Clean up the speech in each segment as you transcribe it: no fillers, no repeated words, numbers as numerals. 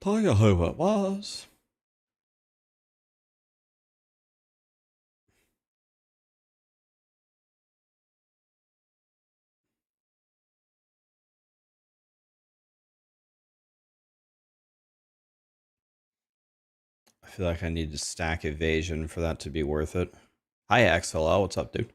Tell you who it was. I feel like I need to stack evasion for that to be worth it. Hi, Exile. What's up, dude?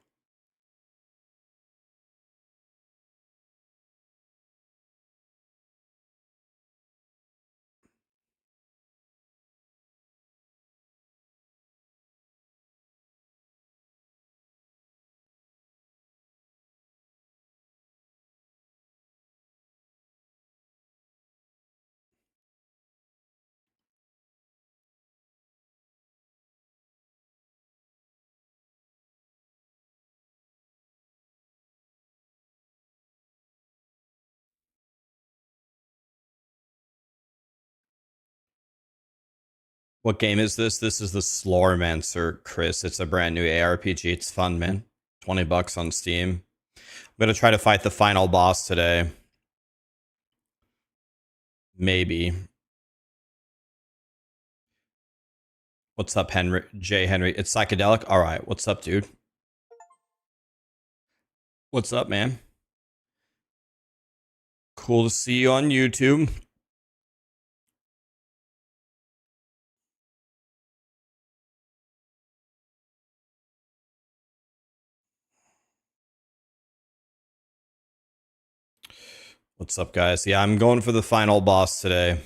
What game is this? This is the Slormancer, Chris. It's a brand new ARPG. It's fun, man. $20 on Steam. I'm gonna try to fight the final boss today. Maybe. What's up, Henry? J. Henry. It's psychedelic. All right. What's up, dude? What's up, man? Cool to see you on YouTube. What's up, guys? Yeah, I'm going for the final boss today.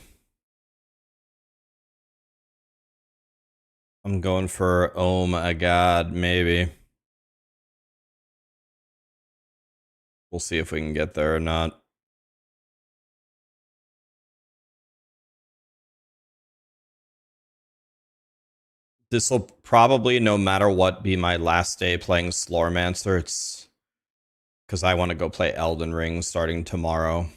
I'm going for oh my god, maybe. We'll see if we can get there or not. This will probably, no matter what, be my last day playing Slormancer. It's because I want to go play Elden Ring starting tomorrow.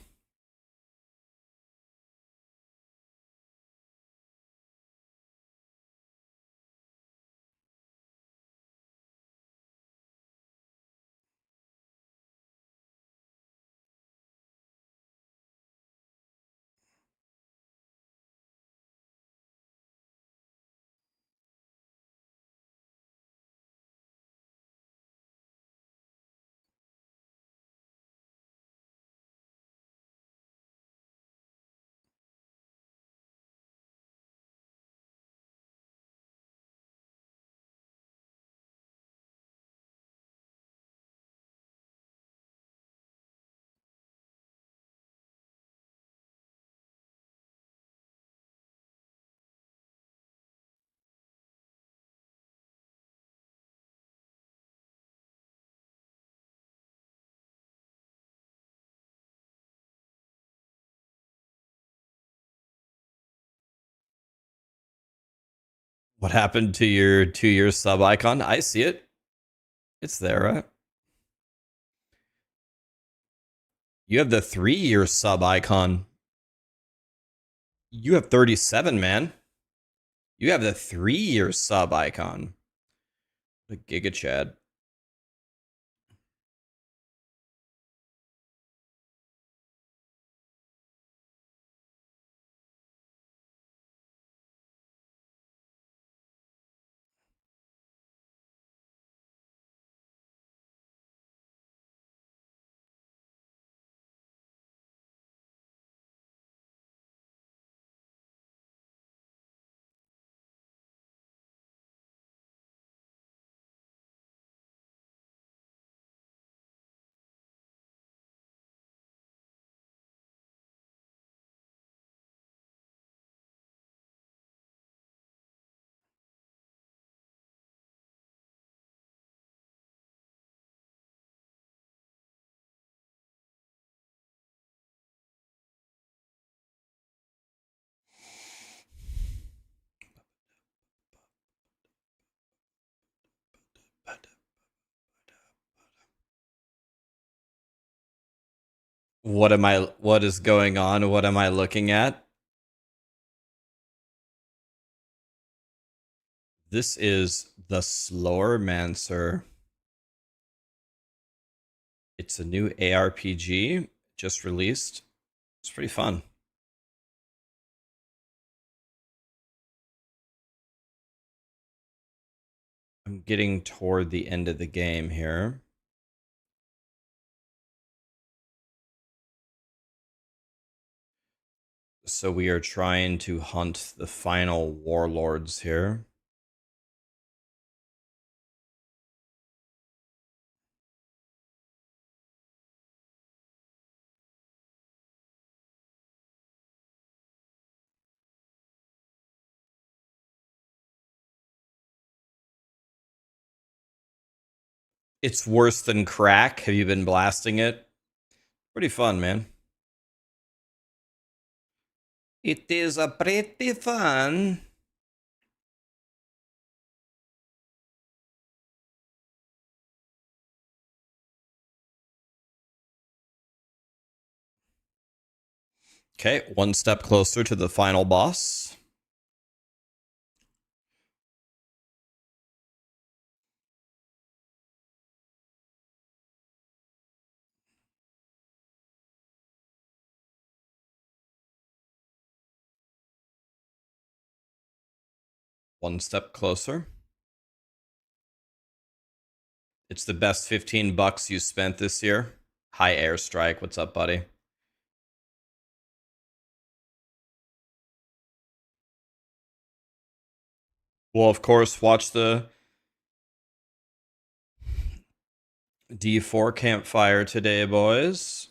What happened to your 2-year sub icon? I see it. It's there, right? You have the 3-year sub icon. You have 37, man. You have the 3-year sub icon. The Giga Chad. What is going on? What am I looking at? This is the Slormancer. It's a new ARPG just released. It's pretty fun. I'm getting toward the end of the game here. So we are trying to hunt the final warlords here. It's worse than crack. Have you been blasting it? Pretty fun, man. It is a pretty fun. Okay, one step closer to the final boss. One step closer. It's the best 15 bucks you spent this year. High airstrike. What's up, buddy? Well, of course, watch the D4 campfire today, boys.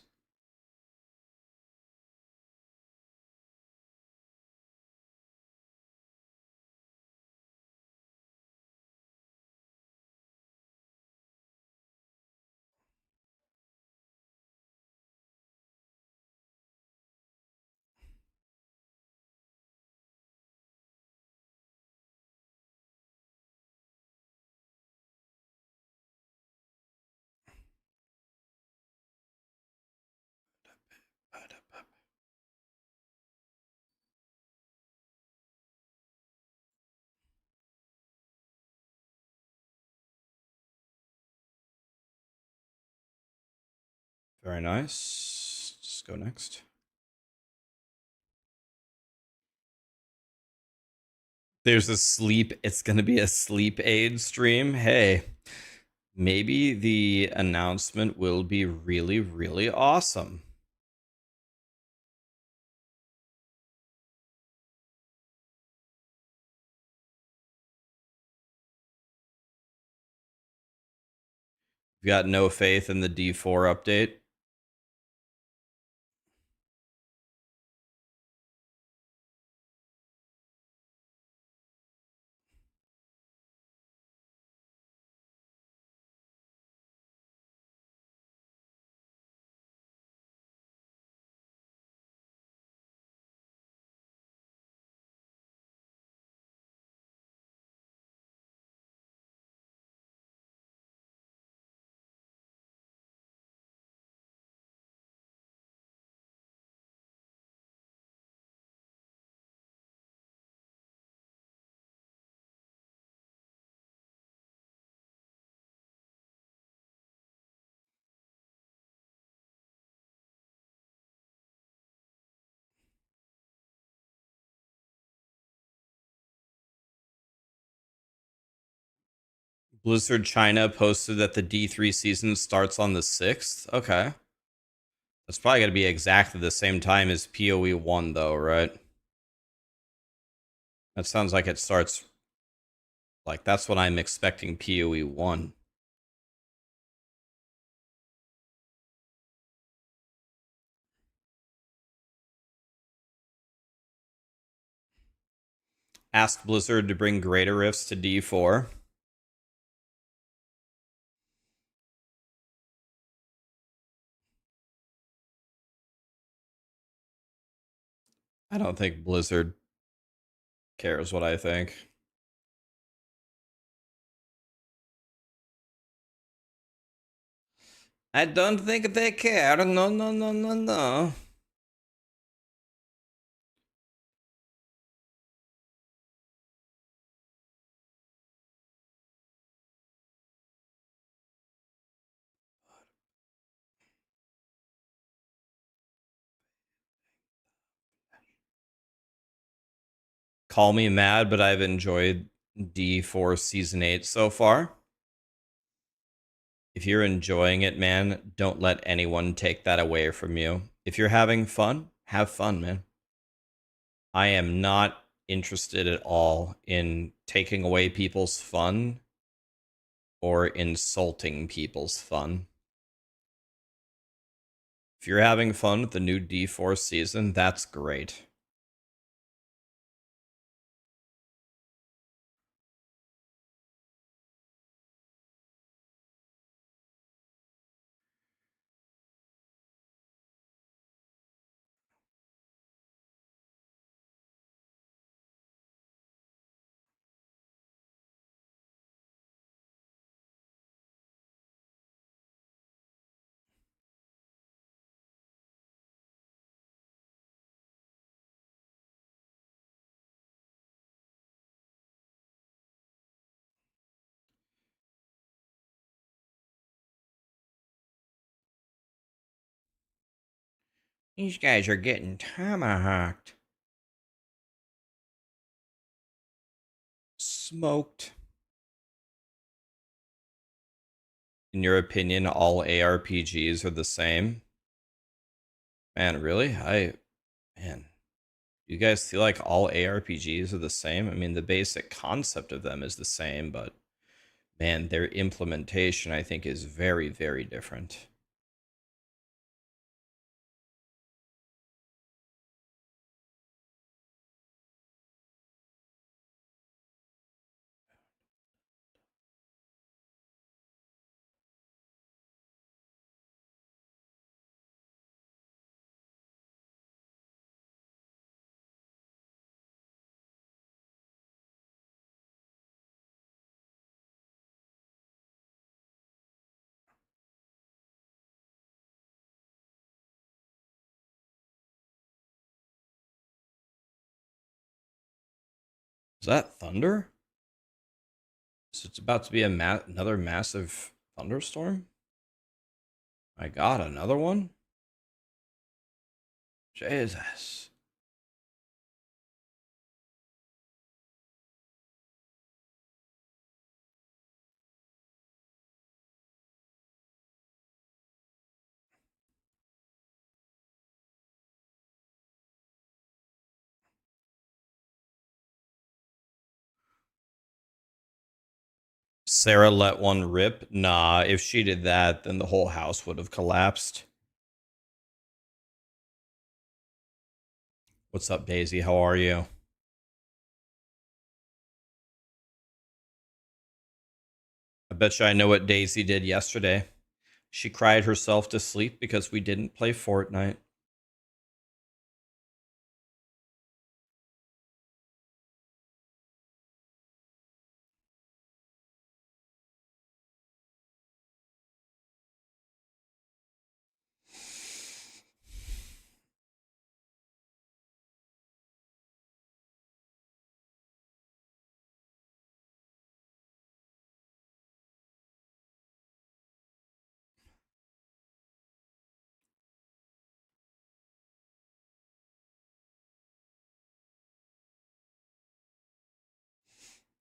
Very nice. Let's go next. There's a sleep. It's going to be a sleep aid stream. Hey, maybe the announcement will be really, really awesome. You got no faith in the D4 update? Blizzard China posted that the D3 season starts on the 6th. Okay. That's probably going to be exactly the same time as POE1, though, right? That sounds like it starts. Like, that's what I'm expecting POE1. Ask Blizzard to bring greater rifts to D4. I don't think Blizzard cares what I think. I don't think they care. No, no, no, no, no. Call me mad, but I've enjoyed D4 Season 8 so far. If you're enjoying it, man, don't let anyone take that away from you. If you're having fun, have fun, man. I am not interested at all in taking away people's fun or insulting people's fun. If you're having fun with the new D4 season, that's great. These guys are getting tomahawked. Smoked. In your opinion, all ARPGs are the same? Man, really? Man, you guys feel like all ARPGs are the same? I mean, the basic concept of them is the same, but man, their implementation, I think, is very, very different. Is that thunder? So it's about to be another massive thunderstorm? My god, another one? Jesus. Sarah let one rip? Nah, if she did that, then the whole house would have collapsed. What's up, Daisy? How are you? I bet you I know what Daisy did yesterday. She cried herself to sleep because we didn't play Fortnite.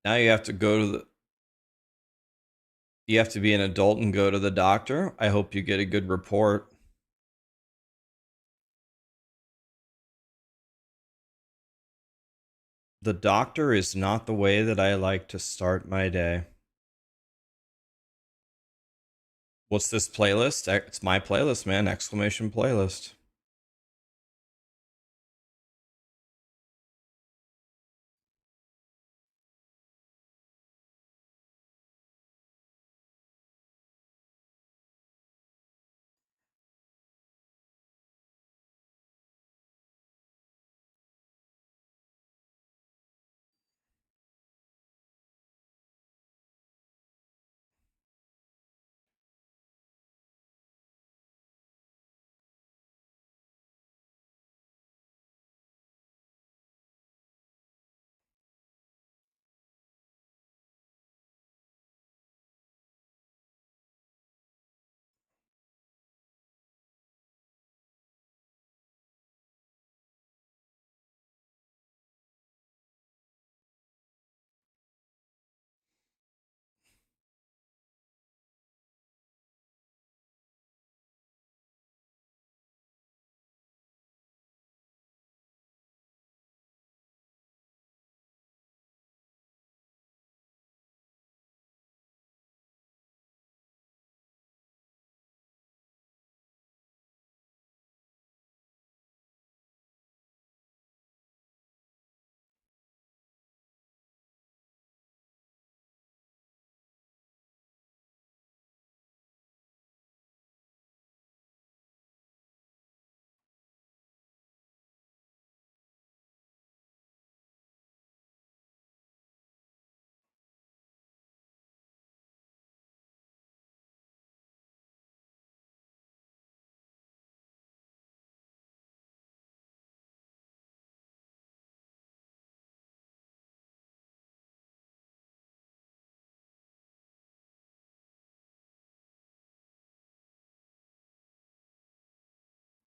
Now you have to go to the you have to be an adult and go to the doctor. I hope you get a good report. The doctor is not the way that I like to start my day. What's this playlist? It's my playlist, man. Exclamation playlist.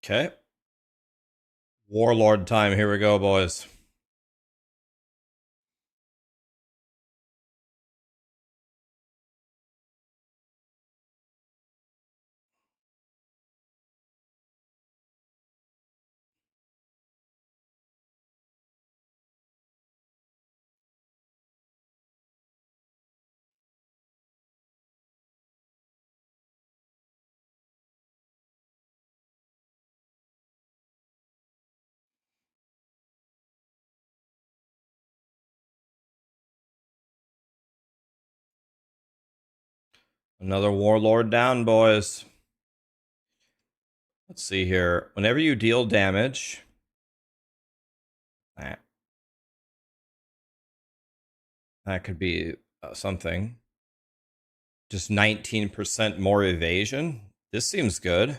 Okay. Warlord time. Here we go, boys. Another Warlord down, boys. Let's see here. Whenever you deal damage... That could be something. Just 19% more evasion. This seems good.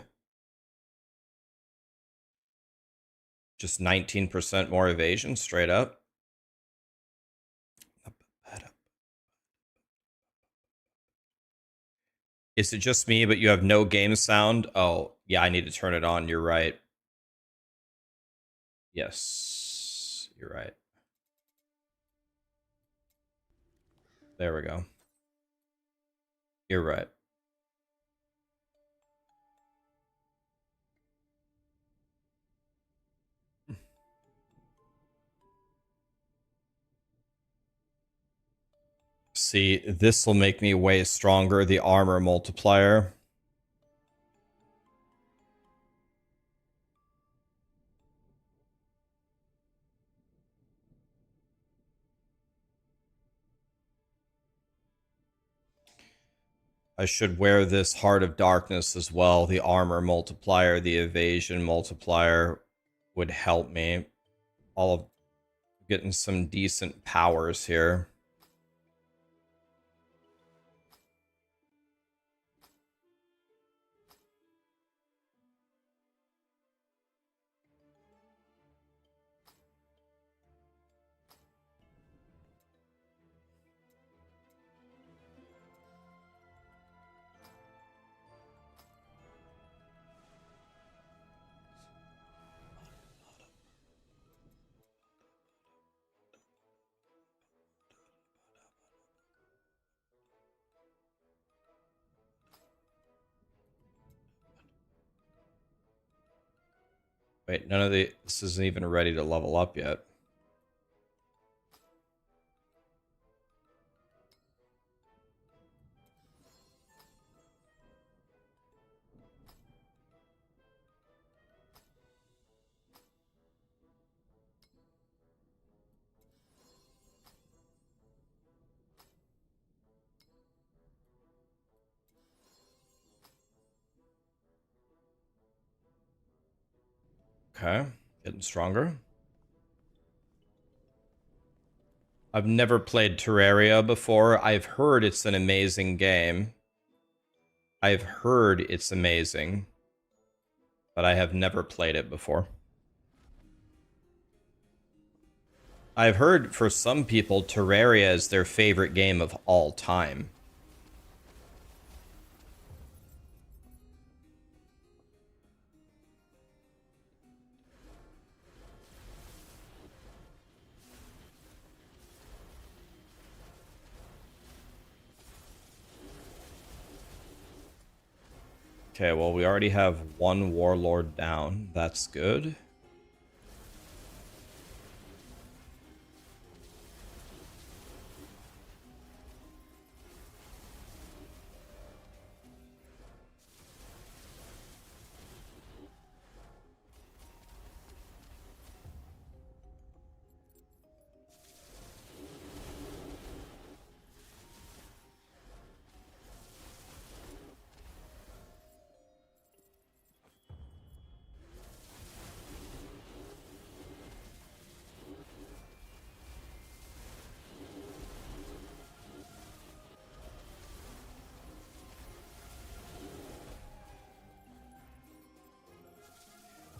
Just 19% more evasion, straight up. Is it just me, but you have no game sound? Oh, yeah, I need to turn it on. You're right. Yes, you're right. There we go. You're right. See, this will make me way stronger, the armor multiplier. I should wear this Heart of Darkness as well. The armor multiplier, the evasion multiplier would help me. All of getting some decent powers here. Wait, none of this isn't even ready to level up yet. Okay, getting stronger. I've never played Terraria before. I've heard it's an amazing game. I've heard it's amazing, but I have never played it before. I've heard for some people Terraria is their favorite game of all time. Okay, well, we already have one Warlord down. That's good.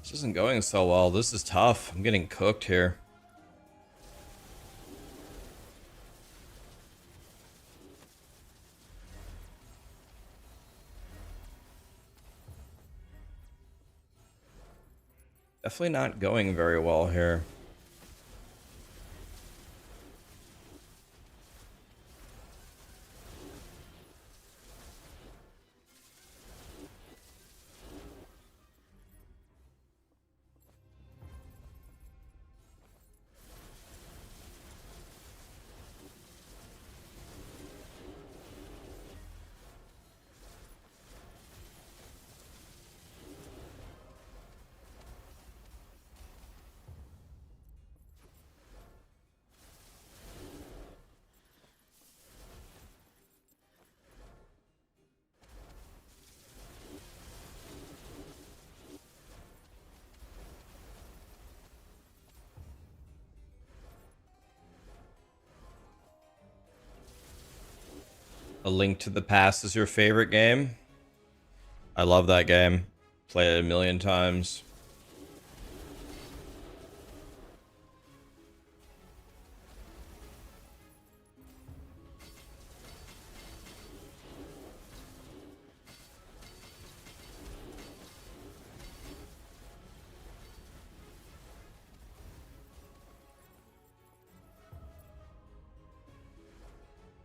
This isn't going so well. This is tough. I'm getting cooked here. Definitely not going very well here. A Link to the Past is your favorite game? I love that game. Played it a million times.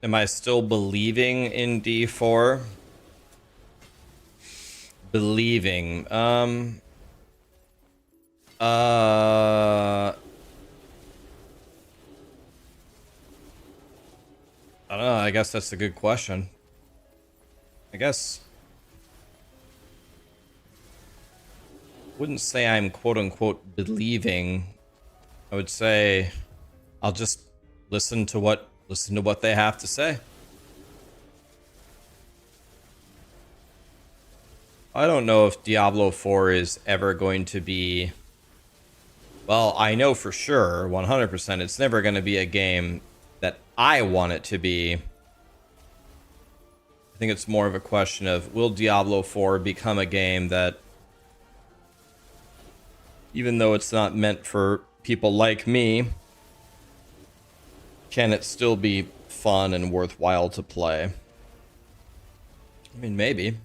Am I still believing in D4? Believing. I don't know. I guess that's a good question. I guess. Wouldn't say I'm quote unquote believing. I would say I'll just listen to what they have to say. I don't know if Diablo 4 is ever going to be... Well, I know for sure, 100%, it's never going to be a game that I want it to be. I think it's more of a question of, will Diablo 4 become a game that, even though it's not meant for people like me, can it still be fun and worthwhile to play? I mean, maybe.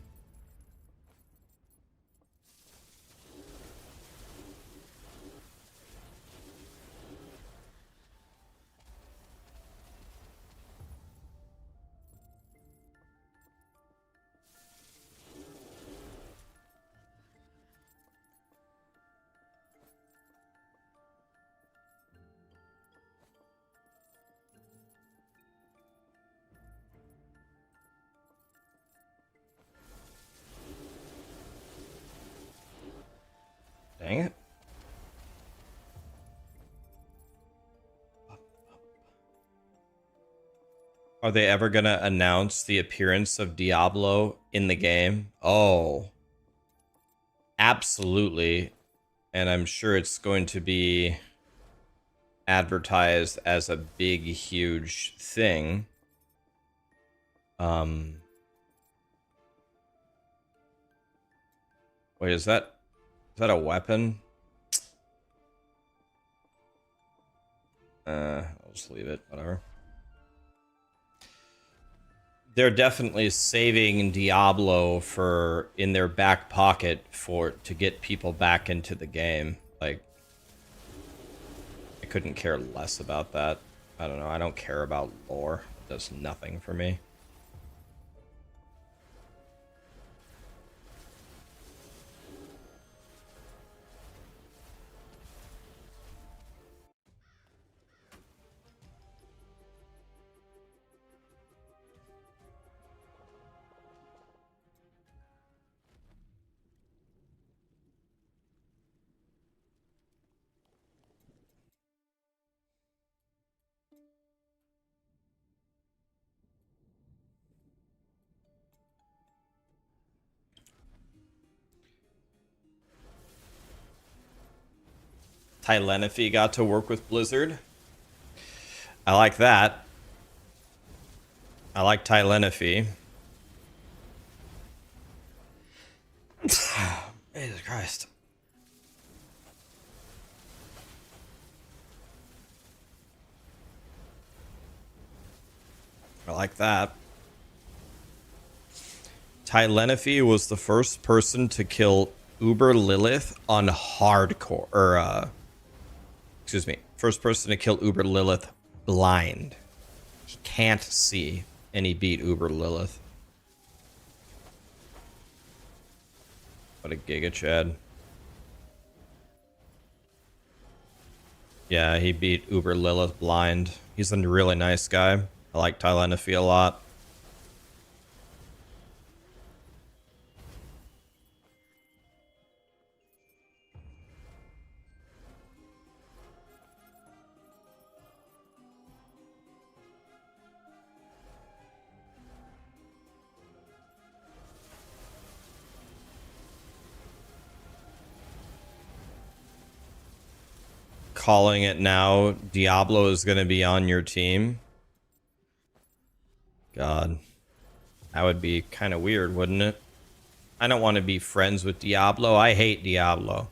Dang it. Are they ever going to announce the appearance of Diablo in the game? Oh, absolutely. And I'm sure it's going to be advertised as a big, huge thing. Wait, is that a weapon? I'll just leave it, whatever. They're definitely saving Diablo for in their back pocket to get people back into the game. Like, I couldn't care less about that. I don't know. I don't care about lore. It does nothing for me. Tylenophy got to work with Blizzard. I like that. I like Tylenophy. Jesus Christ. I like that. Tylenophy was the first person to kill Uber Lilith on hardcore, or excuse me, first person to kill Uber Lilith blind. He can't see, and he beat Uber Lilith. What a Giga Chad. Yeah, he beat Uber Lilith blind. He's a really nice guy. I like Tylenophy a lot. Calling it now, Diablo is going to be on your team. God, that would be kind of weird, wouldn't it? I don't want to be friends with Diablo. I hate Diablo.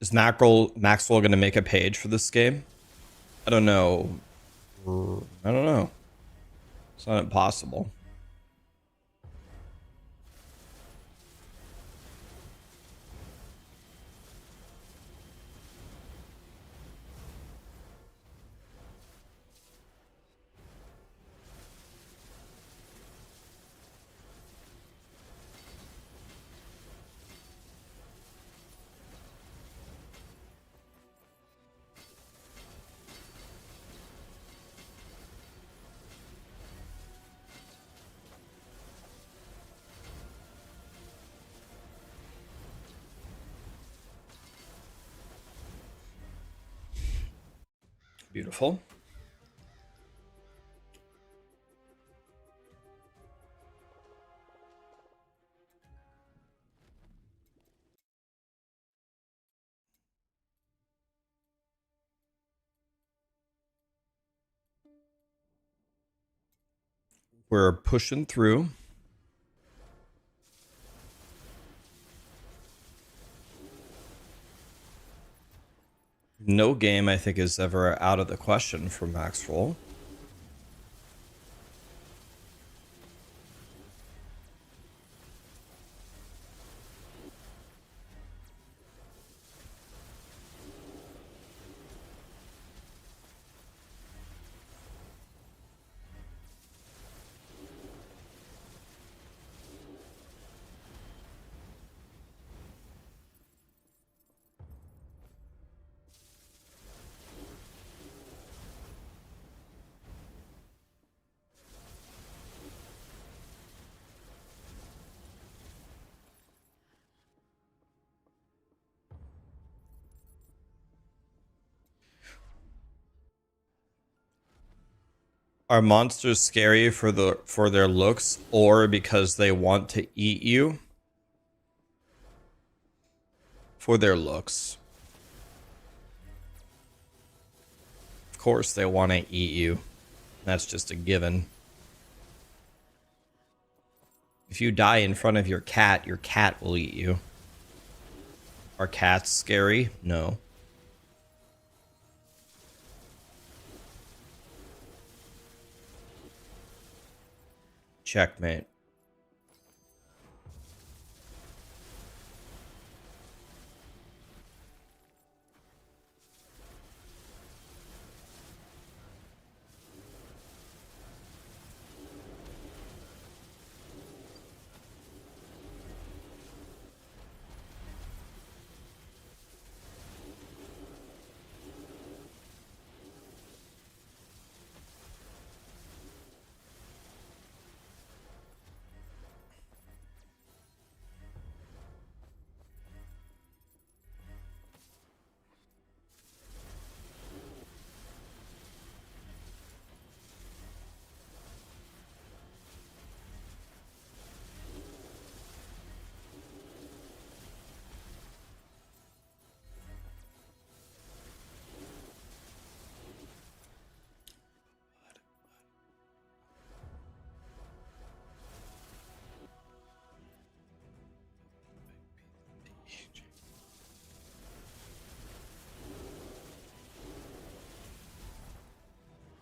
Is Maxwell going to make a page for this game? I don't know. I don't know. It's not impossible. Beautiful. We're pushing through. No game, I think, is ever out of the question for max roll. Are monsters scary for their looks or because they want to eat you? For their looks. Of course they want to eat you. That's just a given. If you die in front of your cat will eat you. Are cats scary? No. Checkmate.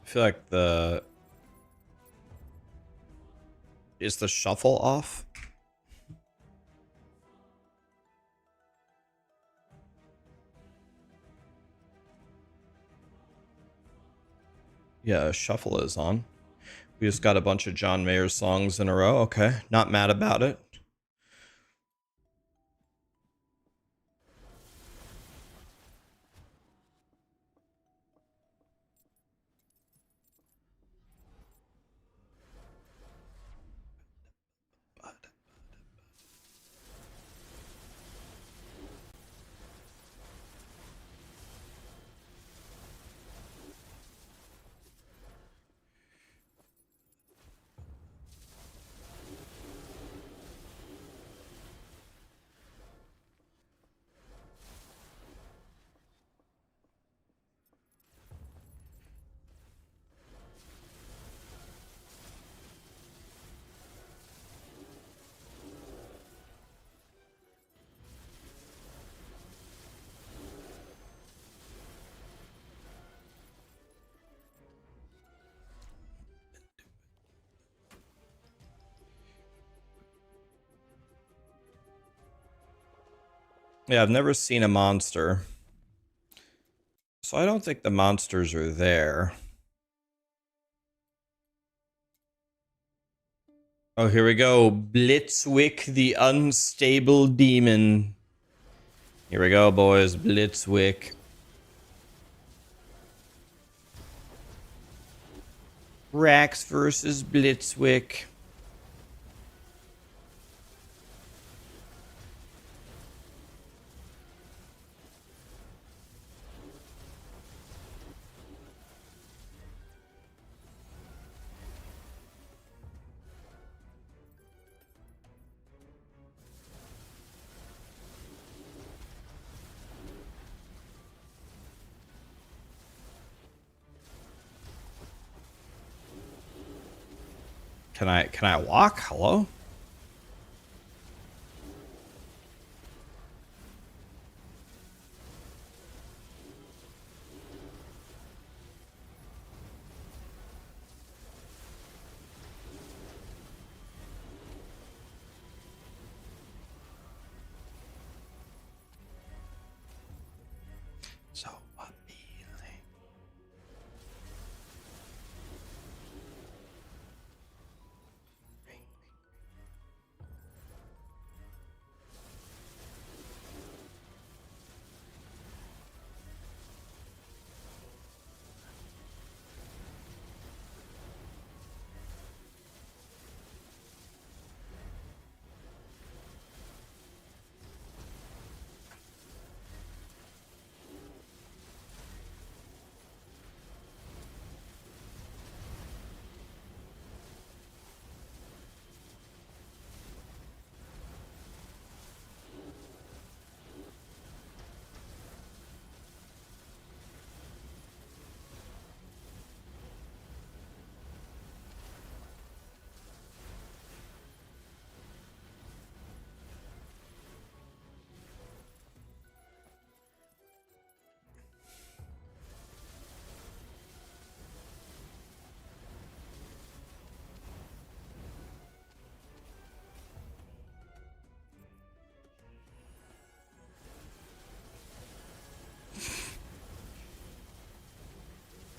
I feel like is the shuffle off? Yeah, shuffle is on. We just got a bunch of John Mayer songs in a row. Okay, not mad about it. Yeah, I've never seen a monster. So I don't think the monsters are there. Oh, here we go. Blitzwick the Unstable Demon. Here we go, boys. Blitzwick. Rax versus Blitzwick. Can I walk? Hello?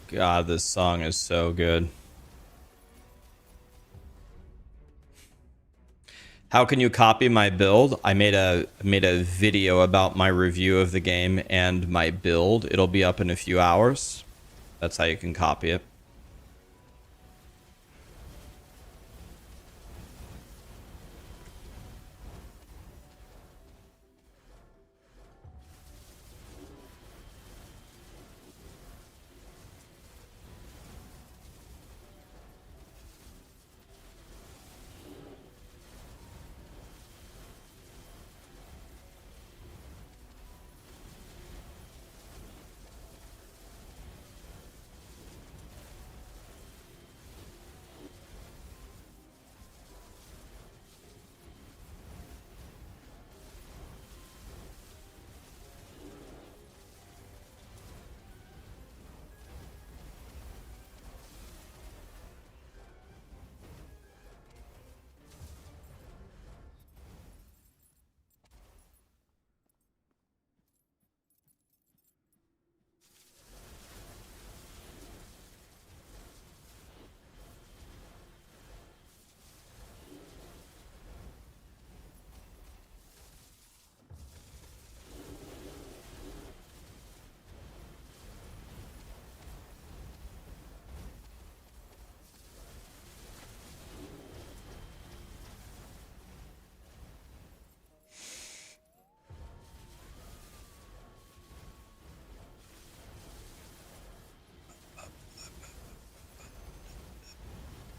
God, this song is so good. How can you copy my build? I made a video about my review of the game and my build. It'll be up in a few hours. That's how you can copy it.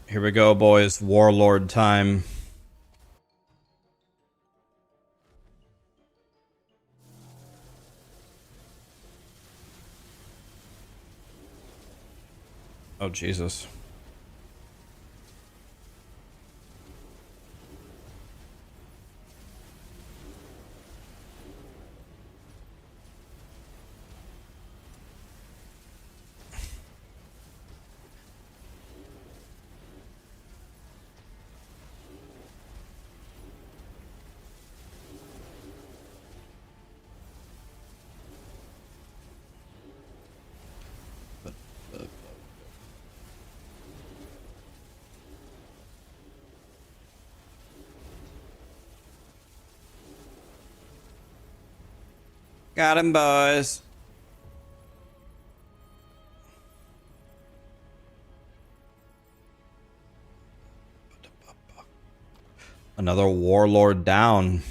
Here we go, boys. Warlord time. Oh, Jesus. Got him, boys. Another warlord down.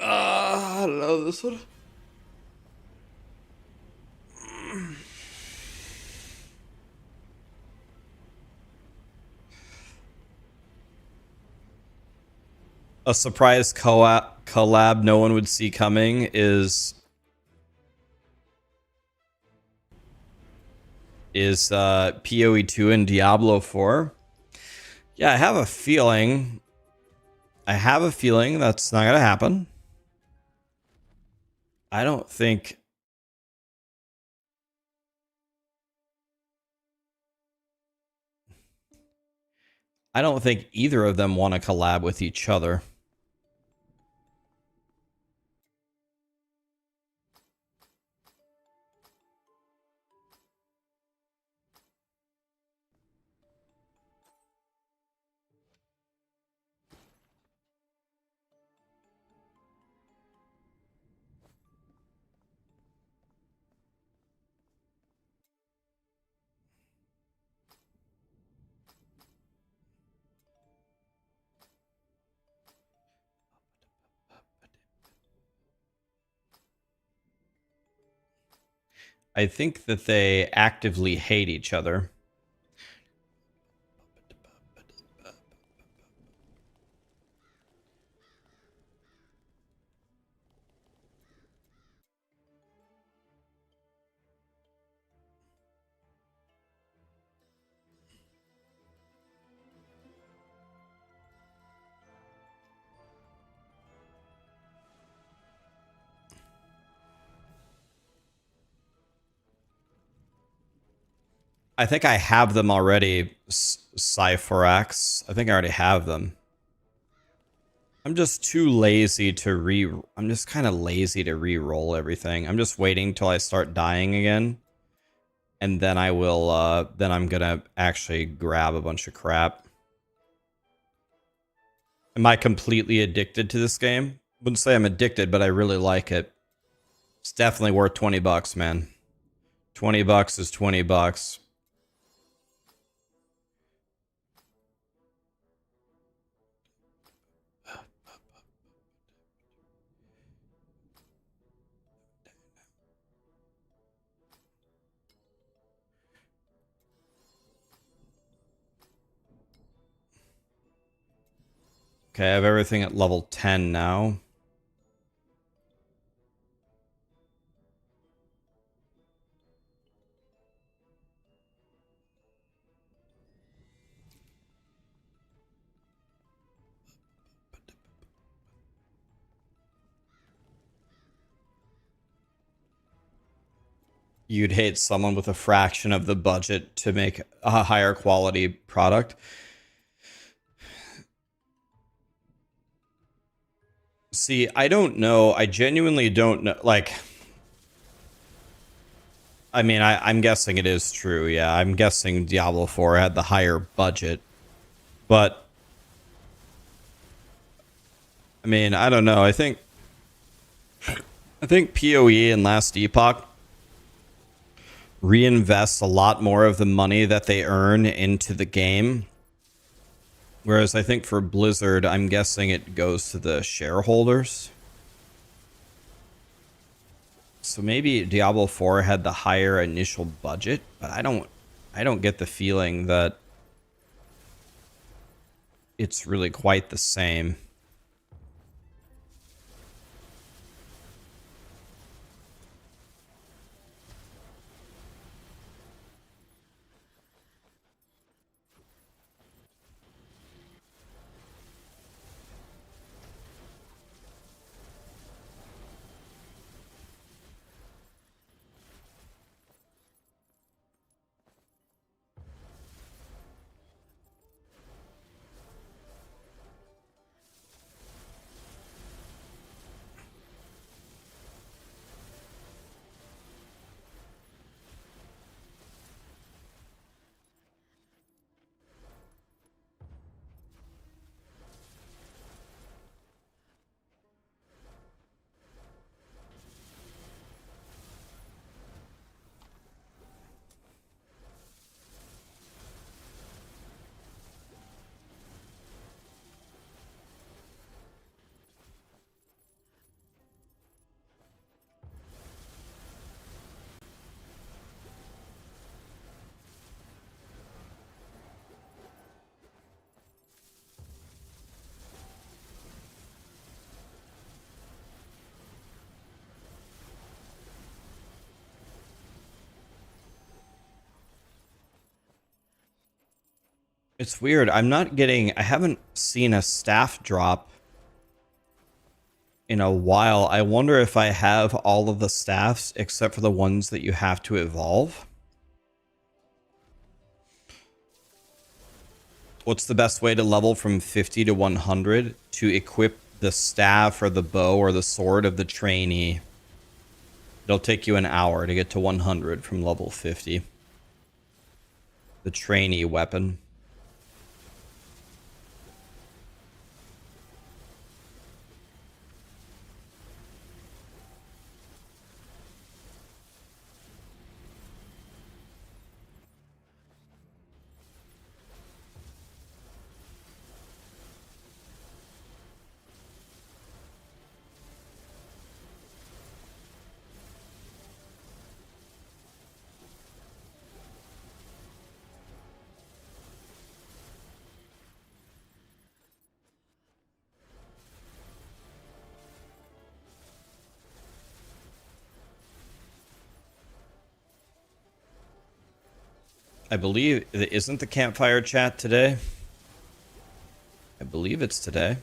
I love this one. A surprise collab no one would see coming is POE2 and Diablo 4. Yeah, I have a feeling that's not gonna happen. I don't think either of them want to collab with each other. I think that they actively hate each other. I think I have them already, Cyphorax. I think I already have them. I'm just too lazy to I'm just kind of lazy to re-roll everything. I'm just waiting till I start dying again. And then I will, then I'm gonna actually grab a bunch of crap. Am I completely addicted to this game? Wouldn't say I'm addicted, but I really like it. It's definitely worth 20 bucks, man. 20 bucks is 20 bucks. Okay, I have everything at level 10 now. You'd hate someone with a fraction of the budget to make a higher quality product. See, I don't know. I genuinely don't know. Like, I mean, I'm guessing it is true. Yeah, I'm guessing Diablo 4 had the higher budget. But, I mean, I don't know. I think POE and Last Epoch reinvests a lot more of the money that they earn into the game. Whereas I think for Blizzard, I'm guessing it goes to the shareholders. So maybe Diablo 4 had the higher initial budget, but I don't get the feeling that it's really quite the same. It's weird. I haven't seen a staff drop in a while. I wonder if I have all of the staffs except for the ones that you have to evolve. What's the best way to level from 50 to 100 to equip the staff or the bow or the sword of the trainee? It'll take you an hour to get to 100 from level 50. The trainee weapon. I believe, isn't the campfire chat today? I believe it's today.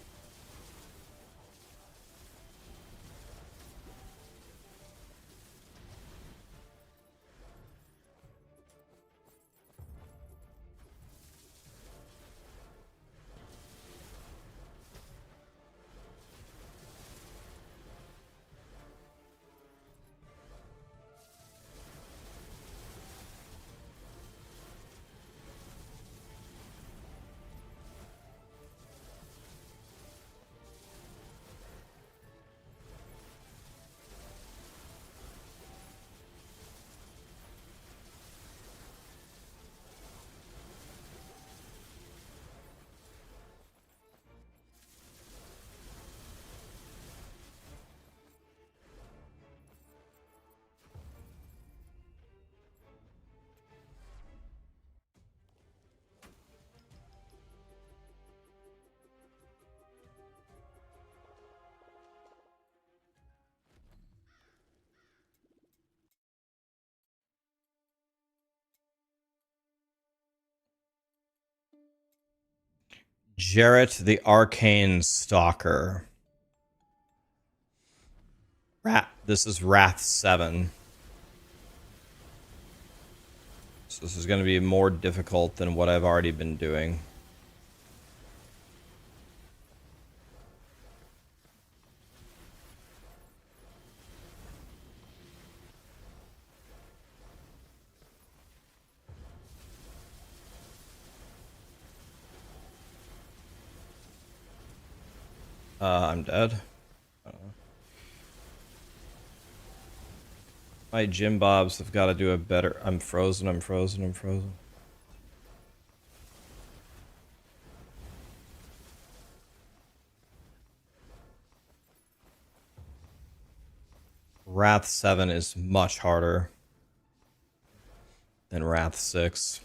Jarrett the Arcane Stalker. This is Wrath 7. So this is going to be more difficult than what I've already been doing. I'm dead. My Jim Bobs have got to do a better... I'm frozen. Wrath 7 is much harder than Wrath 6.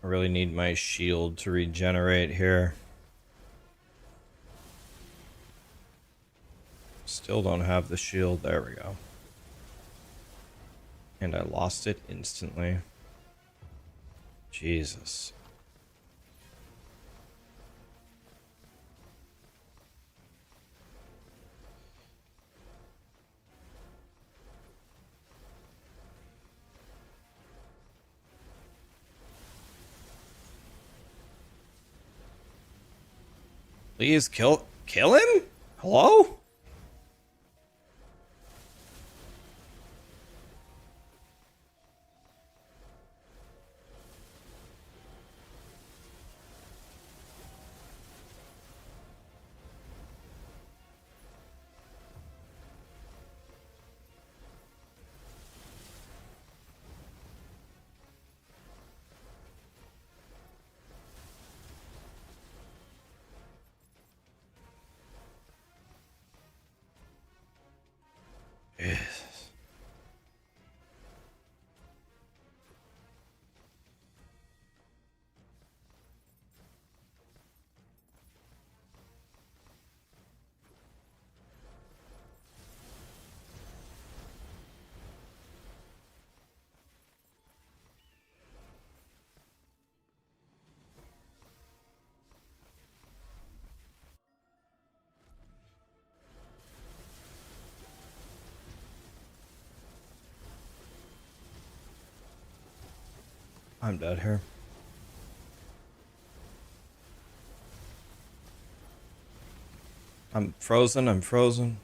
I really need my shield to regenerate here. Still don't have the shield. There we go. And I lost it instantly. Jesus. Please kill him? Hello? Jesus. I'm dead here. I'm frozen.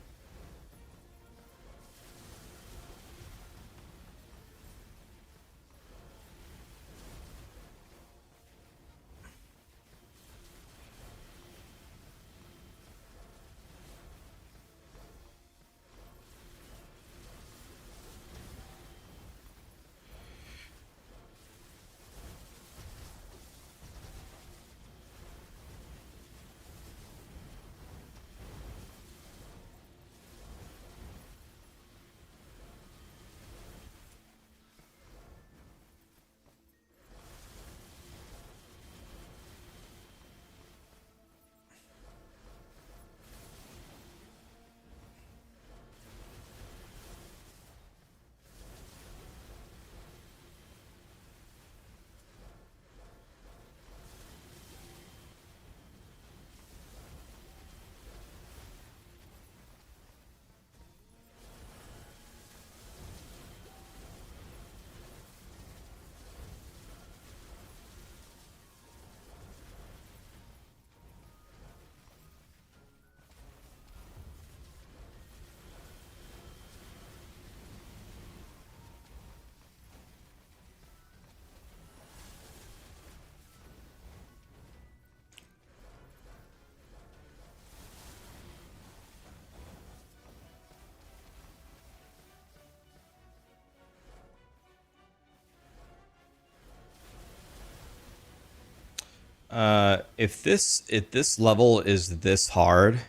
If this level is this hard,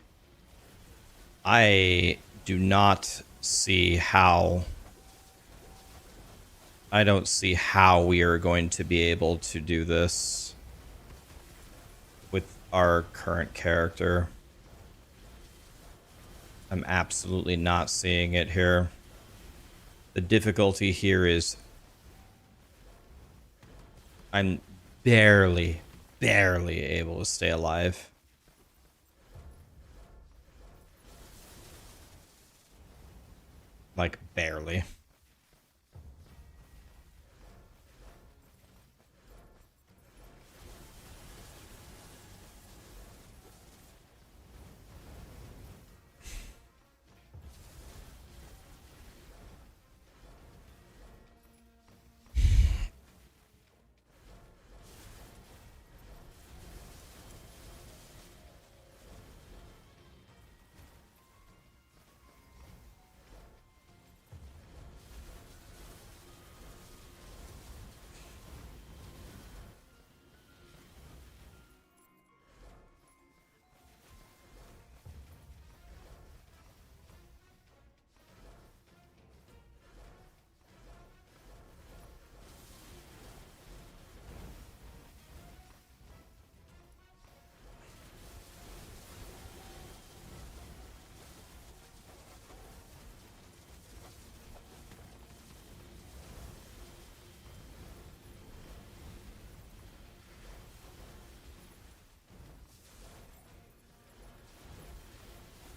I do not see how. I don't see how we are going to be able to do this with our current character. I'm absolutely not seeing it here. The difficulty here is I'm barely able to stay alive. Like, barely.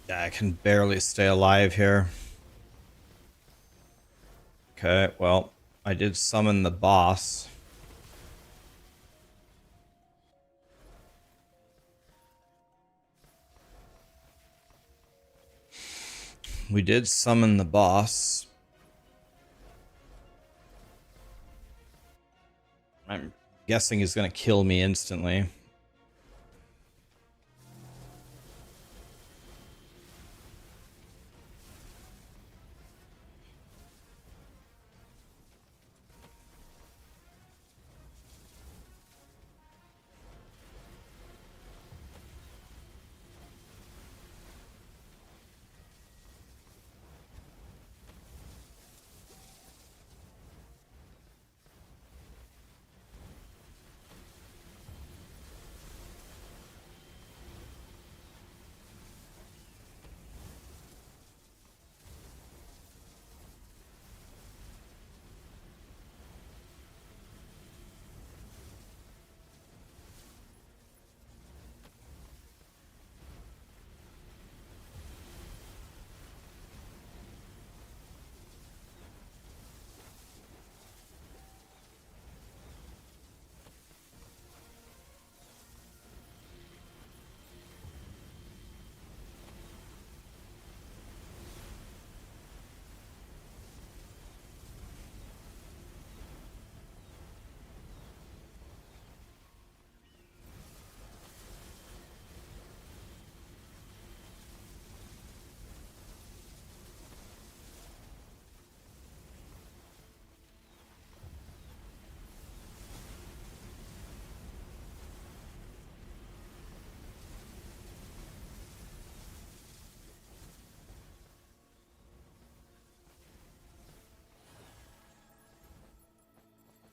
Yeah, I can barely stay alive here. Okay, well, I did summon the boss. We did summon the boss. I'm guessing he's gonna kill me instantly.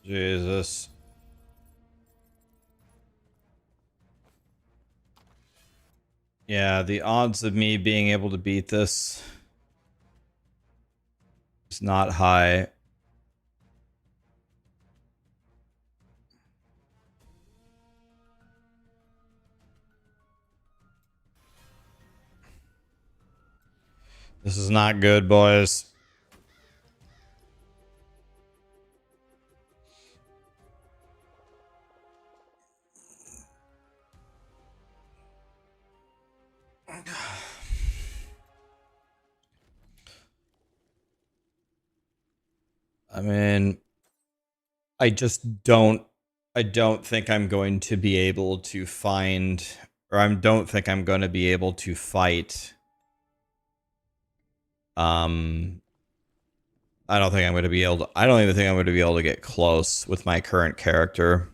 Jesus. Yeah, the odds of me being able to beat this is not high. This is not good, boys. I mean, I just I don't think I'm going to be able to find, or I don't think I'm going to be able to fight. I don't think I'm going to be able to, I don't even think I'm going to be able to get close with my current character.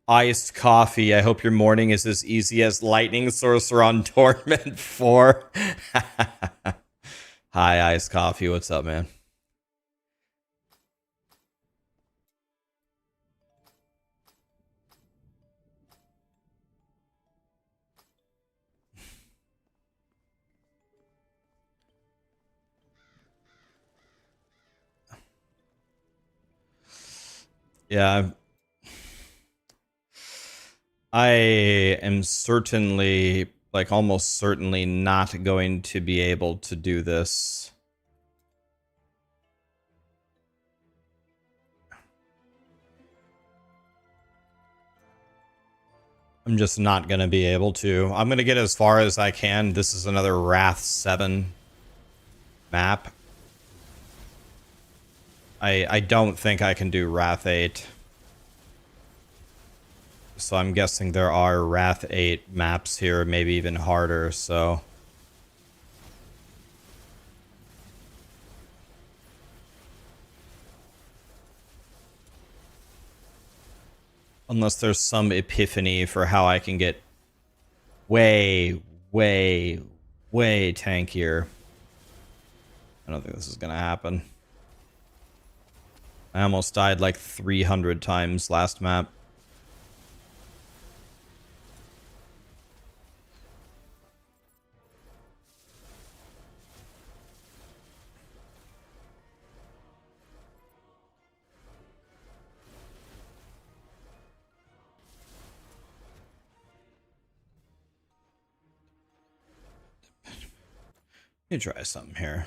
Iced coffee. I hope your morning is as easy as Lightning Sorcerer on Torment 4. Hi, Iced Coffee. What's up, man? Yeah, I am certainly, like almost certainly, not going to be able to do this. I'm just not going to be able to. I'm going to get as far as I can. This is another Wrath 7 map. I don't think I can do Wrath 8. So I'm guessing there are Wrath 8 maps here, maybe even harder, so... Unless there's some epiphany for how I can get way, way, way tankier. I don't think this is going to happen. I almost died like 300 times last map. Let me try something here.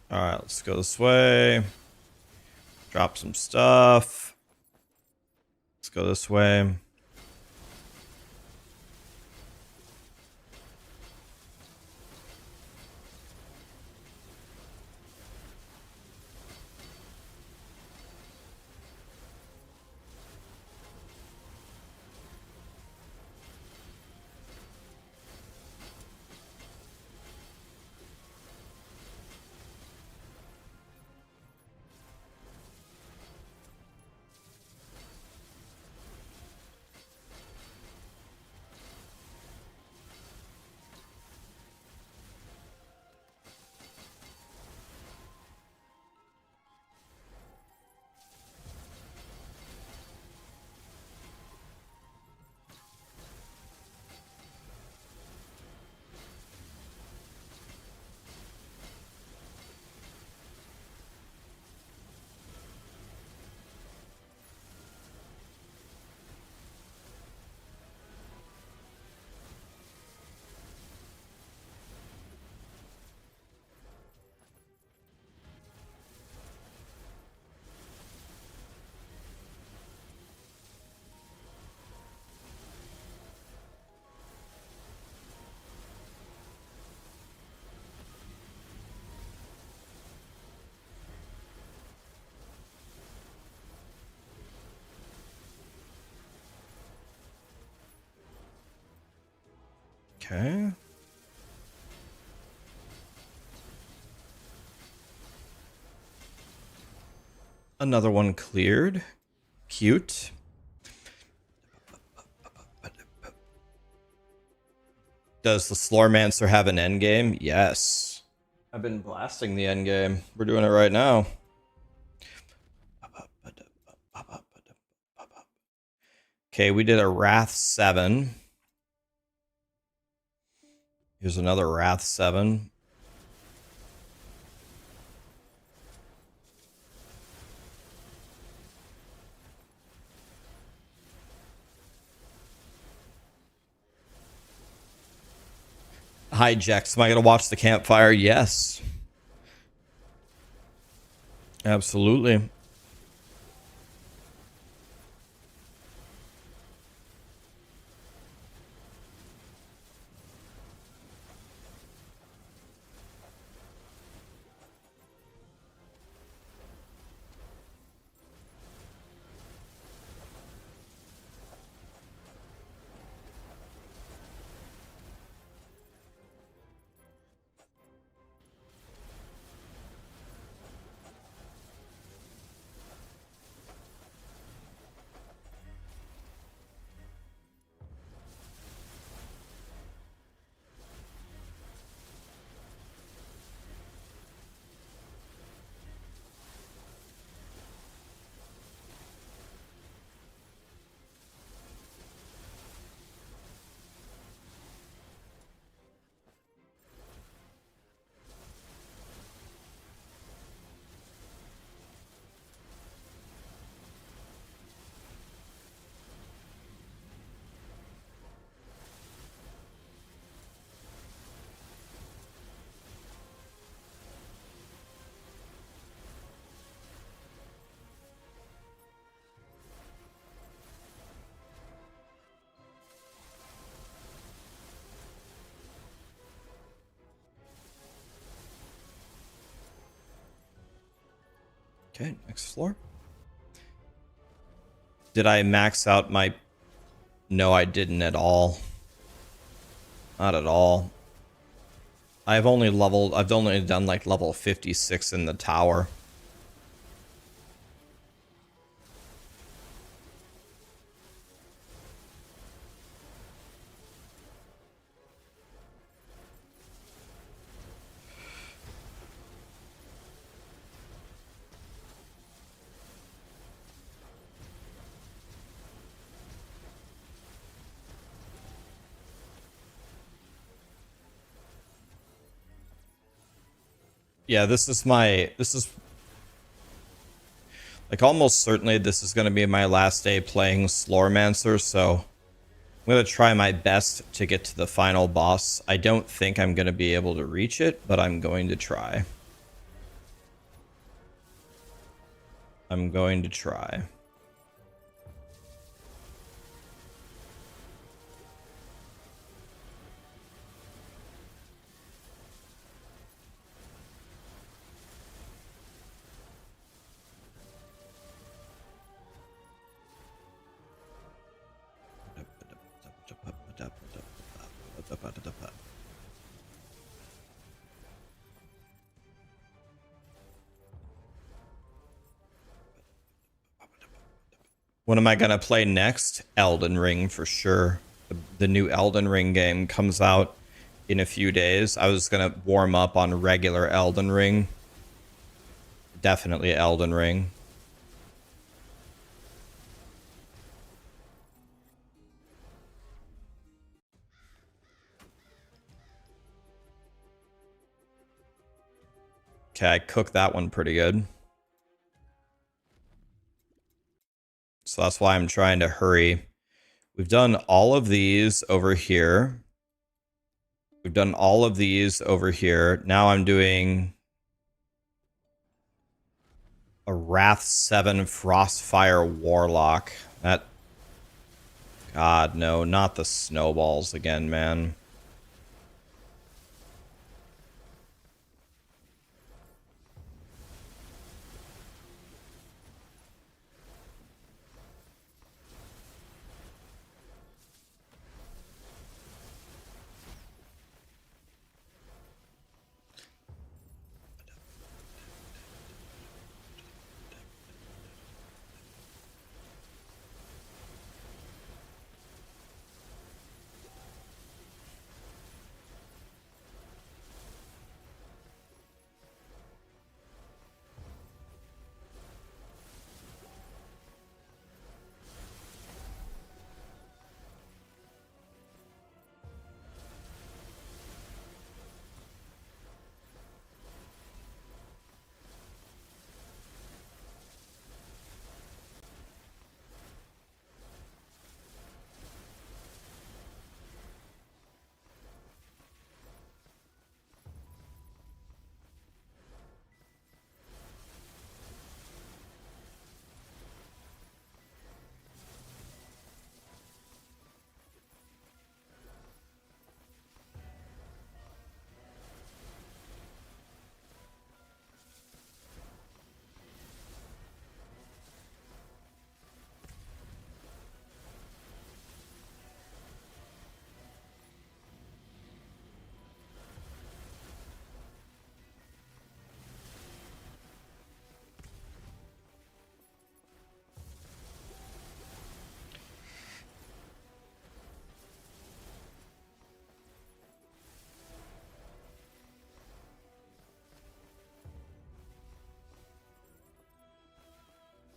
Alright, let's go this way. Drop some stuff. Let's go this way. Okay. Another one cleared. Cute. Does the Slormancer have an endgame? Yes. I've been blasting the endgame. We're doing it right now. Okay, we did a Wrath 7. Here's another Wrath 7. Hi, Jex. Am I going to watch the campfire? Yes. Absolutely. Okay, next floor. Did I max out my... No, I didn't at all. Not at all. I've only done like level 56 in the tower. Yeah, this is like almost certainly this is going to be my last day playing Slormancer, so I'm going to try my best to get to the final boss. I don't think I'm going to be able to reach it, but I'm going to try. I'm going to try. What am I going to play next? Elden Ring for sure. The new Elden Ring game comes out in a few days. I was going to warm up on regular Elden Ring. Definitely Elden Ring. Okay, I cooked that one pretty good. So that's why I'm trying to hurry. We've done all of these over here. We've done all of these over here. Now I'm doing a Wrath 7 Frostfire Warlock. That... God, no, not the snowballs again, man.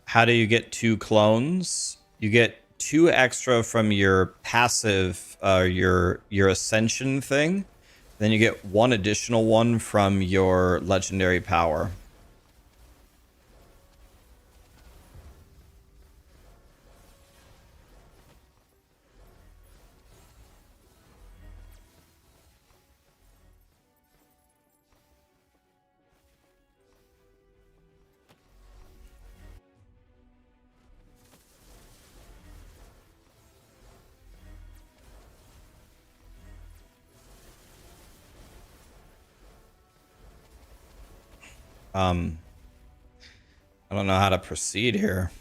How do you get 2 clones? You get 2 extra from your passive, your ascension thing. Then you get 1 additional one from your legendary power. I don't know how to proceed here.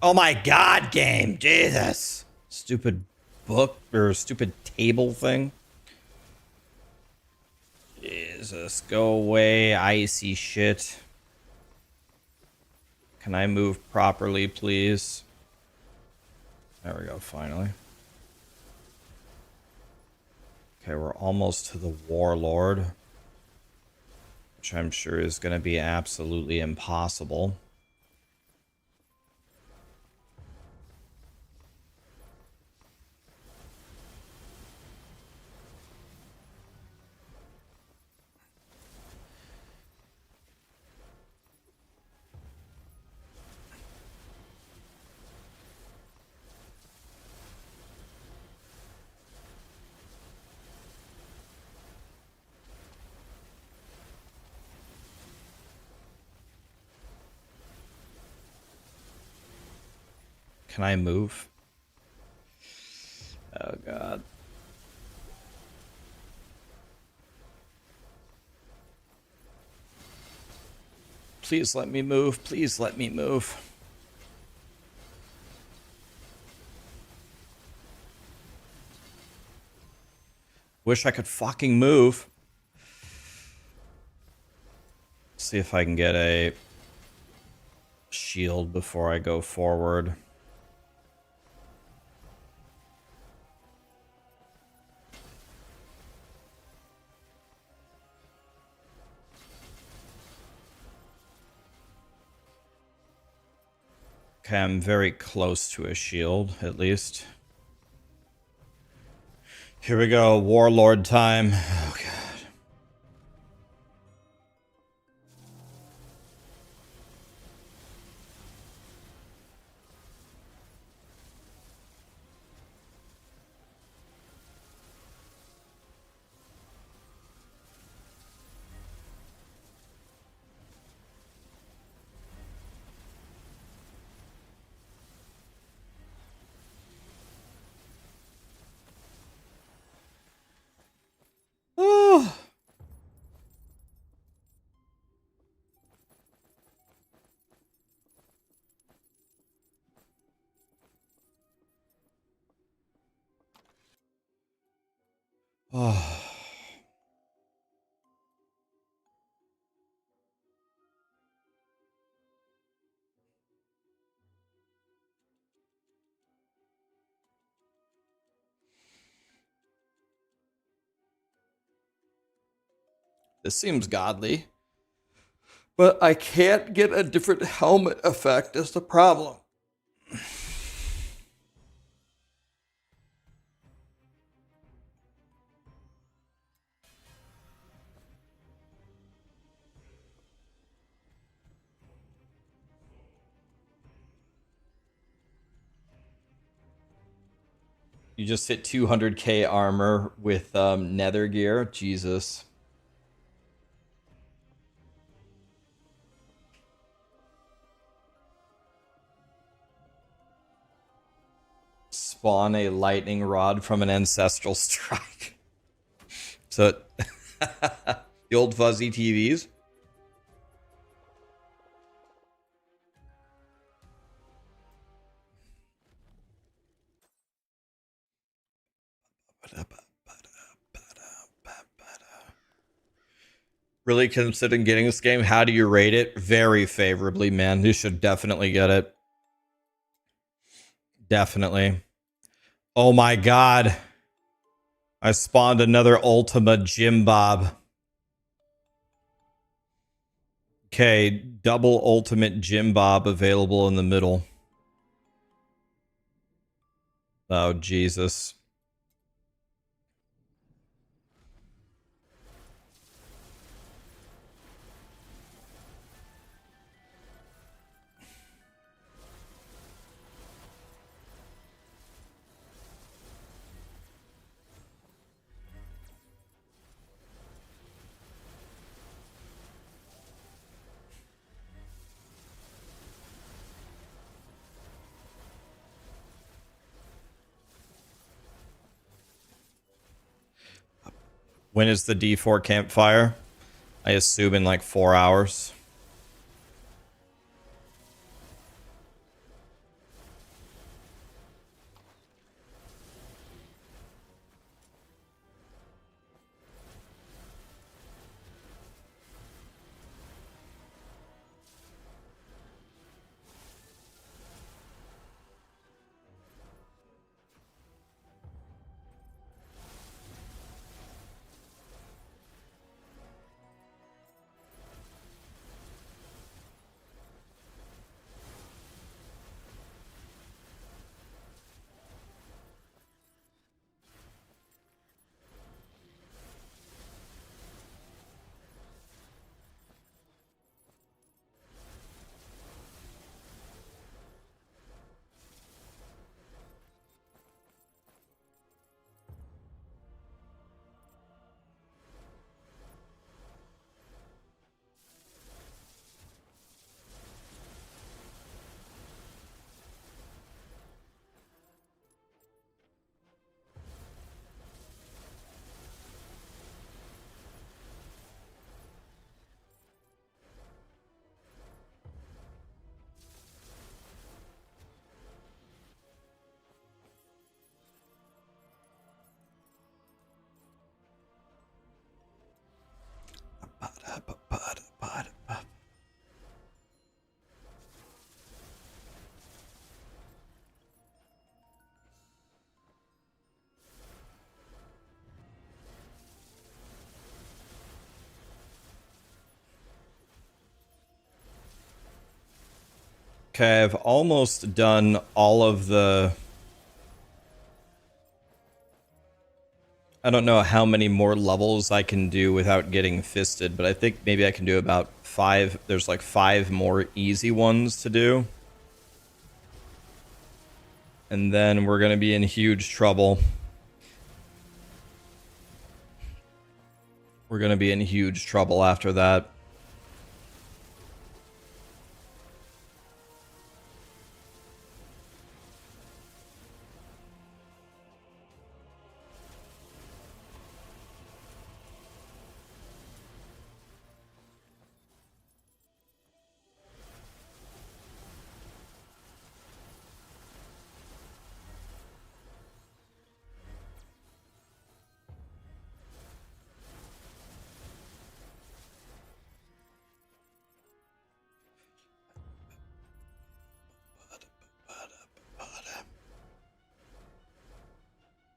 Oh my god, game. Jesus. Stupid book or stupid table thing. Jesus, go away, icy shit. Can I move properly, please? There we go, finally. Okay, we're almost to the Warlord, which I'm sure is going to be absolutely impossible. Can I move? Oh god. Please let me move. Please let me move. Wish I could fucking move. See if I can get a shield before I go forward. Okay, I'm very close to a shield, at least. Here we go, Warlord time. Oh, God. Oh. This seems godly. But I can't get a different helmet effect is the problem. You just hit 200k armor with nether gear. Jesus. Spawn a lightning rod from an ancestral strike. So the old fuzzy TVs. Really considering getting this game. How do you rate it? Very favorably, man. You should definitely get it. Definitely. Oh my god. I spawned another Ultima Jim Bob. Okay, double ultimate Jim Bob available in the middle. Oh, Jesus. When is the D4 campfire? I assume in like 4 hours. Okay, I've almost done all of the... I don't know how many more levels I can do without getting fisted, but I think maybe I can do about 5. There's like 5 more easy ones to do. And then we're going to be in huge trouble. We're going to be in huge trouble after that.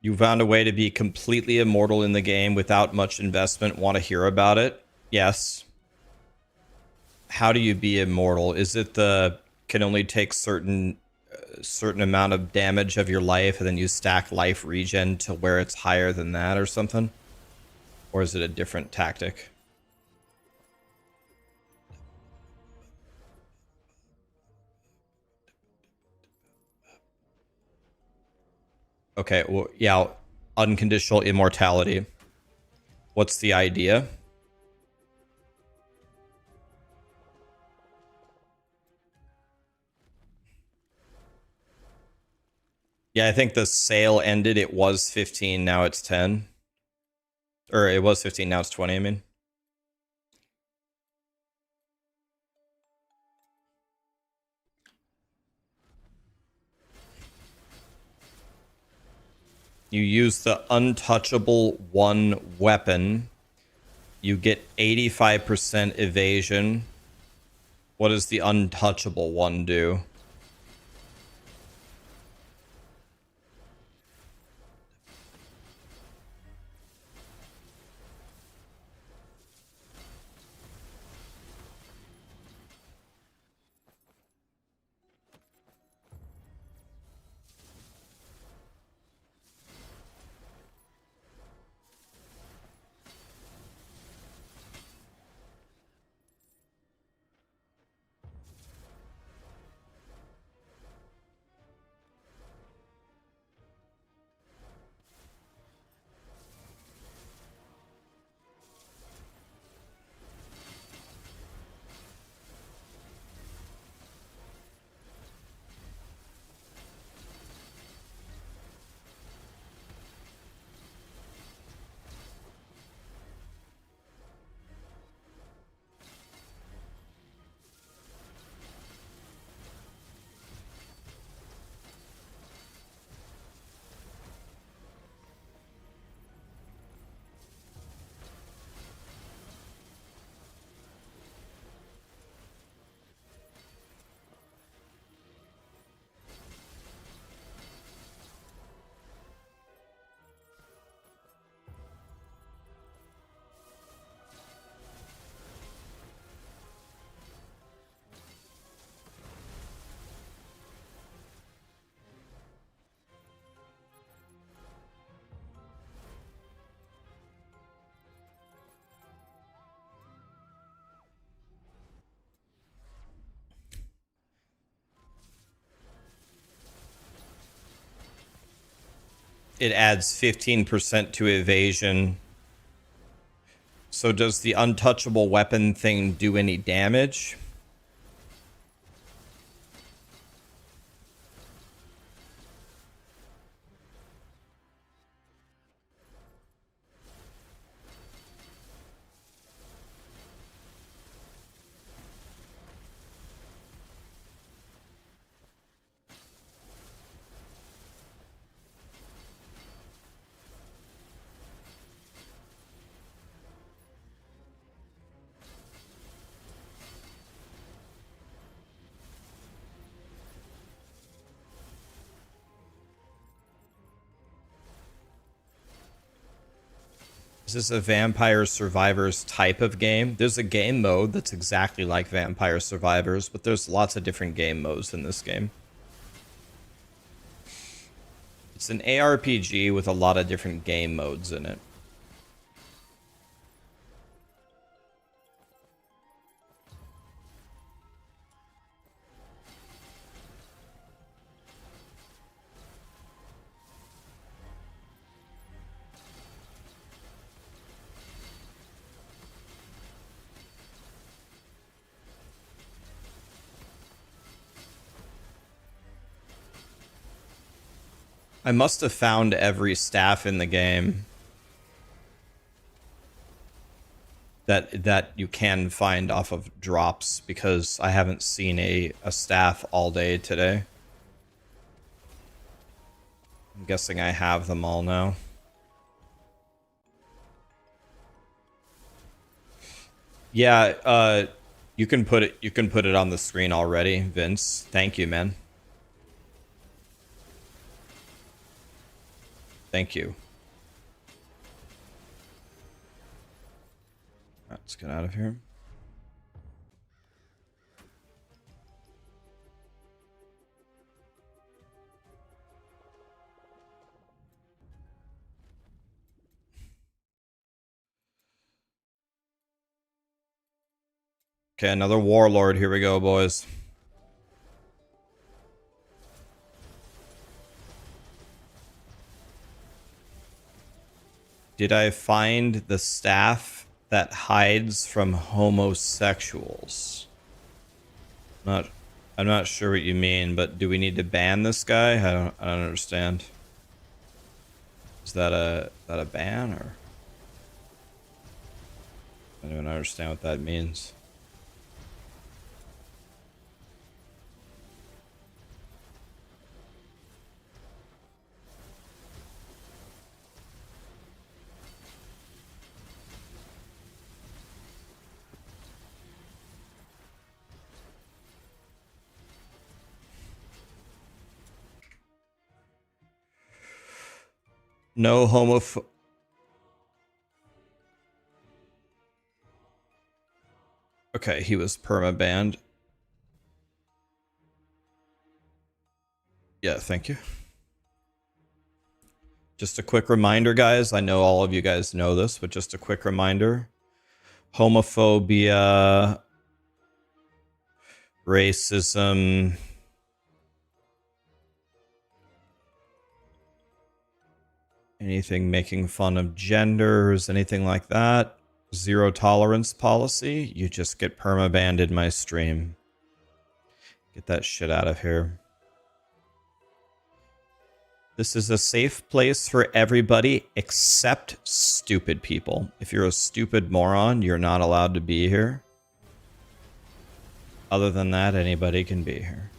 You found a way to be completely immortal in the game without much investment. Want to hear about it? Yes. How do you be immortal? Is it the can only take certain amount of damage of your life and then you stack life regen to where it's higher than that or something? Or is it a different tactic? Okay, well, yeah, unconditional immortality. What's the idea? Yeah, I think the sale ended. It was 15, now it's 10. Or it was 15, now it's 20, I mean. You use the untouchable one weapon. You get 85% evasion. What does the untouchable one do? It adds 15% to evasion. So does the untouchable weapon thing do any damage? Is this a Vampire Survivors type of game? There's a game mode that's exactly like Vampire Survivors, but there's lots of different game modes in this game. It's an ARPG with a lot of different game modes in it. I must have found every staff in the game that you can find off of drops, because I haven't seen a staff all day today. I'm guessing I have them all now. Yeah, you can put it on the screen already, Vince. Thank you, man. Thank you. Alright, let's get out of here. Okay, another Warlord. Here we go, boys. Did I find the staff that hides from homosexuals? I'm not sure what you mean, but do we need to ban this guy? I don't understand. Is that a ban, or I don't understand what that means. No homoph. Okay, he was perma-banned. Yeah, thank you. Just a quick reminder, guys. I know all of you guys know this, but just a quick reminder. Homophobia, racism, anything making fun of genders, anything like that. Zero tolerance policy. You just get perma-banned in my stream. Get that shit out of here. This is a safe place for everybody except stupid people. If you're a stupid moron, you're not allowed to be here. Other than that, anybody can be here.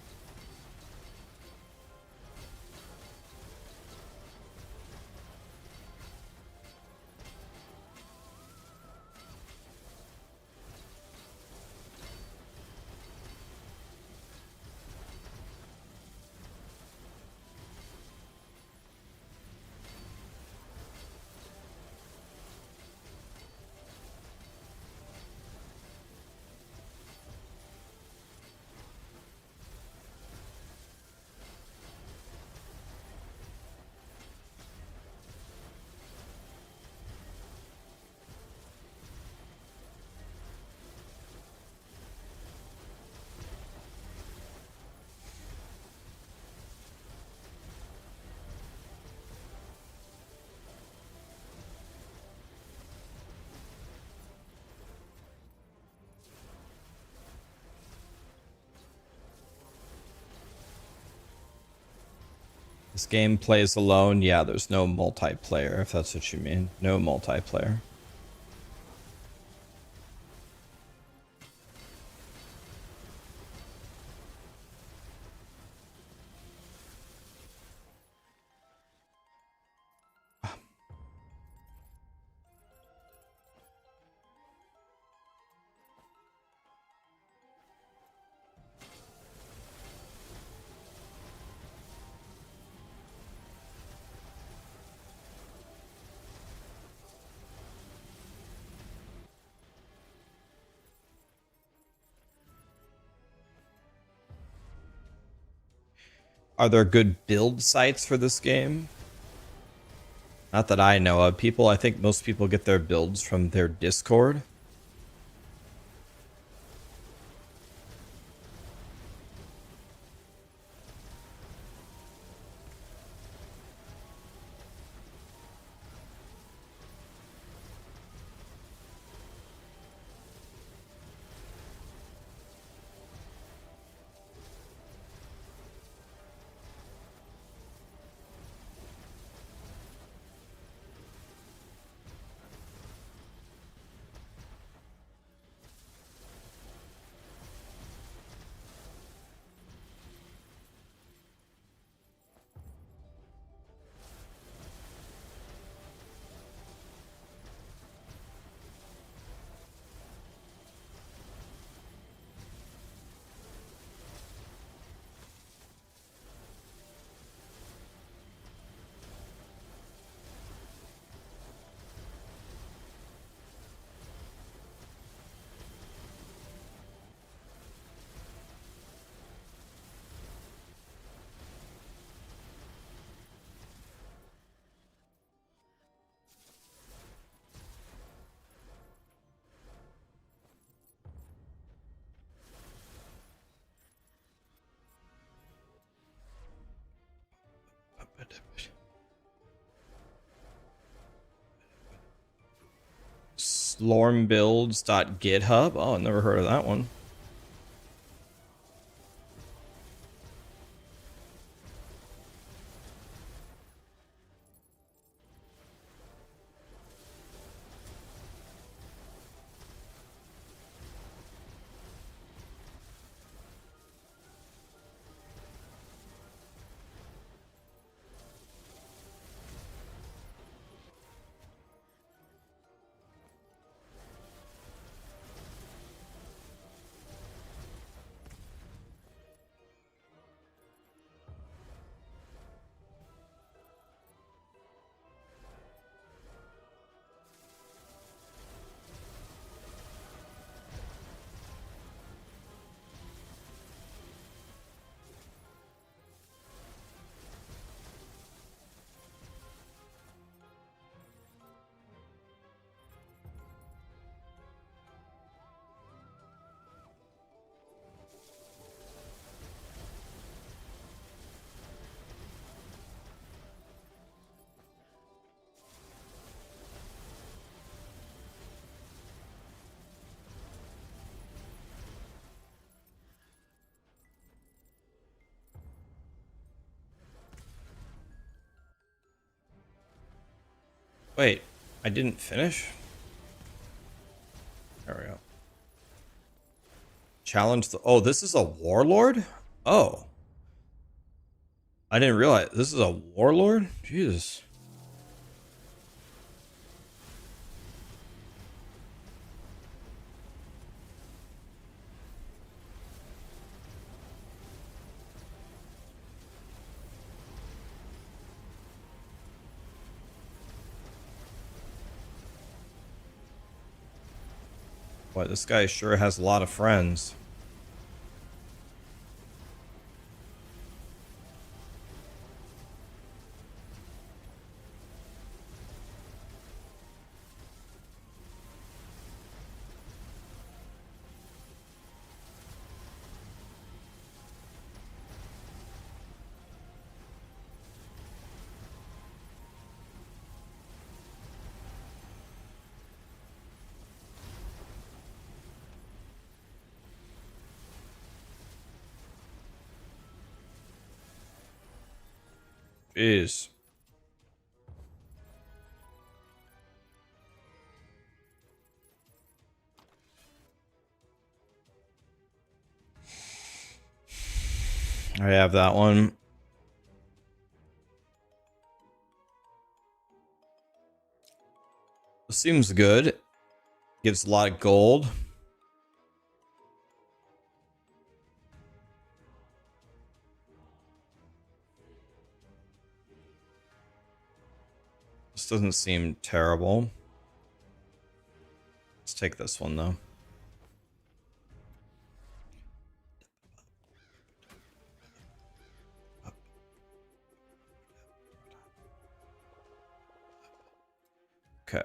This game plays alone. Yeah, there's no multiplayer, if that's what you mean. No multiplayer. Are there good build sites for this game? Not that I know of. I think most people get their builds from their Discord. Slormbuilds.github. Oh, I never heard of that one. Wait, I didn't finish? There we go. Challenge the... Oh, this is a warlord? Oh. I didn't realize this is a warlord? Jesus. Boy, this guy sure has a lot of friends. Jeez. I have that one. Seems good. Gives a lot of gold. This doesn't seem terrible. Let's take this one though. Okay.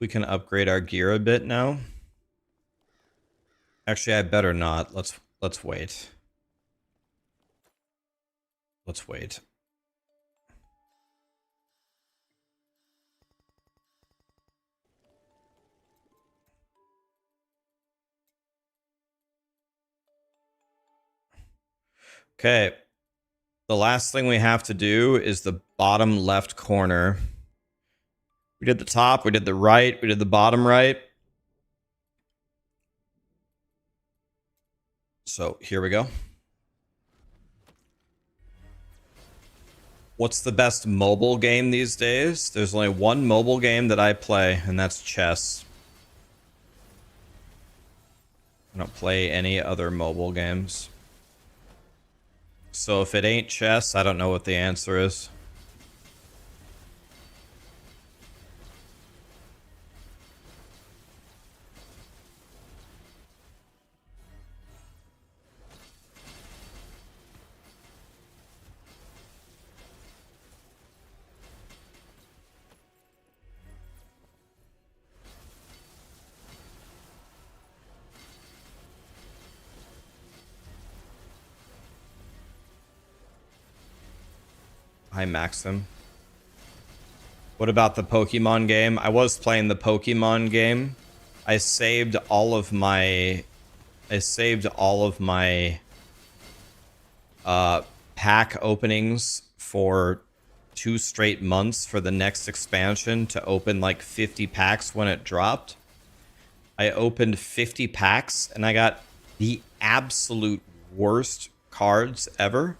We can upgrade our gear a bit now. Actually, I better not. Let's wait. Let's wait. Okay. The last thing we have to do is the bottom left corner. We did the top, we did the right, we did the bottom right. So here we go. What's the best mobile game these days? There's only one mobile game that I play, and that's chess. I don't play any other mobile games. So if it ain't chess, I don't know what the answer is. Hi, Maxim. What about the Pokemon game? I was playing the Pokemon game. I saved all of my pack openings for 2 straight months for the next expansion to open like 50 packs when it dropped. I opened 50 packs and I got the absolute worst cards ever.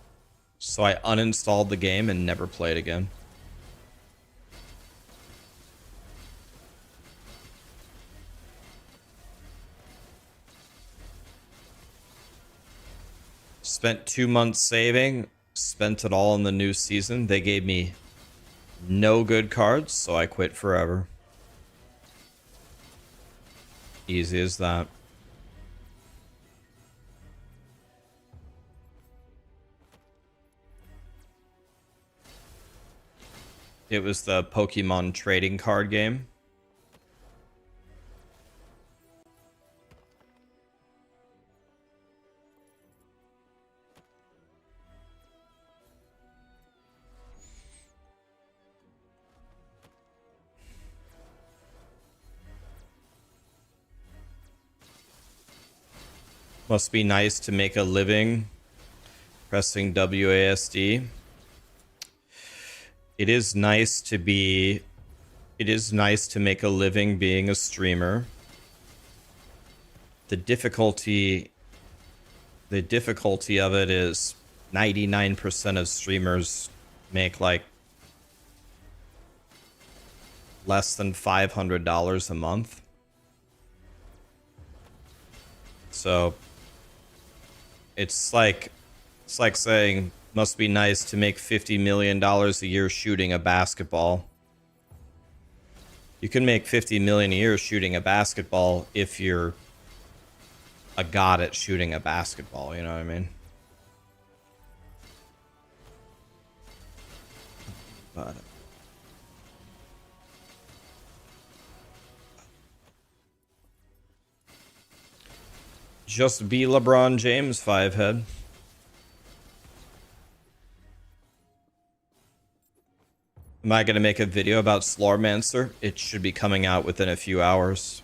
So I uninstalled the game and never played again. Spent 2 months saving, spent it all in the new season. They gave me no good cards, so I quit forever. Easy as that. It was the Pokemon trading card game. Must be nice to make a living pressing WASD. It is nice to make a living being a streamer. The difficulty of it is 99% of streamers make like less than $500 a month. So it's like saying must be nice to make $50 million a year shooting a basketball. You can make $50 million a year shooting a basketball if you're a god at shooting a basketball, you know what I mean? But just be LeBron James, 5head. Am I going to make a video about Slormancer? It should be coming out within a few hours.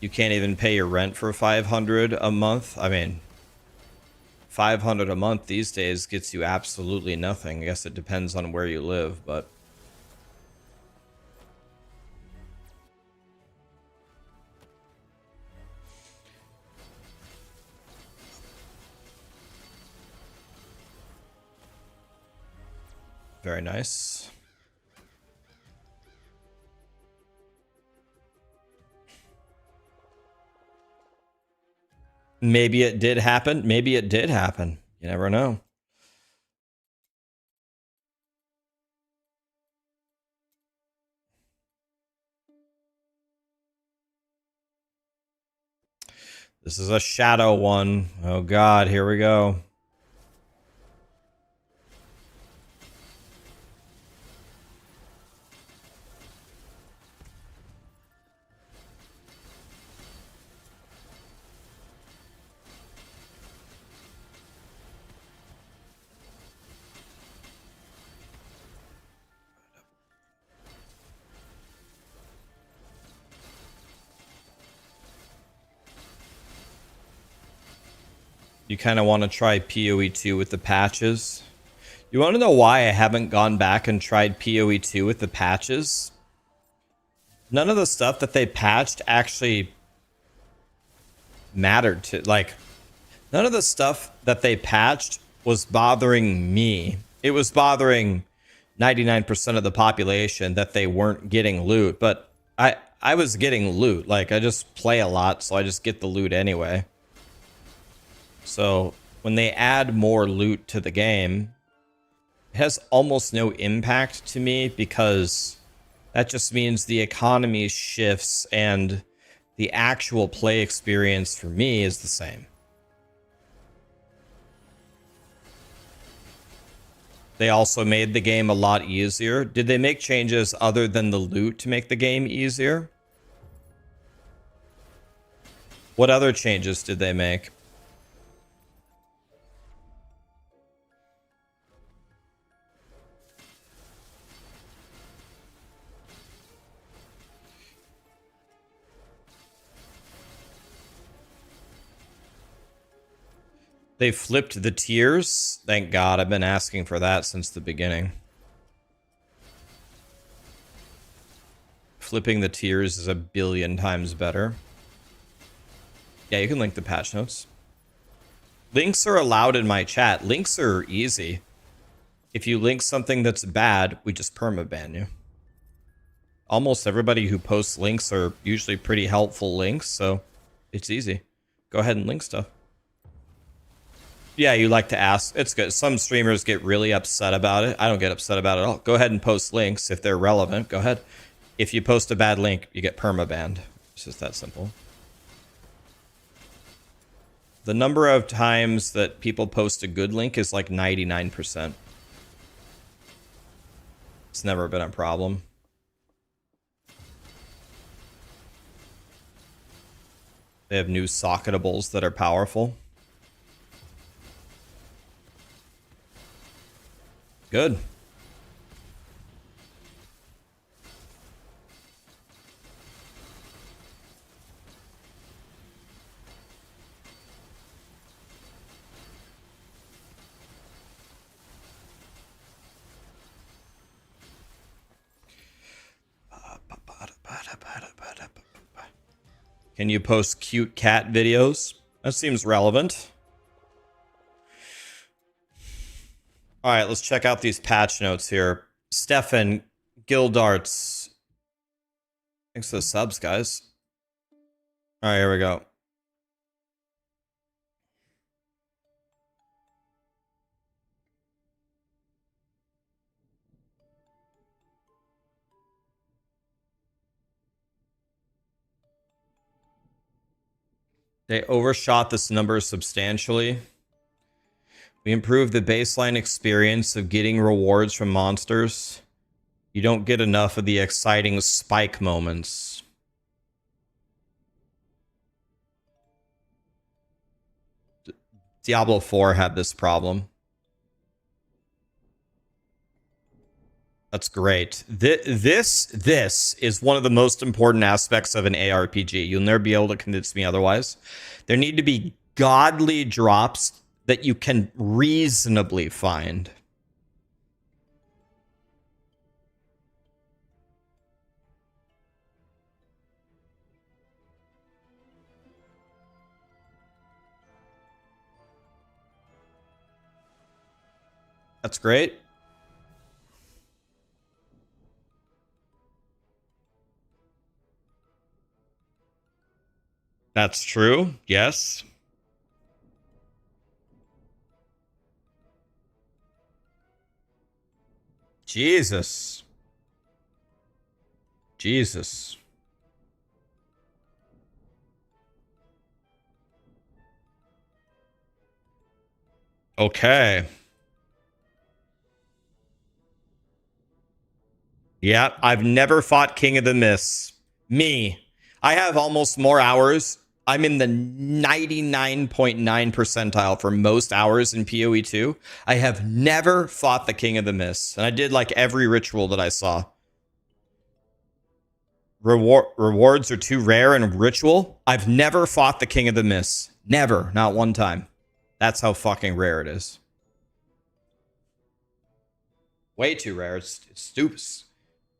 You can't even pay your rent for $500 a month. I mean, $500 a month these days gets you absolutely nothing. I guess it depends on where you live, but very nice. Maybe it did happen. Maybe it did happen. You never know. This is a shadow one. Oh god, here we go. You kind of want to try POE2 with the patches. You want to know why I haven't gone back and tried POE2 with the patches? None of the stuff that they patched actually mattered to, like, none of the stuff that they patched was bothering me. It was bothering 99% of the population that they weren't getting loot, but I was getting loot. Like, I just play a lot, so I just get the loot anyway. So when they add more loot to the game, it has almost no impact to me because that just means the economy shifts and the actual play experience for me is the same. They also made the game a lot easier. Did they make changes other than the loot to make the game easier? What other changes did they make? They flipped the tiers? Thank God, I've been asking for that since the beginning. Flipping the tiers is a billion times better. Yeah, you can link the patch notes. Links are allowed in my chat. Links are easy. If you link something that's bad, we just permaban you. Almost everybody who posts links are usually pretty helpful links, so it's easy. Go ahead and link stuff. Yeah, you like to ask. It's good. Some streamers get really upset about it. I don't get upset about it at all. Go ahead and post links if they're relevant. Go ahead. If you post a bad link, you get permabanned. It's just that simple. The number of times that people post a good link is like 99%. It's never been a problem. They have new socketables that are powerful. Good. Can you post cute cat videos? That seems relevant. All right, let's check out these patch notes here. Stefan, Gildarts. Thanks for the subs, guys. All right, here we go. They overshot this number substantially. We improved the baseline experience of getting rewards from monsters. You don't get enough of the exciting spike moments. Diablo 4 had this problem. That's great. This is one of the most important aspects of an ARPG. You'll never be able to convince me otherwise. There need to be godly drops that you can reasonably find. That's great. That's true. Yes. Jesus. Jesus. Okay. Yeah, I've never fought King of the Mists. Me. I have almost more hours. I'm in the 99.9 percentile for most hours in POE2. I have never fought the King of the Mists. And I did like every ritual that I saw. Rewards are too rare in a ritual. I've never fought the King of the Mists. Never. Not one time. That's how fucking rare it is. Way too rare. It's stupid.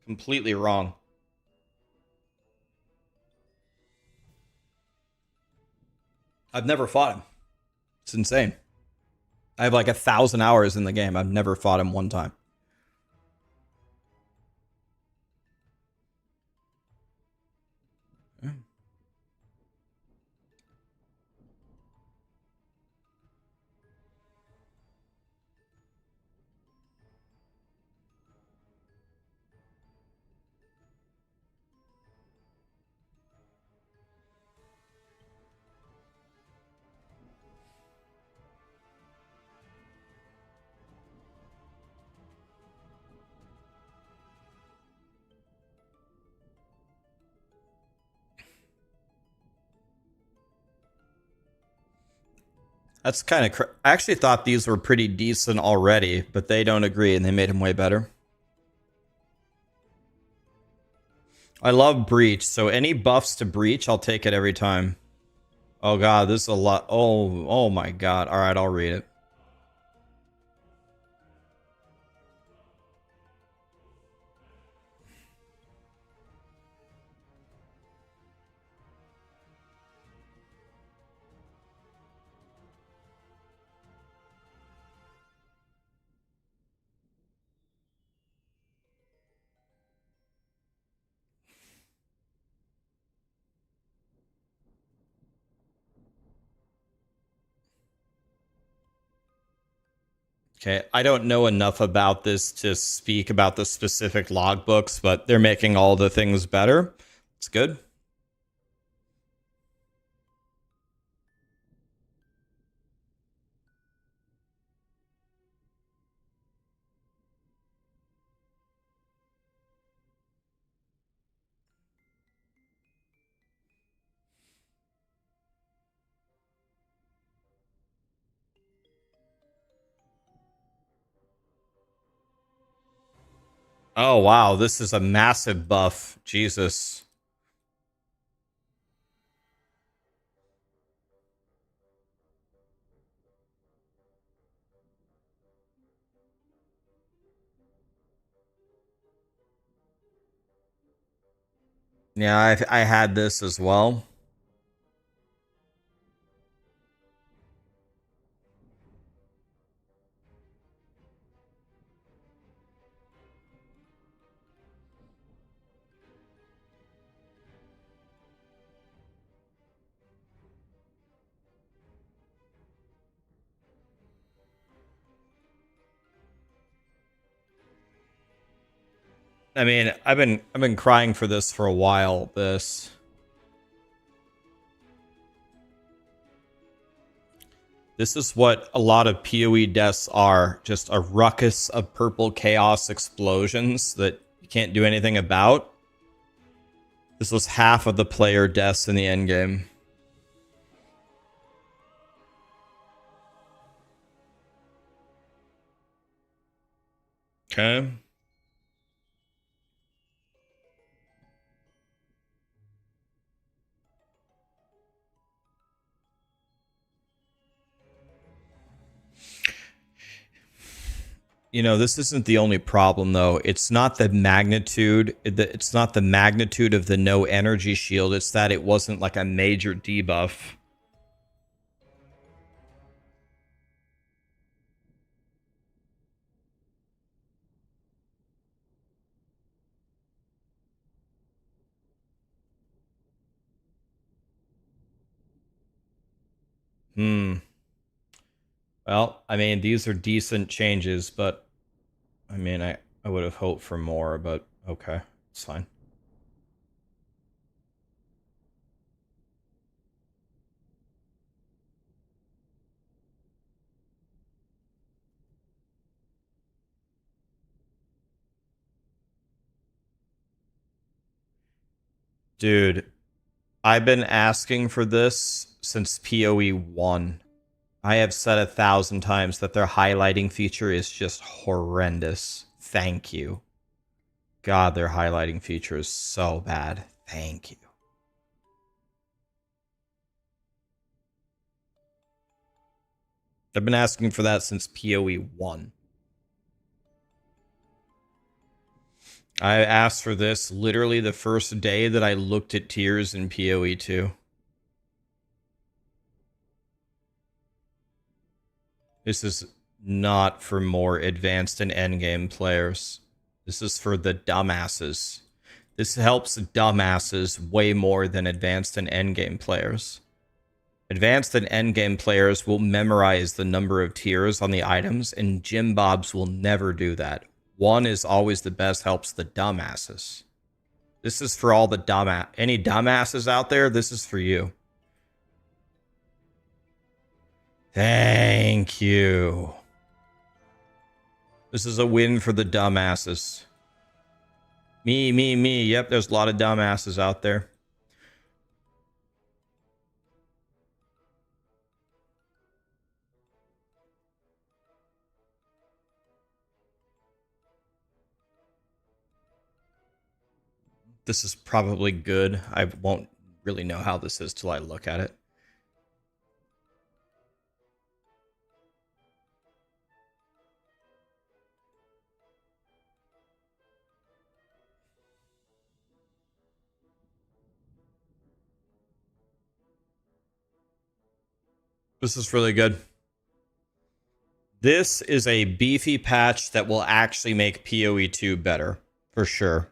Completely wrong. I've never fought him. It's insane. I have like 1,000 hours in the game. I've never fought him one time. That's kind of... I actually thought these were pretty decent already, but they don't agree and they made them way better. I love Breach, so any buffs to Breach, I'll take it every time. Oh god, this is a lot. Oh my god. Alright, I'll read it. Okay, I don't know enough about this to speak about the specific logbooks, but they're making all the things better. It's good. Oh wow, this is a massive buff. Jesus. Yeah, I had this as well. I mean, I've been crying for this for a while. This is what a lot of PoE deaths are. Just a ruckus of purple chaos explosions that you can't do anything about. This was half of the player deaths in the endgame. Okay. You know, this isn't the only problem though. It's not the magnitude. It's not the magnitude of the no energy shield. It's that it wasn't like a major debuff. Well, I mean, these are decent changes, but I mean, I would have hoped for more, but okay, it's fine. Dude, I've been asking for this since PoE 1. I have said 1,000 times that their highlighting feature is just horrendous. Thank you. God, their highlighting feature is so bad. Thank you. I've been asking for that since PoE 1. I asked for this literally the first day that I looked at tiers in PoE 2. This is not for more advanced and endgame players. This is for the dumbasses. This helps dumbasses way more than advanced and endgame players. Advanced and endgame players will memorize the number of tiers on the items, and Jim Bobs will never do that. One is always the best, helps the dumbasses. This is for all the any dumbasses out there, this is for you. Thank you. This is a win for the dumbasses. Me. Yep, there's a lot of dumbasses out there. This is probably good. I won't really know how this is till I look at it. This is really good. This is a beefy patch that will actually make POE2 better, for sure.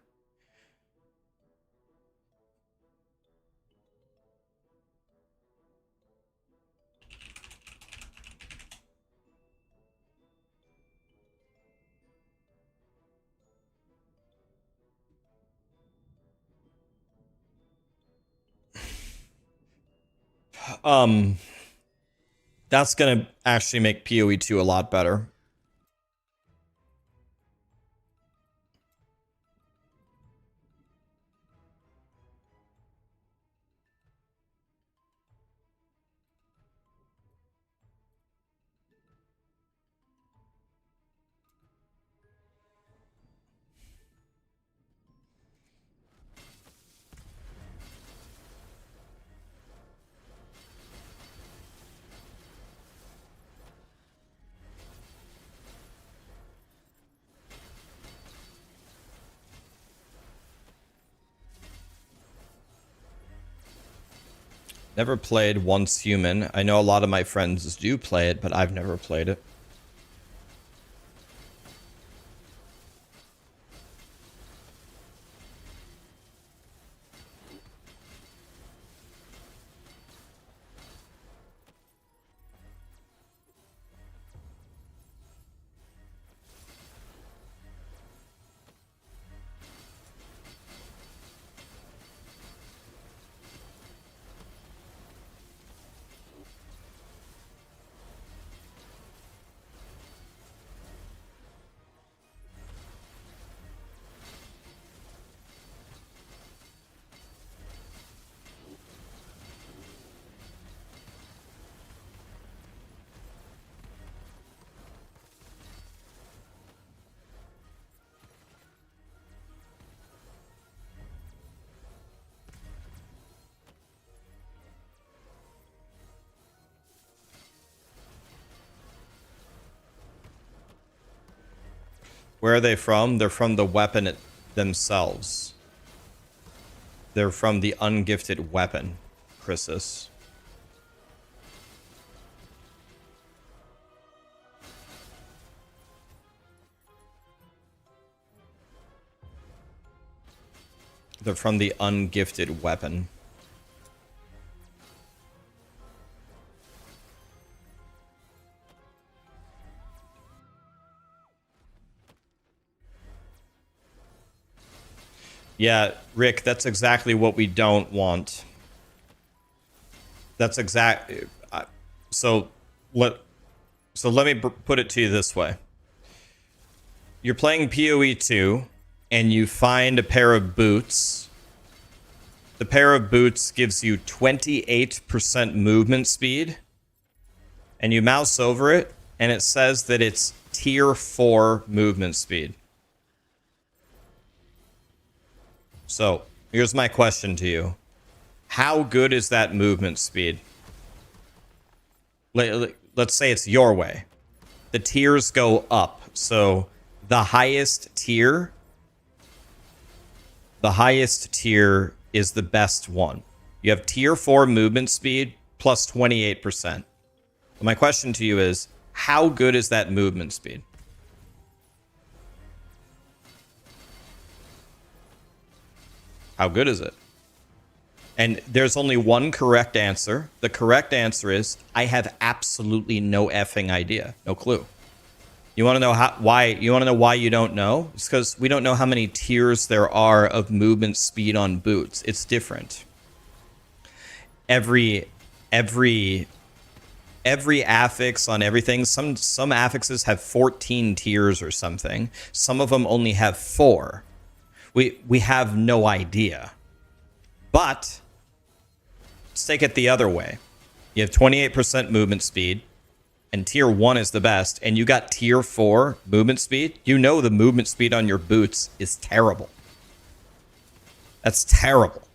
That's gonna actually make POE2 a lot better. Never played Once Human. I know a lot of my friends do play it, but I've never played it. Where are they from? They're from the weapon themselves. They're from the ungifted weapon, Chrysis. They're from the ungifted weapon. Yeah, Rick, that's exactly what we don't want. That's exact. So let me put it to you this way. You're playing PoE2 and you find a pair of boots. The pair of boots gives you 28% movement speed. And you mouse over it and it says that it's tier 4 movement speed. So, here's my question to you. How good is that movement speed? Let's say it's your way. The tiers go up. So, the highest tier is the best one. You have tier 4 movement speed plus 28%. My question to you is, how good is that movement speed? How good is it? And there's only one correct answer. The correct answer is, I have absolutely no effing idea. No clue. You want to know why? You want to know why you don't know? It's because we don't know how many tiers there are of movement speed on boots. It's different. Every affix on everything. Some affixes have 14 tiers or something. Some of them only have 4. We have no idea. But let's take it the other way. You have 28% movement speed, and tier 1 is the best, and you got tier 4 movement speed. You know the movement speed on your boots is terrible. That's terrible.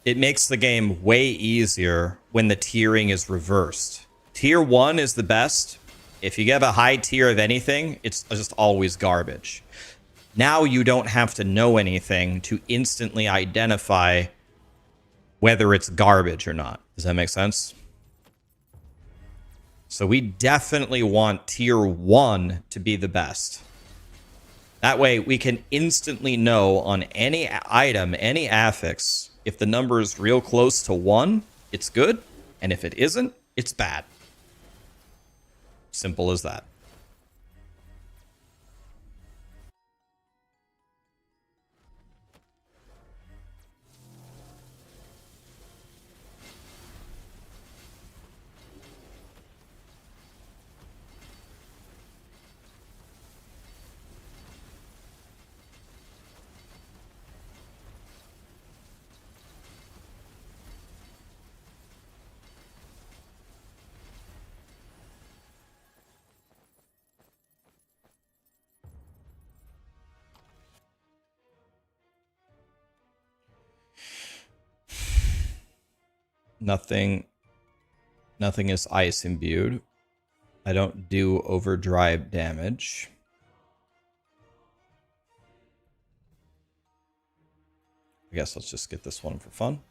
It makes the game way easier when the tiering is reversed. Tier 1 is the best. If you get a high tier of anything, it's just always garbage. Now you don't have to know anything to instantly identify whether it's garbage or not. Does that make sense? So we definitely want tier 1 to be the best. That way we can instantly know on any item, any affix, if the number is real close to 1, it's good. And if it isn't, it's bad. Simple as that. Nothing is ice imbued. I don't do overdrive damage. I guess let's just get this one for fun.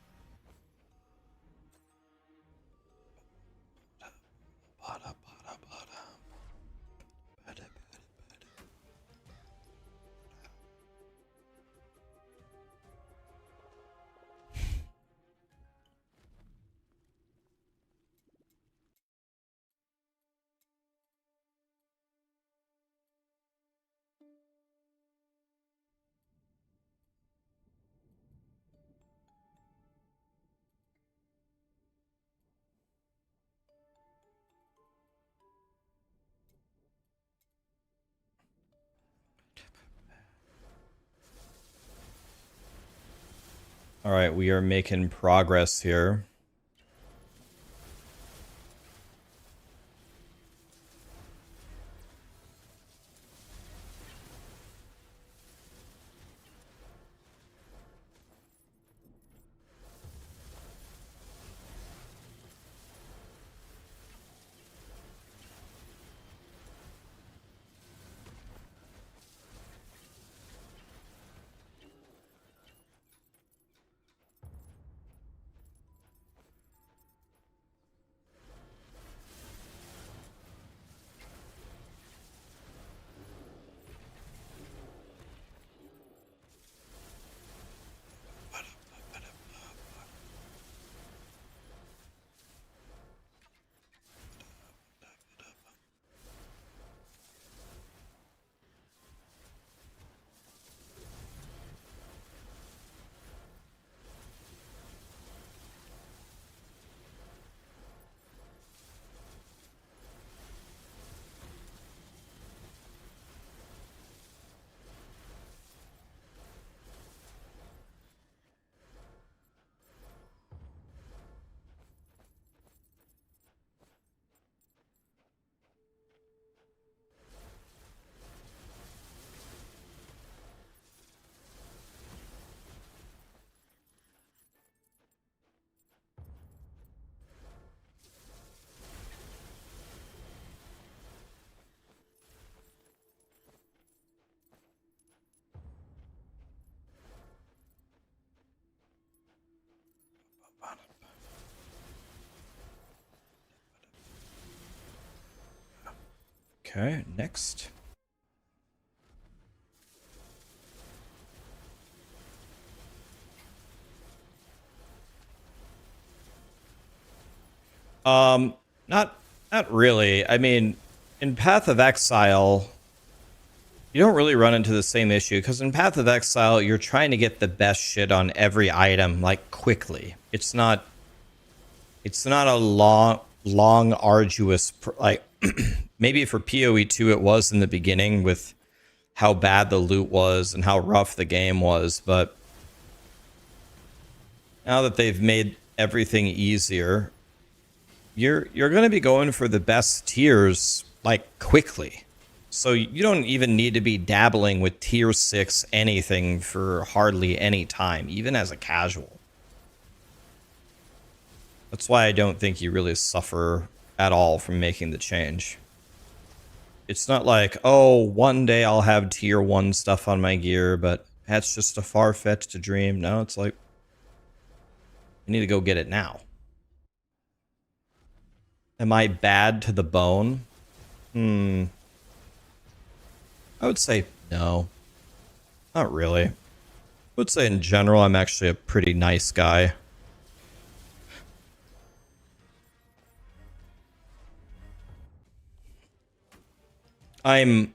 All right, we are making progress here. Okay, next. Not really. I mean, in Path of Exile, you don't really run into the same issue because in Path of Exile, you're trying to get the best shit on every item like quickly. It's not a long arduous like maybe for PoE2 it was in the beginning with how bad the loot was and how rough the game was, but now that they've made everything easier, you're going to be going for the best tiers like quickly. So you don't even need to be dabbling with tier 6 anything for hardly any time, even as a casual. That's why I don't think you really suffer at all from making the change. It's not like, oh, one day I'll have tier 1 stuff on my gear, but that's just a far-fetched dream. No, it's like, you need to go get it now. Am I bad to the bone? I would say no. Not really. I would say in general, I'm actually a pretty nice guy. I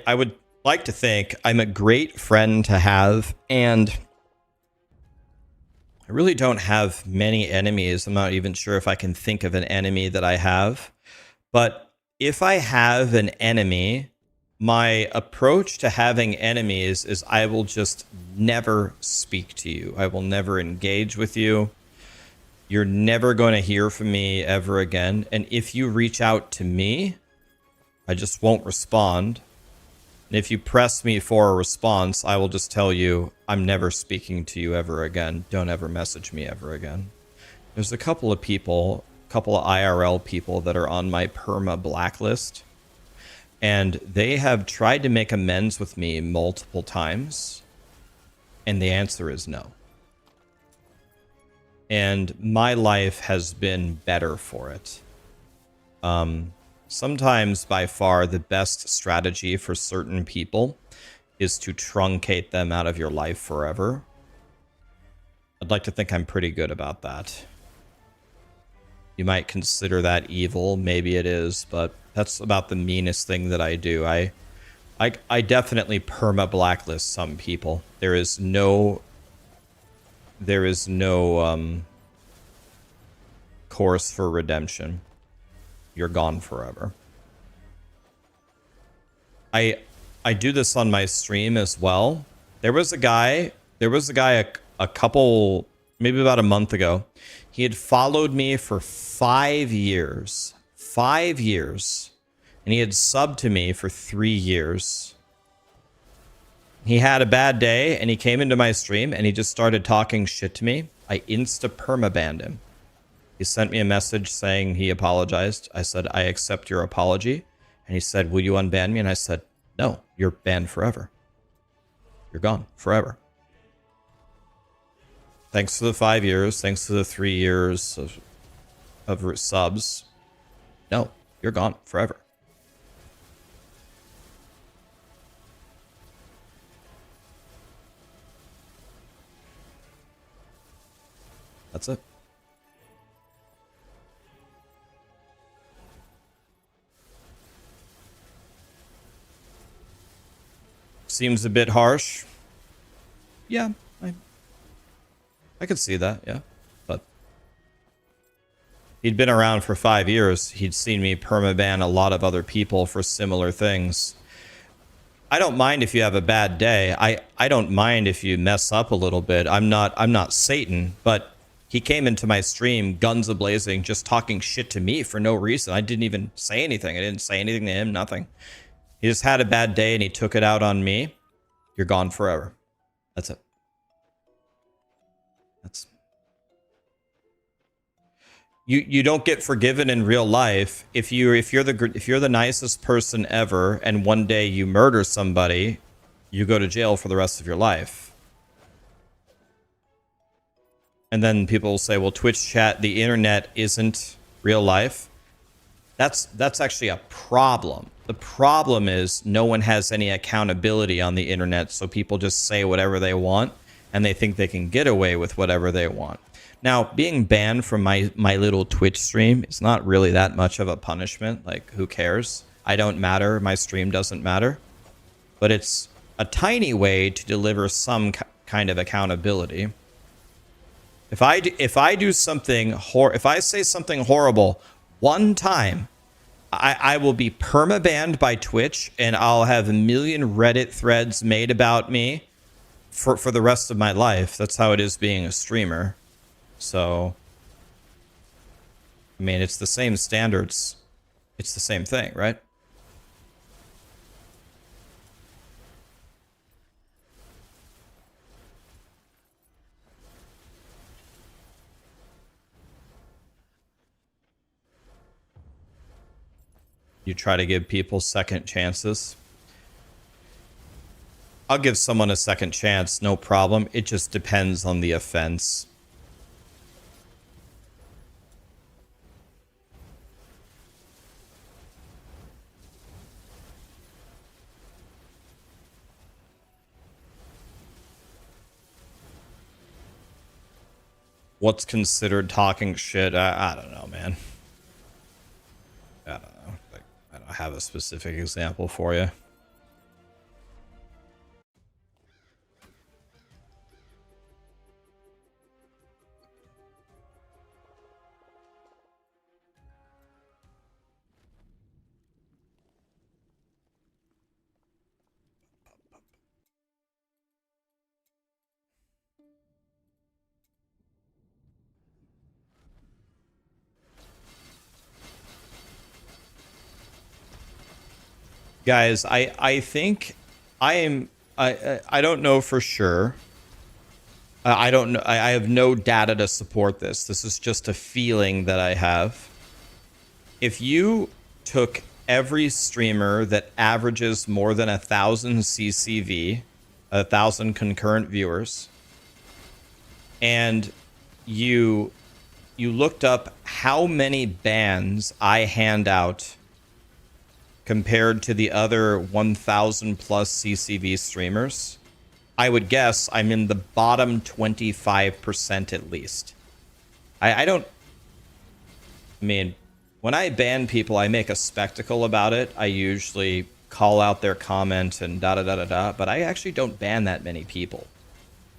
would like to think I'm a great friend to have, and I really don't have many enemies. I'm not even sure if I can think of an enemy that I have. But if I have an enemy, my approach to having enemies is I will just never speak to you. I will never engage with you. You're never going to hear from me ever again. And if you reach out to me, I just won't respond. And if you press me for a response, I will just tell you, I'm never speaking to you ever again. Don't ever message me ever again. There's a couple of people, couple of IRL people that are on my perma blacklist. And they have tried to make amends with me multiple times. And the answer is no. And my life has been better for it. Sometimes, by far, the best strategy for certain people is to truncate them out of your life forever. I'd like to think I'm pretty good about that. You might consider that evil. Maybe it is, but that's about the meanest thing that I do. I definitely perma blacklist some people. There is no course for redemption. You're gone forever. I do this on my stream as well. There was a guy a couple, maybe about a month ago. He had followed me for 5 years. 5 years. And he had subbed to me for 3 years. He had a bad day and he came into my stream and he just started talking shit to me. I insta-perma-banned him. He sent me a message saying he apologized. I said, I accept your apology. And he said, will you unban me? And I said, no, you're banned forever. You're gone forever. Thanks for the 5 years. Thanks for the 3 years of subs. No, you're gone forever. That's it. Seems a bit harsh. Yeah, I could see that, yeah. But he'd been around for 5 years. He'd seen me permaban a lot of other people for similar things. I don't mind if you have a bad day. I don't mind if you mess up a little bit. I'm not Satan, but he came into my stream guns a-blazing, just talking shit to me for no reason. I didn't even say anything. I didn't say anything to him, nothing. He just had a bad day and he took it out on me. You're gone forever. That's it. That's you don't get forgiven in real life if you're the nicest person ever and one day you murder somebody, you go to jail for the rest of your life. And then people will say, well, Twitch chat, the internet isn't real life. That's actually a problem. The problem is no one has any accountability on the internet, so people just say whatever they want, and they think they can get away with whatever they want. Now, being banned from my little Twitch stream is not really that much of a punishment. Like, who cares? I don't matter. My stream doesn't matter. But it's a tiny way to deliver some kind of accountability. If I do something, if I say something horrible one time, I will be perma-banned by Twitch, and I'll have a million Reddit threads made about me for the rest of my life. That's how it is being a streamer. So, I mean, it's the same standards. It's the same thing, right? You try to give people second chances. I'll give someone a second chance, no problem. It just depends on the offense. What's considered talking shit? I don't know, man. I don't know. Like, I don't have a specific example for you. Guys, I think I don't know for sure. I don't know. I have no data to support this. This is just a feeling that I have. If you took every streamer that averages more than 1,000 CCV, 1,000 concurrent viewers, and you looked up how many bans I hand out compared to the other 1,000 plus CCV streamers, I would guess I'm in the bottom 25% at least. I mean, when I ban people, I make a spectacle about it. I usually call out their comment and da-da-da-da-da, but I actually don't ban that many people.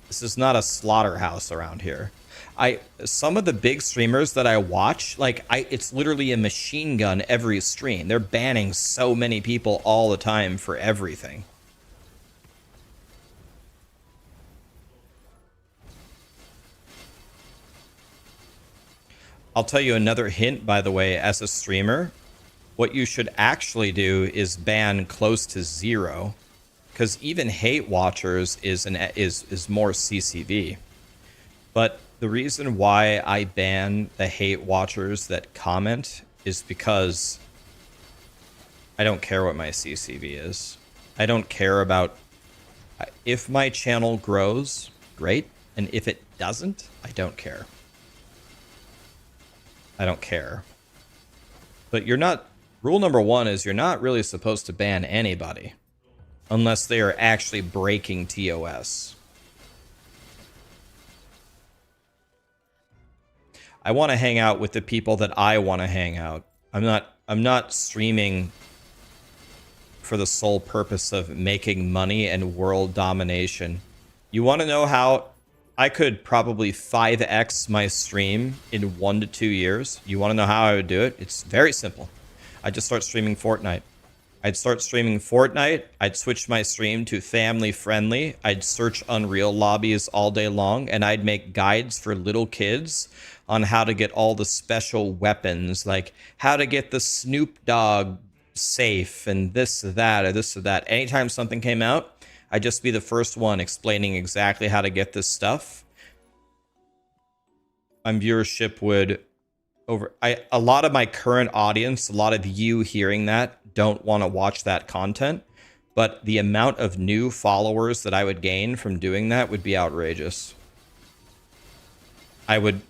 This is not a slaughterhouse around here. Some of the big streamers that I watch, like it's literally a machine gun every stream. They're banning so many people all the time for everything. I'll tell you another hint, by the way, as a streamer. What you should actually do is ban close to 0, because even hate watchers is more CCV. But the reason why I ban the hate watchers that comment is because I don't care what my CCV is. I don't care about... If my channel grows, great. And if it doesn't, I don't care. I don't care. But you're not... Rule number 1 is you're not really supposed to ban anybody unless they are actually breaking TOS. I want to hang out with the people that I want to hang out. I'm not streaming for the sole purpose of making money and world domination. You want to know how I could probably 5x my stream in 1 to 2 years? You want to know how I would do it? It's very simple. I'd just start streaming Fortnite. I'd start streaming Fortnite. I'd switch my stream to family friendly. I'd search Unreal lobbies all day long, and I'd make guides for little kids on how to get all the special weapons, like how to get the Snoop Dogg safe and this or that or this or that. Anytime something came out, I'd just be the first one explaining exactly how to get this stuff. My viewership would a lot of my current audience, a lot of you hearing that don't want to watch that content, but the amount of new followers that I would gain from doing that would be outrageous. I would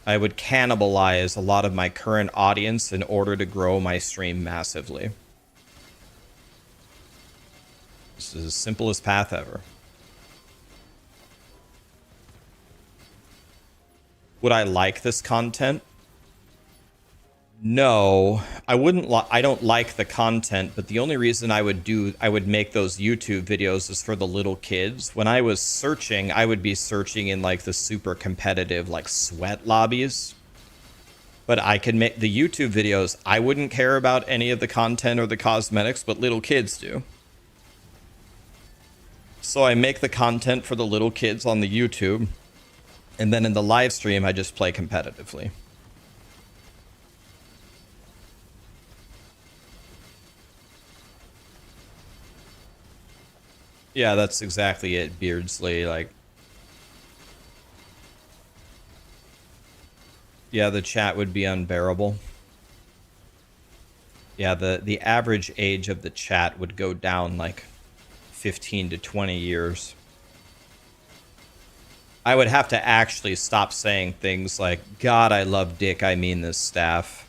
cannibalize a lot of my current audience in order to grow my stream massively. This is the simplest path ever. Would I like this content? No, I wouldn't. I don't like the content, but the only reason I would make those YouTube videos is for the little kids. When I was searching, I would be searching in like the super competitive, like sweat lobbies. But I can make the YouTube videos. I wouldn't care about any of the content or the cosmetics, but little kids do. So I make the content for the little kids on the YouTube, and then in the live stream, I just play competitively. Yeah, that's exactly it, Beardsley. Like, yeah, the chat would be unbearable. Yeah, the average age of the chat would go down like 15 to 20 years. I would have to actually stop saying things like, God, I love dick, I mean this staff.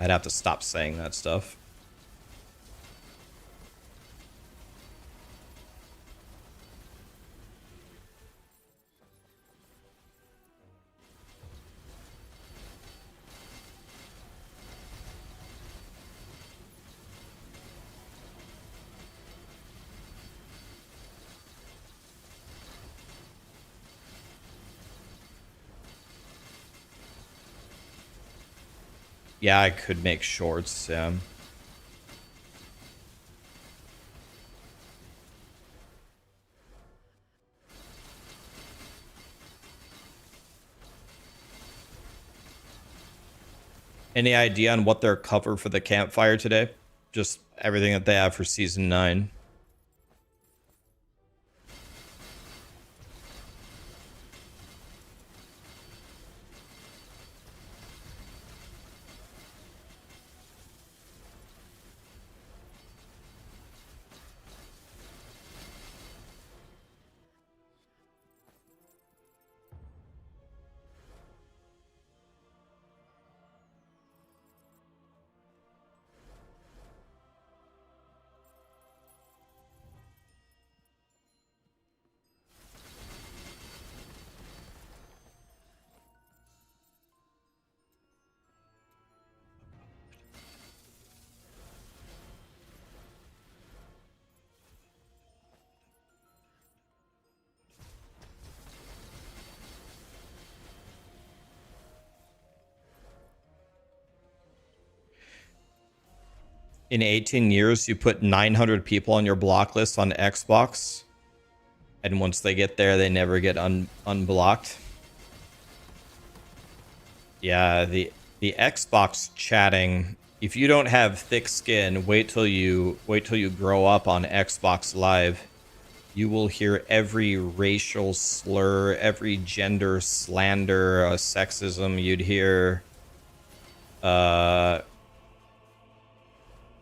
I'd have to stop saying that stuff. Yeah, I could make shorts, yeah. Any idea on what their cover for the campfire today? Just everything that they have for season 9. In 18 years, you put 900 people on your block list on Xbox. And once they get there, they never get unblocked. Yeah, the Xbox chatting. If you don't have thick skin, wait till you grow up on Xbox Live. You will hear every racial slur, every gender slander, sexism. You'd hear,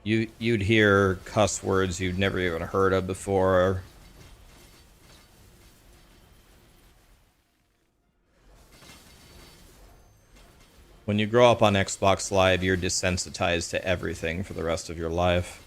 you'd hear cuss words you'd never even heard of before. When you grow up on Xbox Live, you're desensitized to everything for the rest of your life.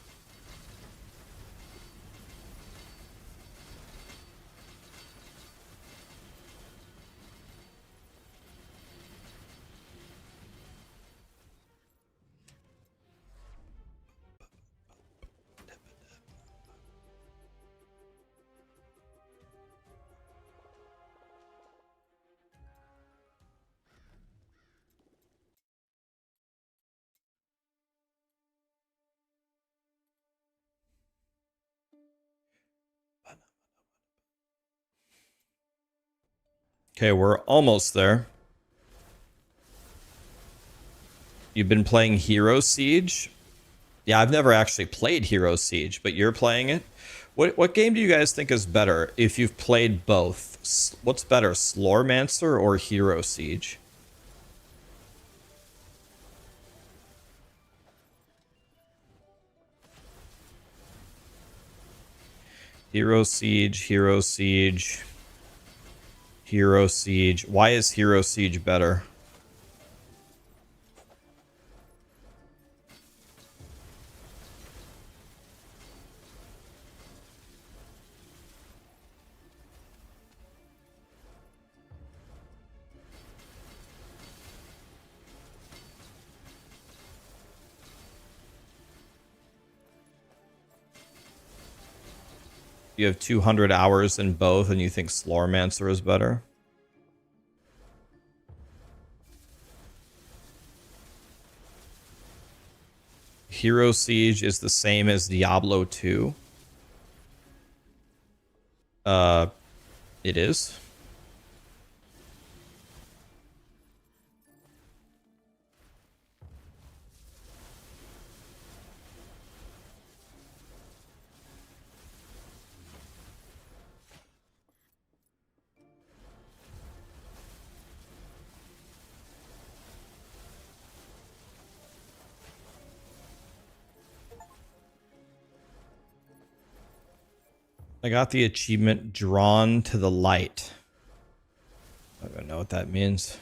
Okay, we're almost there. You've been playing Hero Siege? Yeah, I've never actually played Hero Siege, but you're playing it. What game do you guys think is better if you've played both? What's better, Slormancer or Hero Siege? Hero Siege, Hero Siege, Hero Siege. Why is Hero Siege better? You have 200 hours in both and you think Slormancer is better? Hero Siege is the same as Diablo 2. It is. I got the achievement Drawn to the Light. I don't know what that means.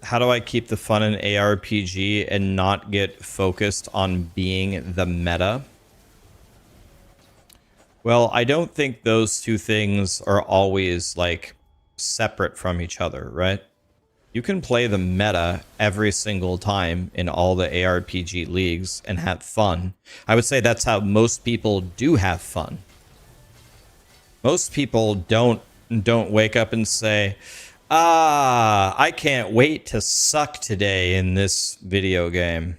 How do I keep the fun in ARPG and not get focused on being the meta? Well, I don't think those two things are always like separate from each other, right? You can play the meta every single time in all the ARPG leagues and have fun. I would say that's how most people do have fun. Most people don't wake up and say, I can't wait to suck today in this video game.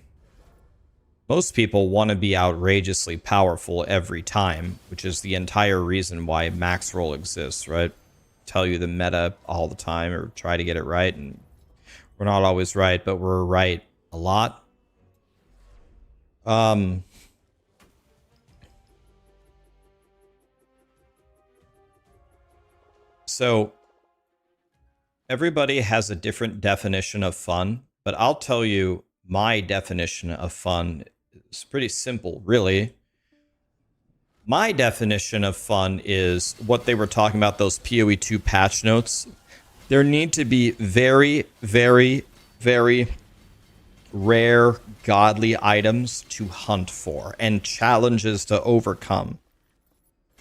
Most people want to be outrageously powerful every time, which is the entire reason why max roll exists, right? Tell you the meta all the time or try to get it right, and we're not always right, but we're right a lot. So everybody has a different definition of fun, but I'll tell you my definition of fun is pretty simple, really. My definition of fun is what they were talking about, those POE2 patch notes. There need to be very, very, very rare godly items to hunt for and challenges to overcome.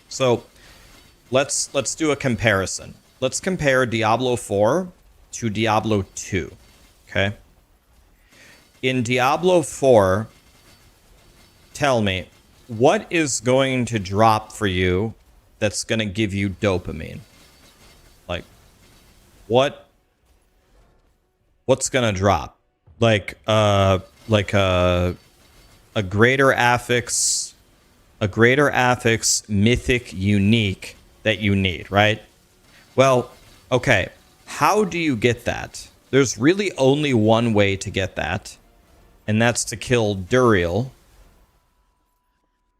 So let's do a comparison. Let's compare Diablo 4 to Diablo 2, okay? In Diablo 4, tell me, what is going to drop for you that's going to give you dopamine? Like, what's going to drop? Like a greater affix mythic unique that you need, right? Well, okay, how do you get that? There's really only one way to get that, and that's to kill Duriel.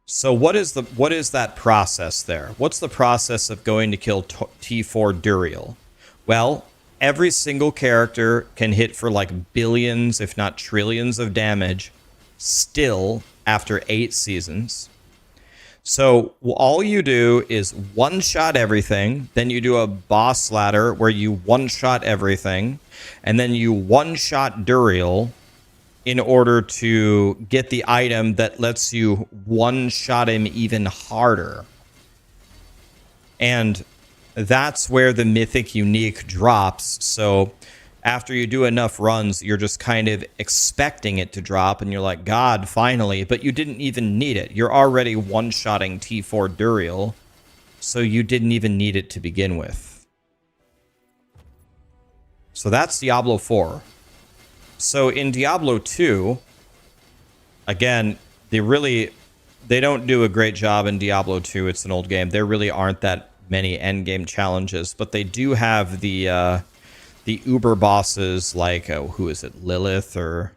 So what is that process there? What's the process of going to kill T4 Duriel? Well, every single character can hit for like billions, if not trillions of damage still after 8 seasons. So all you do is one-shot everything, then you do a boss ladder where you one-shot everything, and then you one-shot Duriel in order to get the item that lets you one-shot him even harder. And that's where the mythic unique drops. So after you do enough runs, you're just kind of expecting it to drop, and you're like, God, finally, but you didn't even need it. You're already one-shotting T4 Duriel, so you didn't even need it to begin with. So that's Diablo 4. So in Diablo 2, again, the really they don't do a great job in Diablo 2. It's an old game. There really aren't that many endgame challenges, but they do have the uber bosses like who is it, Lilith, or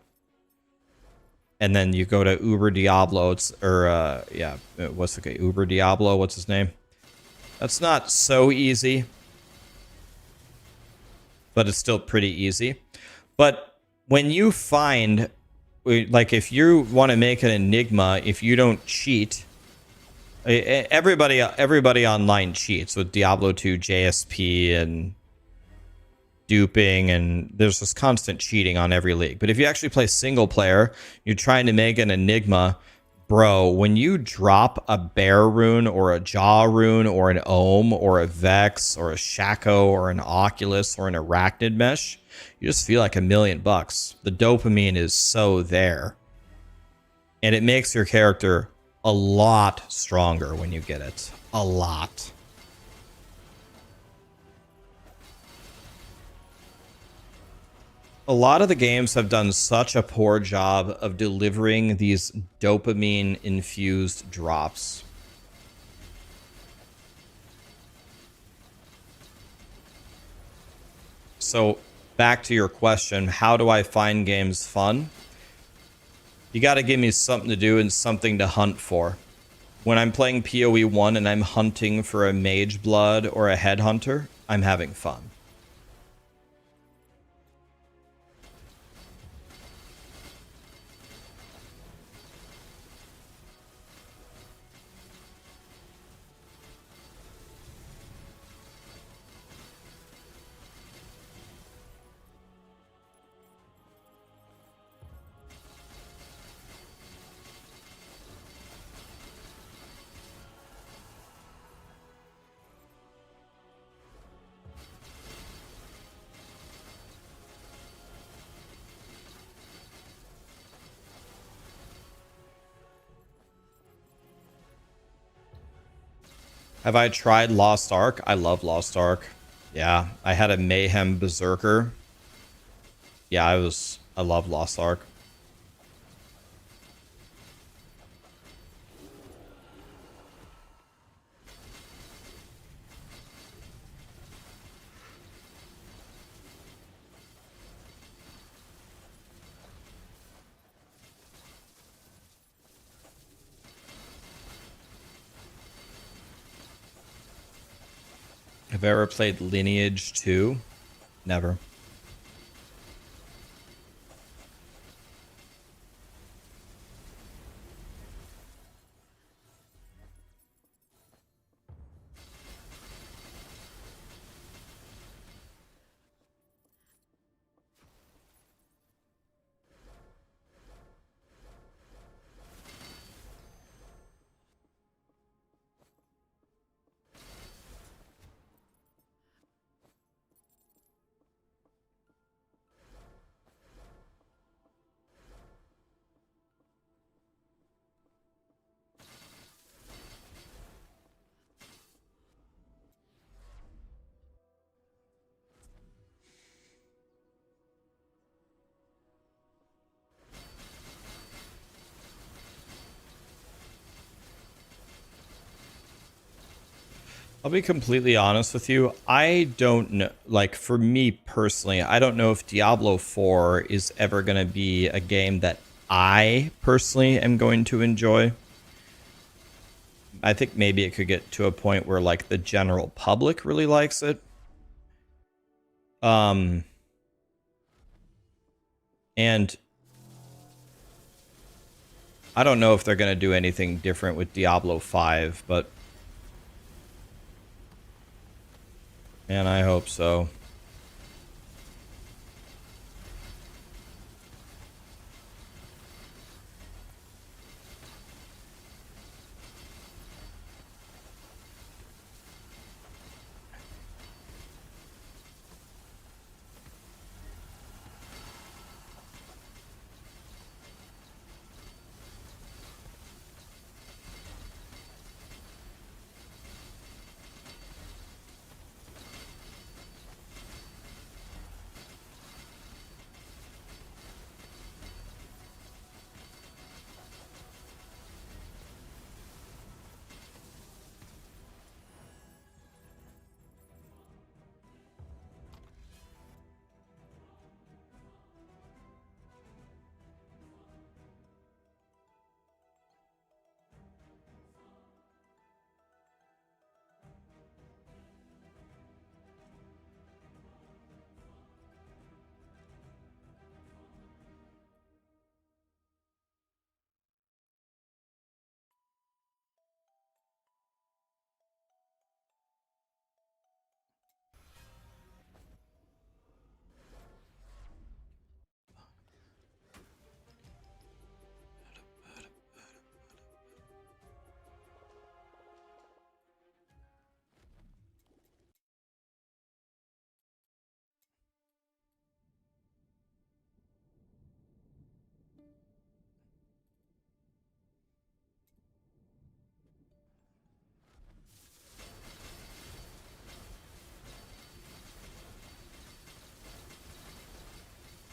and then you go to Uber Diablo. It's what's okay, Uber Diablo? What's his name? That's not so easy, but it's still pretty easy. But when you find, like, if you want to make an enigma, if you don't cheat, everybody online cheats with Diablo 2 JSP and duping, and there's this constant cheating on every league. But if you actually play single player, you're trying to make an enigma, bro, when you drop a bear rune or a jaw rune or an ohm or a vex or a shaco or an oculus or an arachnid mesh, you just feel like $1,000,000. The dopamine is so there, and it makes your character a lot stronger when you get it. A lot. A lot of the games have done such a poor job of delivering these dopamine-infused drops. So, back to your question, how do I find games fun? You got to give me something to do and something to hunt for. When I'm playing POE1 and I'm hunting for a mage blood or a headhunter, I'm having fun. Have I tried Lost Ark? I love Lost Ark. Yeah, I had a Mayhem Berserker. Yeah, I love Lost Ark. Have I ever played Lineage 2? Never. I'll be completely honest with you. I don't know, like, for me personally, I don't know if Diablo 4 is ever going to be a game that I personally am going to enjoy. I think maybe it could get to a point where, like, the general public really likes it. And I don't know if they're going to do anything different with Diablo 5, but man, I hope so.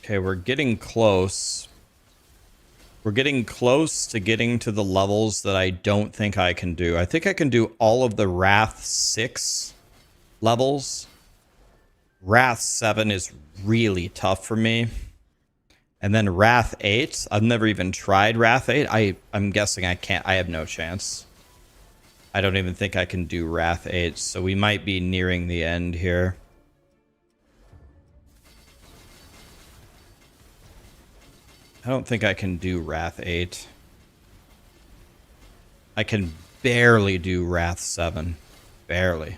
Okay, we're getting close. We're getting close to getting to the levels that I don't think I can do. I think I can do all of the Wrath 6 levels. Wrath 7 is really tough for me. And then Wrath 8, I've never even tried Wrath 8. I'm guessing I can't. I have no chance. I don't even think I can do Wrath 8, so we might be nearing the end here. I don't think I can do Wrath 8. I can barely do Wrath 7. Barely.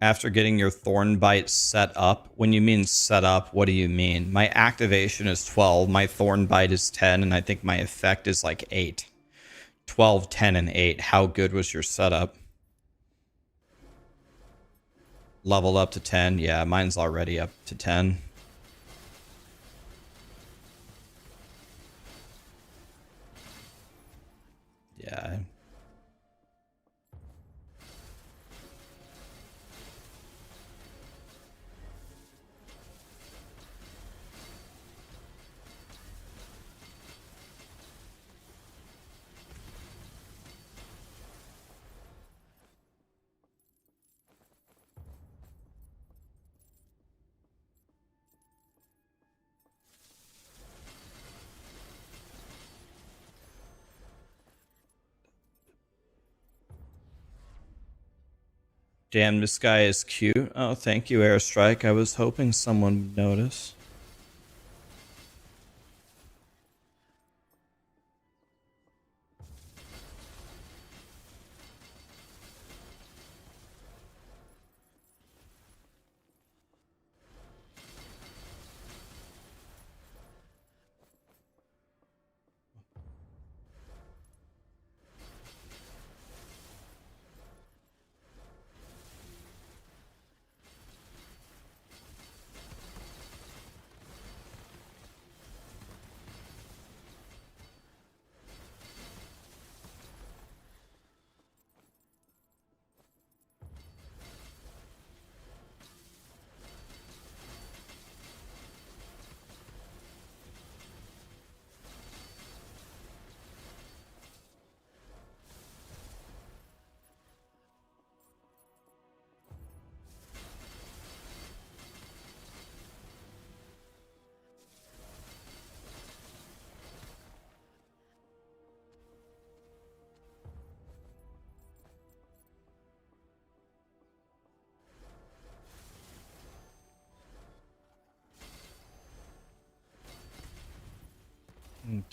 After getting your Thornbite set up, when you mean set up, what do you mean? My activation is 12, my Thornbite is 10, and I think my effect is like 8. 12, 10, and 8. How good was your setup? Leveled up to 10? Yeah, mine's already up to 10. Yeah. Damn, this guy is cute. Oh, thank you, Airstrike. I was hoping someone would notice.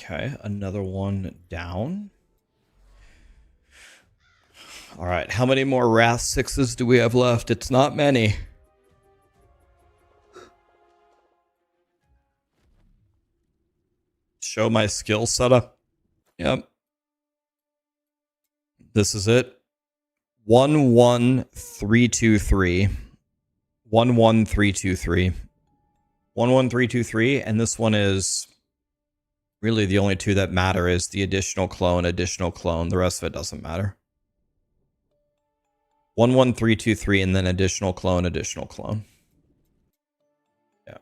Okay, another one down. All right, how many more Wrath 6s do we have left? It's not many. Show my skill setup. Yep. This is it. 11323. 11323. 11323, and this one is really the only two that matter is the additional clone. The rest of it doesn't matter. 11323 and then additional clone. Yeah.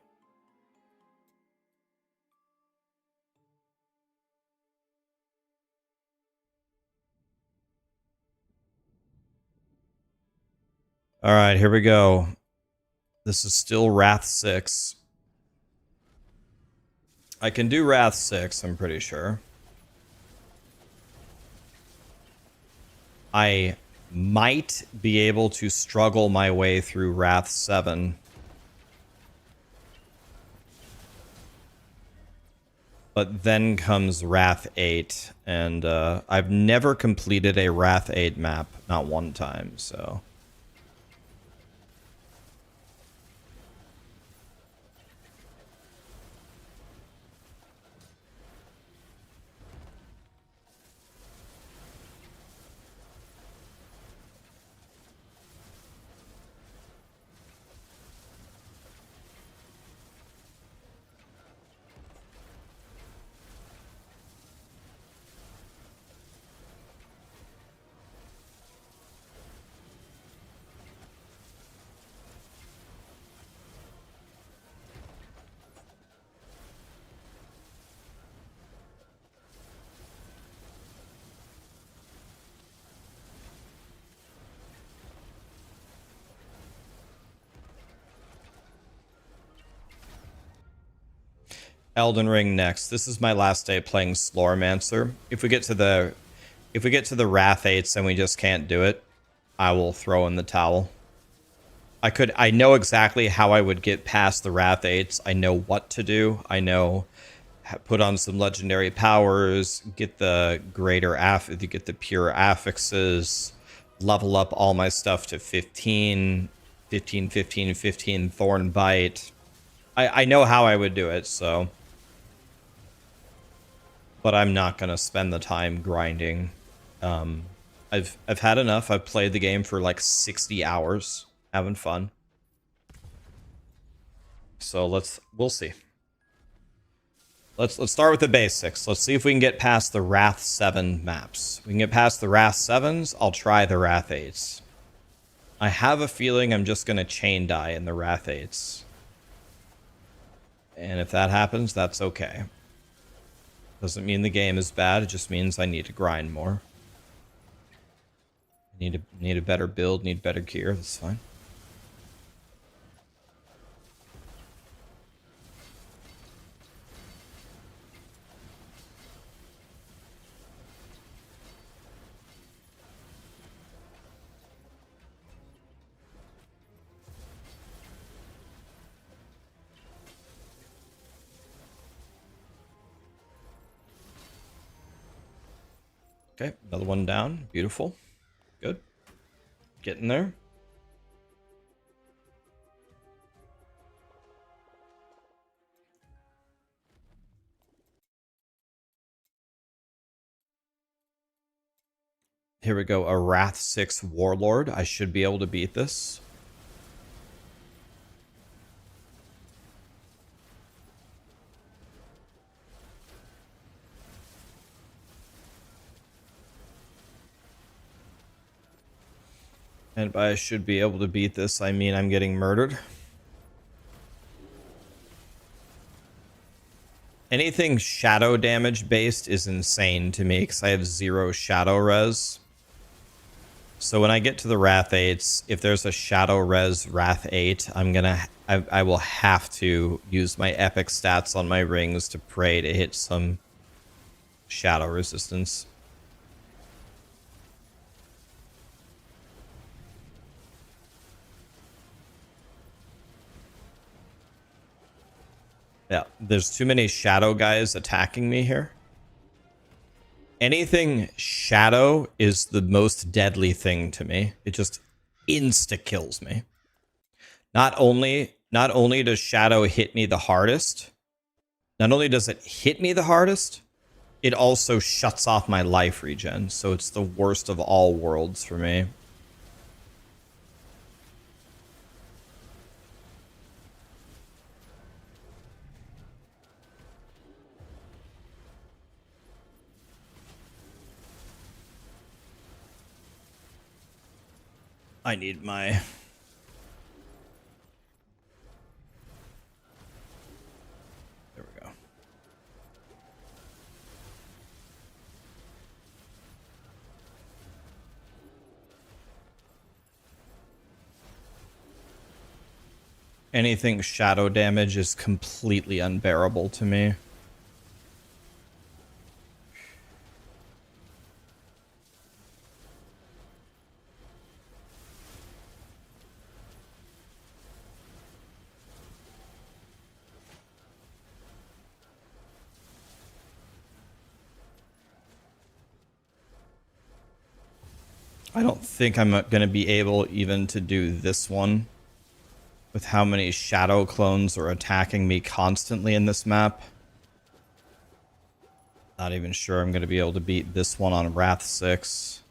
All right, here we go. This is still Wrath 6. I can do Wrath 6, I'm pretty sure. I might be able to struggle my way through Wrath 7. But then comes Wrath 8, and I've never completed a Wrath 8 map, not one time, so... Elden Ring next. This is my last day playing Sloromancer. If we get to the Wrath 8s and we just can't do it, I will throw in the towel. I know exactly how I would get past the Wrath 8s. I know what to do. I know put on some legendary powers, get the get the pure affixes, level up all my stuff to 15, 15, 15, 15 Thorn Bite. I know how I would do it, so. But I'm not gonna spend the time grinding. I've had enough. I've played the game for like 60 hours, having fun. So we'll see. Let's start with the basics. Let's see if we can get past the Wrath 7 maps. We can get past the Wrath 7s, I'll try the Wrath 8s. I have a feeling I'm just gonna chain die in the Wrath 8s. And if that happens, that's okay. Doesn't mean the game is bad, it just means I need to grind more. Need a better build, need better gear, that's fine. Okay, another one down. Beautiful. Good. Getting there. Here we go. A Wrath 6 Warlord. I should be able to beat this. And by I should be able to beat this, I mean I'm getting murdered. Anything shadow damage based is insane to me because I have 0 shadow res. So when I get to the Wrath 8s, if there's a shadow res Wrath 8, I will have to use my epic stats on my rings to pray to hit some shadow resistance. Yeah, there's too many shadow guys attacking me here. Anything shadow is the most deadly thing to me. It just insta-kills me. Not only does shadow hit me the hardest, not only does it hit me the hardest, it also shuts off my life regen, so it's the worst of all worlds for me. I need my... There we go. Anything shadow damage is completely unbearable to me. I don't think I'm going to be able even to do this one with how many shadow clones are attacking me constantly in this map. Not even sure I'm going to be able to beat this one on Wrath 6.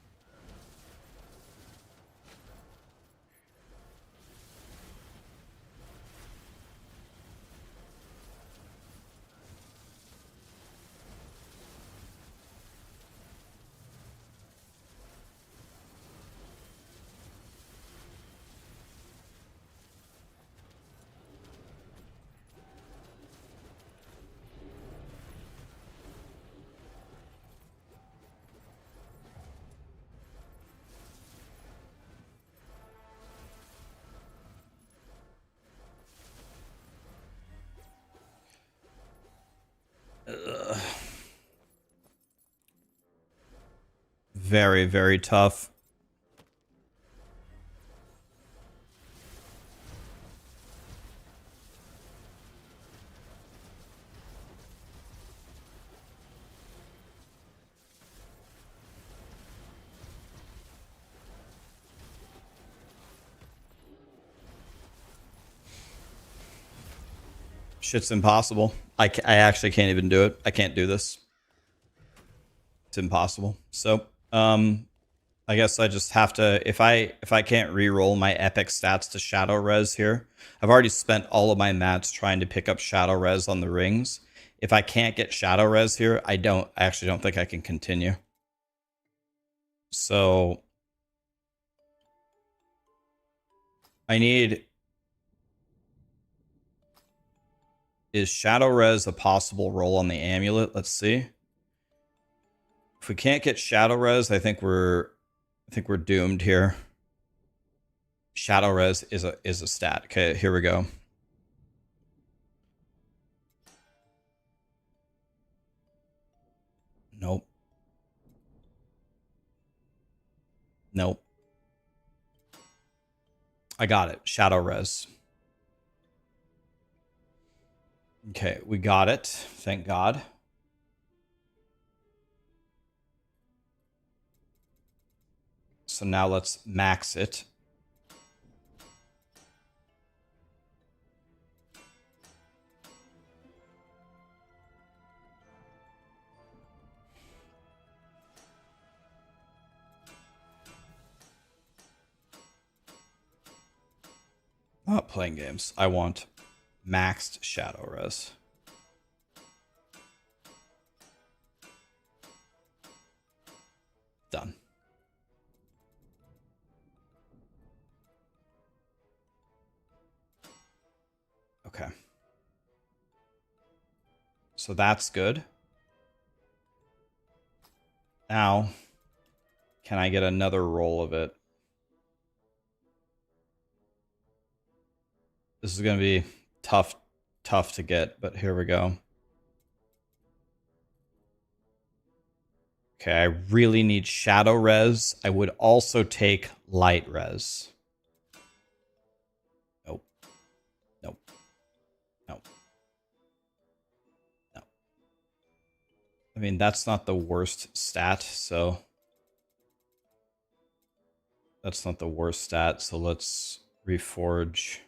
Very, very tough. Shit's impossible. I actually can't even do it. I can't do this. It's impossible. So, I guess I just have to, if I can't re-roll my epic stats to shadow res here, I've already spent all of my mats trying to pick up shadow res on the rings. If I can't get shadow res here, I actually don't think I can continue. So I need, is shadow res a possible roll on the amulet? Let's see. If we can't get shadow res, I think we're doomed here. Shadow res is a stat. Okay, here we go. Nope. Nope. I got it. Shadow res. Okay, we got it. Thank God. So now let's max it. Not playing games. I want maxed shadow res. Done. Okay. So that's good. Now, can I get another roll of it? This is going to be tough to get, but here we go. Okay, I really need shadow res. I would also take light res. Nope. Nope. Nope. No. I mean, that's not the worst stat, so... That's not the worst stat, so let's reforge.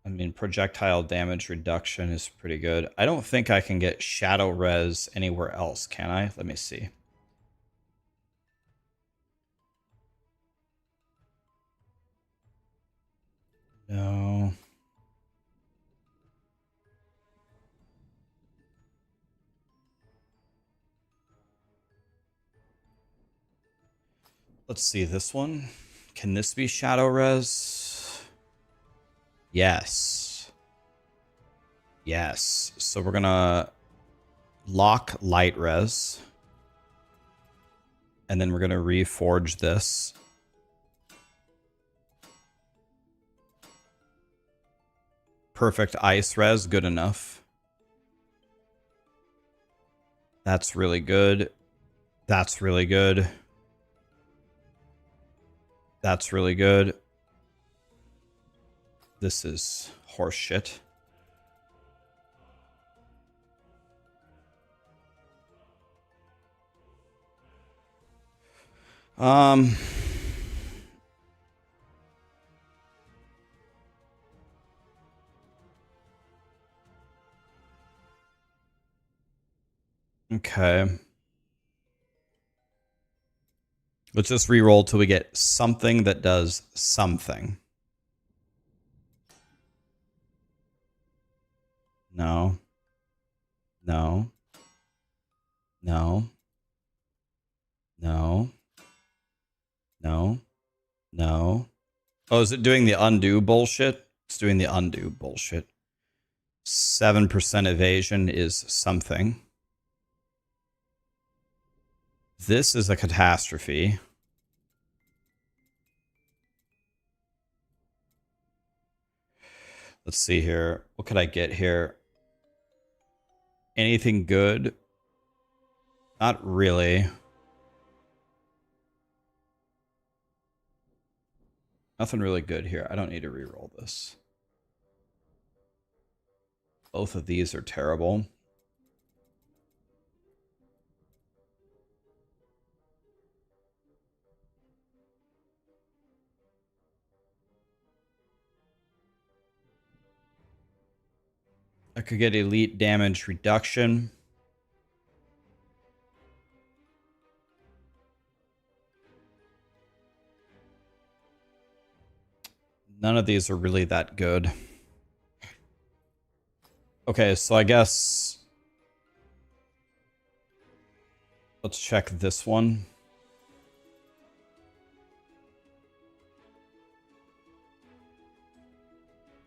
I mean, projectile damage reduction is pretty good. I don't think I can get shadow res anywhere else, can I? Let me see. No. Let's see this one. Can this be shadow res? Yes. Yes. So we're gonna lock light res. And then we're gonna reforge this. Perfect ice res, good enough. That's really good. That's really good. That's really good. This is horseshit. Okay. Let's just re-roll till we get something that does something. No. No. No. No. No. No. Oh, is it doing the undo bullshit? It's doing the undo bullshit. 7% evasion is something. This is a catastrophe. Let's see here. What could I get here? anything good? Not really. Nothing really good here. I don't need to reroll this. Both of these are terrible. I could get elite damage reduction. None of these are really that good. Okay, so I guess let's check this one.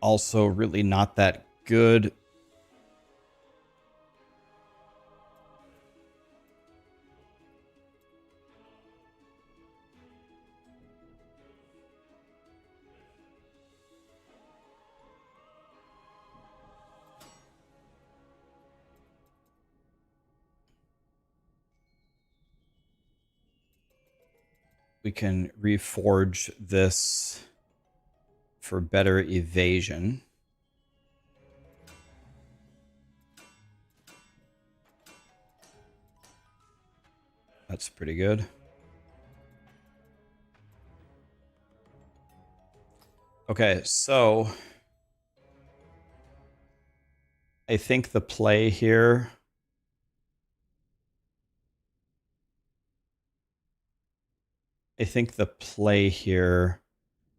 Also really not that good. We can reforge this for better evasion. That's pretty good. Okay, so I think the play here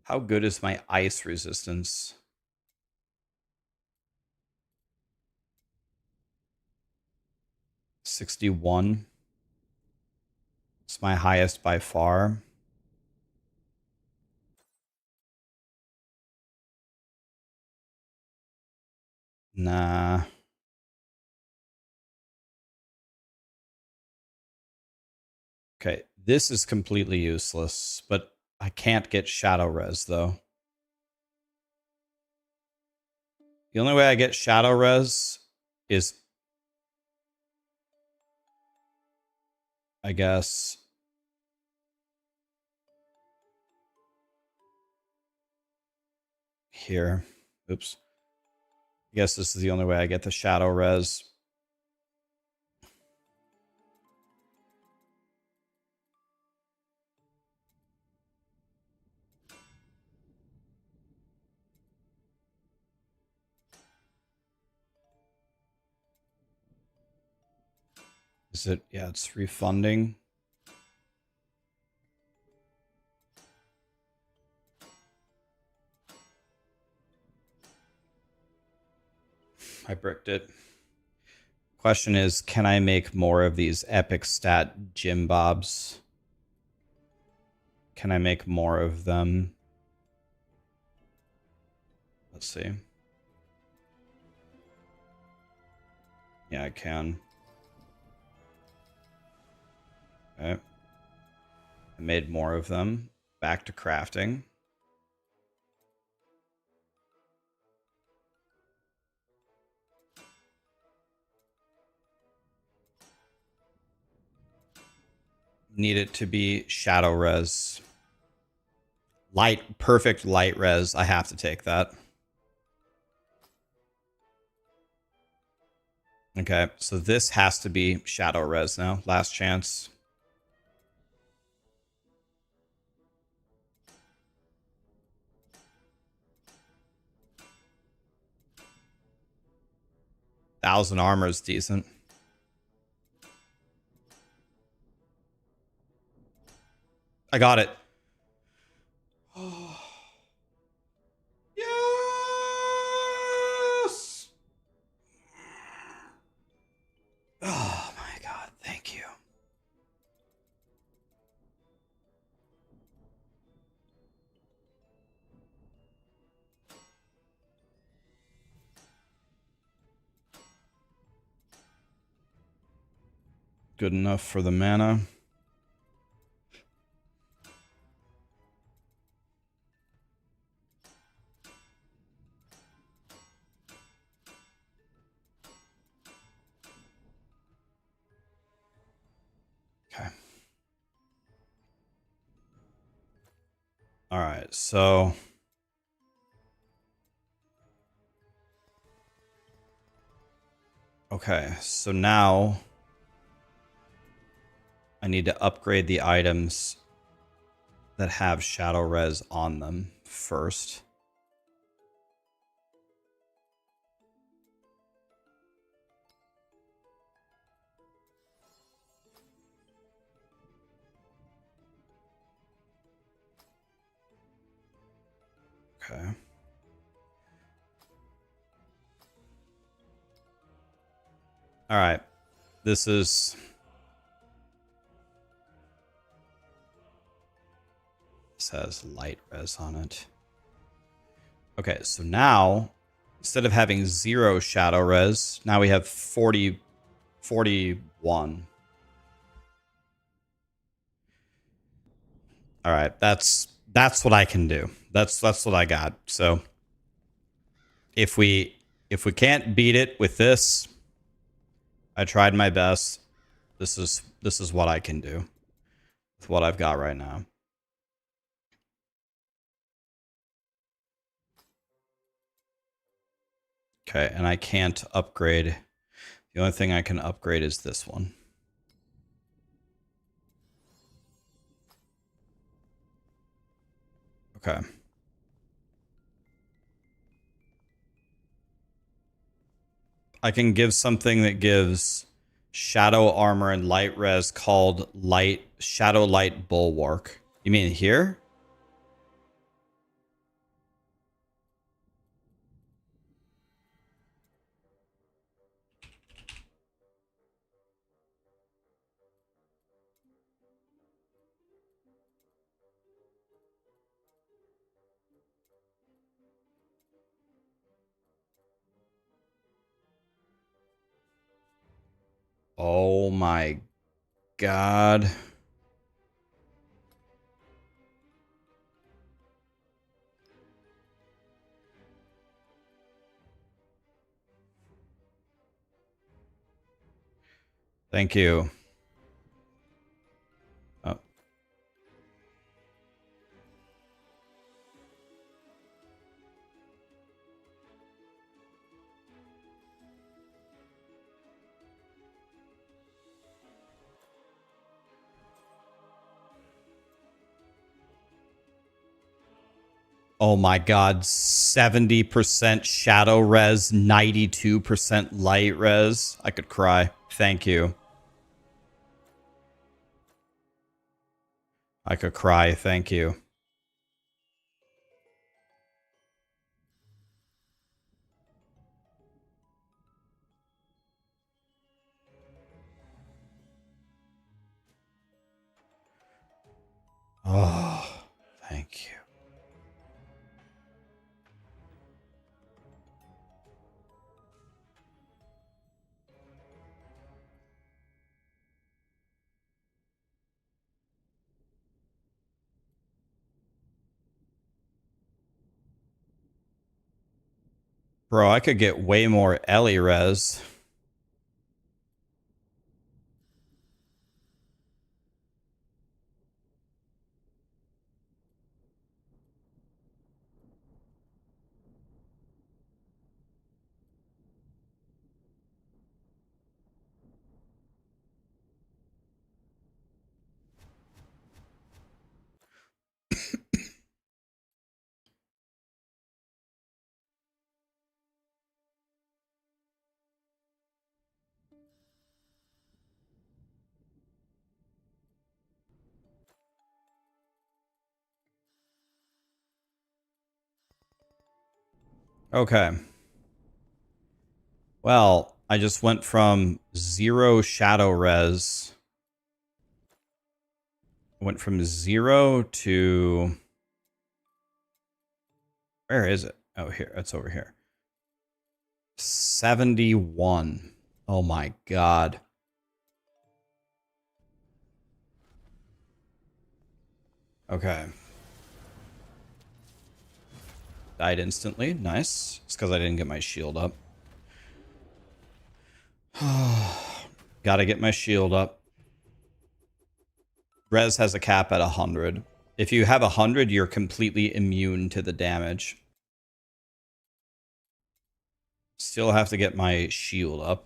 how good is my ice resistance? $61. It's my highest by far. Nah. Okay, this is completely useless, but I can't get Shadow Res, though. The only way I get Shadow Res is, I guess, here. Oops. I guess this is the only way I get the Shadow Res. Is it? Yeah, it's refunding. I bricked it. Question is, can I make more of these epic stat Jim Bobs? Can I make more of them? Let's see. Yeah, I can. Okay. I made more of them. Back to crafting. Need it to be Shadow Res. Perfect light res. I have to take that. Okay, so this has to be Shadow Res now. Last chance. Thousand armor is decent. I got it. Yes! Oh my god, thank you. Good enough for the mana. All right, so okay, so now I need to upgrade the items that have shadow res on them first. Okay. All right. This has light res on it. Okay, so now instead of having 0 shadow res, now we have 41. All right, that's what I can do. That's what I got. So if we can't beat it with this, I tried my best. This is what I can do with what I've got right now. Okay, and I can't upgrade. The only thing I can upgrade is this one. Okay. I can give something that gives shadow armor and light res called shadow light bulwark. You mean here? Oh my god. Thank you. Oh. Oh my god, 70% shadow res, 92% light res. I could cry. Thank you. I could cry. Thank you. Oh, thank you. Bro, I could get way more Ellie res. Okay. Well, I just went from 0 shadow res. Went from 0 to... Where is it? Oh, here. It's over here. 71. Oh my god. Okay. Died instantly. Nice. It's because I didn't get my shield up. Gotta get my shield up. Res has a cap at 100. If you have 100, you're completely immune to the damage. Still have to get my shield up.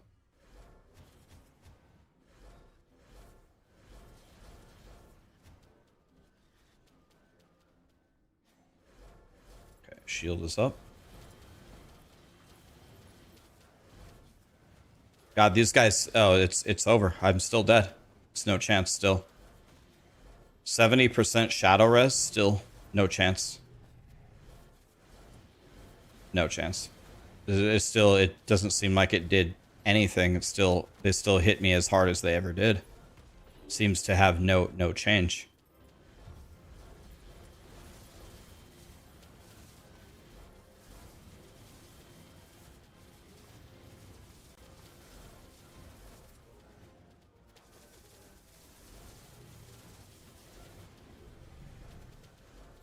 Okay, shield is up. God, these guys... Oh, it's over. I'm still dead. It's no chance still. 70% shadow res, still no chance. No chance. It's still... It doesn't seem like it did anything. It's still... They still hit me as hard as they ever did. Seems to have no change.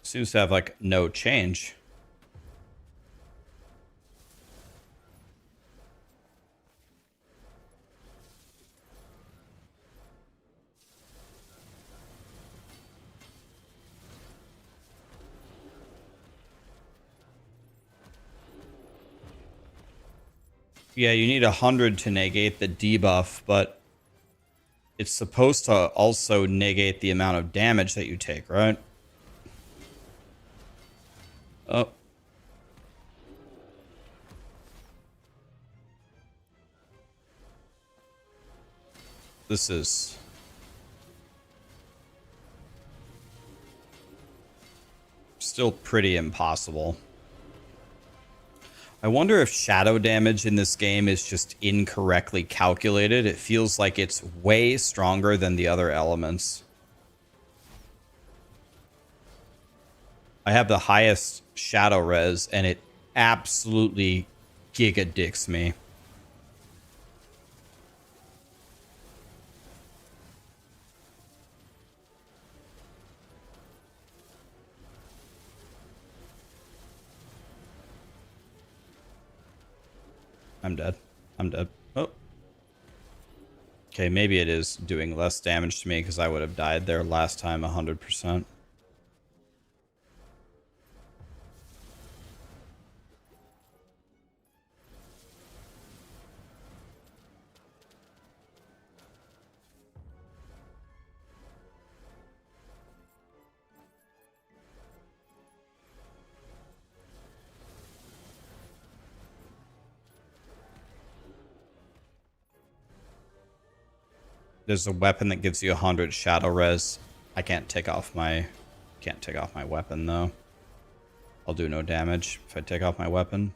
Seems to have, like, no change. Yeah, you need 100 to negate the debuff, but it's supposed to also negate the amount of damage that you take, right? Oh. This is... still pretty impossible. I wonder if shadow damage in this game is just incorrectly calculated. It feels like it's way stronger than the other elements. I have the highest shadow res, and it absolutely giga dicks me. I'm dead. I'm dead. Oh. Okay, maybe it is doing less damage to me because I would have died there last time 100%. There's a weapon that gives you 100 shadow res. I can't take off my weapon though. I'll do no damage if I take off my weapon.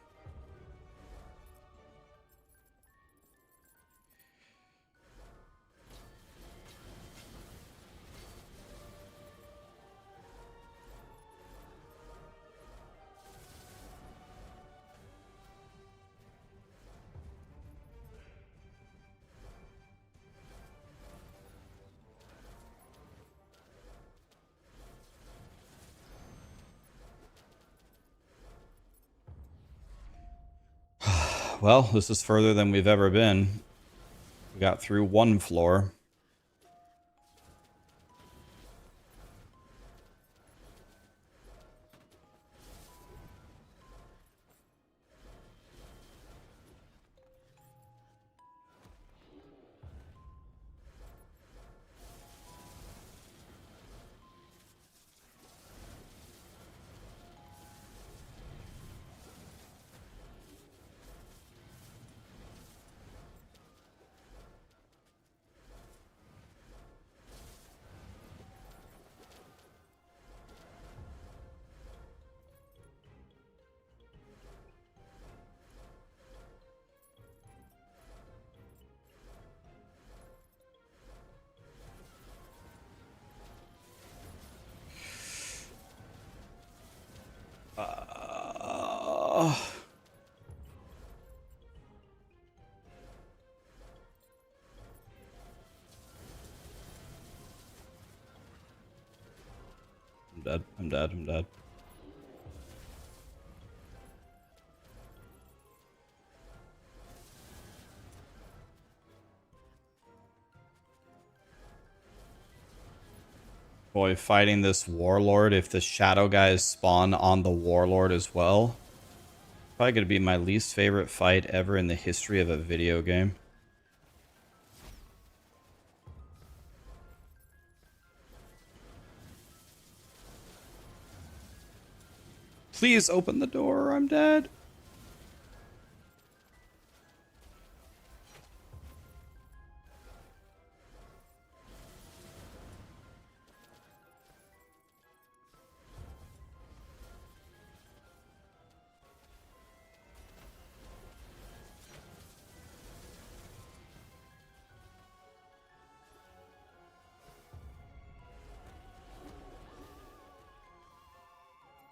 Well, this is further than we've ever been. We got through one floor. I'm dead. I'm dead. I'm dead. Boy, fighting this Warlord, if the Shadow guys spawn on the Warlord as well, probably going to be my least favorite fight ever in the history of a video game. Please open the door, or I'm dead.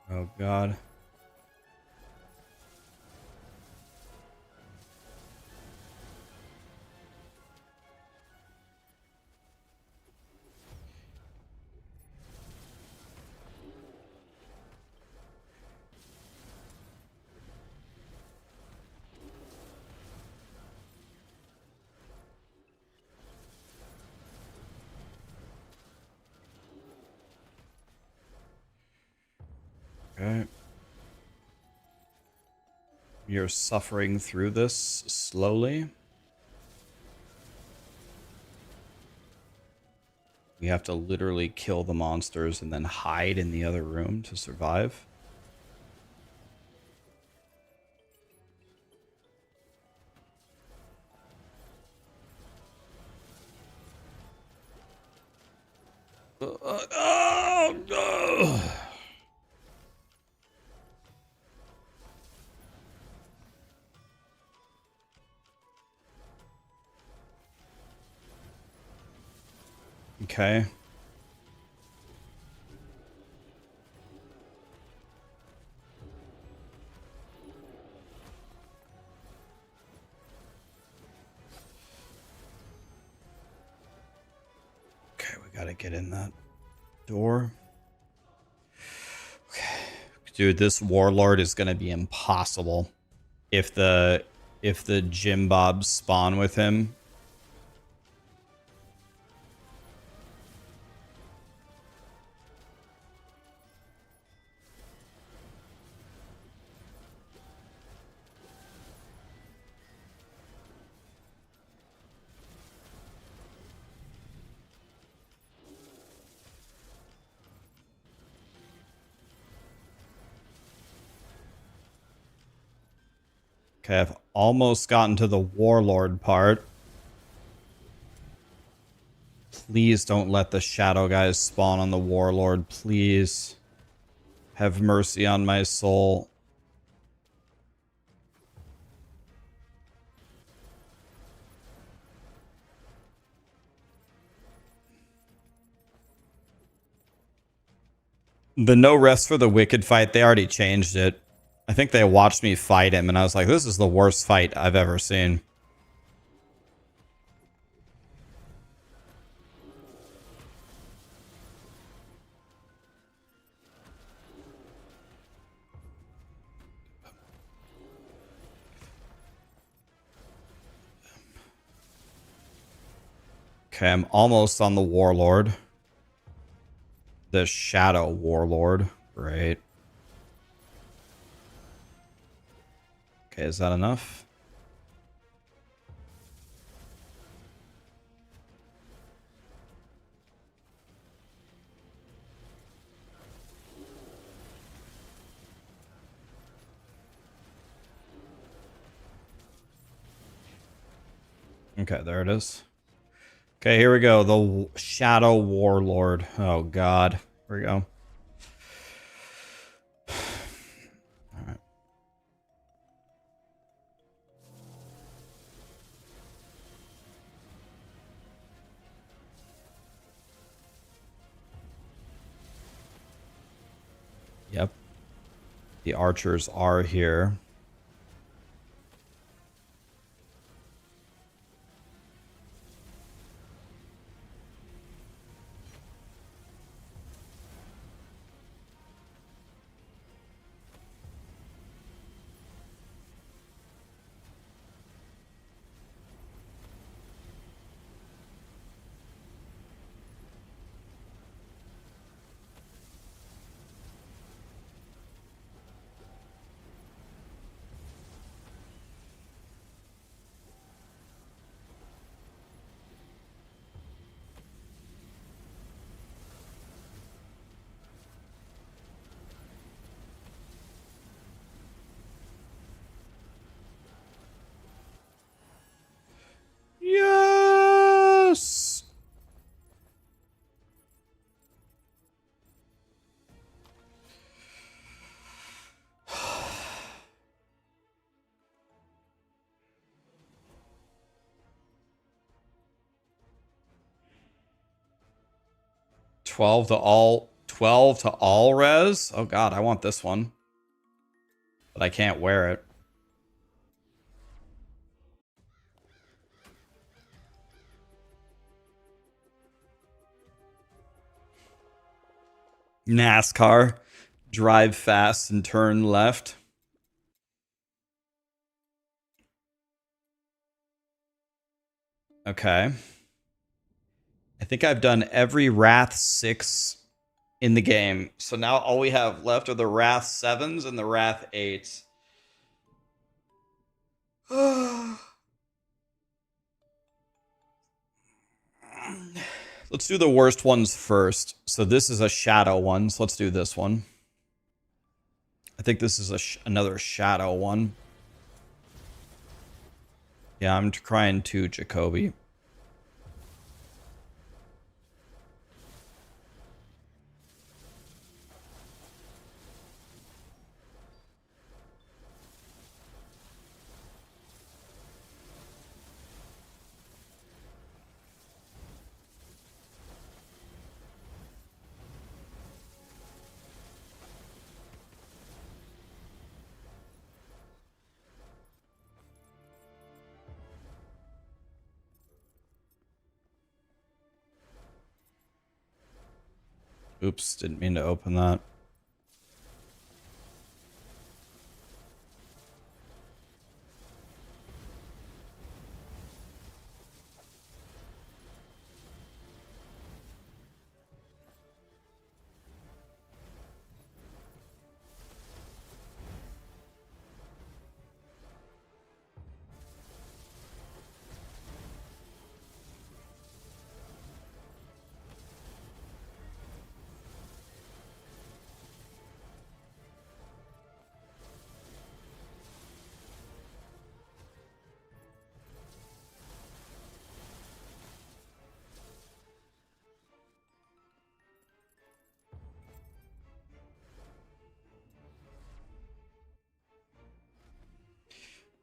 Oh god. Okay. You're suffering through this slowly. We have to literally kill the monsters and then hide in the other room to survive. Okay. Okay, we gotta get in that door. Okay. Dude, this Warlord is gonna be impossible if the Jim Bobs spawn with him. Okay, I've almost gotten to the Warlord part. Please don't let the Shadow guys spawn on the Warlord, please. Have mercy on my soul. The no rest for the Wicked fight, they already changed it. I think they watched me fight him, and I was like, this is the worst fight I've ever seen. Okay, I'm almost on the Warlord. The Shadow Warlord. Great. Okay, is that enough? Okay, there it is. Okay, here we go. The Shadow Warlord. Oh, God. Here we go. All right. Yep. The archers are here. 12 to all res. Oh god, I want this one. But I can't wear it. NASCAR. Drive fast and turn left. Okay. I think I've done every Wrath 6 in the game. So now all we have left are the Wrath 7s and the Wrath 8s. Let's do the worst ones first. So this is a shadow one. So let's do this one. I think this is another shadow one. Yeah, I'm crying too, Jacoby. Oops, didn't mean to open that.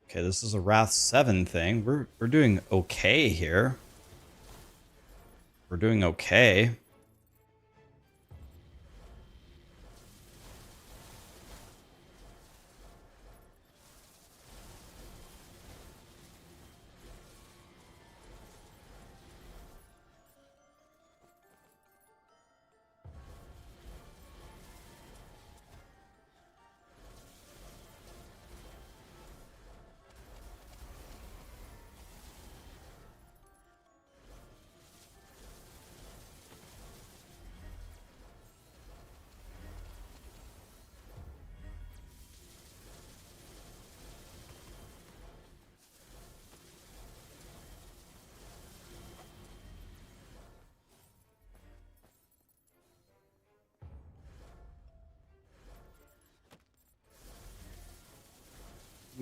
Okay, this is a Wrath 7 thing. We're doing okay here. We're doing okay.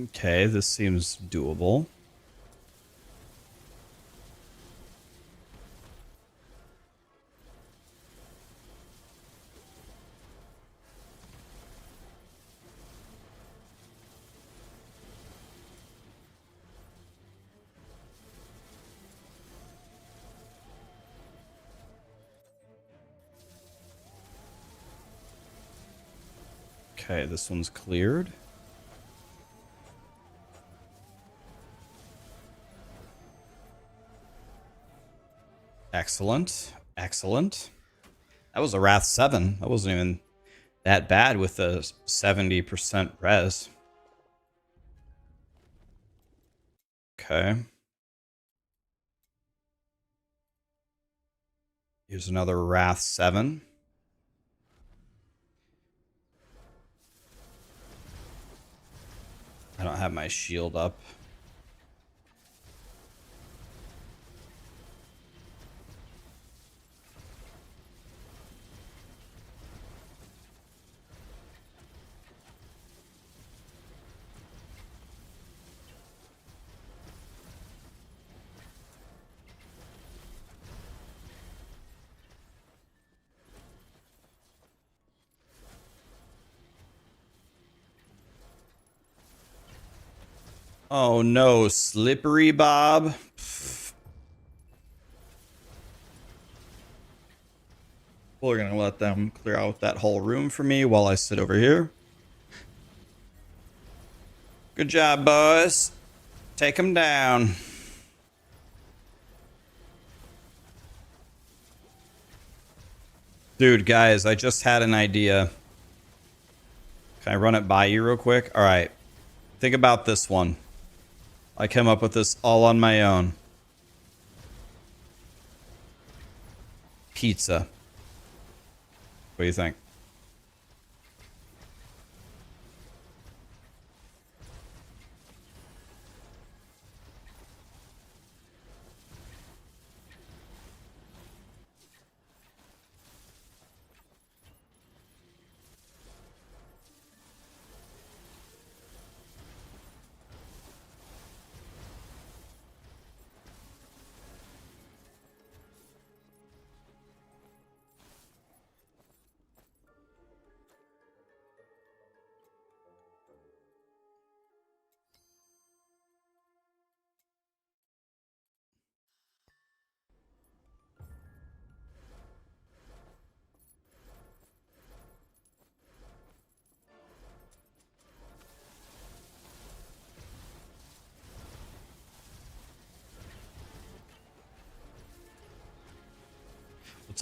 Okay, this seems doable. Okay, this one's cleared. Excellent. Excellent. That was a Wrath 7. That wasn't even that bad with the 70% res. Okay. Here's another Wrath 7. I don't have my shield up. Oh no, Slippery Bob. Pfft. We're gonna let them clear out that whole room for me while I sit over here. Good job, boys. Take them down. Dude, guys, I just had an idea. Can I run it by you real quick? All right. Think about this one. I came up with this all on my own. Pizza. What do you think?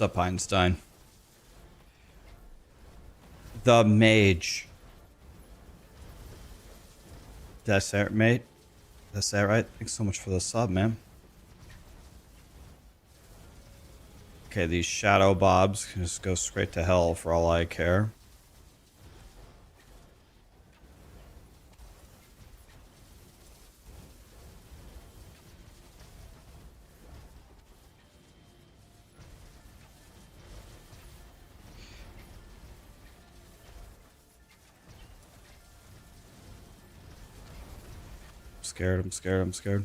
What's up, Einstein? The mage. Did I say it, mate? Did I say it right? Thanks so much for the sub, man. Okay, these shadow bobs can just go straight to hell for all I care. I'm scared.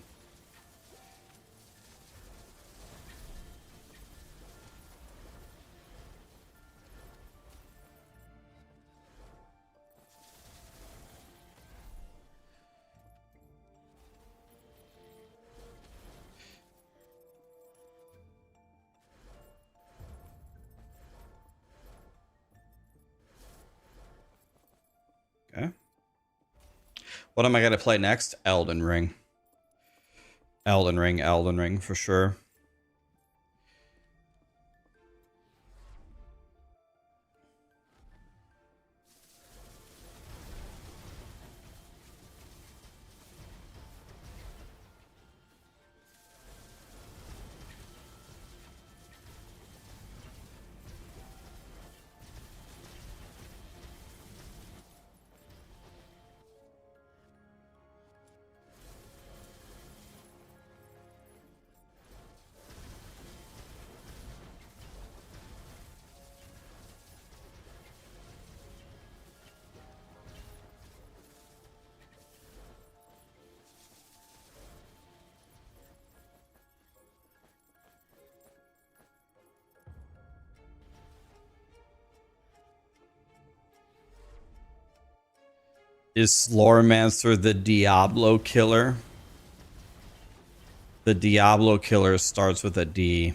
Okay. What am I going to play next? Elden Ring. Elden Ring for sure. Is Sloremancer the Diablo killer? The Diablo killer starts with a D.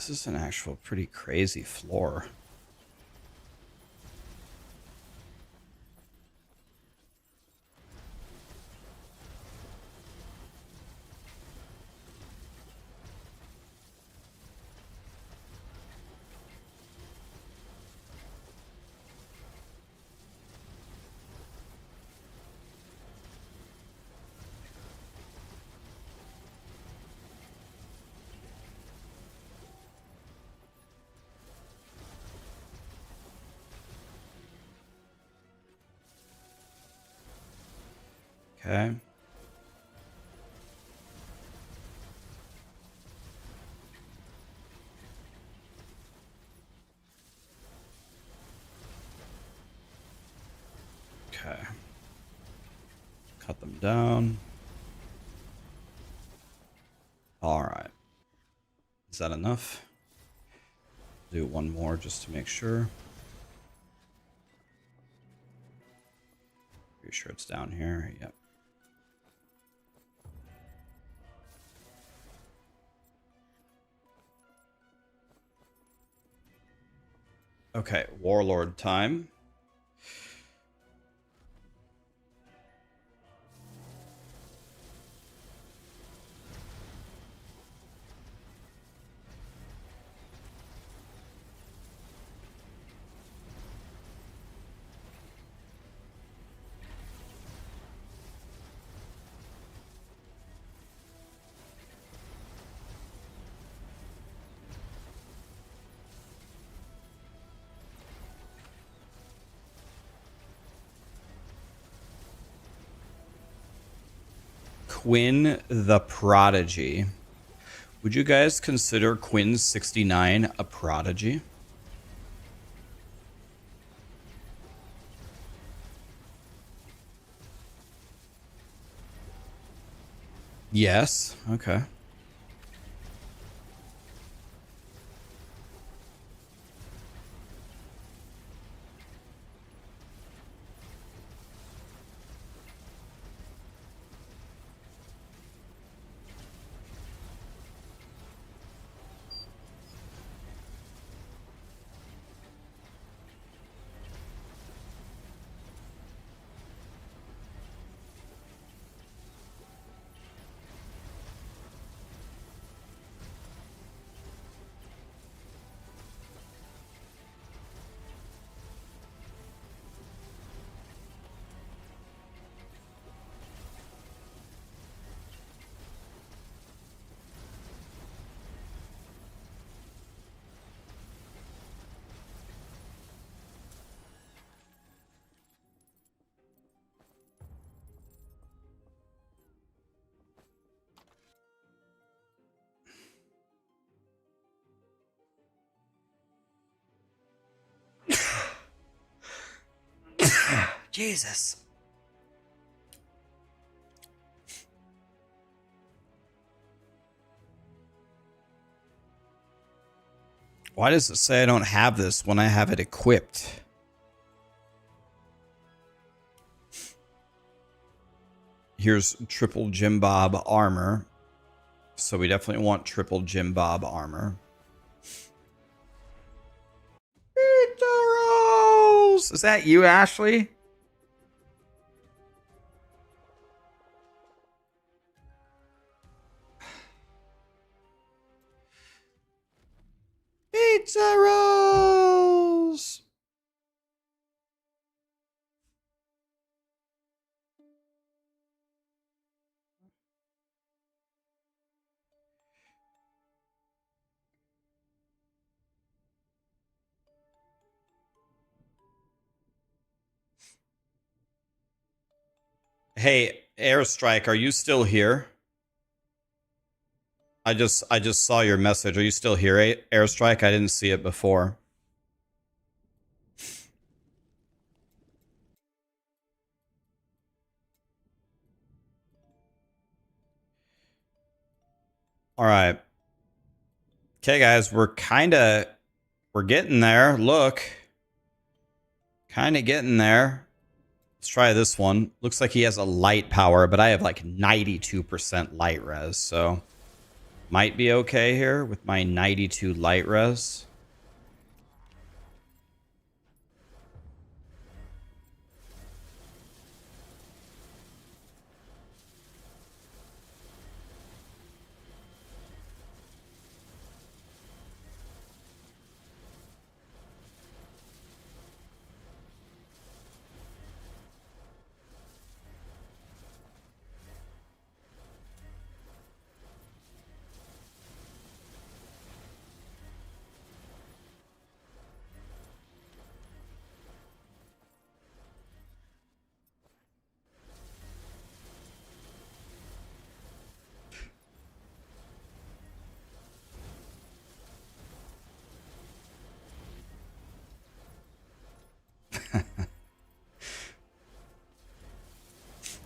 This is an actual pretty crazy floor. Okay. Okay. Cut them down. All right. Is that enough? Do one more just to make sure. Pretty sure it's down here. Yep. Okay, Warlord time. Quinn the Prodigy. Would you guys consider Quinn 69 a prodigy? Yes. Okay. Jesus. Why does it say I don't have this when I have it equipped? Here's triple Jim Bob armor. So we definitely want triple Jim Bob armor. Is that you, Ashley? Pizza rolls. Hey, Airstrike, are you still here? I just saw your message. Are you still here, Airstrike? I didn't see it before. All right. Okay, guys, we're getting there. Look. Kind of getting there. Let's try this one. Looks like he has a light power, but I have like 92% light res, so might be okay here with my 92 light res.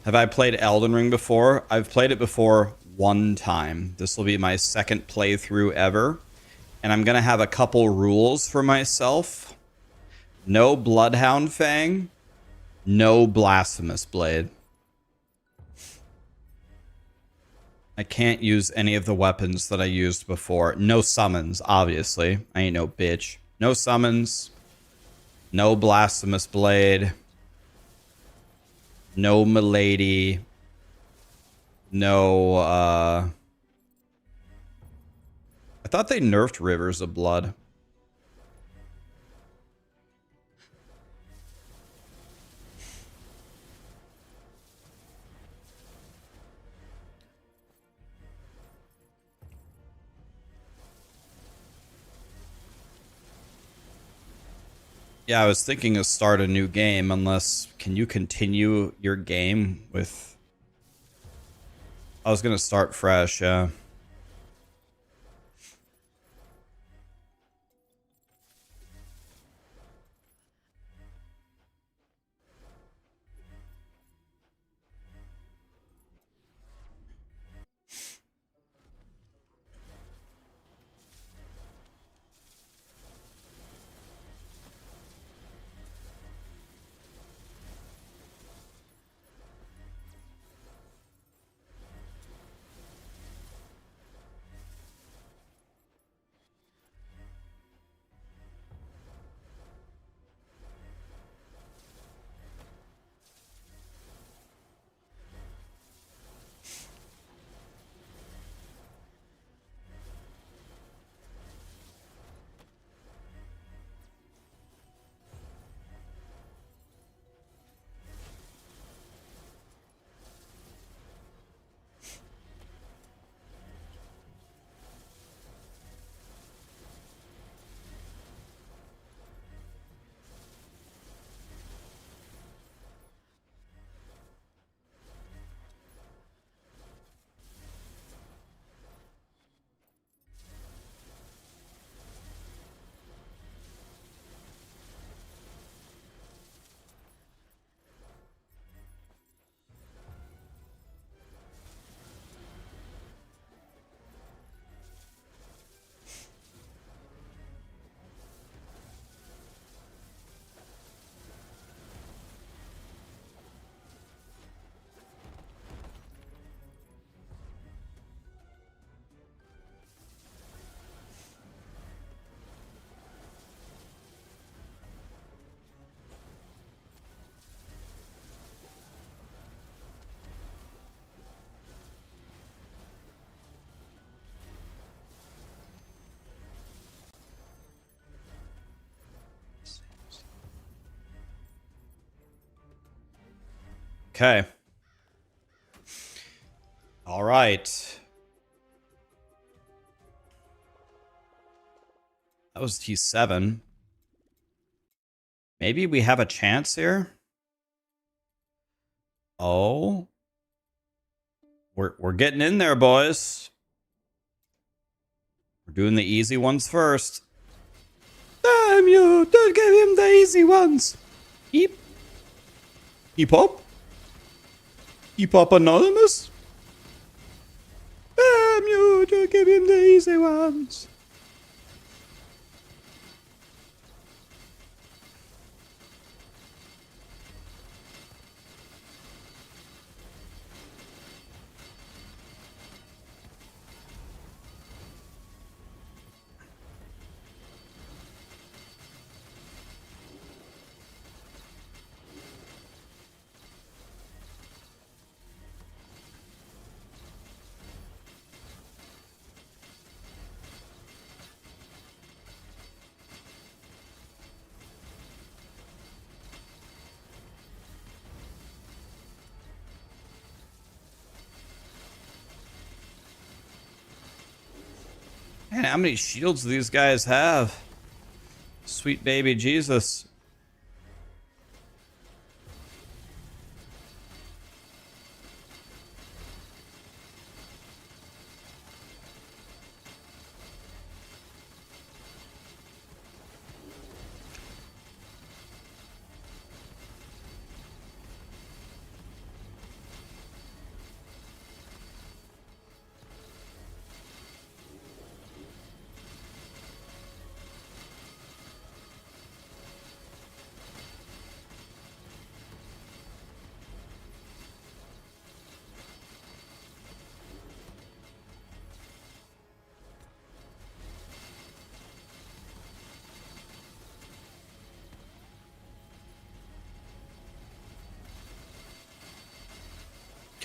Have I played Elden Ring before? I've played it before one time. This will be my second playthrough ever. And I'm going to have a couple rules for myself. No Bloodhound Fang. No Blasphemous Blade. I can't use any of the weapons that I used before. No summons, obviously. I ain't no bitch. No summons. No Blasphemous Blade. No Milady. No, I thought they nerfed Rivers of Blood. Yeah, I was thinking of start a new game, unless... Can you continue your game with... I was gonna start fresh, yeah. Okay. All right. That was T7. Maybe we have a chance here. Oh. We're getting in there, boys. We're doing the easy ones first. Damn you! Don't give him the easy ones. Keep up. Keep up anonymous. Damn you! Don't give him the easy ones. Man, how many shields do these guys have? Sweet baby Jesus.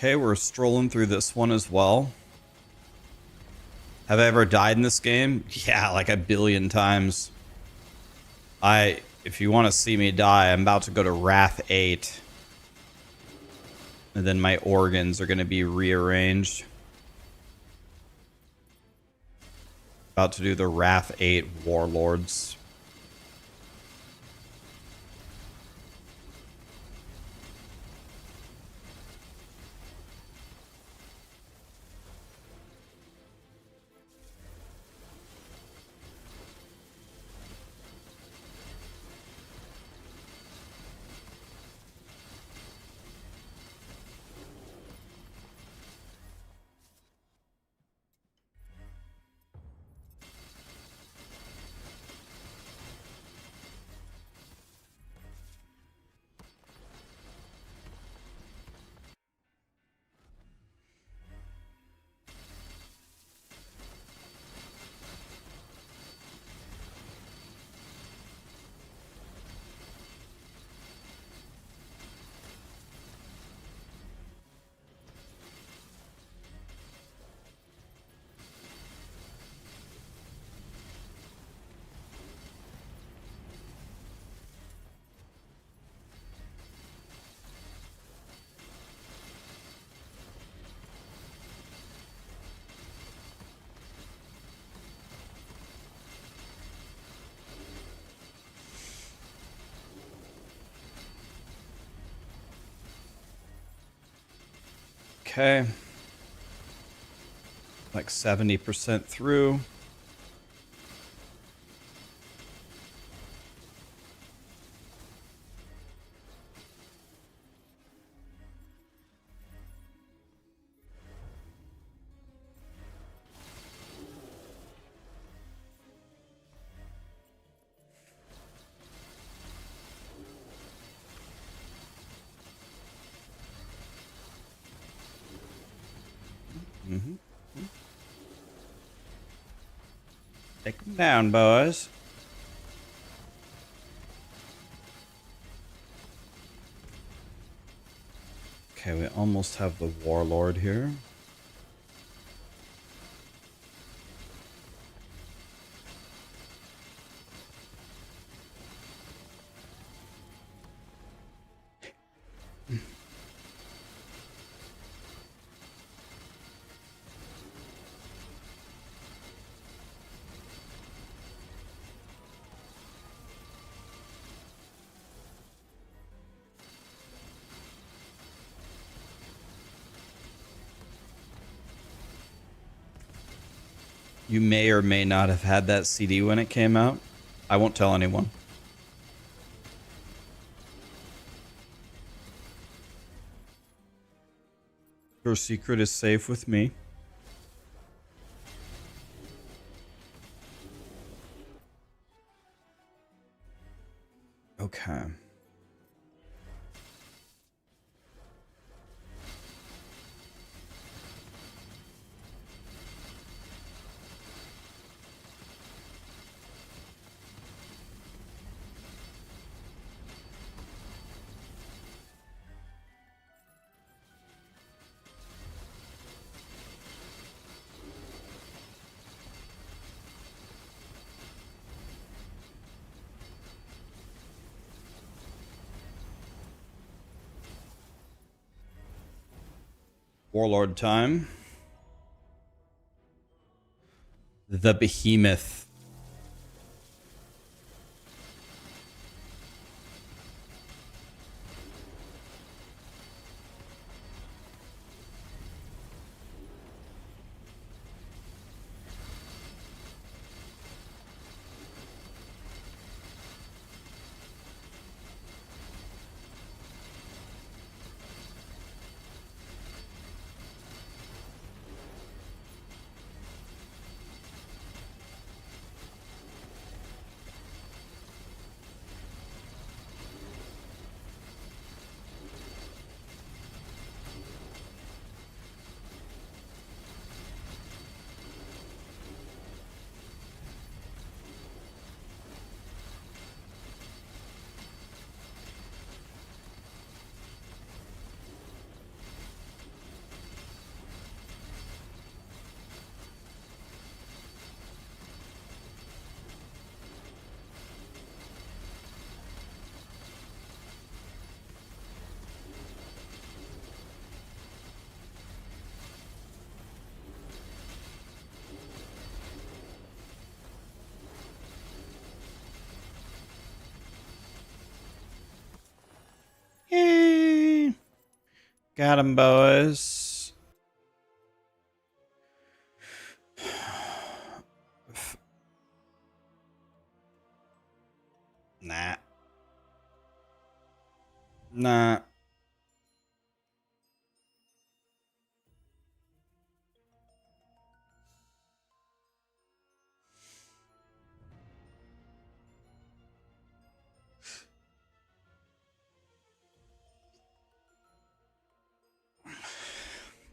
Okay, we're strolling through this one as well. Have I ever died in this game? Yeah, like a billion times. If you want to see me die, I'm about to go to Wrath 8. And then my organs are going to be rearranged. About to do the Wrath 8 Warlords. Okay. Like 70% through. Take them down, boys. Okay, we almost have the Warlord here. You may or may not have had that CD when it came out. I won't tell anyone. Your secret is safe with me. Okay. Warlord time. The Behemoth. Got him, boys. Nah. Nah.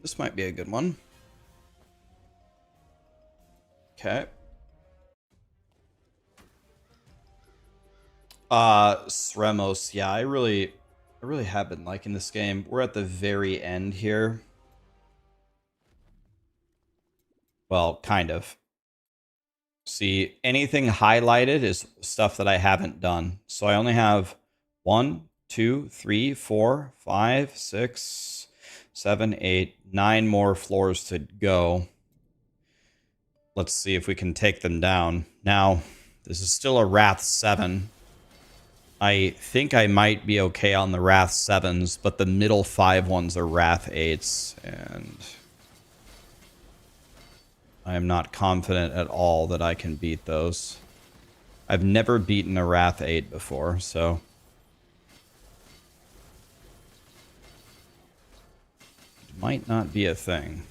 This might be a good one. Okay. Sremos. Yeah, I really have been liking this game. We're at the very end here. Well, kind of. See, anything highlighted is stuff that I haven't done. So I only have 1, 2, 3, 4, 5, 6, 7, 8, 9 more floors to go. Let's see if we can take them down. Now, this is still a Wrath 7. I think I might be okay on the Wrath 7s, but the middle 5 ones are Wrath 8s, and I am not confident at all that I can beat those. I've never beaten a Wrath 8 before, so it might not be a thing.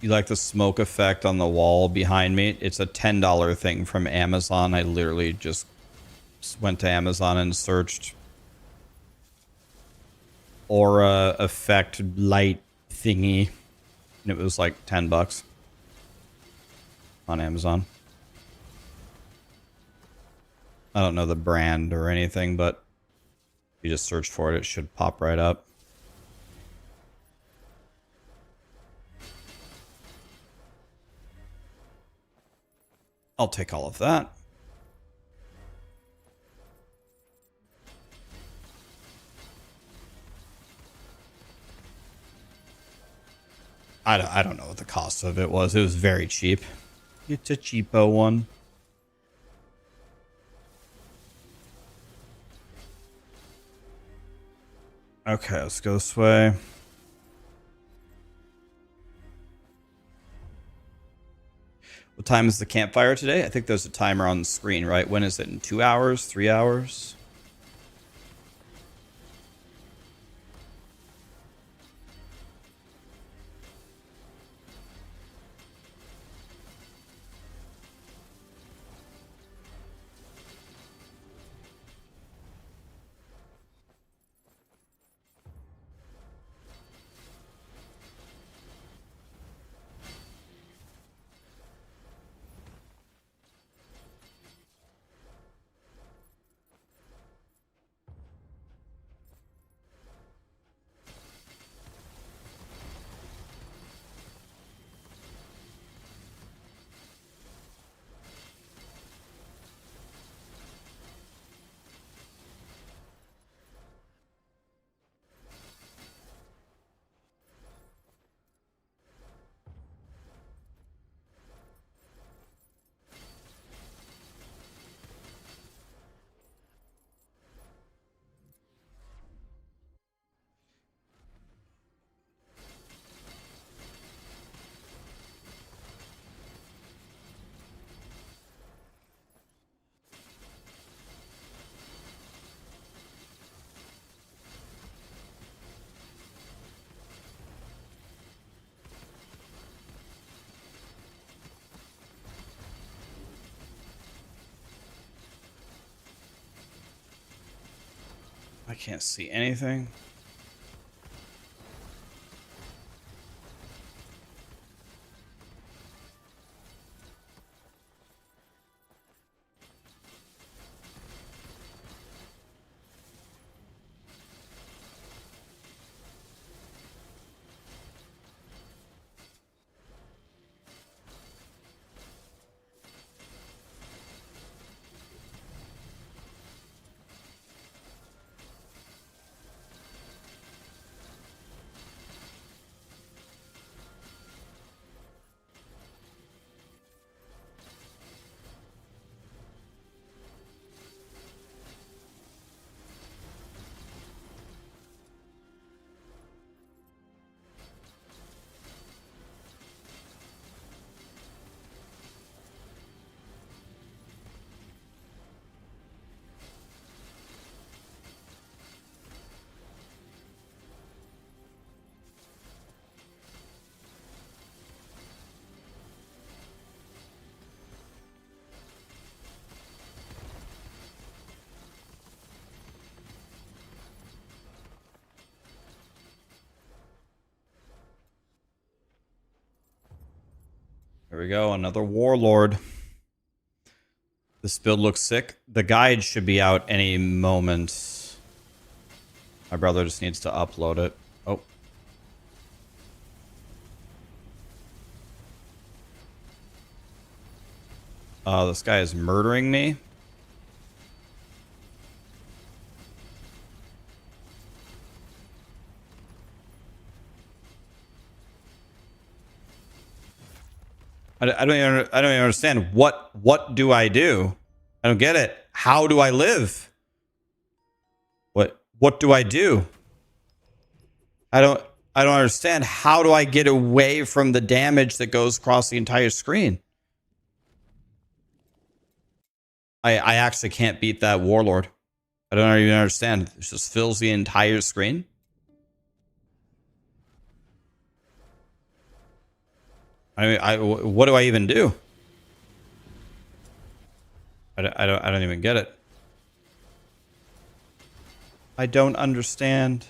You like the smoke effect on the wall behind me? It's a $10 thing from Amazon. I literally just went to Amazon and searched aura effect light thingy, and it was like $10 on Amazon. I don't know the brand or anything, but if you just search for it, it should pop right up. I'll take all of that. I don't know what the cost of it was. It was very cheap. It's a cheapo one. Okay, let's go this way. What time is the campfire today? I think there's a timer on the screen, right? When is it? In 2 hours? 3 hours? I can't see anything. Here we go, another Warlord. This build looks sick. The guide should be out any moment. My brother just needs to upload it. Oh. This guy is murdering me. I don't even understand. What do I do? I don't get it. How do I live? What do I do? I don't understand. How do I get away from the damage that goes across the entire screen? I actually can't beat that Warlord. I don't even understand. It just fills the entire screen. I mean, what do I even do? I don't even get it. I don't understand.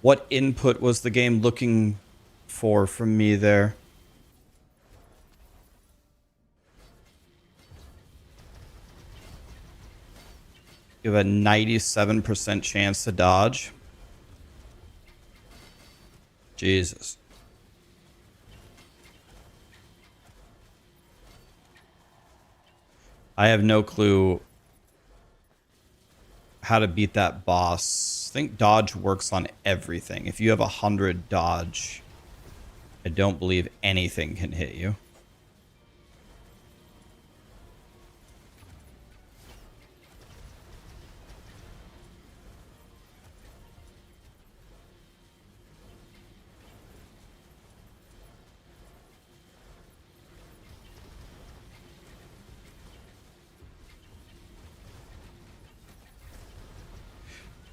What input was the game looking for from me there? You have a 97% chance to dodge. Jesus. I have no clue how to beat that boss. I think dodge works on everything. If you have 100 dodge, I don't believe anything can hit you.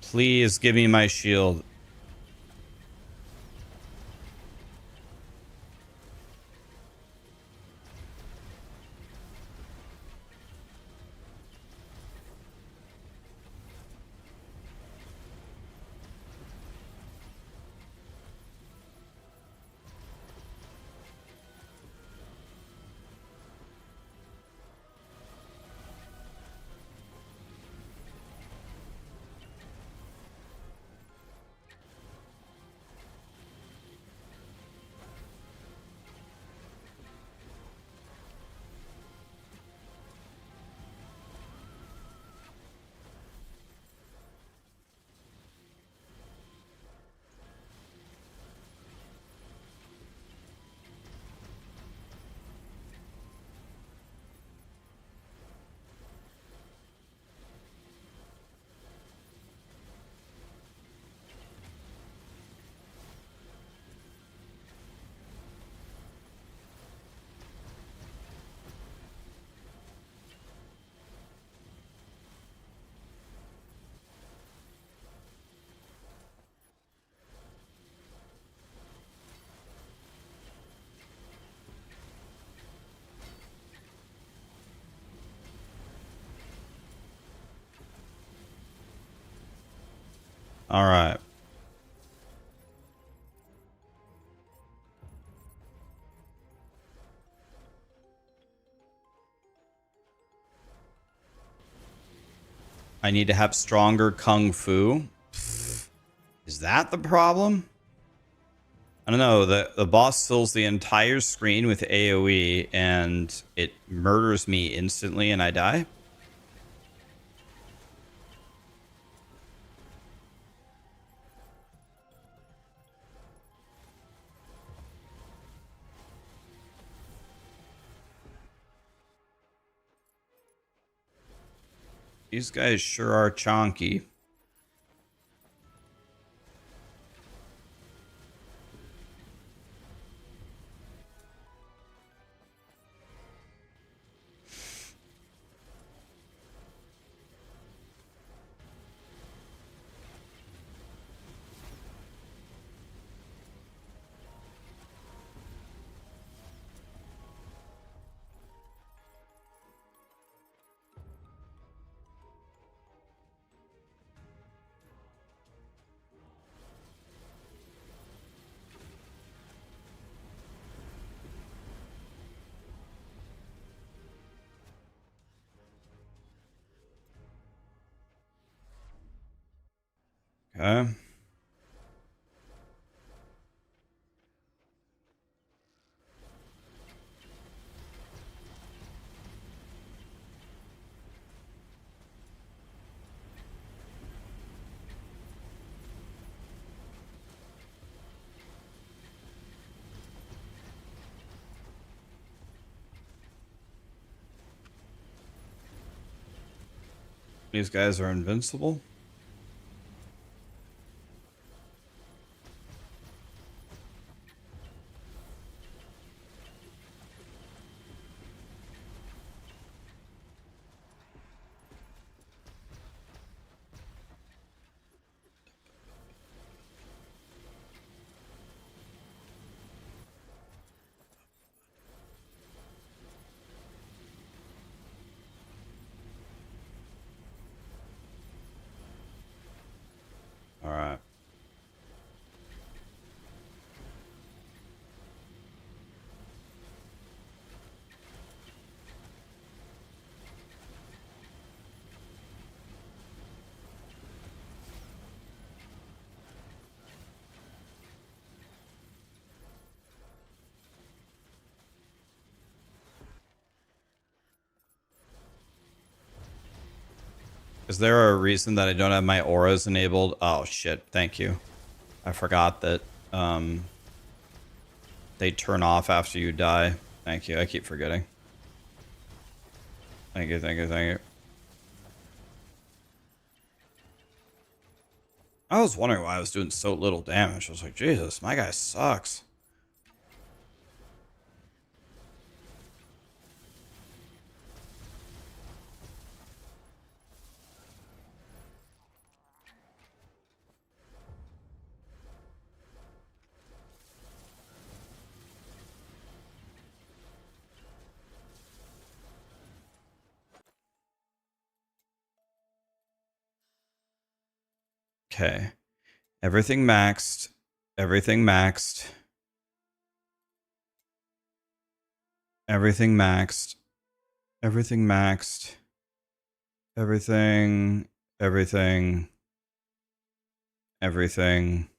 Please give me my shield. All right. I need to have stronger kung fu. Is that the problem? I don't know. The boss fills the entire screen with AoE and it murders me instantly and I die. These guys sure are chonky. Okay. These guys are invincible. All right. Is there a reason that I don't have my auras enabled? Oh shit, thank you. I forgot that they turn off after you die. Thank you, I keep forgetting. Thank you, thank you, thank you. I was wondering why I was doing so little damage. I was like, Jesus, my guy sucks. Okay. Everything maxed. Everything maxed. Everything maxed. Everything maxed. Everything. Everything. Everything.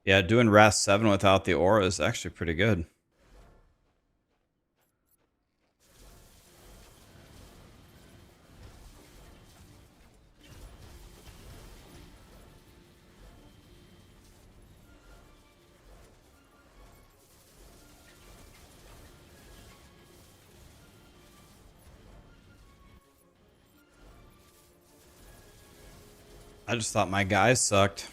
Yeah, doing Wrath 7 without the aura is actually pretty good. I just thought my guys sucked.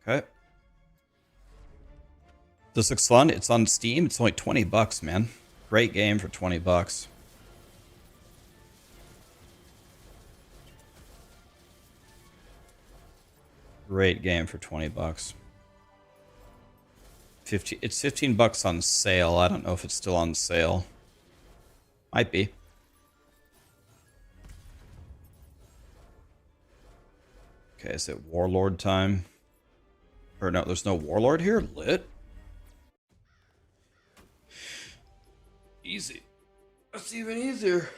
Okay. This looks fun. It's on Steam. It's only 20 bucks, man. Great game for 20 bucks. Great game for 20 bucks. 50, it's 15 bucks on sale. I don't know if it's still on sale. Might be. Okay, is it Warlord time? Or no, there's no Warlord here? Lit? Easy. That's even easier.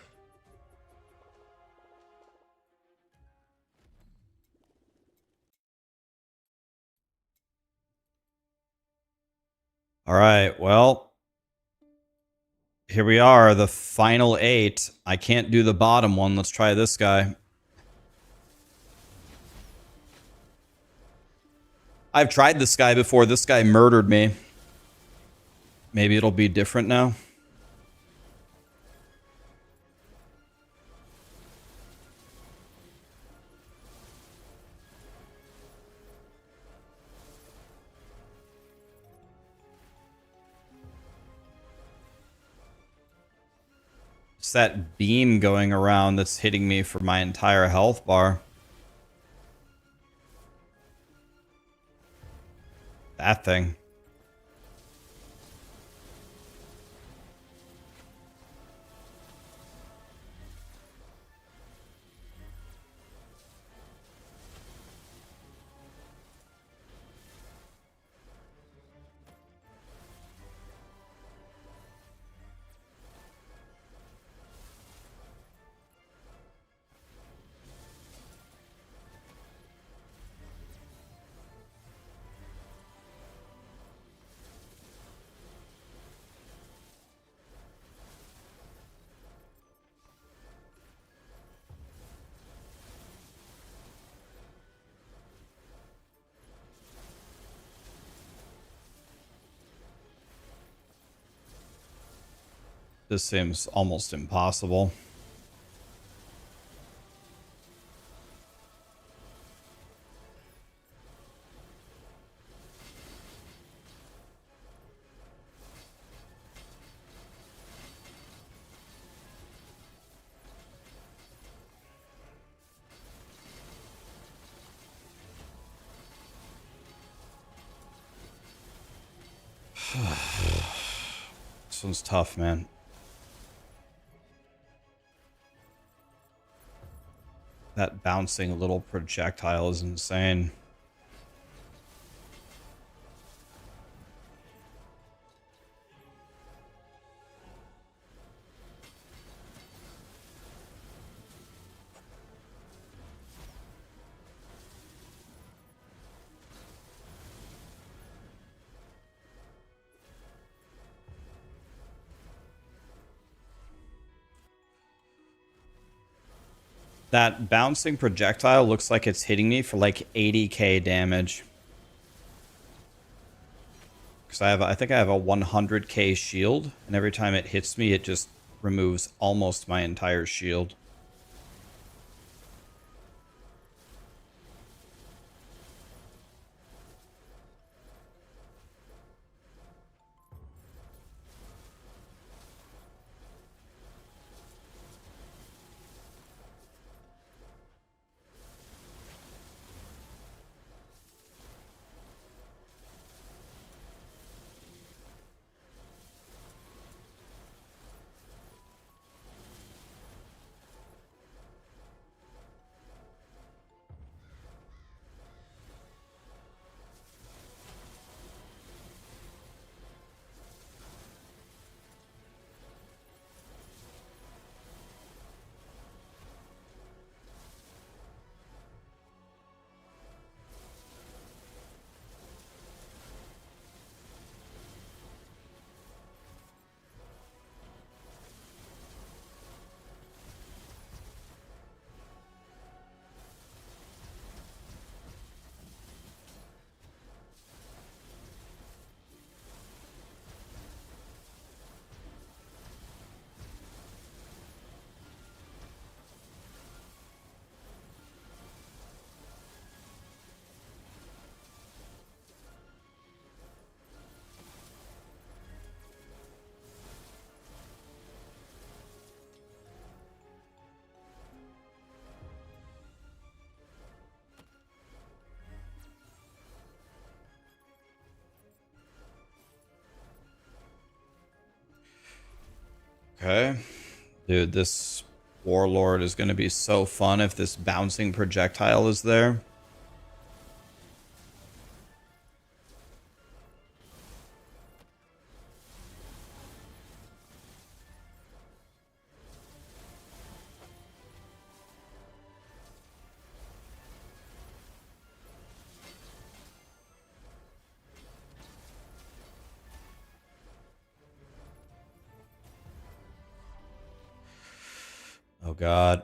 All right, well, Here we are, the final 8. I can't do the bottom one. Let's try this guy. I've tried this guy before. This guy murdered me. Maybe it'll be different now. It's that beam going around that's hitting me for my entire health bar. That thing. This seems almost impossible. This one's tough, man. That bouncing little projectile is insane. That bouncing projectile looks like it's hitting me for like 80k damage. Because I think I have a 100k shield, and every time it hits me, it just removes almost my entire shield. Okay. Dude, this Warlord is going to be so fun if this bouncing projectile is there. God.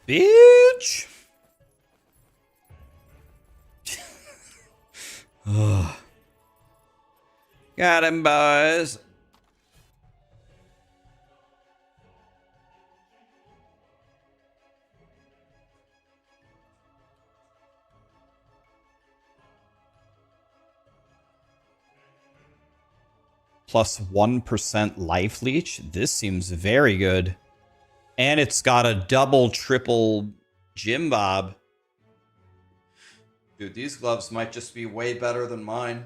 Bitch! Got him, boys. Plus 1% life leech. This seems very good. And it's got a double, triple Jim Bob. Dude, these gloves might just be way better than mine.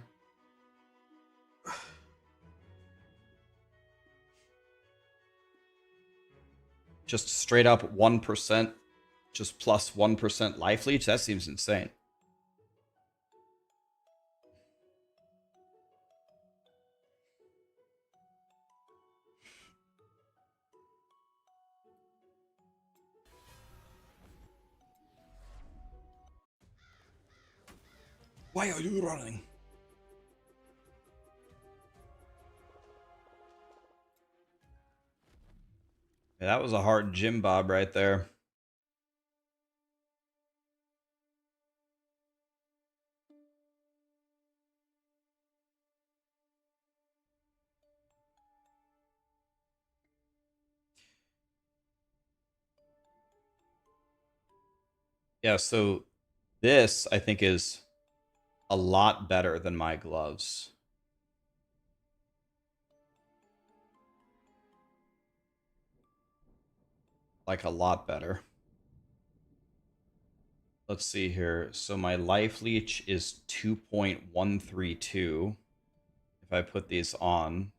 Just straight up 1%, just plus 1% life leech? That seems insane. Why are you running? Yeah, that was a hard Jim Bob right there. Yeah, so this, I think, is a lot better than my gloves. Like, a lot better. Let's see here. So my life leech is 2.132. If I put these on.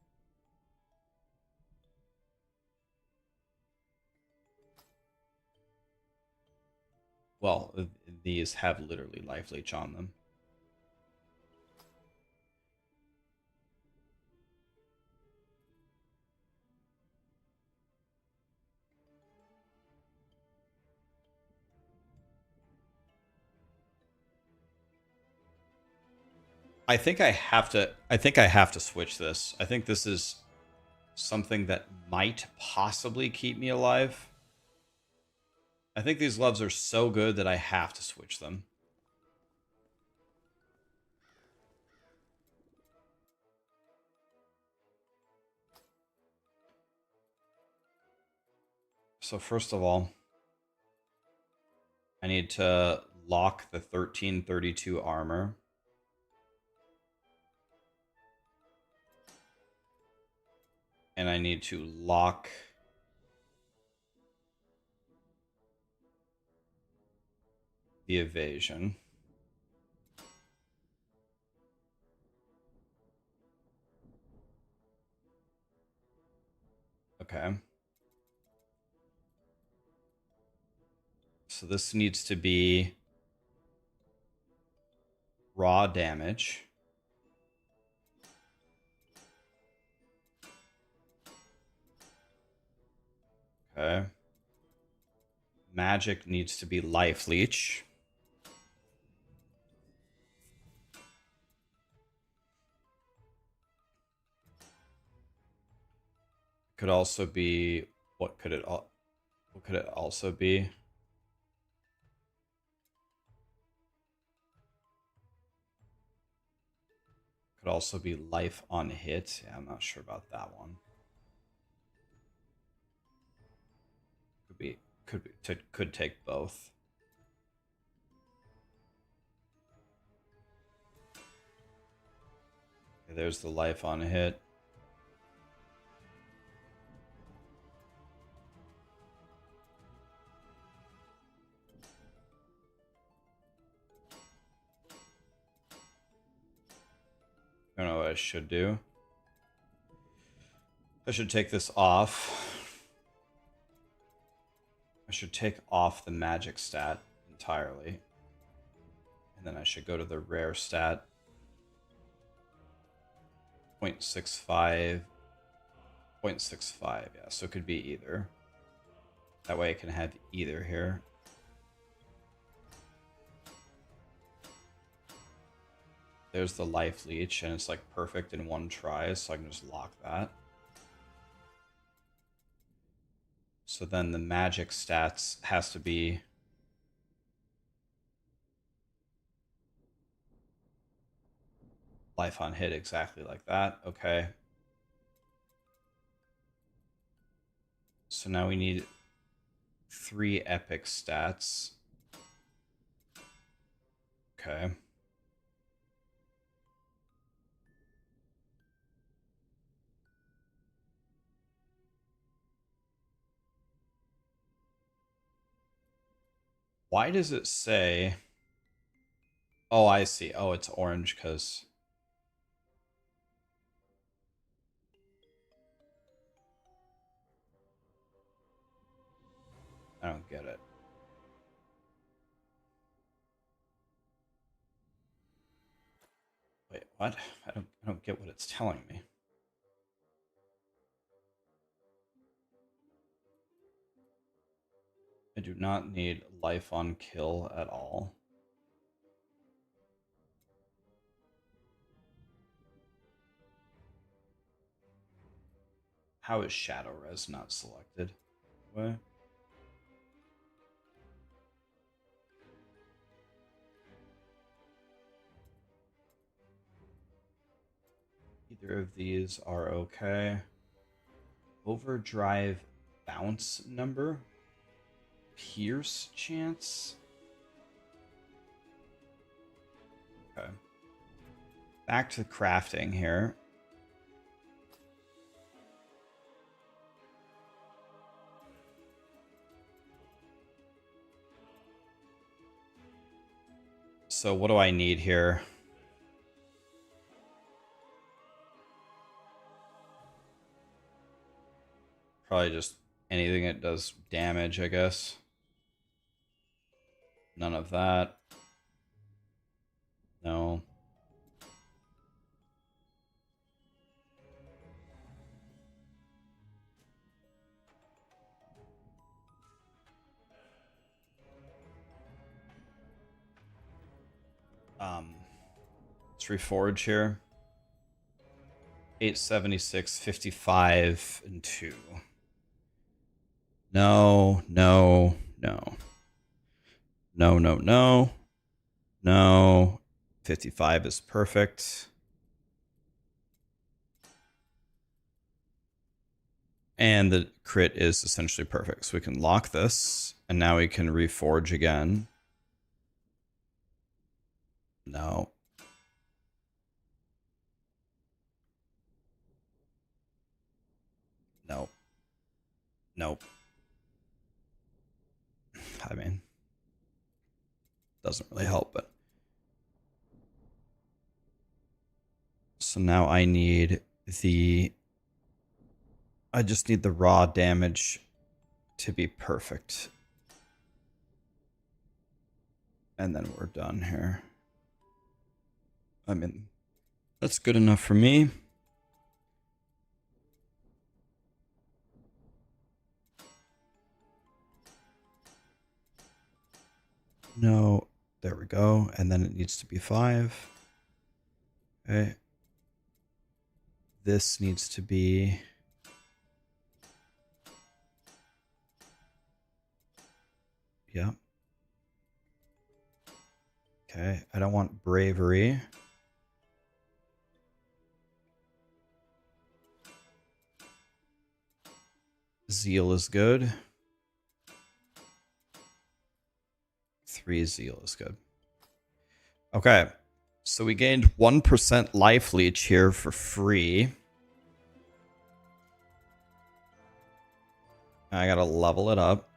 Well, these have literally life leech on them. I think I have to switch this. I think this is something that might possibly keep me alive. I think these gloves are so good that I have to switch them. So first of all, I need to lock the 1332 armor. And I need to lock the evasion. Okay. So this needs to be raw damage. Okay. Magic needs to be life leech. Could also be, what could it also be? Could also be life on hit. Yeah, I'm not sure about that one. Could take both. Okay, there's the life on hit. I don't know what I should do. I should take this off. I should take off the magic stat entirely. And then I should go to the rare stat. 0.65. 0.65, yeah, so it could be either. That way I can have either here. There's the life leech, and it's like perfect in one try, so I can just lock that. So then the magic stats has to be life on hit, exactly like that. Okay. So now we need 3 epic stats. Okay. Why does it say... Oh, I see. Oh, it's orange because... I don't get it. Wait, what? I don't get what it's telling me. I do not need life on kill at all. How is Shadow Res not selected? What? Either of these are okay. Overdrive bounce number? Pierce chance? Okay. Back to crafting here. So what do I need here? Probably just anything that does damage, I guess. None of that. No. Let's reforge here. 876, 55, and 2. No, no, no. No, no, no. No. 55 is perfect. And the crit is essentially perfect. So we can lock this, and now we can reforge again. No. Nope. Nope. I mean, doesn't really help, but. So now I need the... I just need the raw damage to be perfect. And then we're done here. I mean, that's good enough for me. No, there we go. And then it needs to be 5. Okay. This needs to be... Yeah. Okay, I don't want bravery. Zeal is good. 3 zeal is good. Okay, so we gained 1% life leech here for free. I gotta level it up.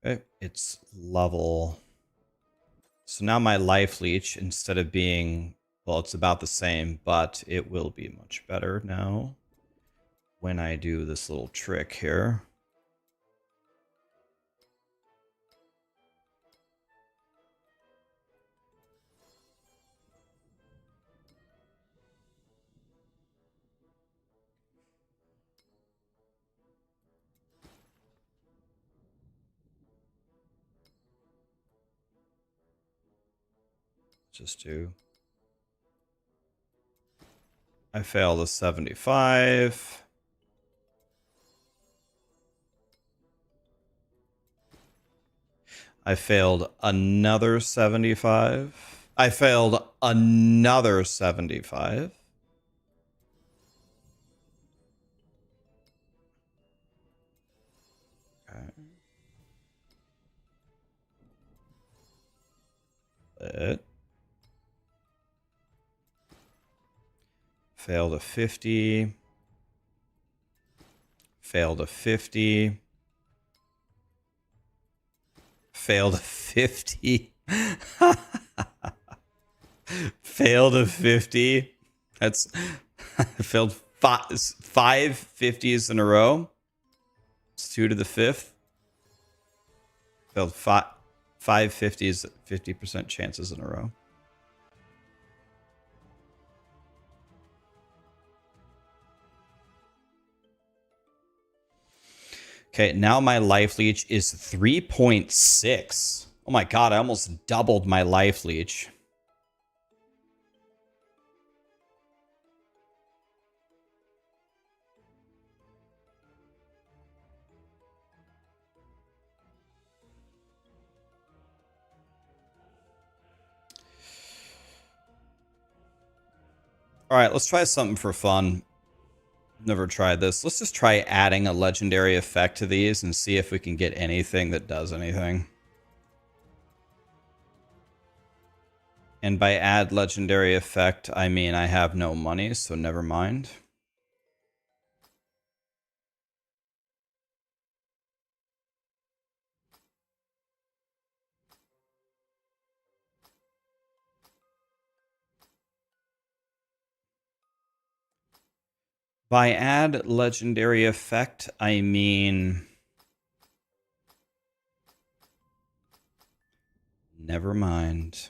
Okay, it's level. So now my life leech, instead of being, well, it's about the same, but it will be much better now when I do this little trick here. Just do. I failed a 75. I failed another 75. I failed another 75. Okay. It failed a 50. Failed a 50. Failed a 50. Failed a 50. That's I failed five 50s in a row. It's 2 to the 5th. Failed five 50s, 50% chances in a row. Okay, now my life leech is 3.6. Oh my god, I almost doubled my life leech. All right, let's try something for fun. Never tried this. Let's just try adding a legendary effect to these and see if we can get anything that does anything. And by add legendary effect, I mean I have no money, so never mind. By add legendary effect, I mean... Never mind.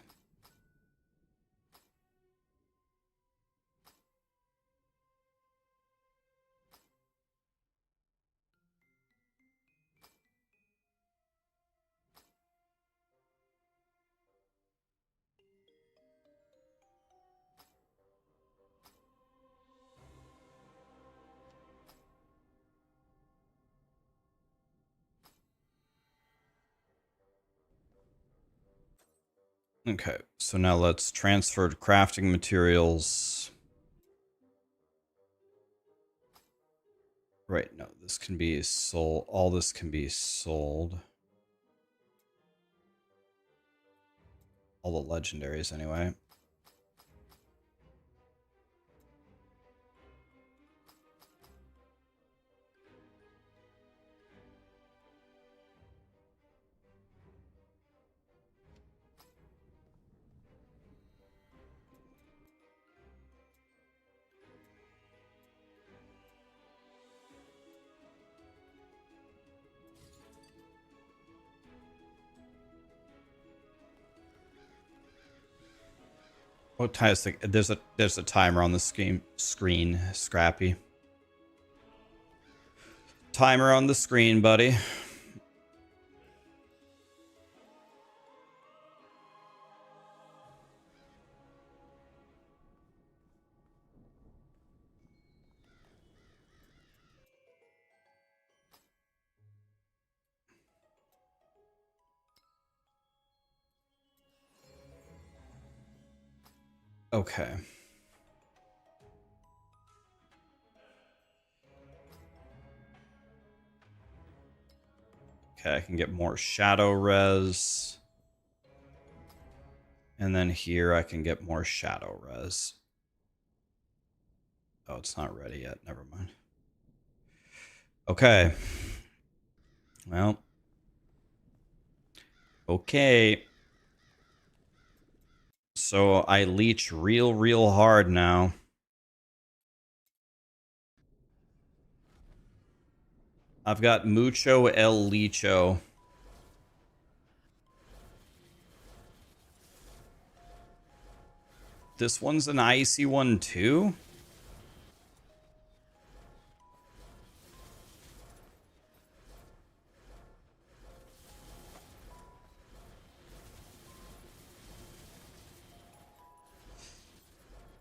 Okay, so now let's transfer to crafting materials. Right, no, this can be sold. All this can be sold. All the legendaries, anyway. What time is the, there's a timer on the screen, Scrappy. Timer on the screen, buddy. Okay. Okay, I can get more shadow res. And then here I can get more shadow res. Oh, it's not ready yet. Never mind. Okay. Well, Okay. So I leech real hard now. I've got mucho el lecho. This one's an icy one too?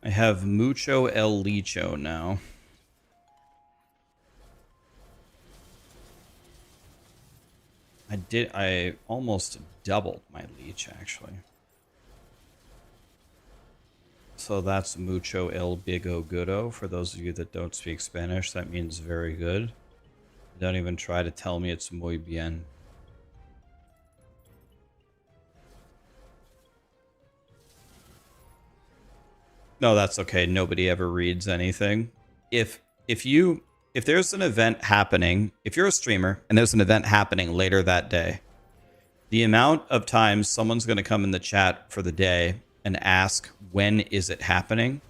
I have mucho el lecho now. I almost doubled my leech, actually. So that's mucho el bigo goodo. For those of you that don't speak Spanish, that means very good. Don't even try to tell me it's muy bien. No, that's okay. Nobody ever reads anything. If there's an event happening, if you're a streamer and there's an event happening later that day, the amount of times someone's going to come in the chat for the day and ask, when is it happening?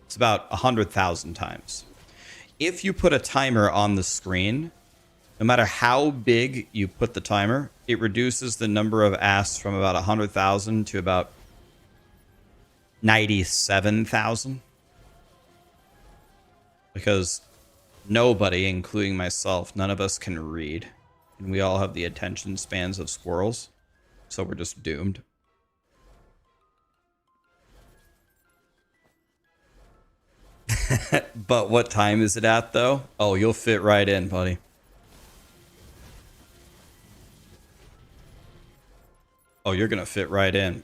It's about 100,000 times. If you put a timer on the screen, no matter how big you put the timer, it reduces the number of asks from about 100,000 to about 97,000. Because nobody, including myself, none of us can read. And we all have the attention spans of squirrels. So we're just doomed. But what time is it at, though? Oh, you'll fit right in, buddy. Oh, you're going to fit right in.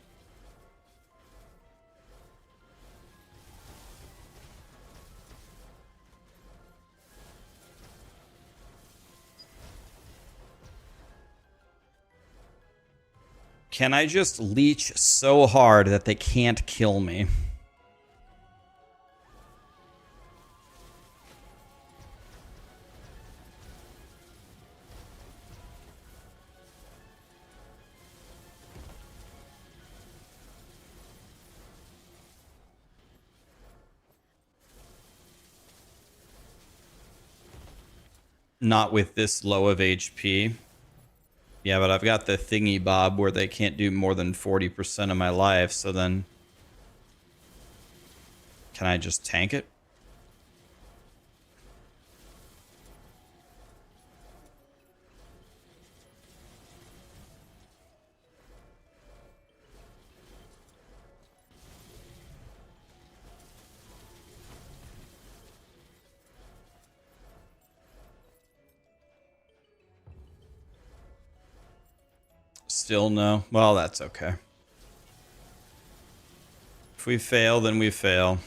Can I just leech so hard that they can't kill me? Not with this low of HP. Yeah, but I've got the thingy bob where they can't do more than 40% of my life, so then... Can I just tank it? Still no. Well, that's okay. If we fail, then we fail.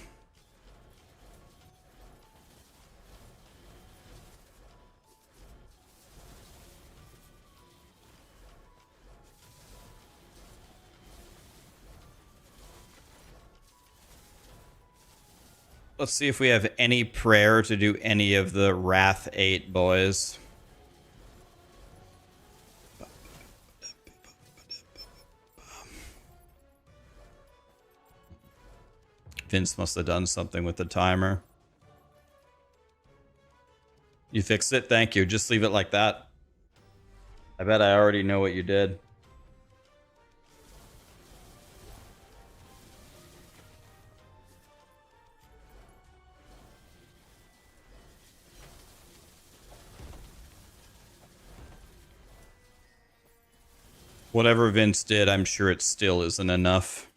Let's see if we have any prayer to do any of the Wrath 8 boys. Vince must have done something with the timer. You fixed it? Thank you. Just leave it like that. I bet I already know what you did. Whatever Vince did, I'm sure it still isn't enough.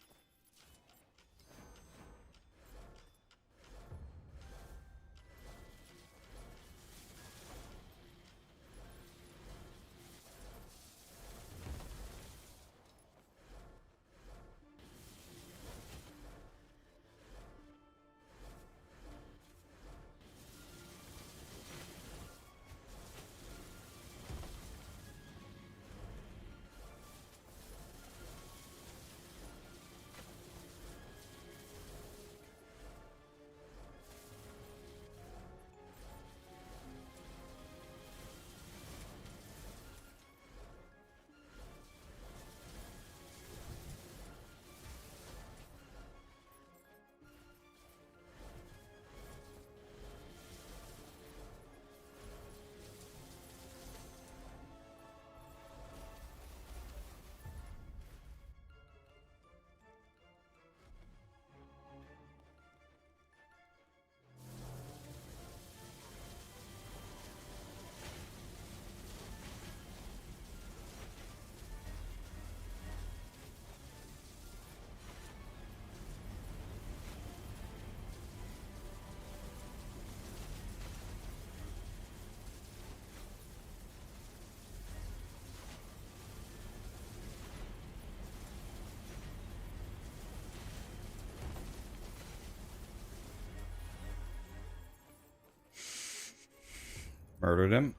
Murdered him.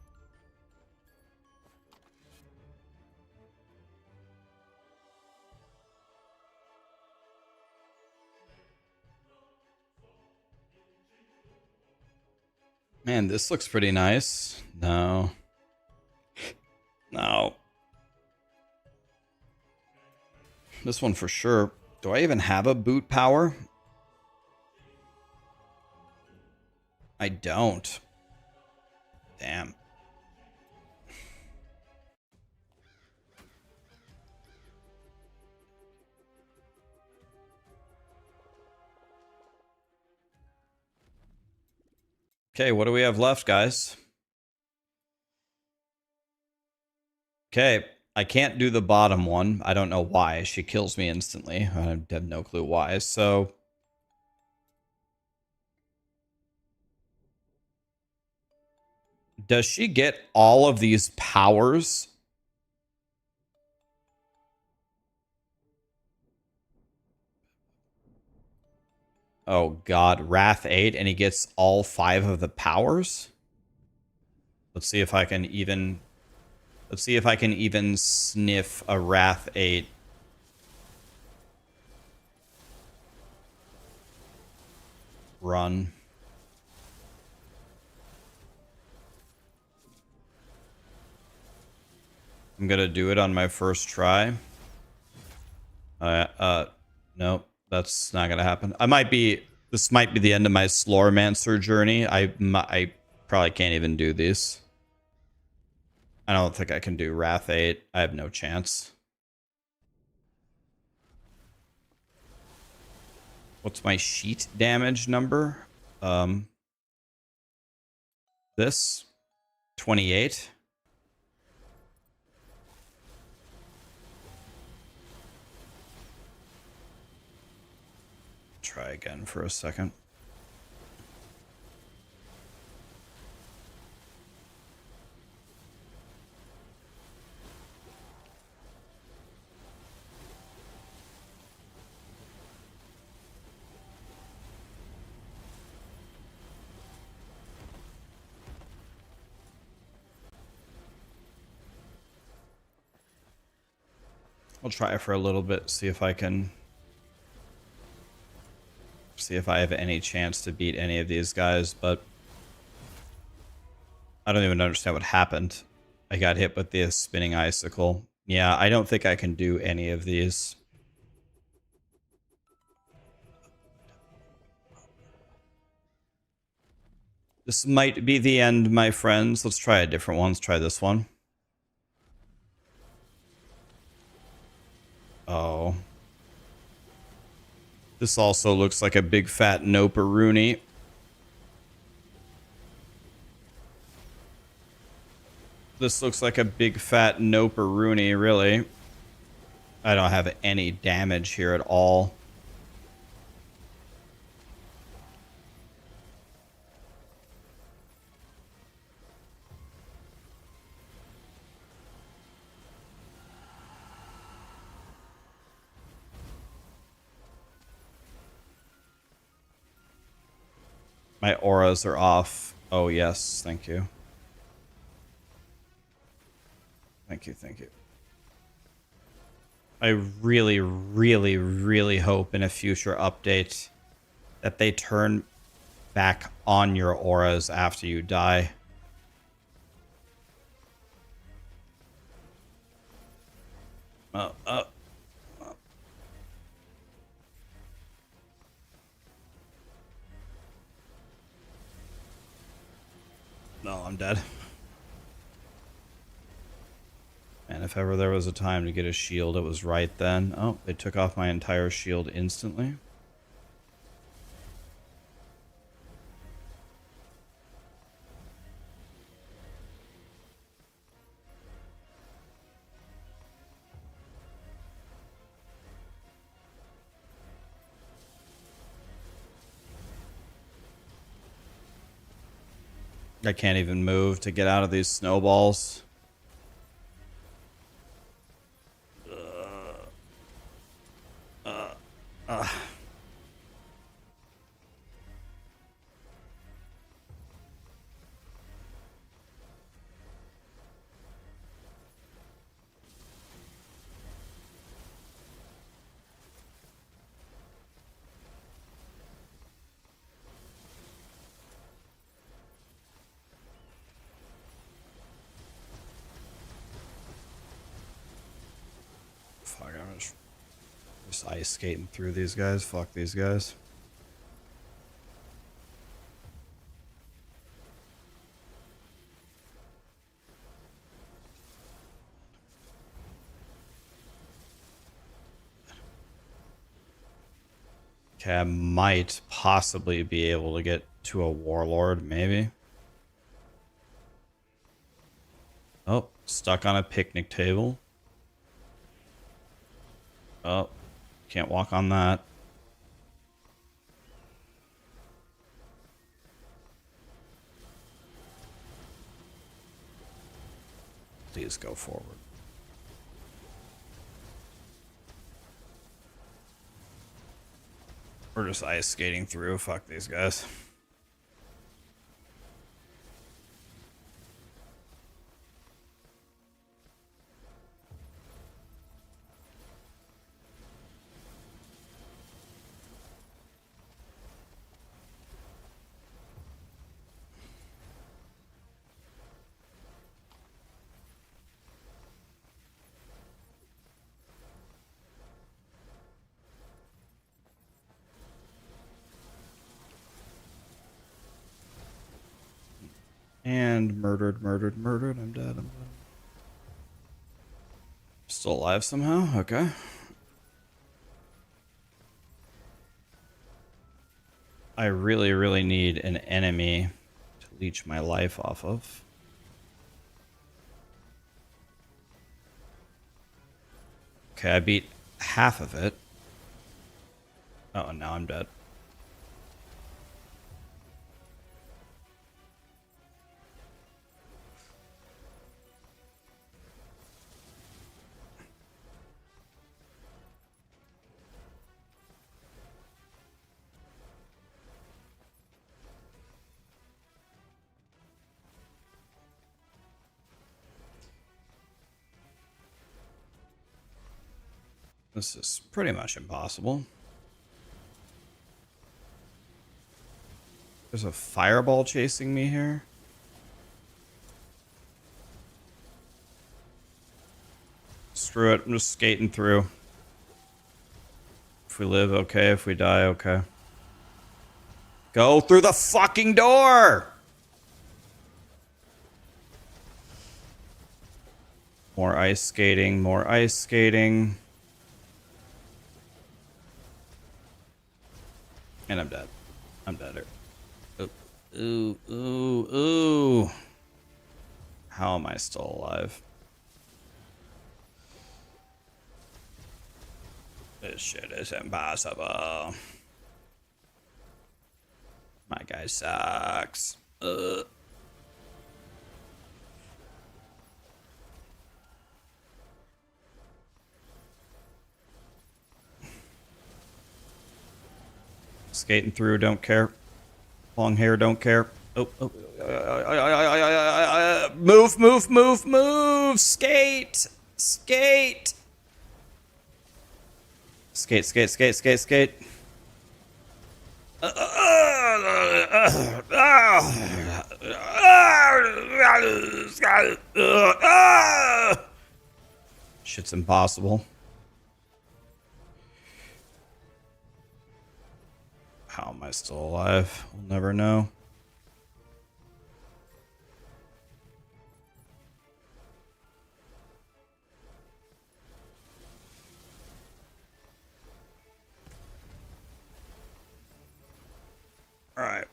Man, this looks pretty nice. No. No. This one for sure. Do I even have a boot power? I don't. Damn. Okay, what do we have left, guys? Okay, I can't do the bottom one. I don't know why. She kills me instantly. I have no clue why. So... does she get all of these powers? Oh god, Wrath 8, and he gets all 5 of the powers? Let's see if I can even... let's see if I can even sniff a Wrath 8. Run. I'm gonna do it on my first try. Nope, that's not gonna happen. I might be... this might be the end of my Sloromancer journey. I probably can't even do these. I don't think I can do Wrath 8. I have no chance. What's my sheet damage number? This 28. Try again for a second. I'll try for a little bit, see if I can... see if I have any chance to beat any of these guys, but... I don't even understand what happened. I got hit with the spinning icicle. Yeah, I don't think I can do any of these. This might be the end, my friends. Let's try a different one. Let's try this one. Oh. This also looks like a big fat nope-a-rooney. This looks like a big fat nope-a-rooney, really. I don't have any damage here at all. My auras are off. Oh, yes. Thank you. Thank you, thank you. I really, really, really hope in a future update that they turn back on your auras after you die. No, I'm dead. And if ever there was a time to get a shield, it was right then. Oh, they took off my entire shield instantly. I can't even move to get out of these snowballs. just ice skating through these guys. Fuck these guys. Okay, I might possibly be able to get to a Warlord, maybe. Oh, stuck on a picnic table. Oh, can't walk on that. Please go forward. We're just ice skating through. Fuck these guys. And murdered. I'm dead. Still alive somehow? Okay. I really need an enemy to leech my life off of. Okay, I beat half of it. Oh, now I'm dead. This is pretty much impossible. There's a fireball chasing me here. Screw it, I'm just skating through. If we live, okay. If we die, okay. Go through the fucking door! More ice skating, more ice skating. And I'm dead. I'm dead. Ooh. How am I still alive? This shit is impossible. My guy sucks. Skating through, don't care. Long hair, don't care. Oh. Move. Skate. Skate. Shit's impossible. How am I still alive? We'll never know. Alright.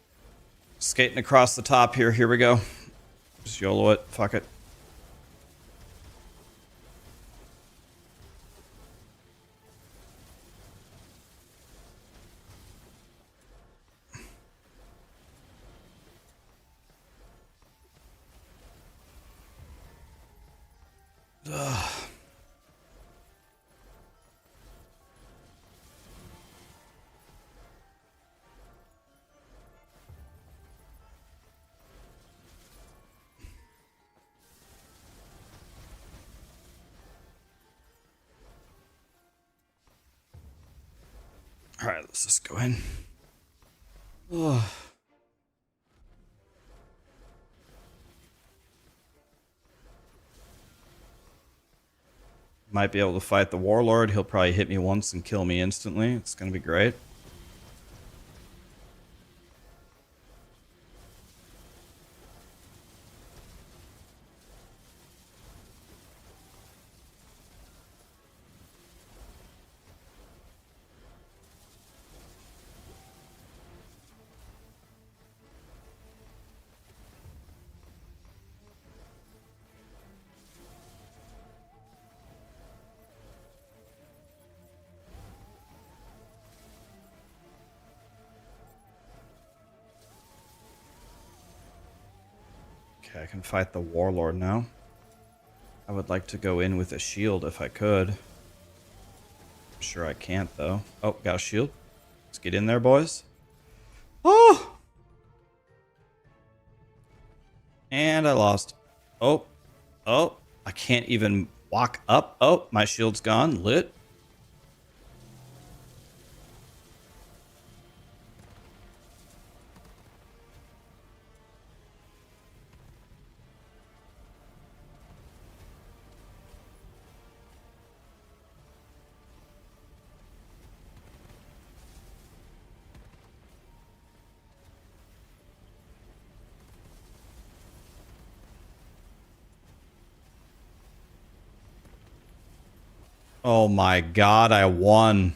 Skating across the top here. Here we go. Just YOLO it. Fuck it. Ugh. All right, let's just go in. Ugh. Might be able to fight the Warlord. He'll probably hit me once and kill me instantly. It's going to be great. Okay, I can fight the Warlord now. I would like to go in with a shield if I could. I'm sure I can't, though. Oh, got a shield. Let's get in there, boys. Oh! And I lost. Oh. Oh. I can't even walk up. Oh, my shield's gone. Lit. Oh my god, I won.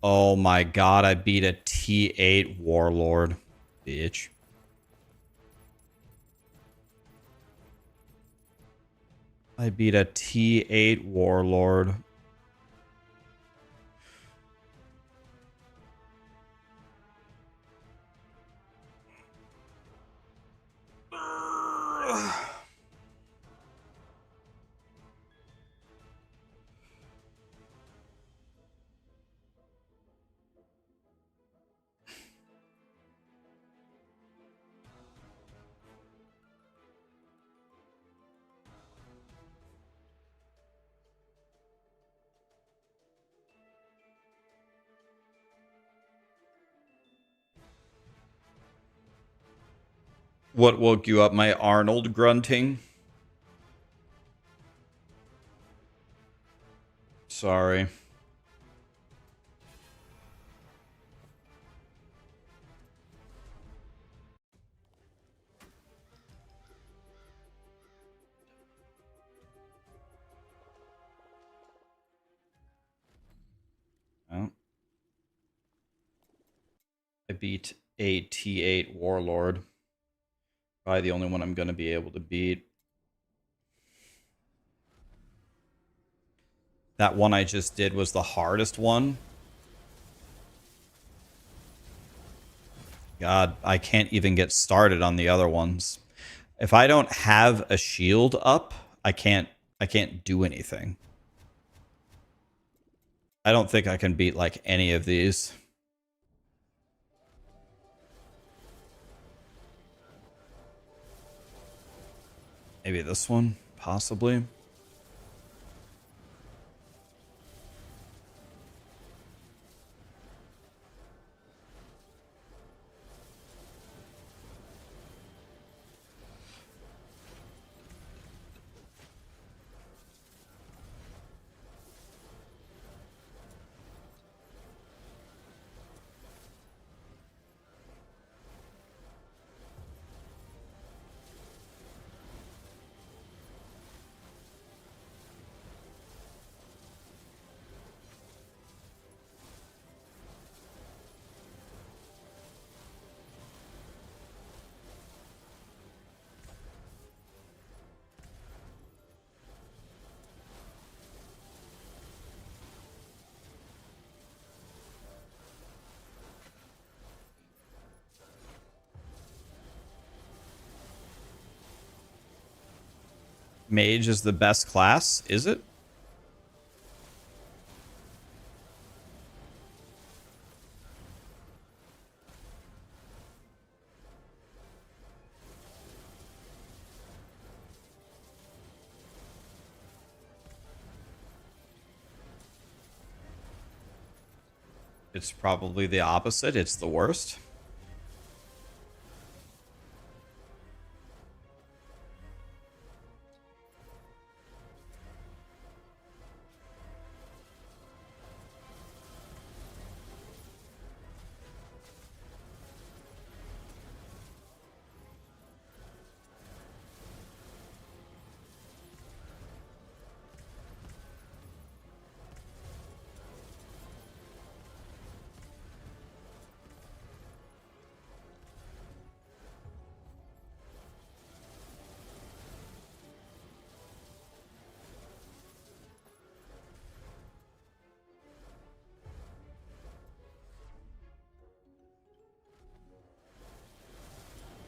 Oh my god, I beat a T8 Warlord. Bitch. I beat a T8 Warlord. What woke you up, my Arnold grunting? Sorry. Oh. I beat a T8 Warlord. Probably the only one I'm going to be able to beat. That one I just did was the hardest one. God, I can't even get started on the other ones. If I don't have a shield up, I can't do anything. I don't think I can beat like any of these. Maybe this one, possibly. Mage is the best class, is it? It's probably the opposite. It's the worst.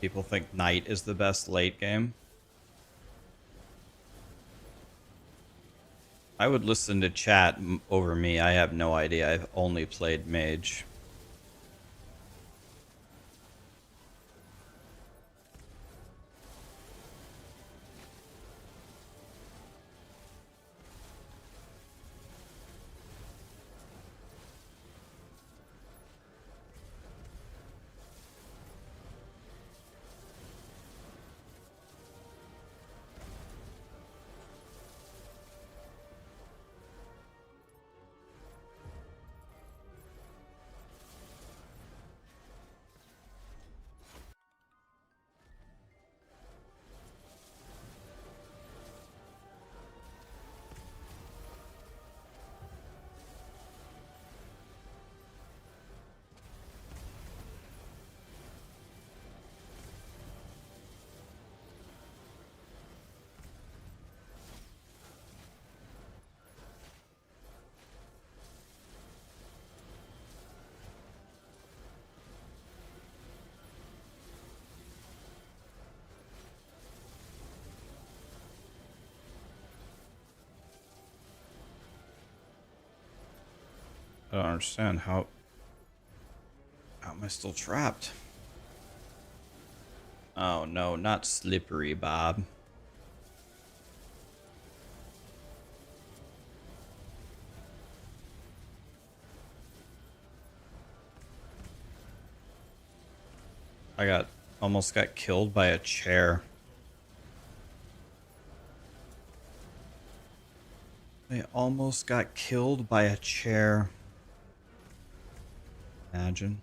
People think Knight is the best late game. I would listen to chat over me. I have no idea. I've only played Mage. I don't understand how am I still trapped? Oh no, not slippery, Bob. I almost got killed by a chair. I almost got killed by a chair. Imagine.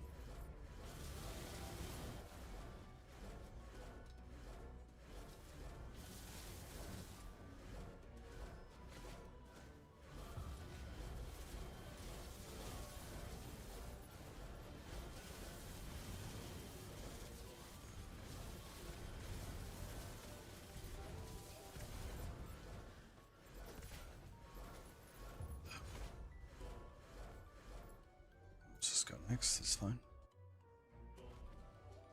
Let's just go next. That's fine.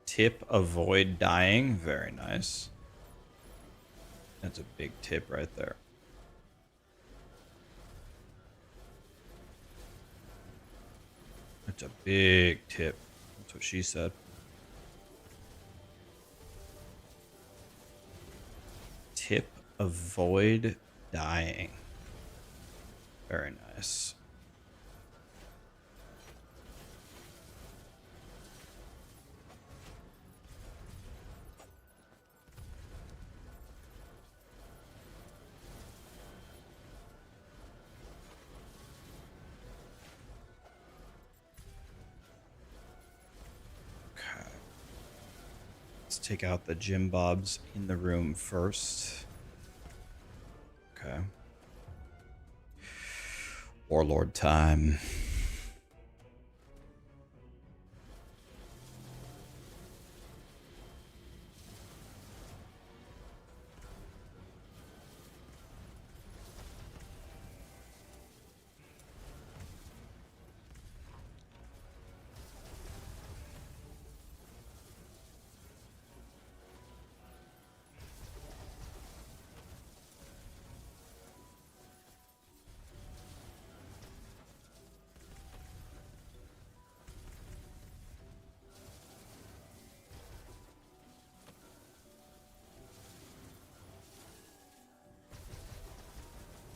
Tip, avoid dying. Very nice. That's a big tip right there. That's a big tip. That's what she said. Tip, avoid dying. Very nice. Take out the Jim Bobs in the room first. Okay. Warlord time.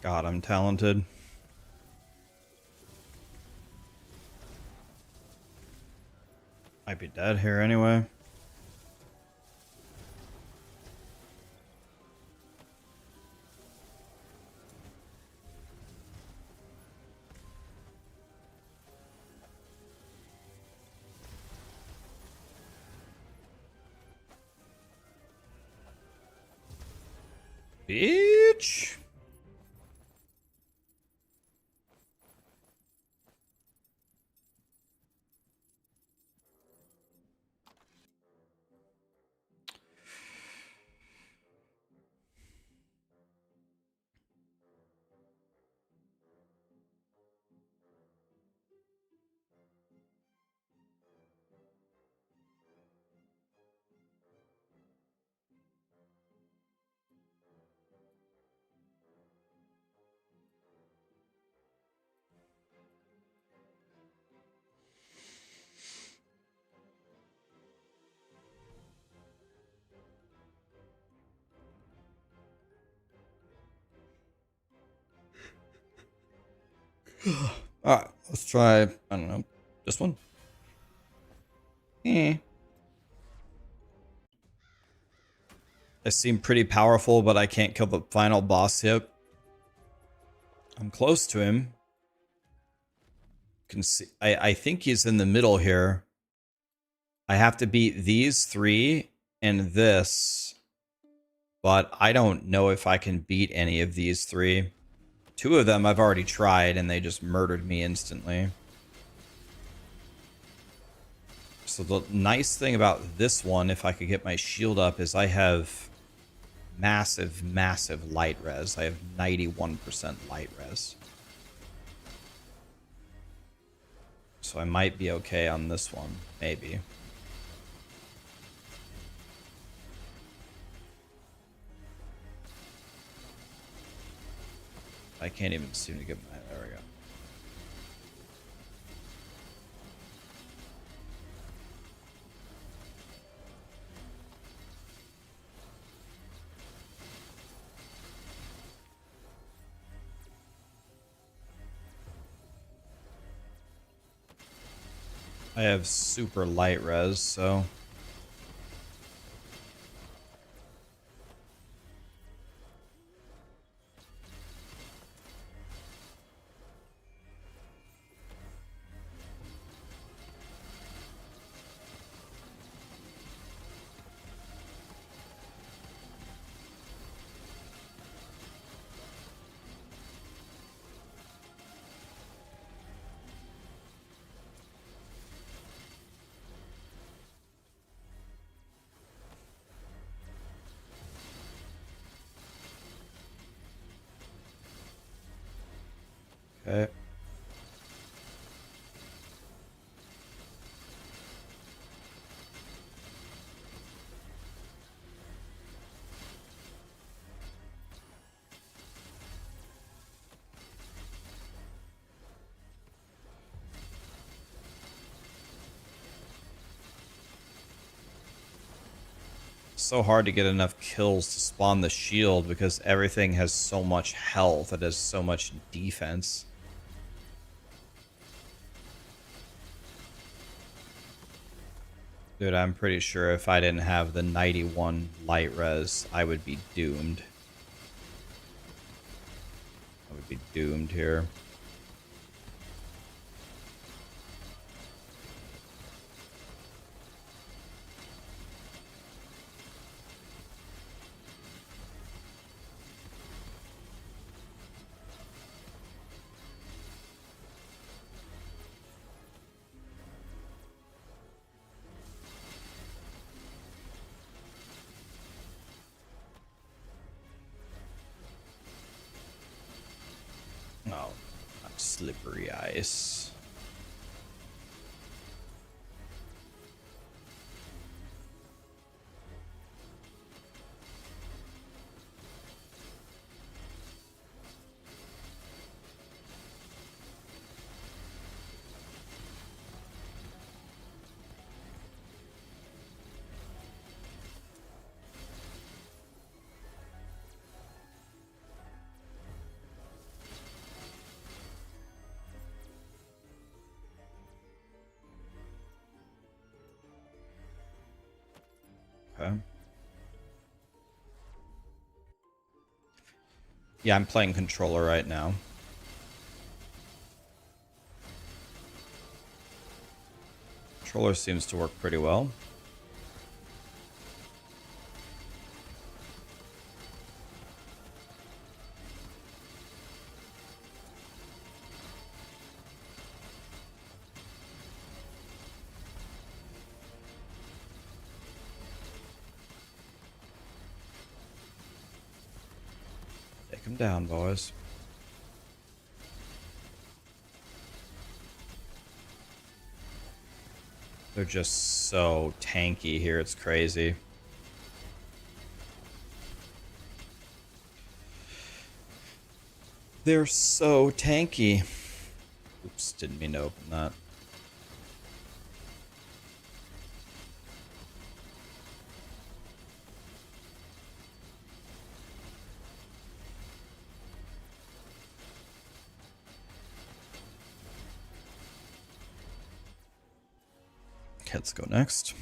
God, I'm talented. Might be dead here anyway. Bitch. Alright, let's try, I don't know, this one? Eh. I seem pretty powerful, but I can't kill the final boss yet. I'm close to him. Can see, I think he's in the middle here. I have to beat these three and this, but I don't know if I can beat any of these three. Two of them I've already tried, and they just murdered me instantly. So the nice thing about this one, if I could get my shield up, is I have massive, massive light res. I have 91% light res. So I might be okay on this one, maybe. I can't even seem to get my... There we go. I have super light res, so... Okay. So hard to get enough kills to spawn the shield because everything has so much health. It has so much defense. Dude, I'm pretty sure if I didn't have the 91 light res, I would be doomed. I would be doomed here. Oh, not slippery ice. Okay. Yeah, I'm playing controller right now. Controller seems to work pretty well. Take him down, boys. They're just so tanky here, it's crazy. They're so tanky. Oops, didn't mean to open that. Let's go next.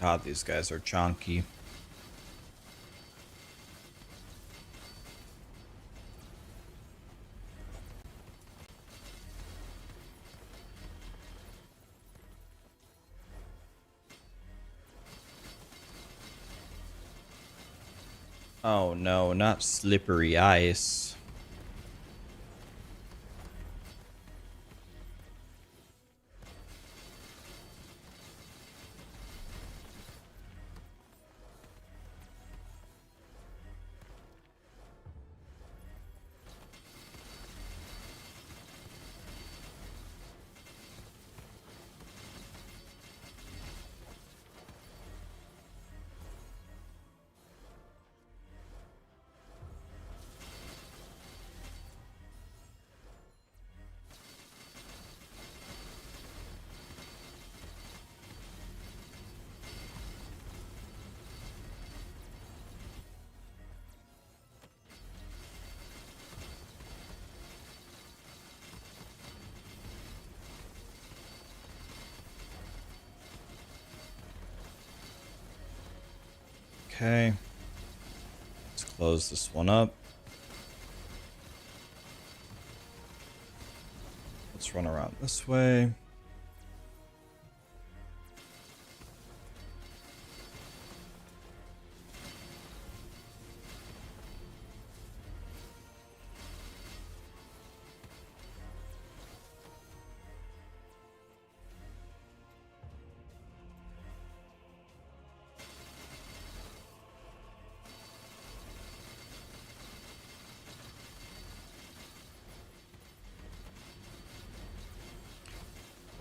God, these guys are chonky. Oh no, not slippery ice. Okay. Let's close this one up. Let's run around this way.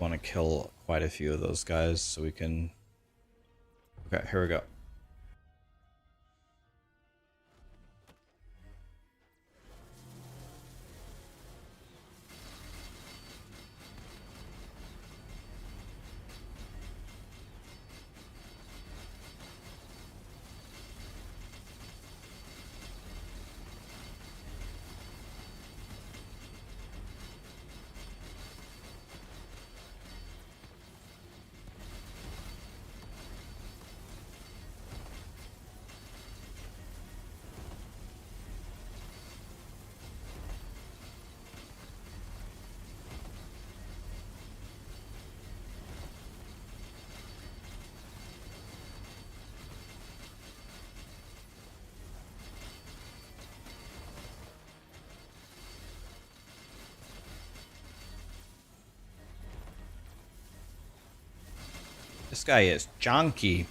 Want to kill quite a few of those guys so we can... Okay, here we go. This guy is jonky.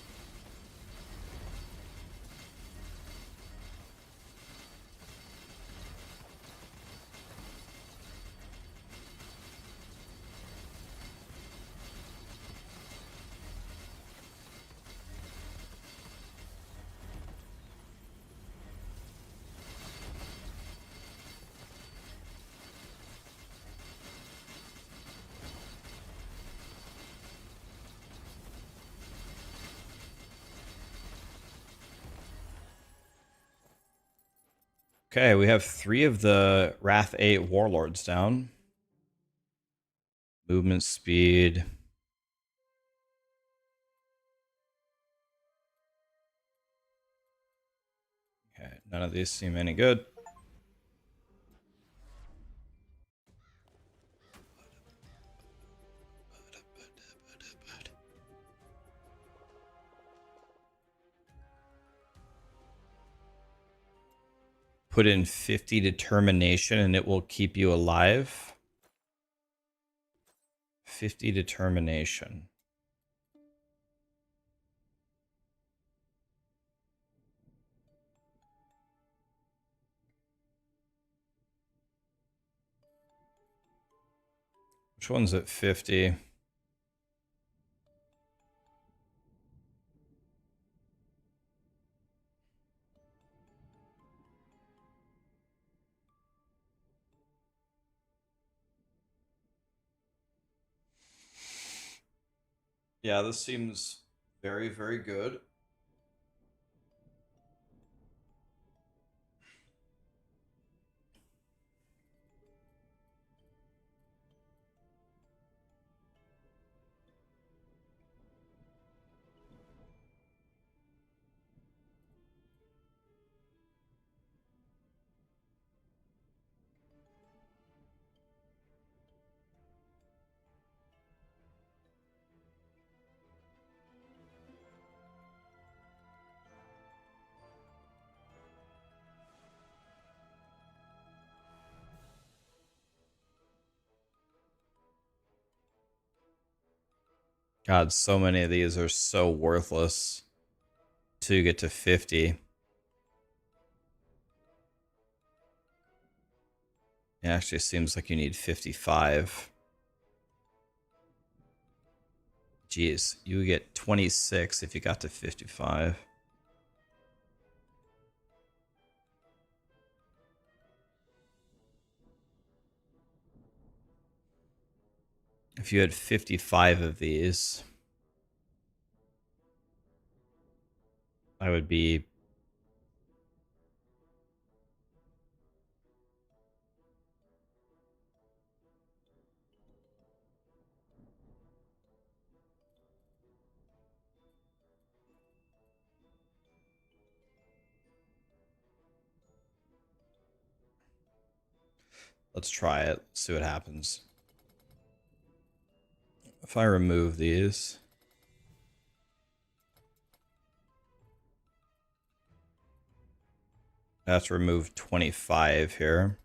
Okay, we have 3 of the Wrath 8 Warlords down. Movement speed. Okay, none of these seem any good. Put in 50 determination and it will keep you alive. 50 determination. Which one's at 50? Yeah, this seems very, very good. God, so many of these are so worthless to get to 50. It actually seems like you need 55. Jeez, you would get 26 if you got to 55. If you had 55 of these, I would be... Let's try it, see what happens. If I remove these... I have to remove 25 here.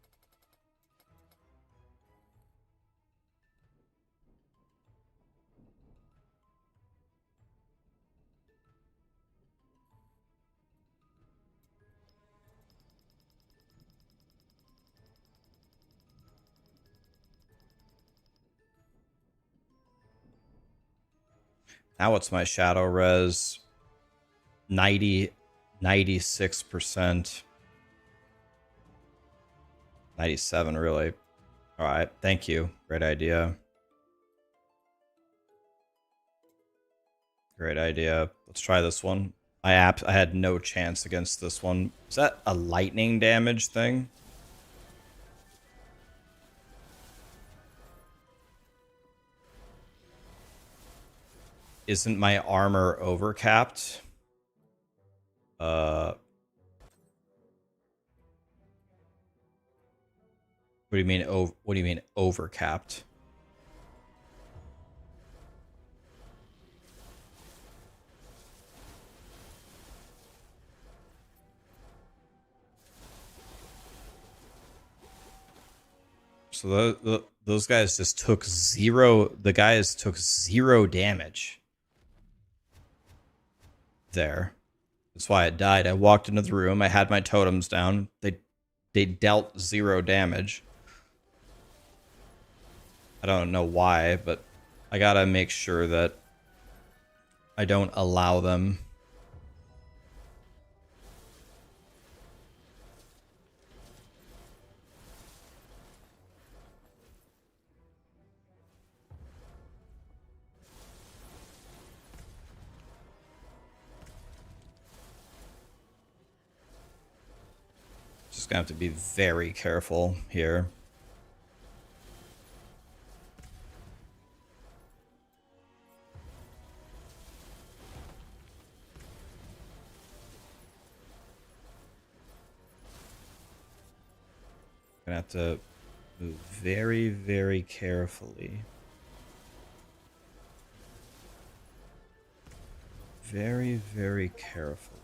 Now what's my shadow res? 90, 96%. 97, really. All right, thank you. Great idea. Great idea. Let's try this one. I had no chance against this one. Is that a lightning damage thing? Isn't my armor overcapped? What do you mean? What do you mean overcapped? So those guys just took zero. The guys took 0 damage. There. That's why it died. I walked into the room. I had my totems down. They dealt 0 damage. I don't know why, but I gotta make sure that I don't allow them. Just gonna have to be very careful here. Gonna have to move very, very carefully. Very, very carefully.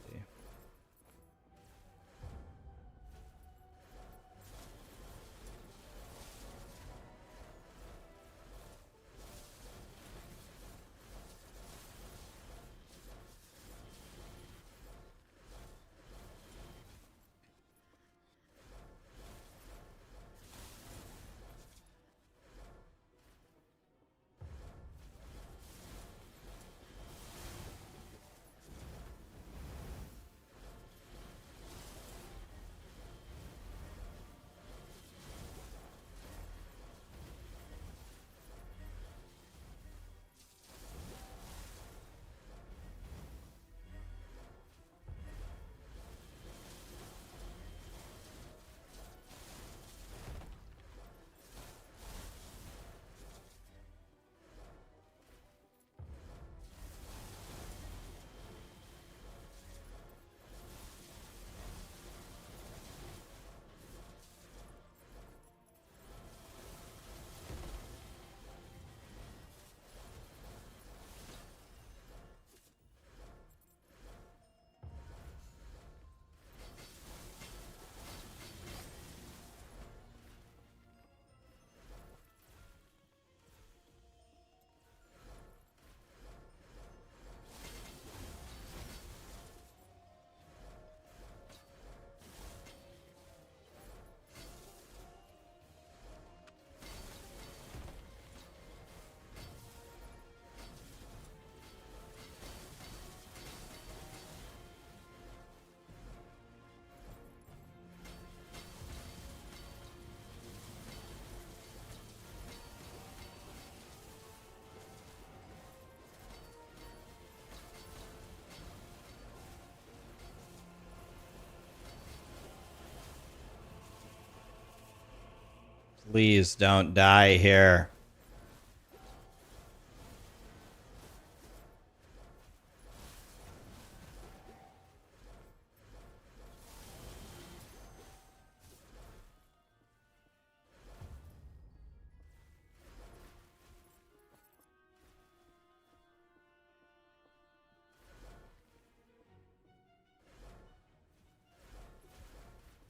Please don't die here.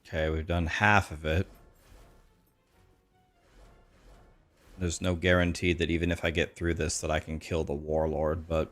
Okay, we've done half of it. There's no guarantee that even if I get through this that I can kill the Warlord, but...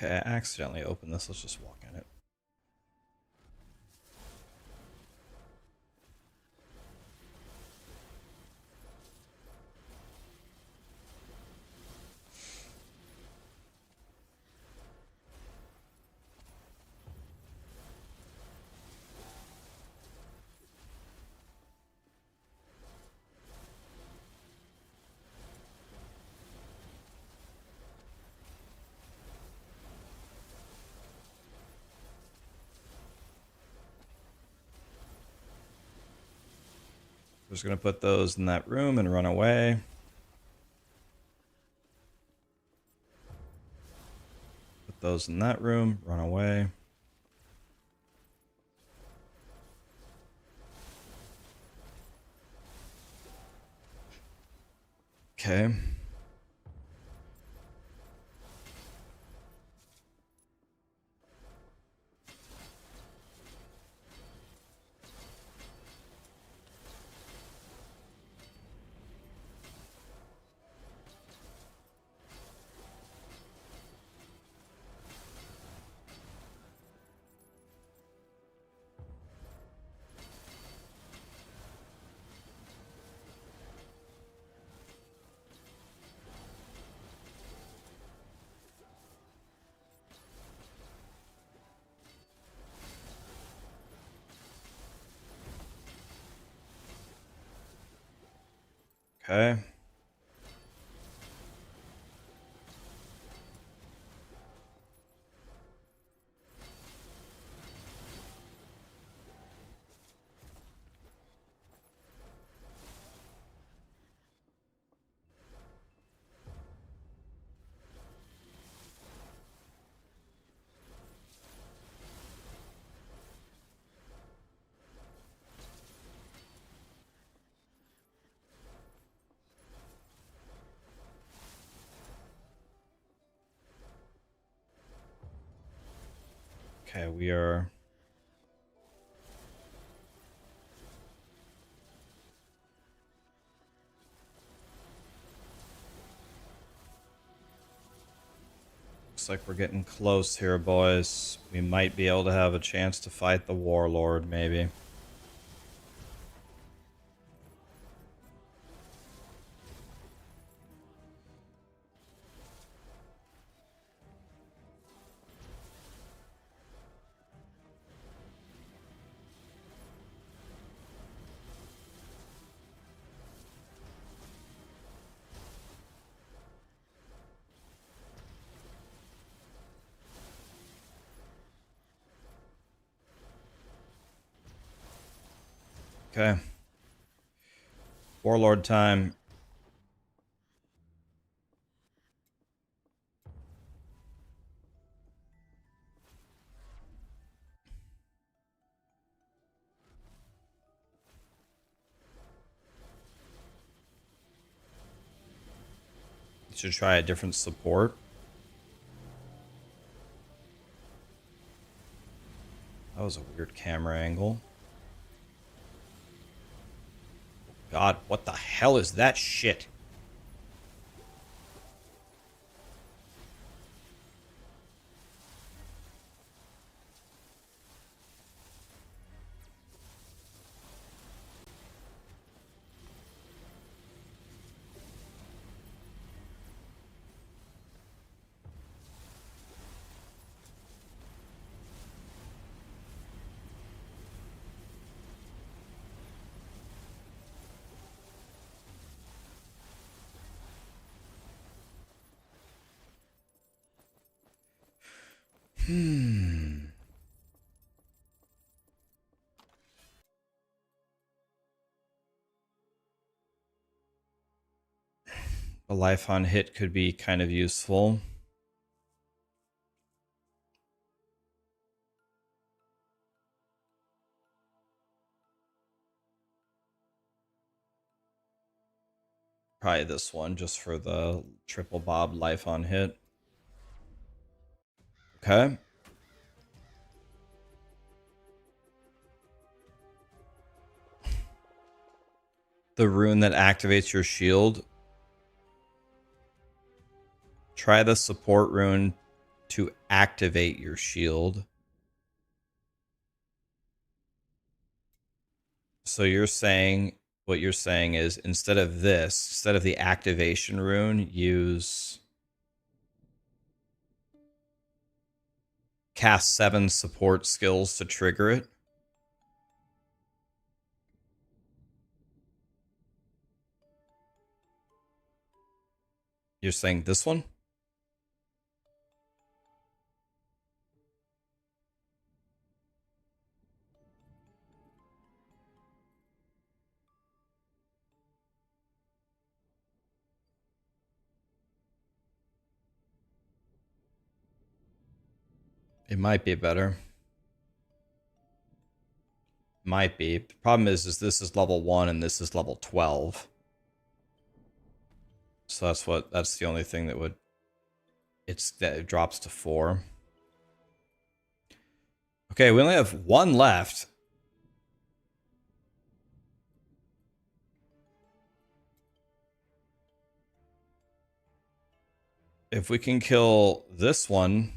Okay, I accidentally opened this. Let's just walk in it. We're just going to put those in that room and run away. Put those in that room, run away. Okay. Okay. Okay, we are... Looks like we're getting close here, boys. We might be able to have a chance to fight the Warlord, maybe. Okay. Warlord time. Should try a different support. That was a weird camera angle. God, what the hell is that shit? A life on hit could be kind of useful. Probably this one, just for the triple bob life on hit. Okay. The rune that activates your shield. Try the support rune to activate your shield. So you're saying, what you're saying is, instead of this, instead of the activation rune, use cast 7 support skills to trigger it. You're saying this one? It might be better. Might be. The problem is this is level 1 and this is level 12. So that's the only thing that would, that it drops to 4. Okay, we only have 1 left. If we can kill this one,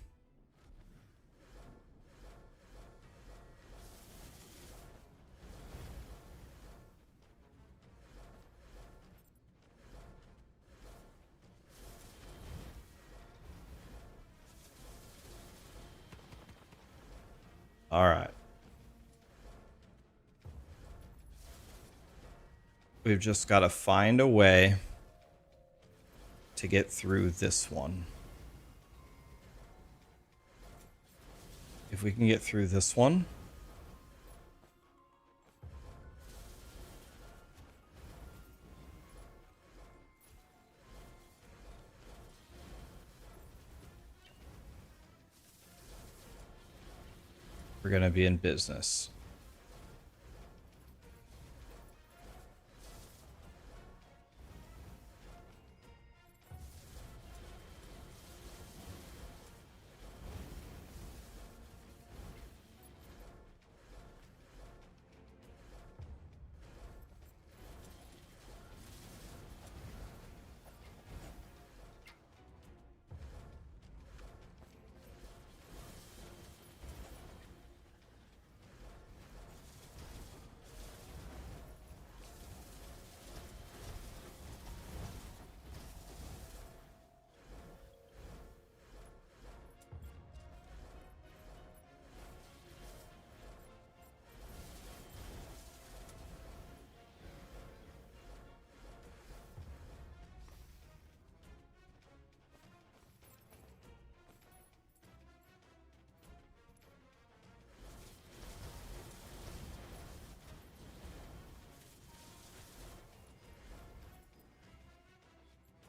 all right. We've just got to find a way to get through this one. If we can get through this one, we're going to be in business.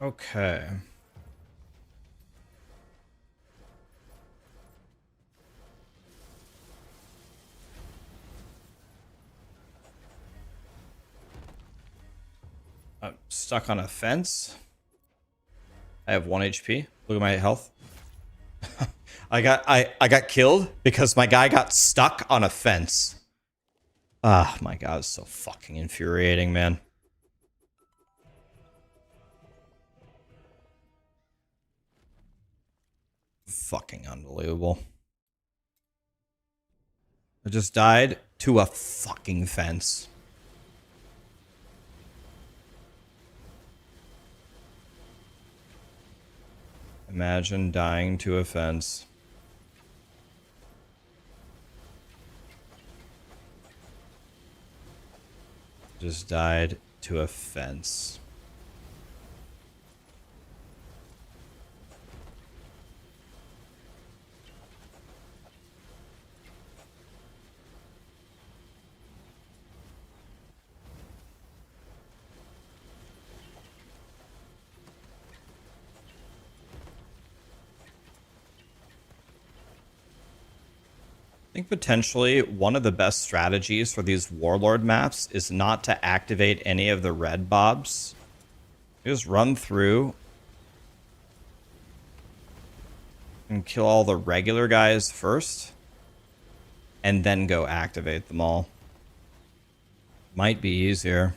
Okay. I'm stuck on a fence. I have 1 HP. Look at my health. I got killed because my guy got stuck on a fence. Ah, my god, it's so fucking infuriating, man. Fucking unbelievable. I just died to a fucking fence. Imagine dying to a fence. Just died to a fence. think potentially one of the best strategies for these Warlord maps is not to activate any of the red bobs. You just run through and kill all the regular guys first, and then go activate them all. Might be easier.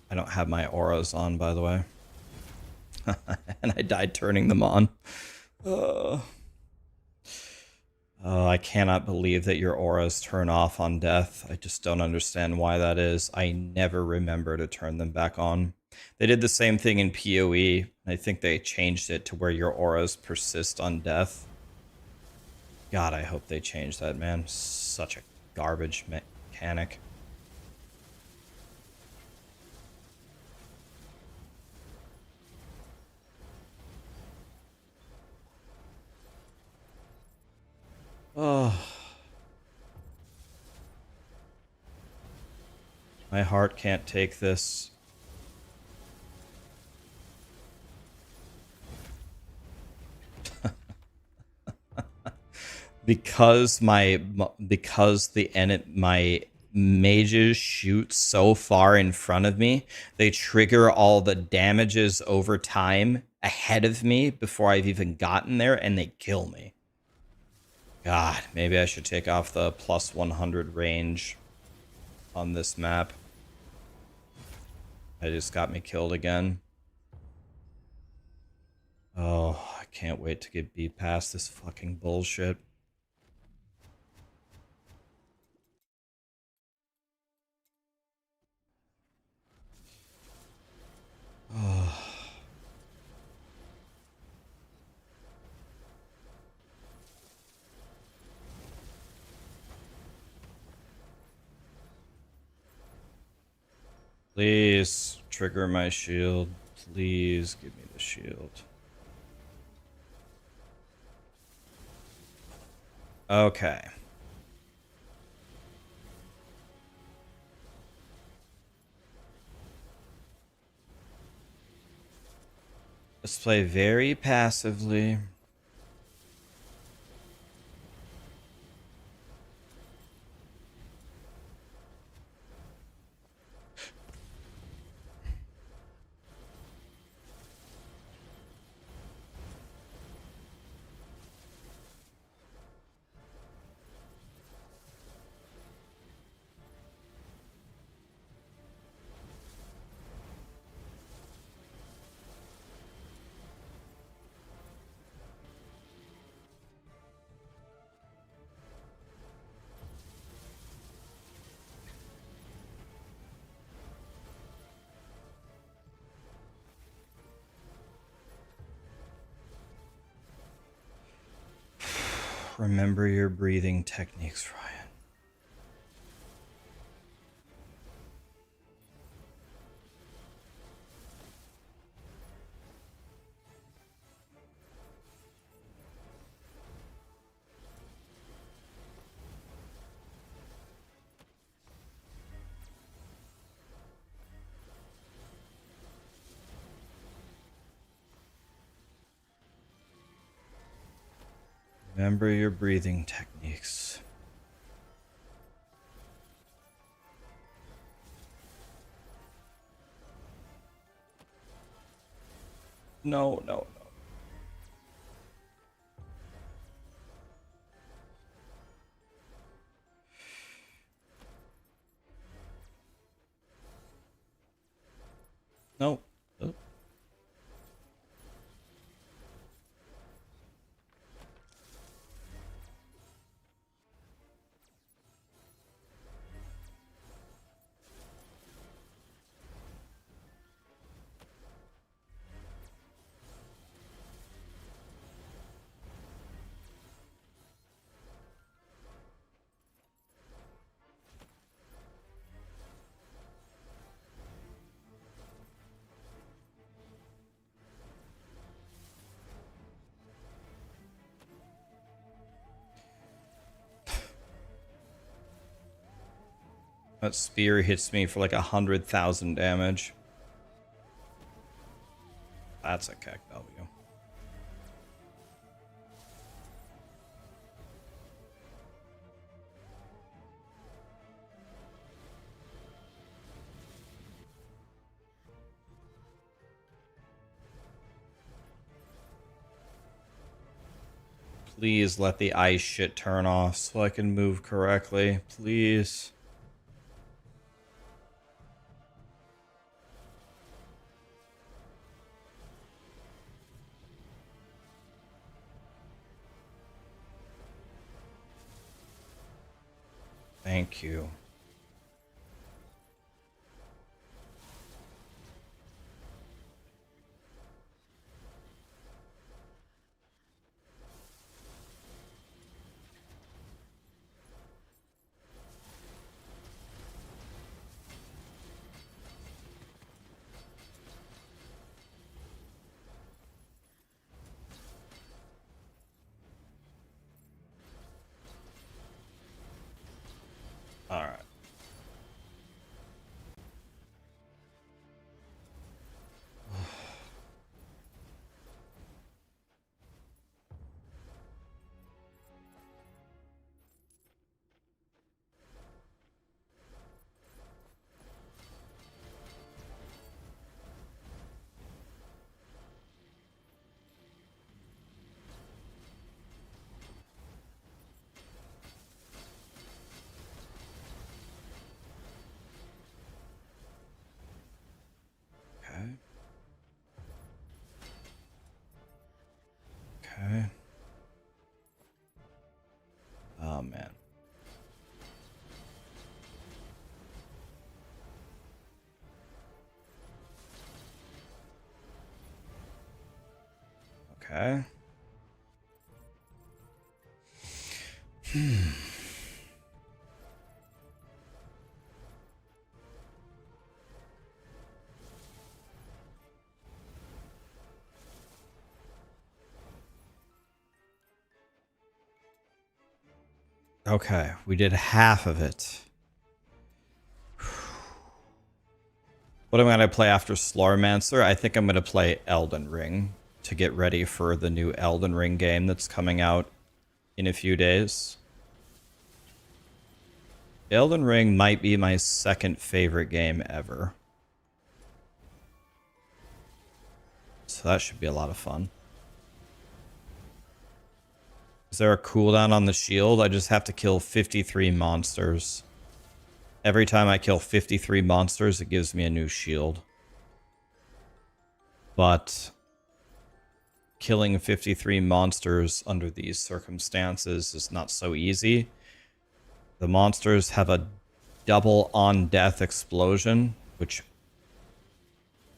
I don't have my auras on, by the way. And I died turning them on. Oh, I cannot believe that your auras turn off on death. I just don't understand why that is. I never remember to turn them back on. They did the same thing in POE. I think they changed it to where your auras persist on death. God, I hope they change that, man. Such a garbage mechanic. Oh. My heart can't take this. because my mages shoot so far in front of me, they trigger all the damages over time ahead of me before I've even gotten there, and they kill me. God, maybe I should take off the plus 100 range on this map. It just got me killed again. Oh, I can't wait to get beat past this fucking bullshit. Oh. Please trigger my shield. Please give me the shield. Okay. Let's play very passively. Remember your breathing techniques, Ryan. Remember your breathing techniques. No, no, no. No. Oh. That spear hits me for like 100,000 damage. That's a KEKW. Please let the ice shit turn off so I can move correctly. Please. Thank you. All right. Okay. Okay. Oh, man. Okay. Okay, we did half of it. What am I going to play after Slaughtermancer? I think I'm going to play Elden Ring to get ready for the new Elden Ring game that's coming out in a few days. Elden Ring might be my second favorite game ever. So that should be a lot of fun. Is there a cooldown on the shield? I just have to kill 53 monsters. Every time I kill 53 monsters, it gives me a new shield. But killing 53 monsters under these circumstances is not so easy. The monsters have a double on-death explosion, which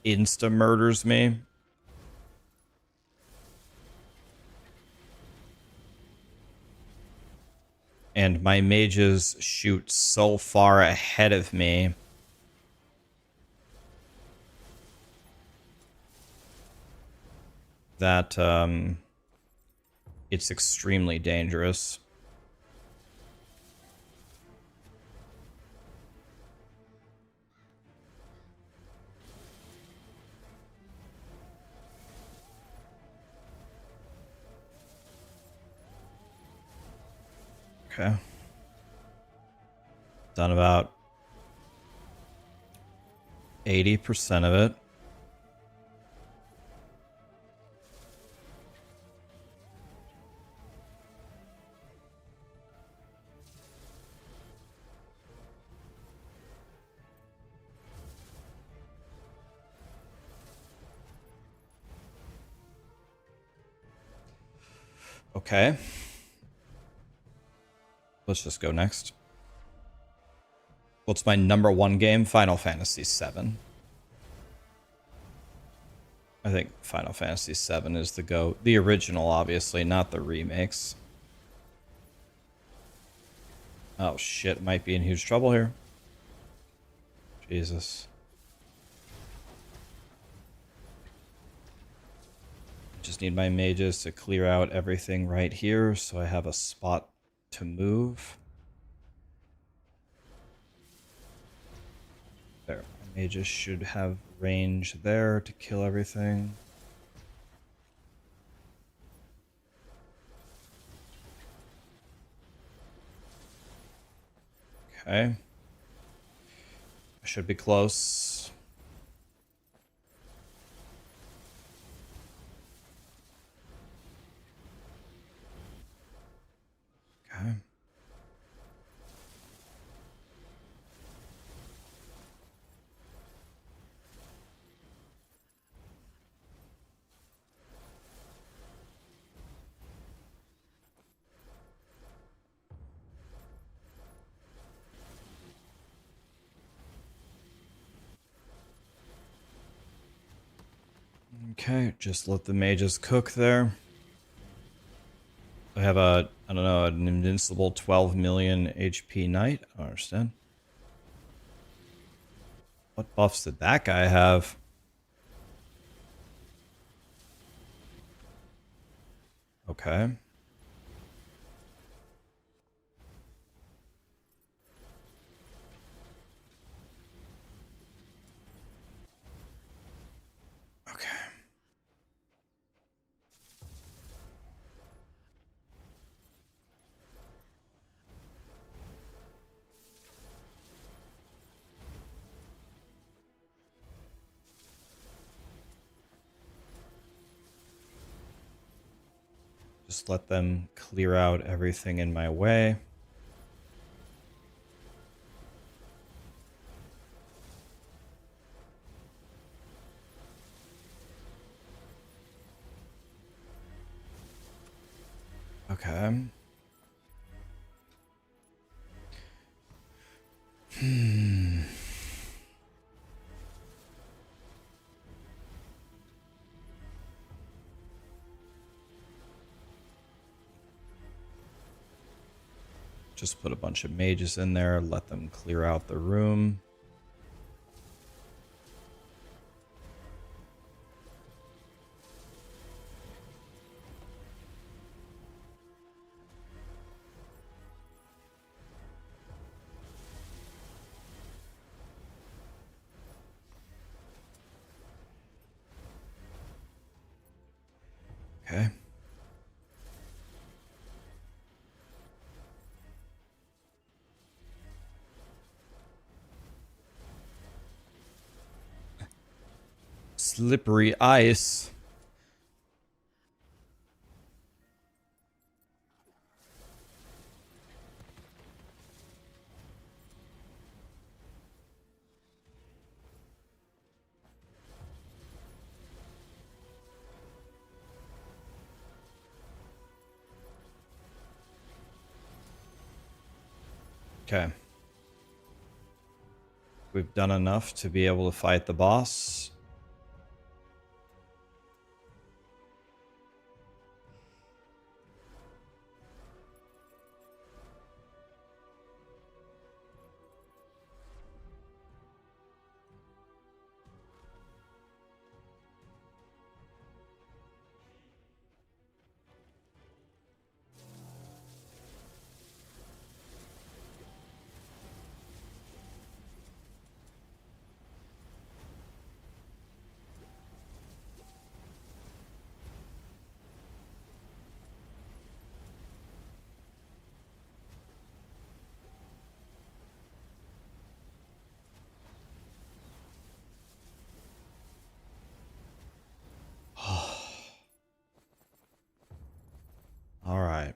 insta-murders me. And my mages shoot so far ahead of me that it's extremely dangerous. Okay. Done about 80% of it. Okay. Let's just go next. What's my number one game? Final Fantasy VII. I think Final Fantasy VII is the GOAT. The original, obviously, not the remakes. Oh shit, might be in huge trouble here. Jesus. Just need my mages to clear out everything right here so I have a spot to move. There. My mages should have range there to kill everything. Okay. I should be close. Okay. Okay, just let the mages cook there. I have a, I don't know, an invincible 12 million HP knight. I don't understand. What buffs did that guy have? Okay. Okay. Just let them clear out everything in my way. Okay. Just put a bunch of mages in there, let them clear out the room. Okay. Slippery ice. Okay. We've done enough to be able to fight the boss. All right.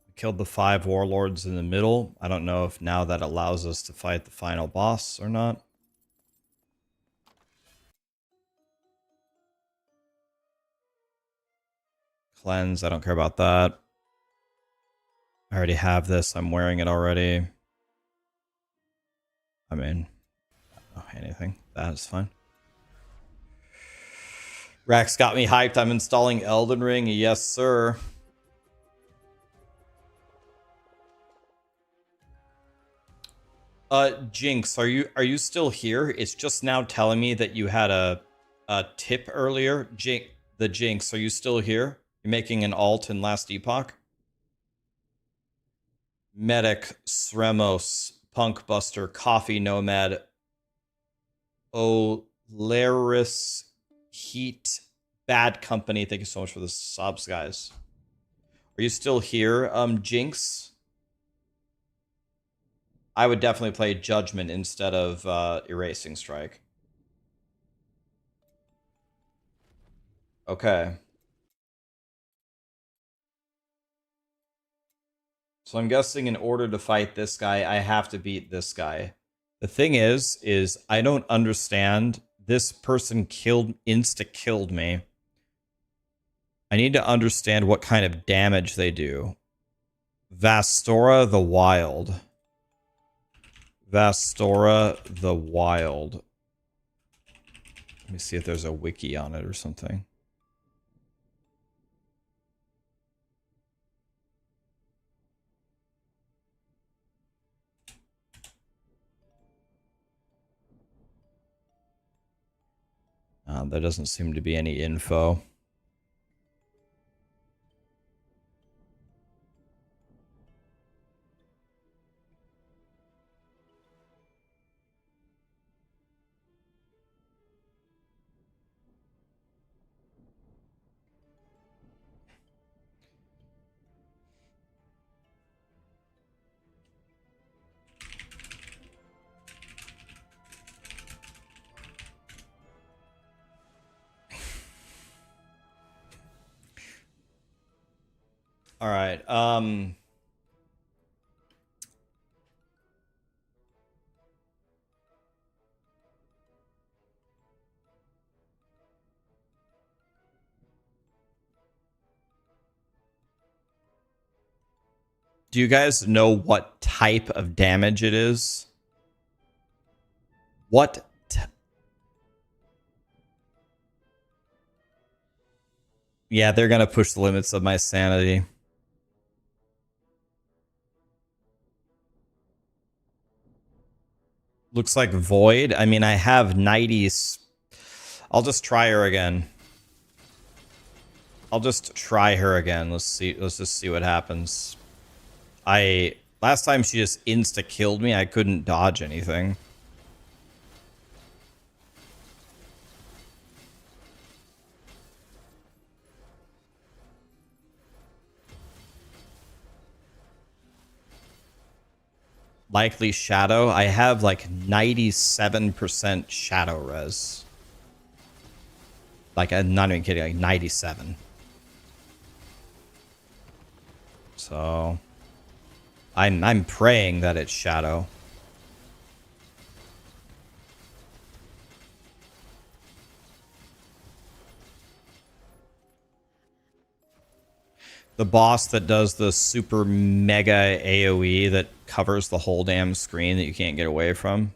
We killed the 5 warlords in the middle. I don't know if now that allows us to fight the final boss or not. Cleanse, I don't care about that. I already have this. I'm wearing it already. I mean, oh, anything. That is fine. Rax got me hyped. I'm installing Elden Ring. Yes, sir. Jinx, are you still here? It's just now telling me that you had a tip earlier. The Jinx, are you still here? You're making an alt in Last Epoch? Medic, Sremos, Punkbuster, Coffee Nomad, Olaris, Heat, Bad Company. Thank you so much for the subs, guys. Are you still here, Jinx? I would definitely play Judgment instead of Erasing Strike. Okay. So I'm guessing in order to fight this guy, I have to beat this guy. The thing is I don't understand. This person insta-killed me. I need to understand what kind of damage they do. Vastora the Wild. Vastora the Wild. Let me see if there's a wiki on it or something. There doesn't seem to be any info. All right. Do you guys know what type of damage it is? What? Yeah, they're gonna push the limits of my sanity. Looks like Void. I mean, I have 90s. I'll just try her again. Let's see. Let's just see what happens. Last time she just insta-killed me. I couldn't dodge anything. Likely Shadow. I have like 97% Shadow res. Like, I'm not even kidding. Like 97. So I'm praying that it's Shadow. The boss that does the super mega AoE that covers the whole damn screen that you can't get away from.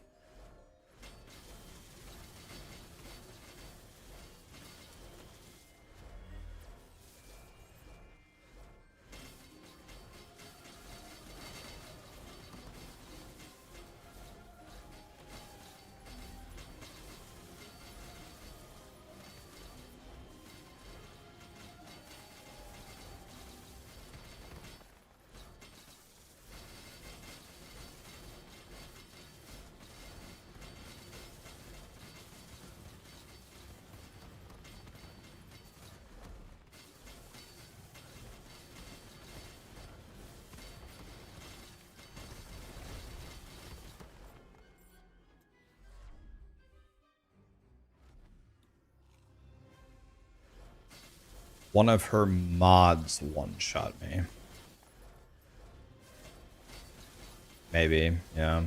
One of her mods one-shot me. Maybe, yeah.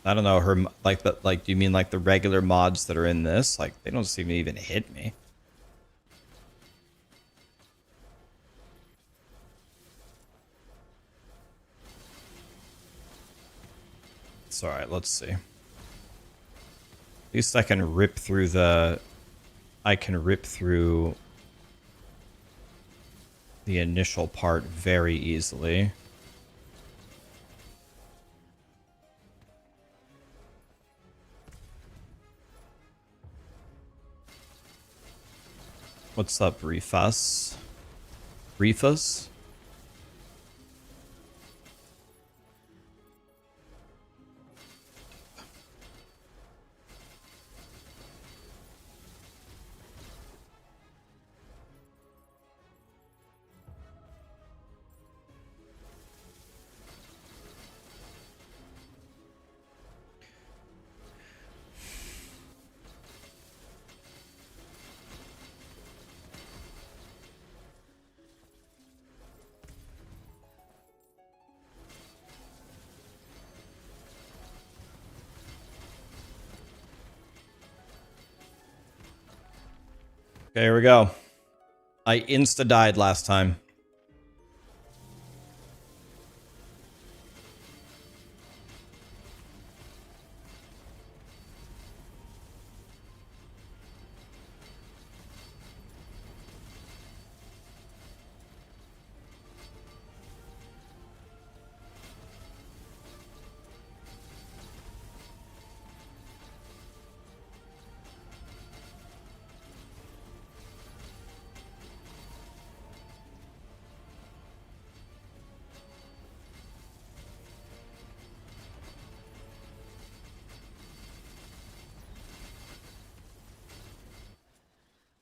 I don't know, her, like, do you mean like the regular mods that are in this? Like, they don't seem to even hit me. It's alright, let's see. At least I can rip through the initial part very easily. What's up, Refus? Refus? Okay, here we go. I insta-died last time.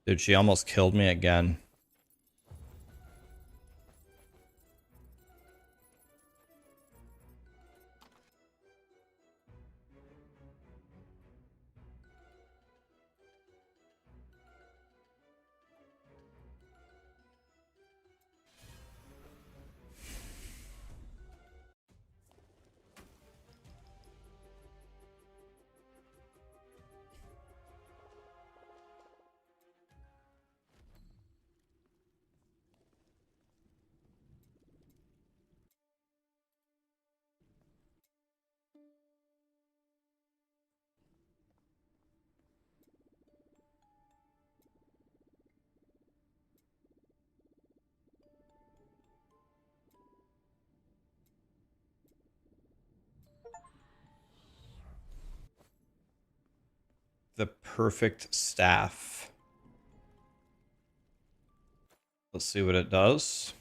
Dude, she almost killed me again. The perfect staff. Let's see what it does.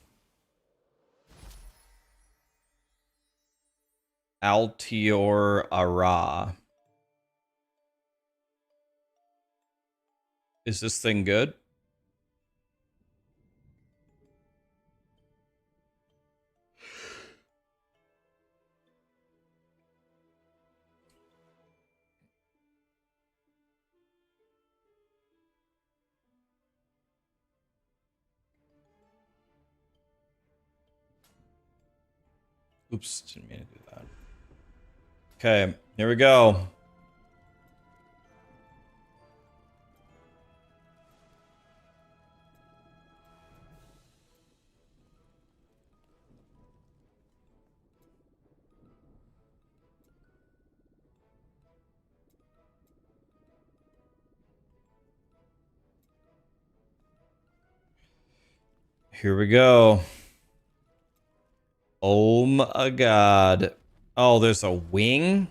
Altior Ara. Is this thing good? Oops, didn't mean to do that. Okay, here we go. Here we go. Oh my god. Oh, there's a wing?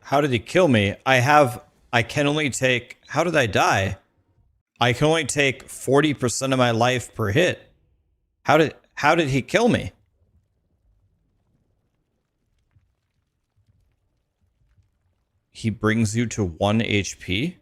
How did he kill me? I can only take, how did I die? I can only take 40% of my life per hit. How did he kill me? He brings you to 1 HP?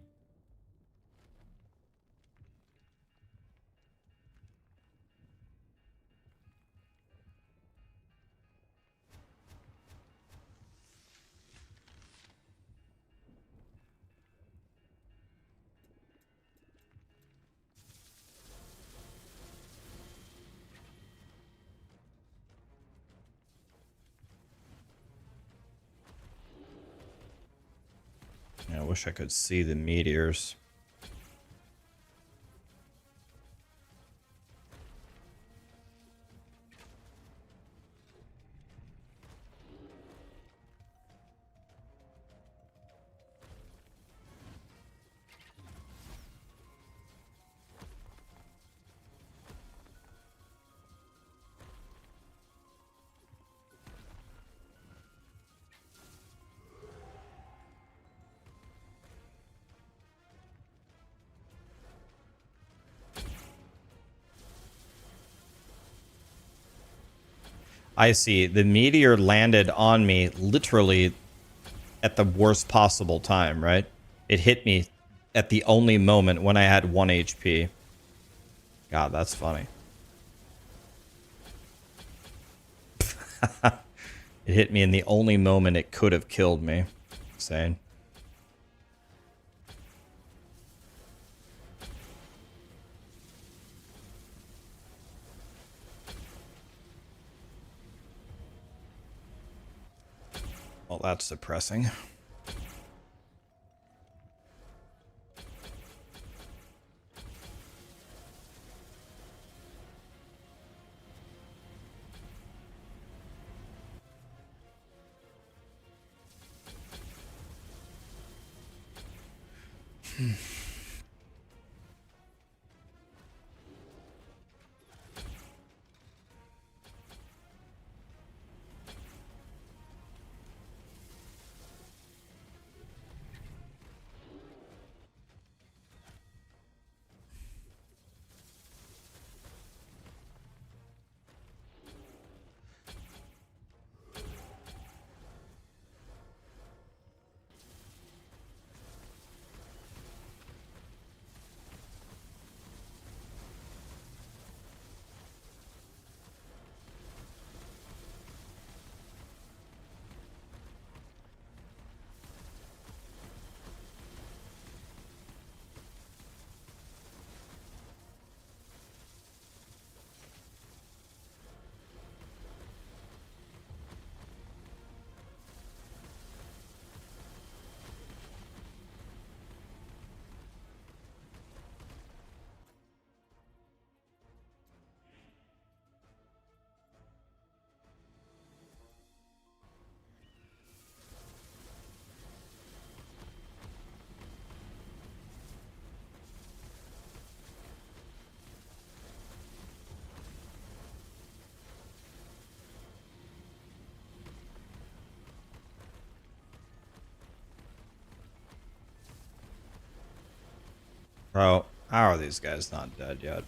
I wish I could see the meteors. I see. The meteor landed on me literally at the worst possible time, right? It hit me at the only moment when I had 1 HP. God, that's funny. It hit me in the only moment it could have killed me. Insane. Well, that's depressing. Bro, how are these guys not dead yet?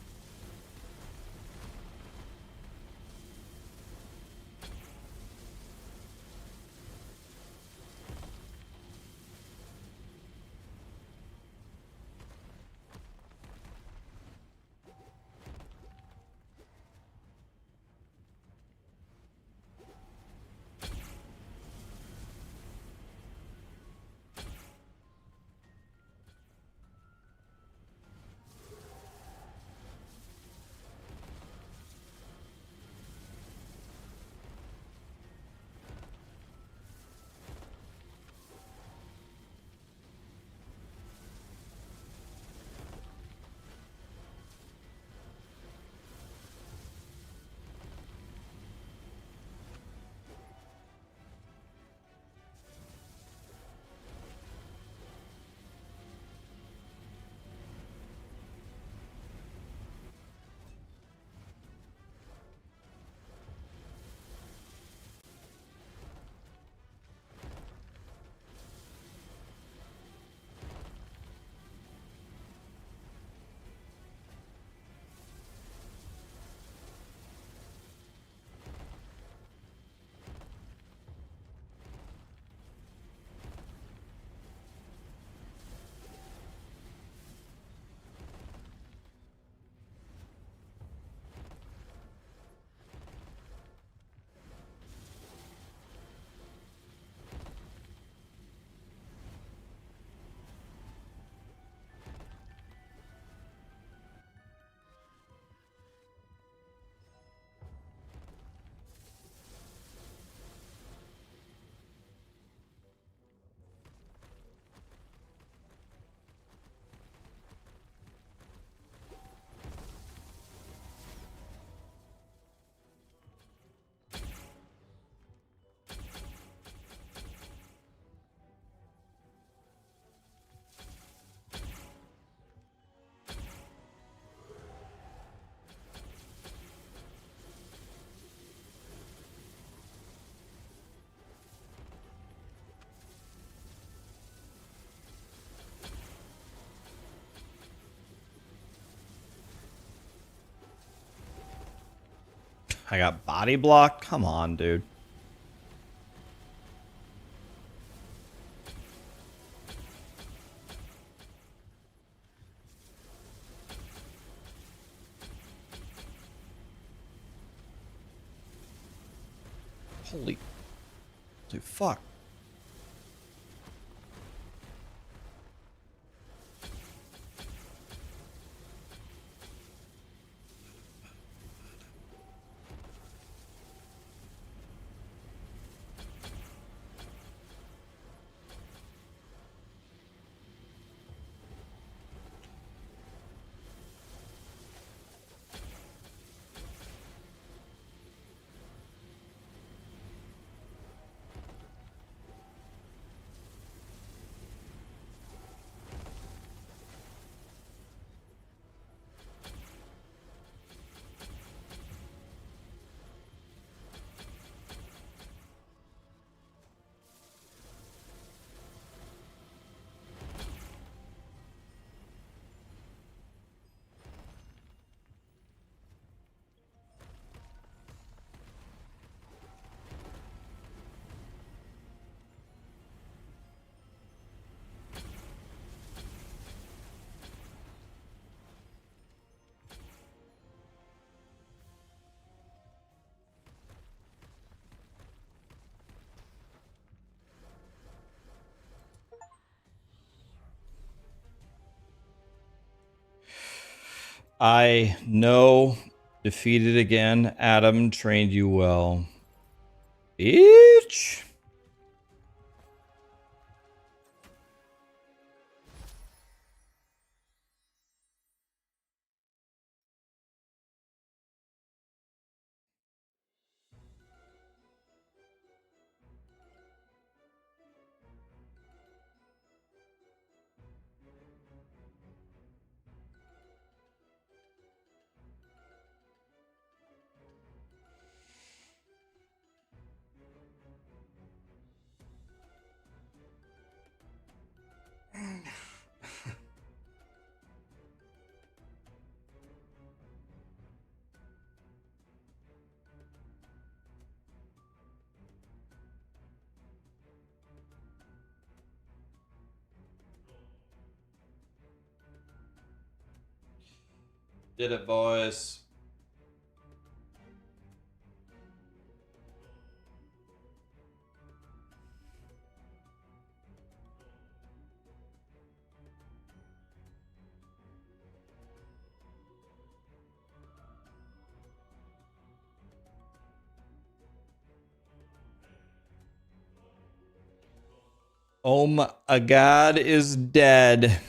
I got body blocked? Come on, dude. Holy fuck. I know. Defeated again. Adam trained you well. Bitch. Did it, boys. Oh my god is dead.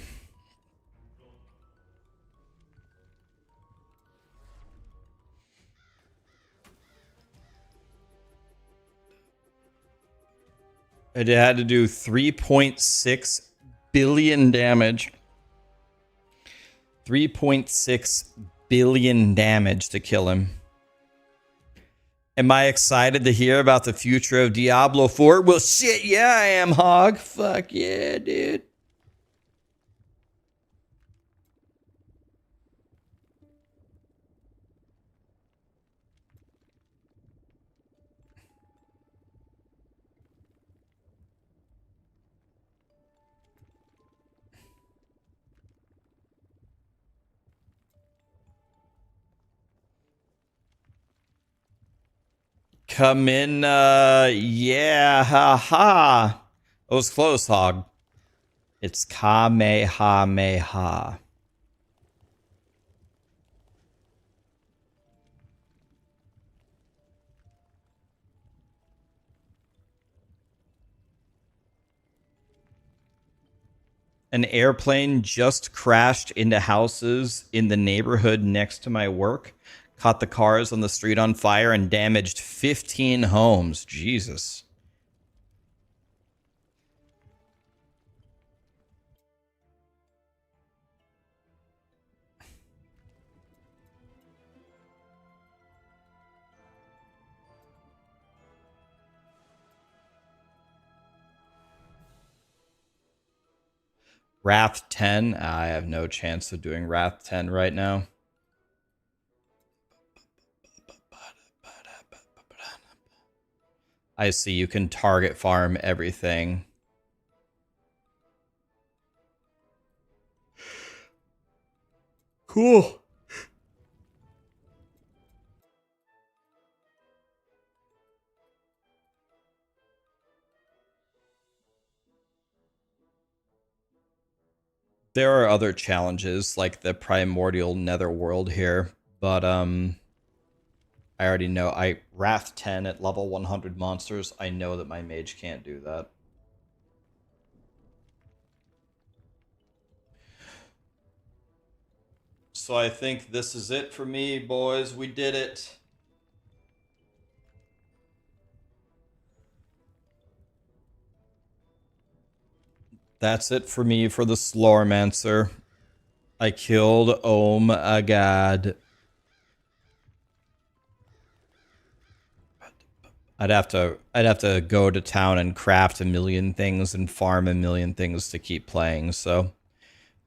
It had to do 3.6 billion damage. 3.6 billion damage to kill him. Am I excited to hear about the future of Diablo 4? Well, shit, yeah, I am, Hog. Fuck yeah, dude. Come in, yeah, haha. It was close, Hog. It's Kamehameha. An airplane just crashed into houses in the neighborhood next to my work, caught the cars on the street on fire, and damaged 15 homes. Jesus. Wrath 10? I have no chance of doing Wrath 10 right now. I see you can target farm everything. Cool. There are other challenges like the primordial netherworld here, but I already know. I Wrath 10 at level 100 monsters. I know that my mage can't do that. So I think this is it for me, boys. We did it. That's it for me for the Slormancer. I killed a god. I'd have to go to town and craft a million things and farm a million things to keep playing. So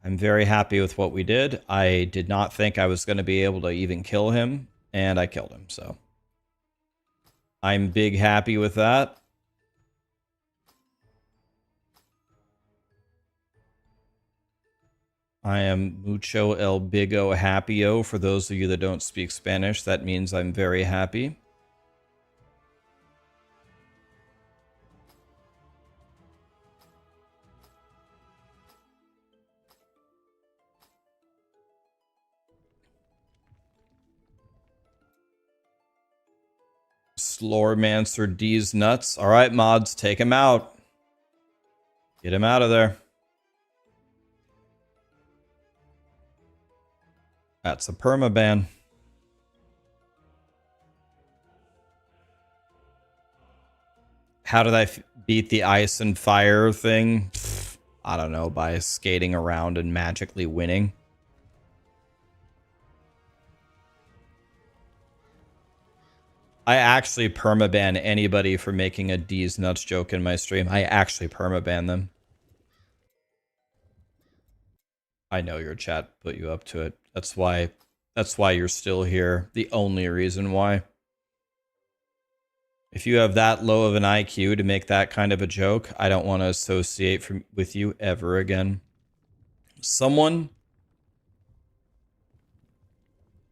I'm very happy with what we did. I did not think I was going to be able to even kill him, and I killed him. So I'm big happy with that. I am mucho el bigo happio. For those of you that don't speak Spanish, that means I'm very happy. Slormancer D's nuts. All right, mods, take him out. Get him out of there. That's a permaban. How did I beat the ice and fire thing? Pfft, I don't know, by skating around and magically winning. I actually permaban anybody for making a D's nuts joke in my stream. I actually permaban them. I know your chat put you up to it. That's why you're still here. The only reason why. If you have that low of an IQ to make that kind of a joke, I don't want to associate with you ever again. Someone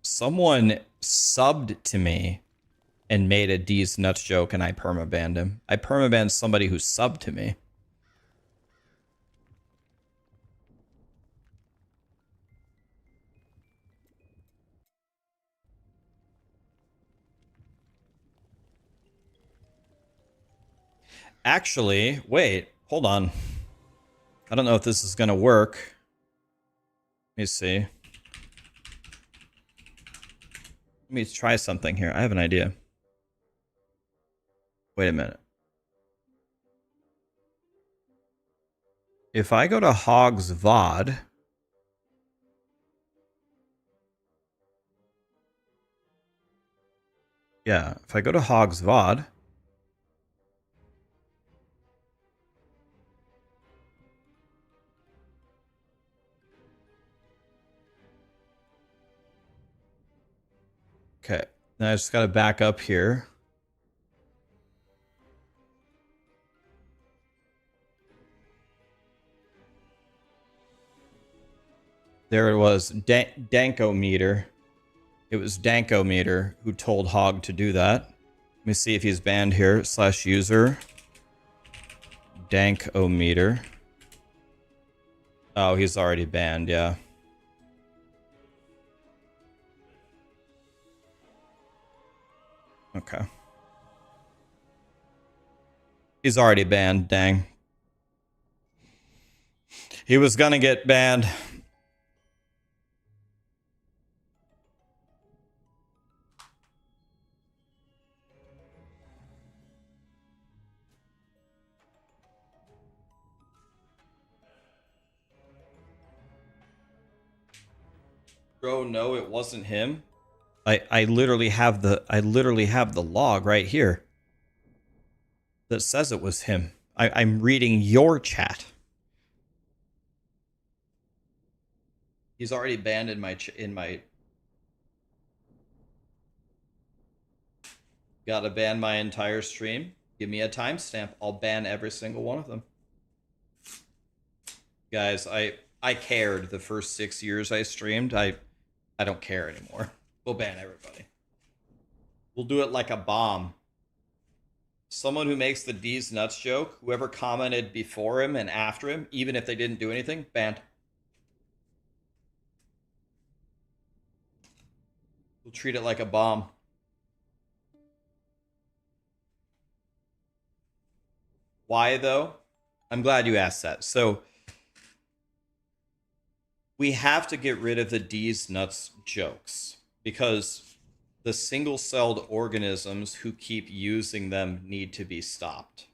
subbed to me and made a D's nuts joke and I permabanned him. I permabanned somebody who subbed to me. Actually, wait, hold on. I don't know if this is going to work. Let me see. Let me try something here. I have an idea. Wait a minute. If I go to Hog's VOD... Yeah, if I go to Hog's VOD... Okay, now I just got to back up here. There it was, Dankometer. It was Dankometer who told Hog to do that. Let me see if he's banned here. /user Dankometer. Oh, he's already banned, yeah. Okay. He's already banned, dang. He was gonna get banned. Bro, no, it wasn't him. I literally have the log right here that says it was him. I'm reading your chat. He's already banned in my gotta ban my entire stream. Give me a timestamp. I'll ban every single one of them. Guys, I cared the first 6 years I streamed. I don't care anymore. We'll ban everybody. We'll do it like a bomb. Someone who makes the D's nuts joke, whoever commented before him and after him, even if they didn't do anything, banned. We'll treat it like a bomb. Why, though? I'm glad you asked that. So, we have to get rid of the D's nuts jokes because the single-celled organisms who keep using them need to be stopped.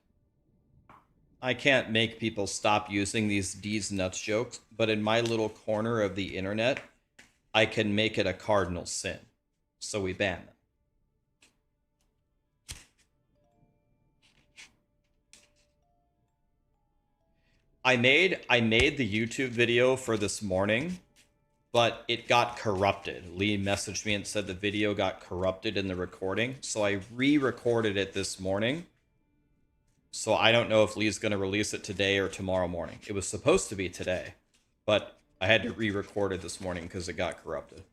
I can't make people stop using these D's nuts jokes, but in my little corner of the internet, I can make it a cardinal sin. So we ban them. I made the YouTube video for this morning, but it got corrupted. Lee messaged me and said the video got corrupted in the recording, so I re-recorded it this morning. So I don't know if Lee's going to release it today or tomorrow morning. It was supposed to be today, but I had to re-record it this morning because it got corrupted.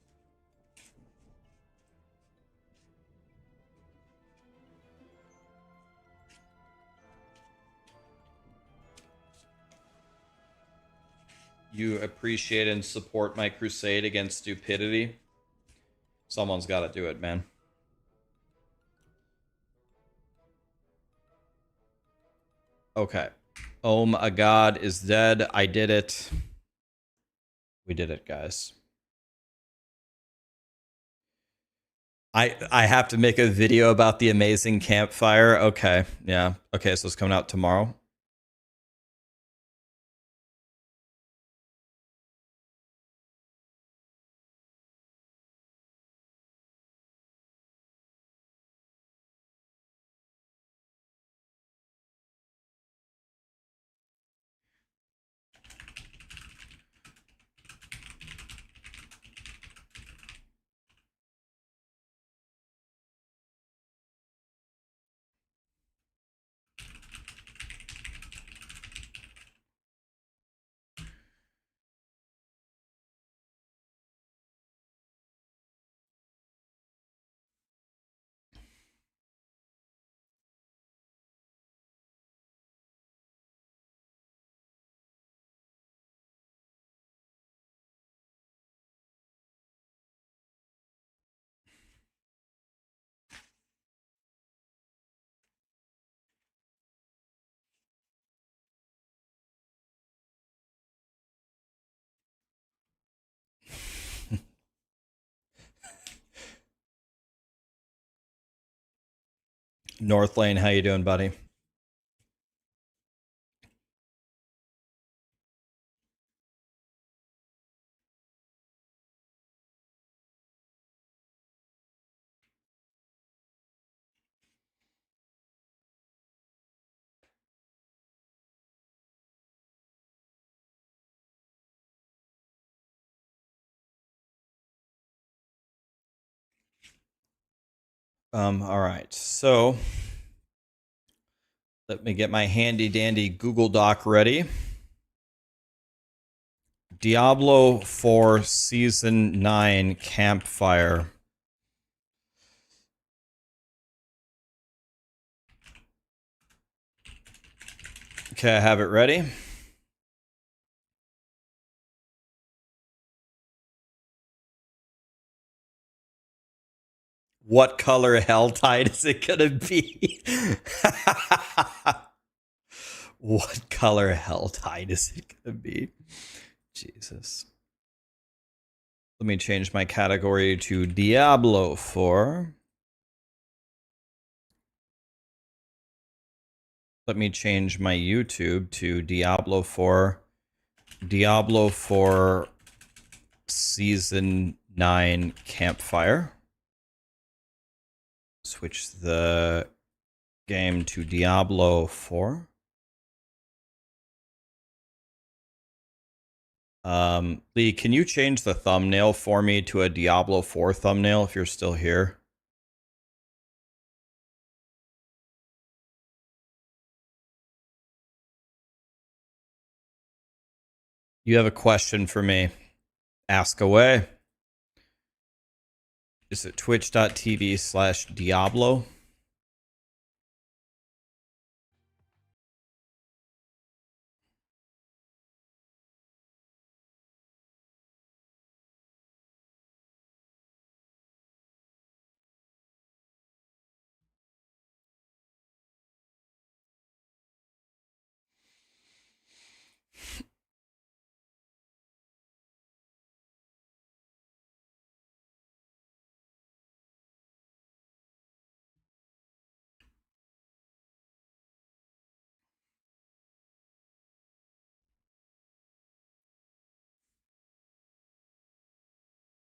You appreciate and support my crusade against stupidity. Someone's got to do it, man. Okay. Oh my god is dead. I did it. We did it, guys. I have to make a video about the amazing campfire. Okay. Yeah. Okay, so it's coming out tomorrow. North Lane, how you doing, buddy? All right. So let me get my handy dandy Google Doc ready. Diablo 4 Season 9 Campfire. Okay, I have it ready. What color Helltide is it gonna be? What color Helltide is it gonna be? Jesus. Let me change my category to Diablo 4. Let me change my YouTube to Diablo 4. Diablo 4 Season 9 Campfire. Switch the game to Diablo 4. Lee, can you change the thumbnail for me to a Diablo 4 thumbnail if you're still here? You have a question for me. Ask away. Is it twitch.tv/Diablo?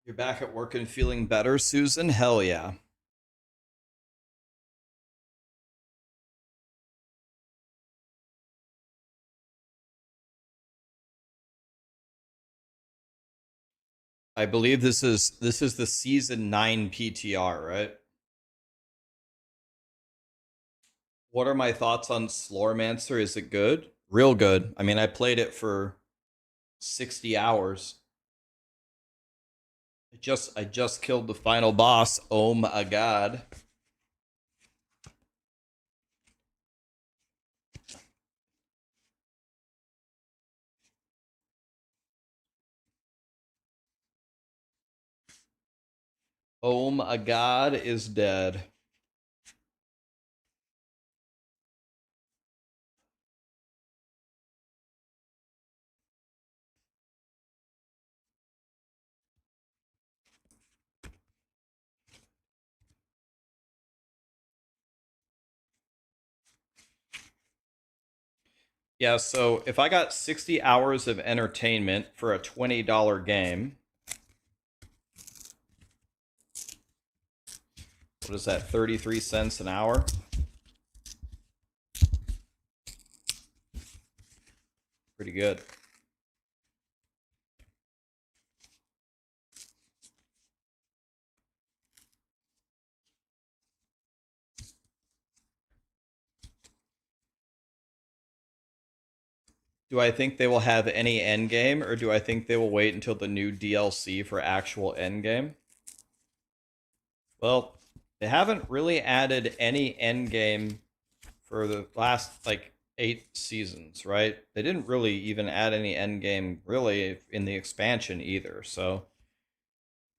You're back at work and feeling better, Susan? Hell yeah. I believe this is the season 9 PTR, right? What are my thoughts on Slormancer? Is it good? Real good. I mean, I played it for 60 hours. I just killed the final boss. Oh my god. Oh my god is dead. Yeah, so if I got 60 hours of entertainment for a $20 game, what is that, 33 cents an hour? Pretty good. Do I think they will have any endgame, or do I think they will wait until the new DLC for actual endgame? Well, they haven't really added any endgame for the last like 8 seasons, right? They didn't really even add any endgame really in the expansion either. So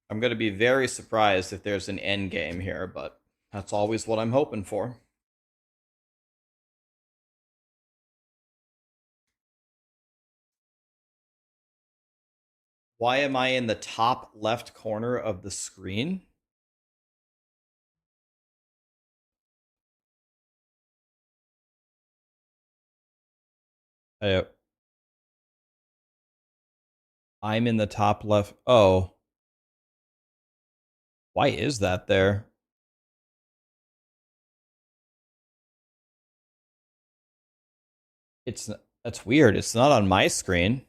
I'm going to be very surprised if there's an endgame here, but that's always what I'm hoping for. Why am I in the top left corner of the screen? I, I'm in the top left. Oh, why is that there? It's That's weird. It's not on my screen.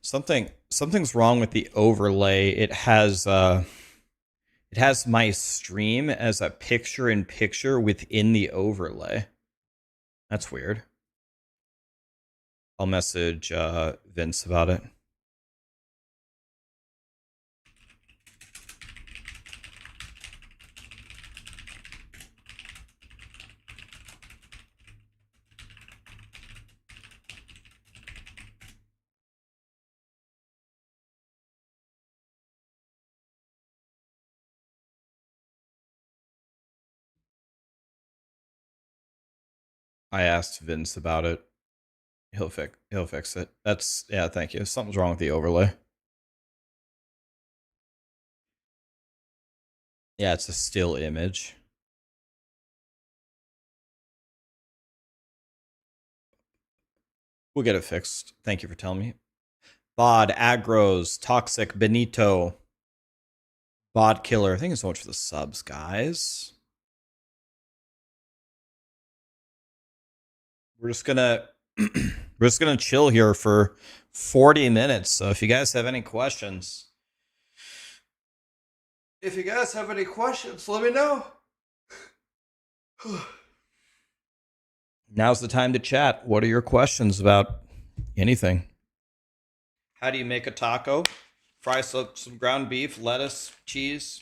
Something's wrong with the overlay. It has my stream as a picture in picture within the overlay. That's weird. I'll message Vince about it. I asked Vince about it. He'll fix it. That's yeah, thank you. Something's wrong with the overlay. Yeah, it's a still image. We'll get it fixed. Thank you for telling me. Bod, Agros, Toxic, Benito, Bod Killer. Thank you so much for the subs, guys. We're just gonna We're just gonna chill here for 40 minutes. So if you guys have any questions, let me know. Now's the time to chat. What are your questions about anything? How do you make a taco? Fry some ground beef, lettuce, cheese,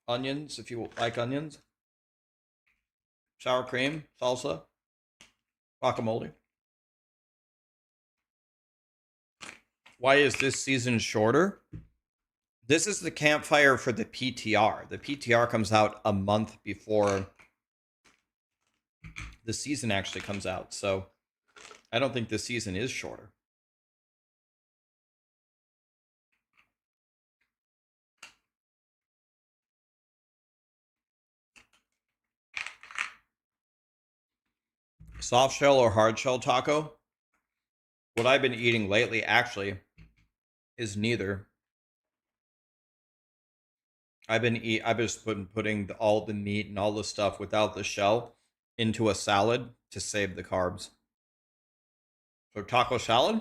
onions, if you like onions, sour cream, salsa, guacamole. Why is this season shorter? This is the campfire for the PTR. The PTR comes out a month before the season actually comes out. So I don't think the season is shorter. Soft shell or hard shell taco? What I've been eating lately actually is neither. I've just been putting all the meat and all the stuff without the shell into a salad to save the carbs. So taco salad,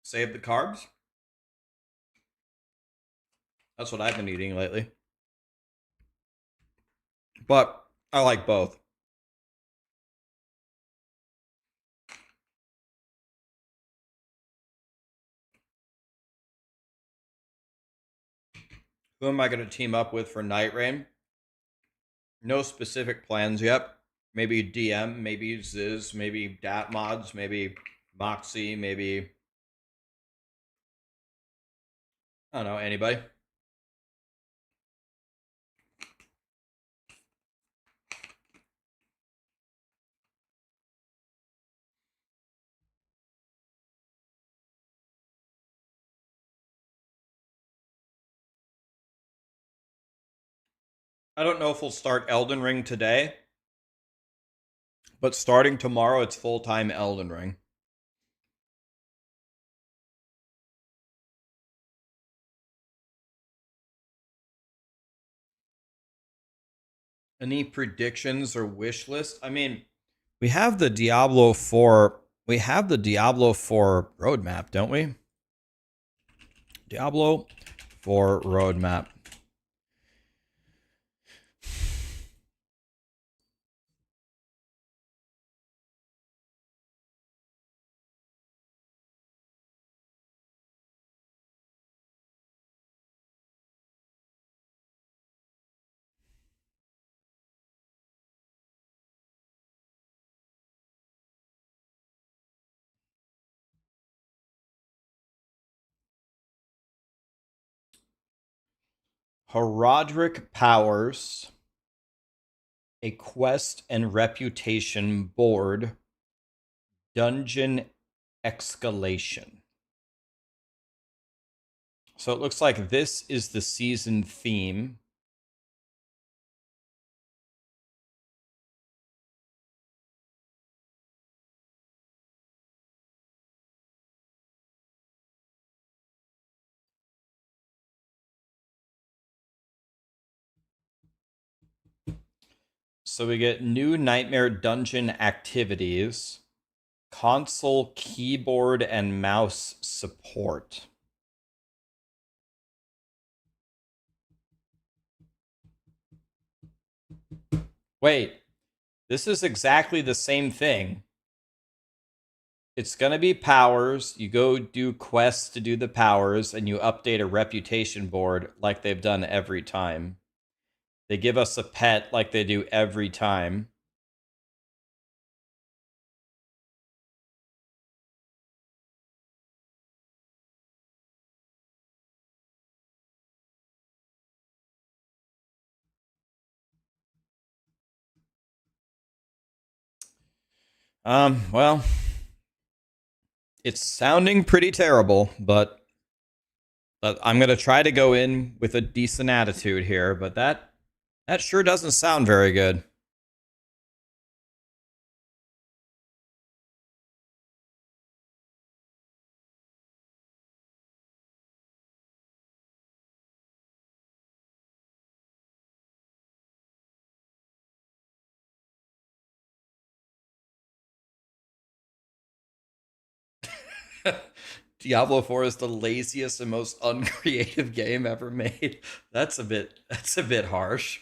save the carbs. That's what I've been eating lately. But I like both. Who am I going to team up with for Night Rain? No specific plans yet. Maybe DM, maybe Ziz, maybe Dat Mods, maybe Moxie, maybe I don't know, anybody. I don't know if we'll start Elden Ring today, but starting tomorrow, it's full-time Elden Ring. Any predictions or wish list? I mean, we have the Diablo 4. We have the Diablo 4 roadmap, don't we? Diablo 4 roadmap. Herodric powers, a quest and reputation board, dungeon escalation. So it looks like this is the season theme. So we get new Nightmare Dungeon activities, console keyboard and mouse support. Wait, this is exactly the same thing. It's going to be powers. You go do quests to do the powers, and you update a reputation board like they've done every time. They give us a pet like they do every time. Well, it's sounding pretty terrible, but I'm going to try to go in with a decent attitude here, but that sure doesn't sound very good. Diablo 4 is the laziest and most uncreative game ever made. That's a bit harsh.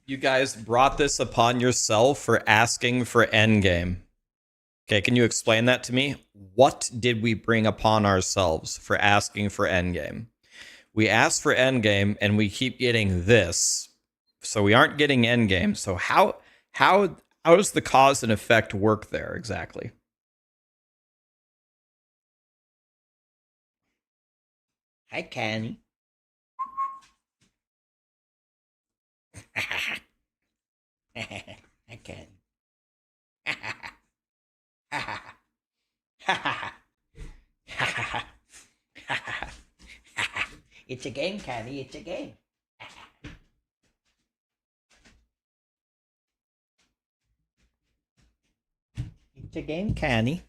You guys brought this upon yourself for asking for endgame. Okay, can you explain that to me? What did we bring upon ourselves for asking for endgame? We asked for endgame and we keep getting this. So we aren't getting endgame. So how does the cause and effect work there exactly? Hi, Kenny. Hi, Ken. It's a game, Kenny. It's a game. It's a game, Kenny.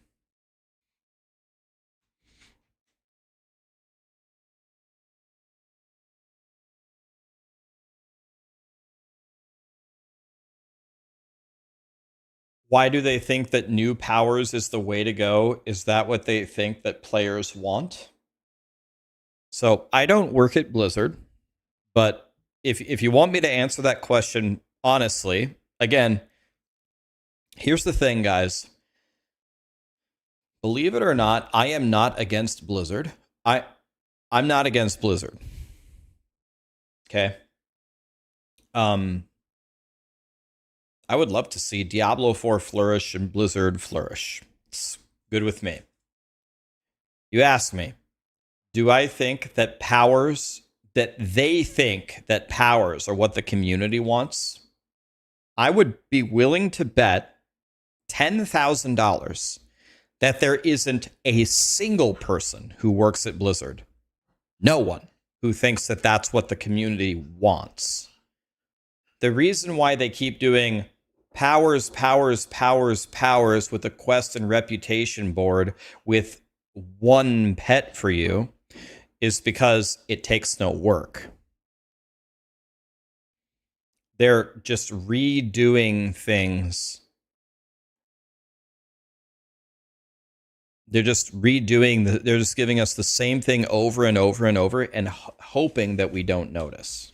Why do they think that new powers is the way to go? Is that what they think that players want? So I don't work at Blizzard, but if you want me to answer that question honestly, again, here's the thing, guys. Believe it or not, I am not against Blizzard. I'm not against Blizzard. Okay. Um, I would love to see Diablo 4 flourish and Blizzard flourish. It's good with me. You asked me, do I think that they think that powers are what the community wants? I would be willing to bet $10,000 that there isn't a single person who works at Blizzard, no one, who thinks that that's what the community wants. The reason why they keep doing powers with a quest and reputation board with one pet for you is because it takes no work. They're just redoing things. They're just they're just giving us the same thing over and over and over and hoping that we don't notice.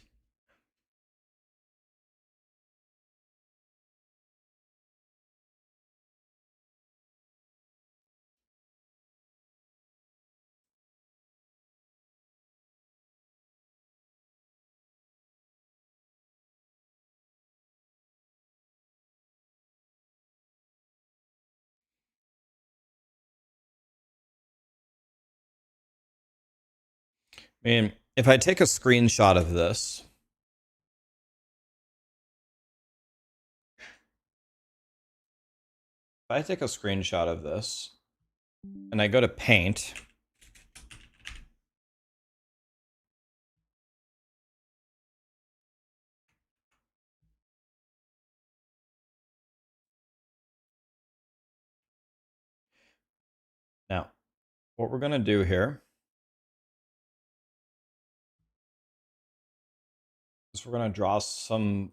I mean, if I take a screenshot of this, if I take a screenshot of this and I go to paint, now what we're going to do here is we're going to draw some.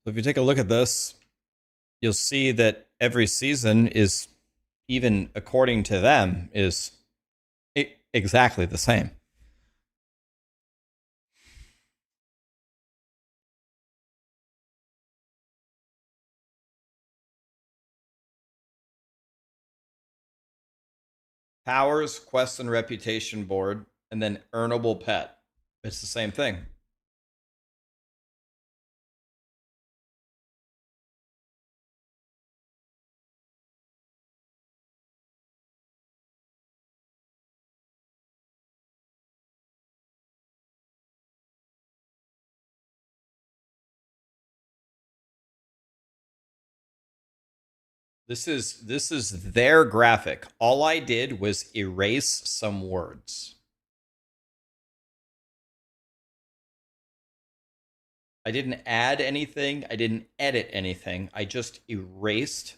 So if you take a look at this, you'll see that every season is, even according to them, is exactly the same. Powers, quest and reputation board, and then earnable pet. It's the same thing. This is their graphic. All I did was erase some words. I didn't add anything. I didn't edit anything. I just erased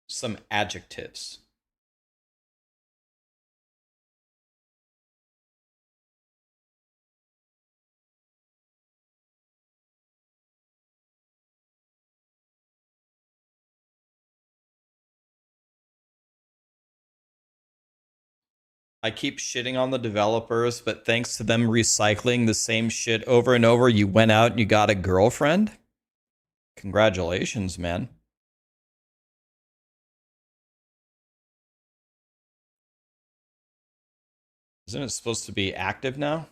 some adjectives. I keep shitting on the developers, but thanks to them recycling the same shit over and over, you went out and you got a girlfriend? Congratulations, man. Isn't it supposed to be active now?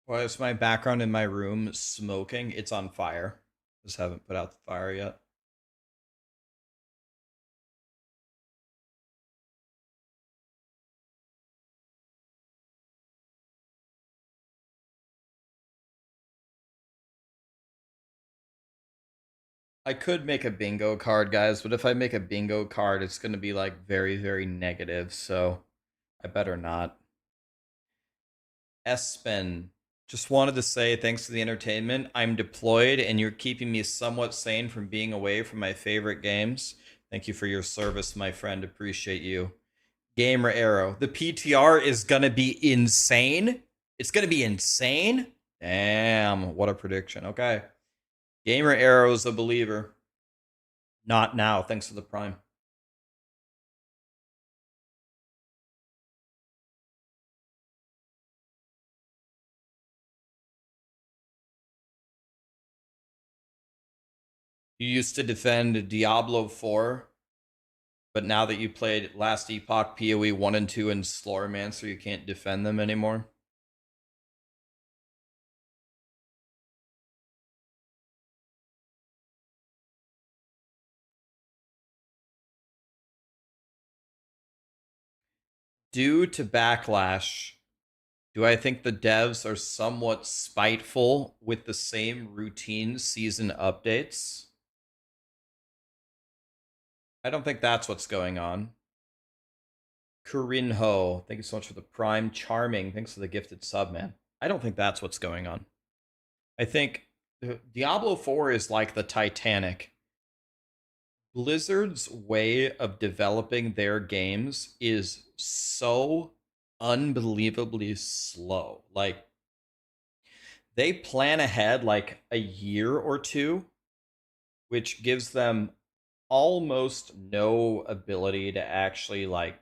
Why is my background in my room smoking? It's on fire. Just haven't put out the fire yet. I could make a bingo card, guys, but if I make a bingo card, it's going to be like very, very negative, so I better not. Espen, just wanted to say thanks for the entertainment. I'm deployed and you're keeping me somewhat sane from being away from my favorite games. Thank you for your service, my friend. Appreciate you. Gamer Arrow. The PTR is going to be insane. It's going to be insane. Damn, what a prediction. Okay. Gamer Arrow's a believer. Not now, thanks for the prime. You used to defend Diablo 4, but now that you played Last Epoch, PoE 1 and 2, and Slaughtermancer, you can't defend them anymore? Due to backlash, do I think the devs are somewhat spiteful with the same routine season updates? I don't think that's what's going on. Corinne Ho, thank you so much for the prime. Charming, thanks for the gifted sub, man. I don't think that's what's going on. I think Diablo 4 is like the Titanic. Blizzard's way of developing their games is so unbelievably slow. Like, they plan ahead like a year or two, which gives them almost no ability to actually like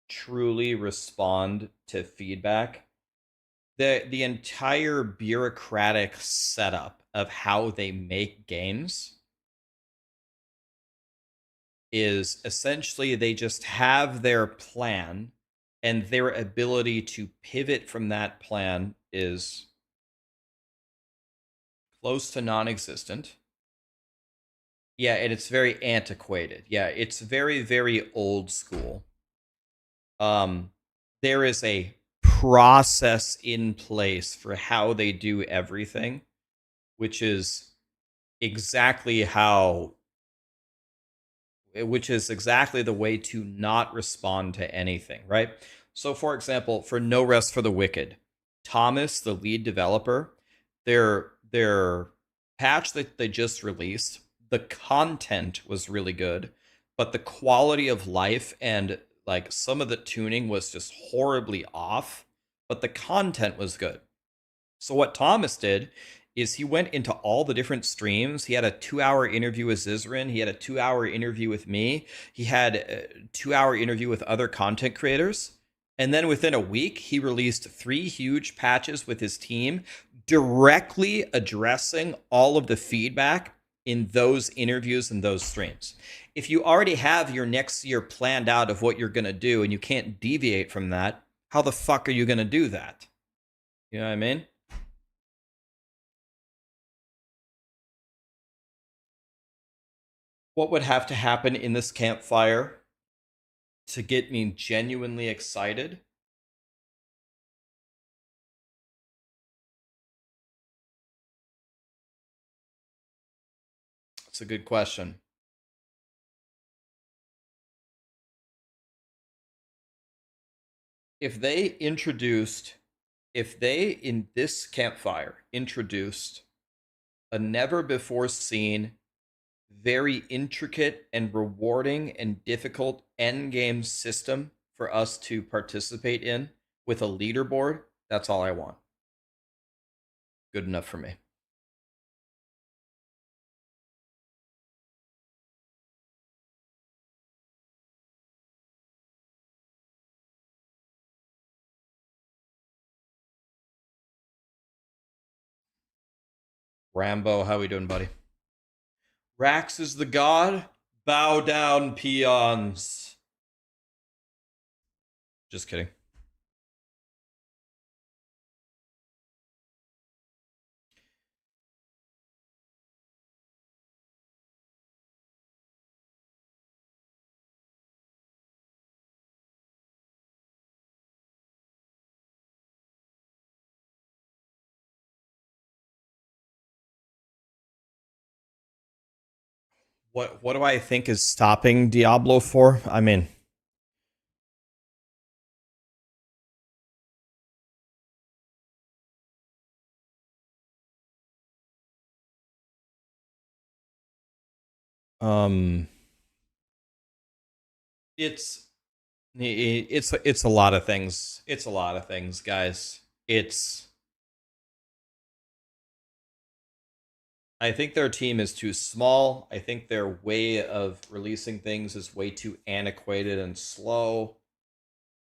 truly respond to feedback. The entire bureaucratic setup of how they make games is essentially they just have their plan, and their ability to pivot from that plan is close to non-existent. Yeah, and it's very antiquated. Yeah, it's very, very old school. There is a process in place for how they do everything, which is exactly the way to not respond to anything, right? So, for example, for No Rest for the Wicked, Thomas, the lead developer, their patch that they just released, the content was really good, but the quality of life and like some of the tuning was just horribly off, but the content was good. So what Thomas did is he went into all the different streams. He had a 2-hour interview with Zizrin. He had a 2-hour interview with me. He had a 2-hour interview with other content creators. And then within a week, he released 3 huge patches with his team, directly addressing all of the feedback in those interviews and those streams. If you already have your next year planned out of what you're going to do and you can't deviate from that, how the fuck are you going to do that? You know what I mean? What would have to happen in this campfire to get me genuinely excited? It's a good question. If they in this campfire introduced a never before seen, very intricate and rewarding and difficult endgame system for us to participate in with a leaderboard, that's all I want. Good enough for me. Rambo, how we doing, buddy? Rax is the god. Bow down, peons. Just kidding. What do I think is stopping Diablo 4? I mean, um it's it's a lot of things. It's a lot of things, guys. It's I think their team is too small. I think their way of releasing things is way too antiquated and slow.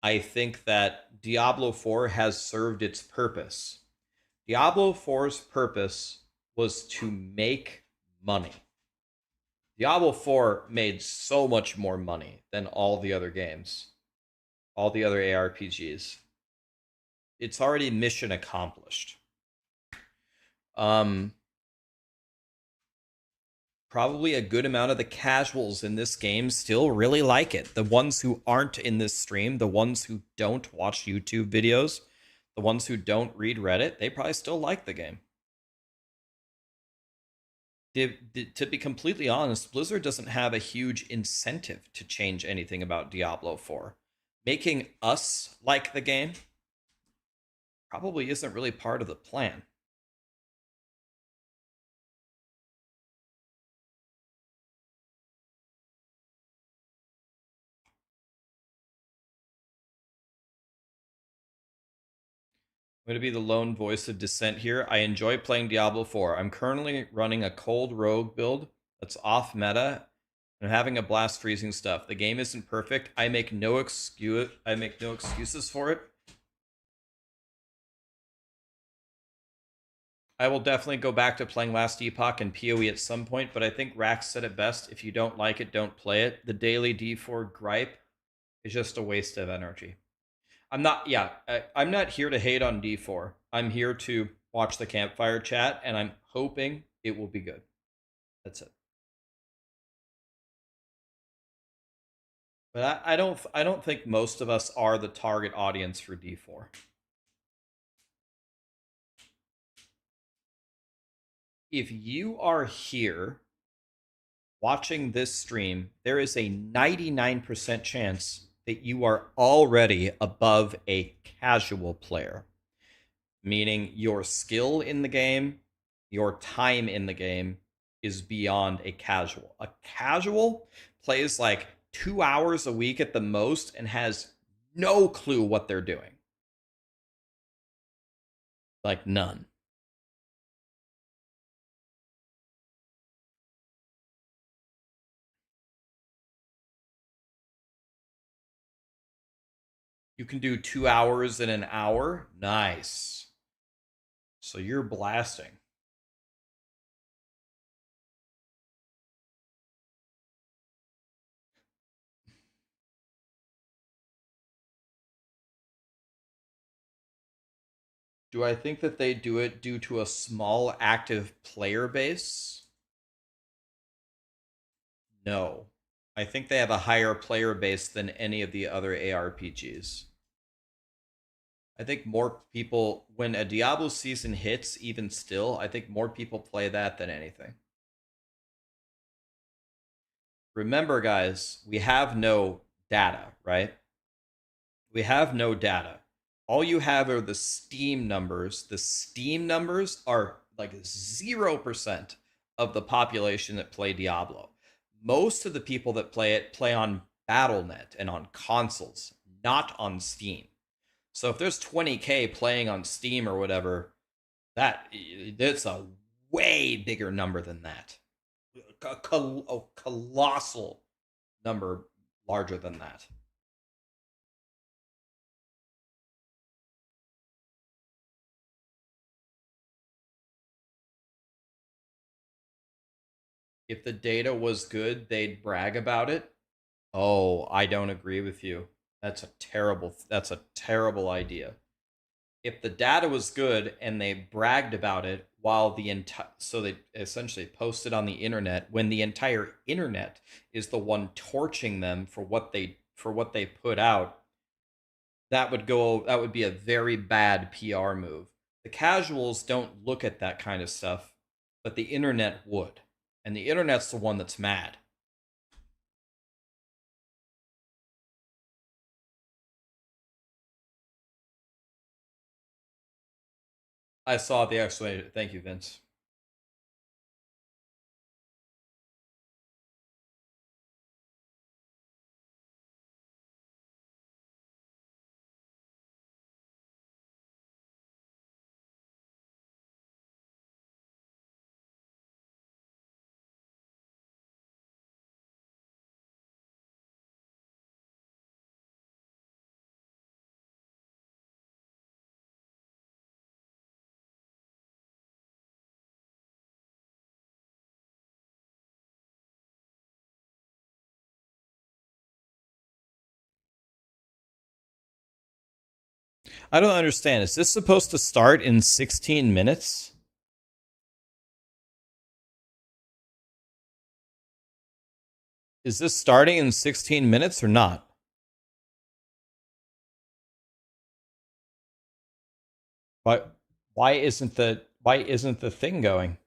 I think that Diablo 4 has served its purpose. Diablo 4's purpose was to make money. Diablo 4 made so much more money than all the other games, all the other ARPGs. It's already mission accomplished. Probably a good amount of the casuals in this game still really like it. The ones who aren't in this stream, the ones who don't watch YouTube videos, the ones who don't read Reddit, they probably still like the game. To be completely honest, Blizzard doesn't have a huge incentive to change anything about Diablo 4. Making us like the game probably isn't really part of the plan. I'm going to be the lone voice of dissent here. I enjoy playing Diablo 4. I'm currently running a cold rogue build that's off meta. I'm having a blast freezing stuff. The game isn't perfect. I make no excuses for it. I will definitely go back to playing Last Epoch and PoE at some point, but I think Rax said it best. If you don't like it, don't play it. The daily D4 gripe is just a waste of energy. I'm not here to hate on D4. I'm here to watch the campfire chat, and I'm hoping it will be good. That's it. But I don't think most of us are the target audience for D4. If you are here watching this stream, there is a 99% chance that you are already above a casual player, meaning your skill in the game, your time in the game is beyond a casual. A casual plays like 2 hours a week at the most and has no clue what they're doing. Like none. You can do 2 hours in an hour. Nice. So you're blasting. Do I think that they do it due to a small active player base? No. I think they have a higher player base than any of the other ARPGs. I think more people, when a Diablo season hits, even still, I think more people play that than anything. Remember, guys, we have no data, right? We have no data. All you have are the Steam numbers. The Steam numbers are like 0% of the population that play Diablo. Most of the people that play it play on BattleNet and on consoles, not on Steam. So if there's 20K playing on Steam or whatever, that's a way bigger number than that. A colossal number larger than that. If the data was good, they'd brag about it. Oh, I don't agree with you. That's a terrible idea. If the data was good and they bragged about it while so they essentially posted on the internet when the entire internet is the one torching them for what they put out, that would be a very bad PR move. The casuals don't look at that kind of stuff, but the internet would. And the internet's the one that's mad. I saw the explanation. Thank you, Vince. I don't understand. Is this supposed to start in 16 minutes? Is this starting in 16 minutes or not? Why why isn't the thing going?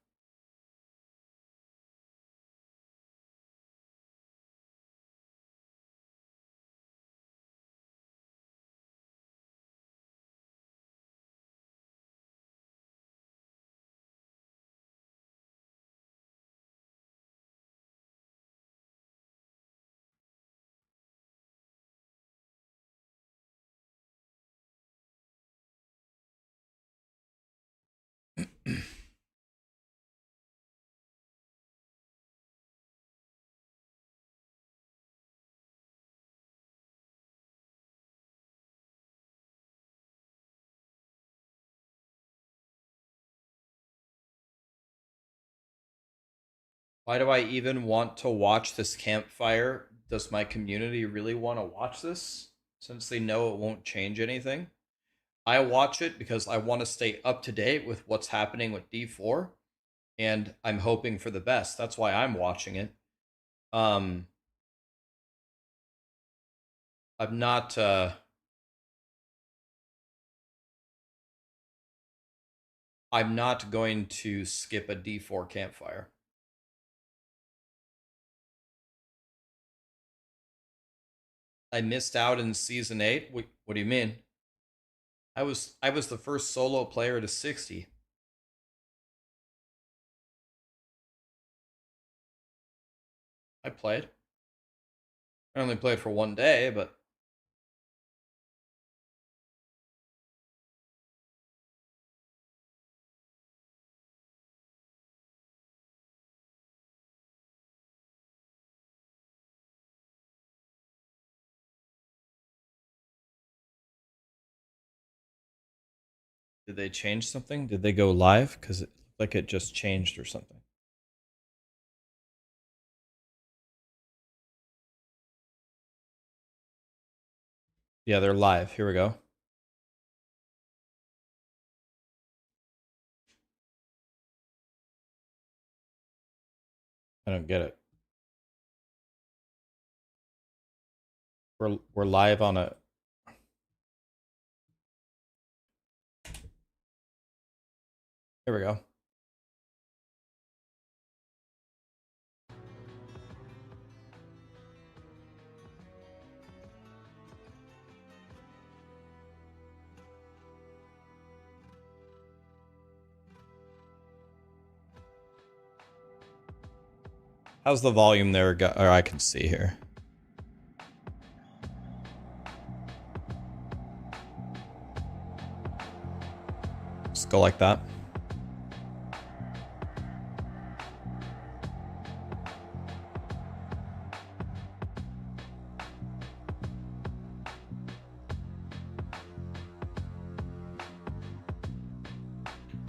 Why do I even want to watch this campfire? Does my community really want to watch this since they know it won't change anything? I watch it because I want to stay up to date with what's happening with D4 and I'm hoping for the best. That's why I'm watching it. Um I'm not I'm not going to skip a D4 campfire. I missed out in season 8. What do you mean? I was the first solo player to 60. I played. I only played for one day, but did they change something? Did they go live? Because it looked like it just changed or something. Yeah, they're live. Here we go. I don't get it. We're live on a. Here we go. How's the volume there? Or I can see here. Just go like that.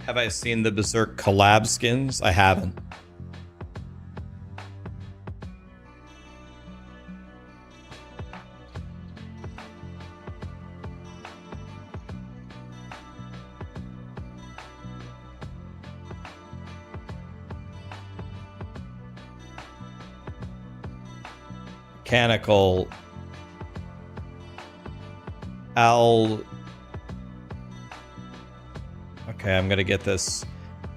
Have I seen the Berserk collab skins? I haven't. Mechanical Okay, I'm gonna get this.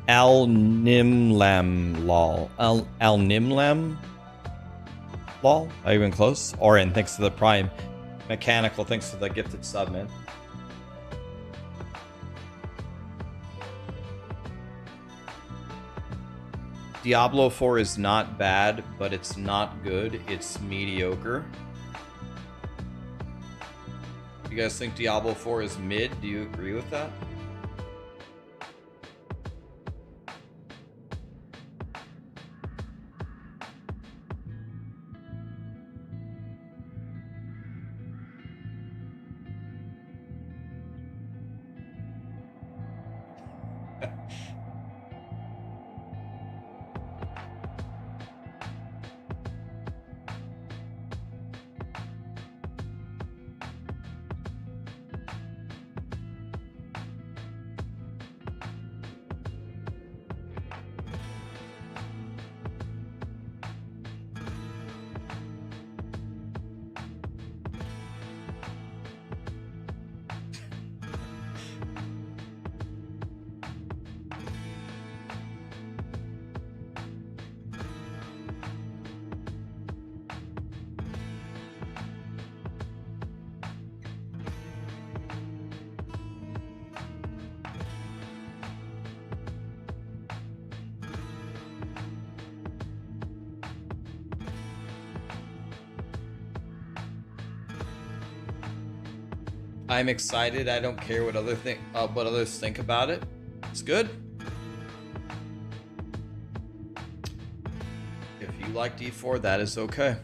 Al Nimlam lol. Al Nimlam lol. Are you even close? Orin, thanks to the Prime. Mechanical, thanks to the gifted sub, man. Diablo 4 is not bad, but it's not good. It's mediocre. You guys think Diablo 4 is mid? Do you agree with that? I'm excited. I don't care what what others think about it. It's good. If you like D4, that is okay.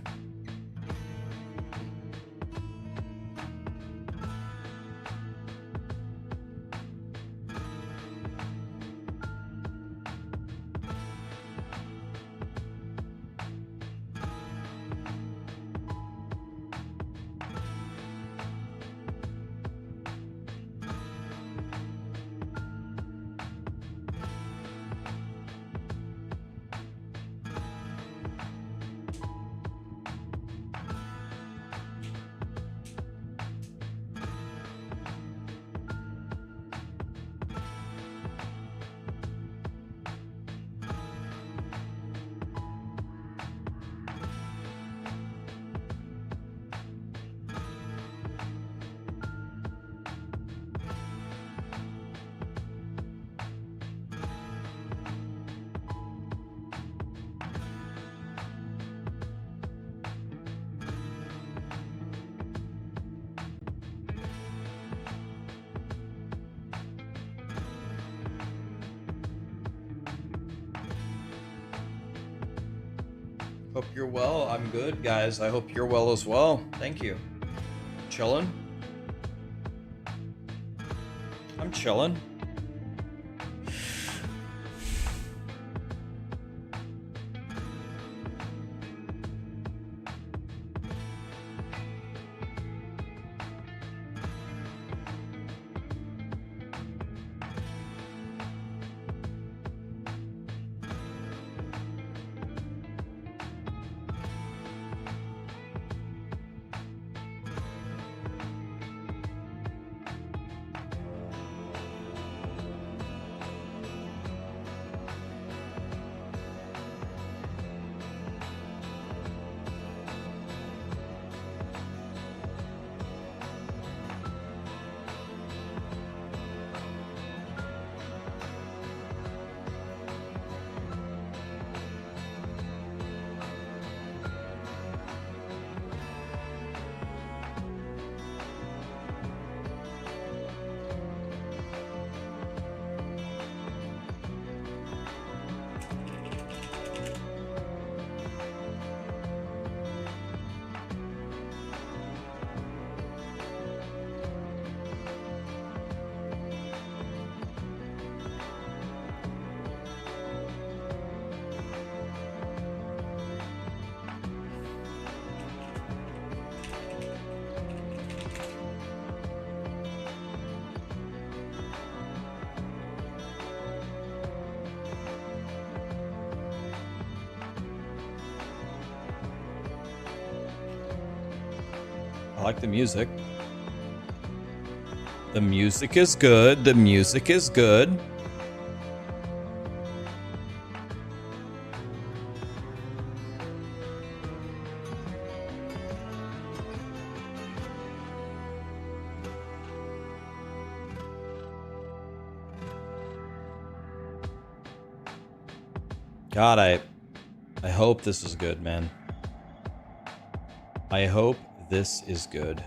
Hope you're well. I'm good, guys. I hope you're well as well. Thank you. Chillin'? I'm chillin'. I like the music. The music is good. The music is good. God, I hope this is good, man. I hope this is good.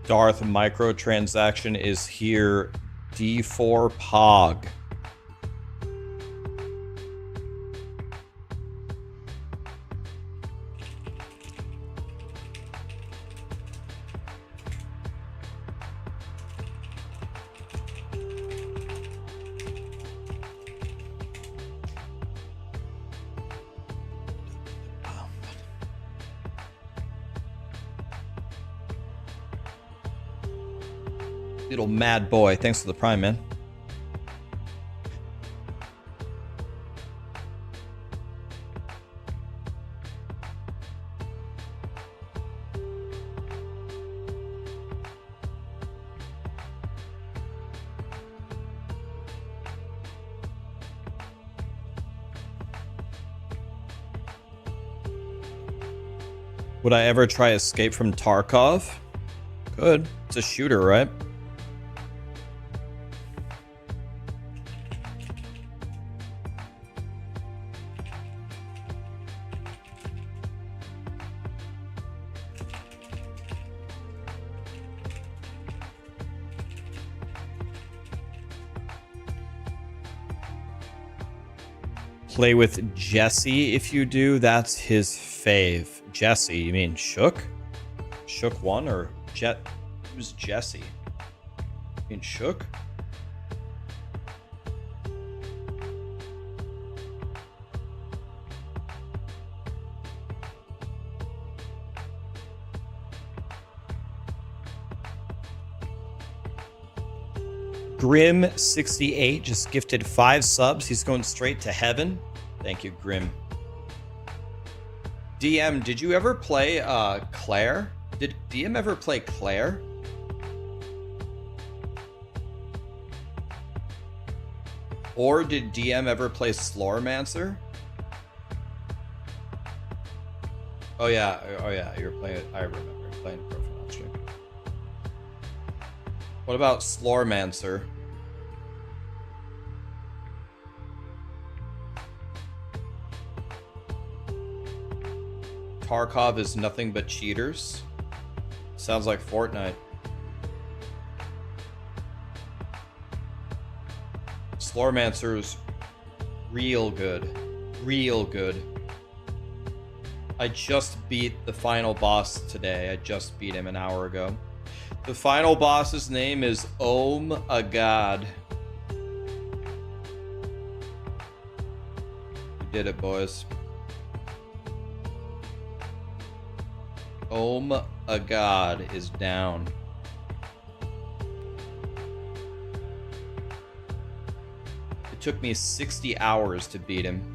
Darth microtransaction is here. D4 Pog. Little mad boy, thanks for the prime, man. Would I ever try Escape from Tarkov? Could. It's a shooter, right? Play with Jesse if you do. That's his fave. Jesse, you mean Shook? Shook 1 or Jet? Who's Jesse? Being shook? Grim68 just gifted 5 subs. He's going straight to heaven. Thank you, Grim. DM, did you ever play Claire? Did DM ever play Claire? Or did DM ever play Slormancer? Oh yeah, you're playing it. I remember you're playing Profile on stream. What about Slormancer? Tarkov is nothing but cheaters. Sounds like Fortnite. Slormancer's real good. Real good. I just beat the final boss today. I just beat him an hour ago. The final boss's name is Om a God. We did it, boys. Om a God is down. It took me 60 hours to beat him.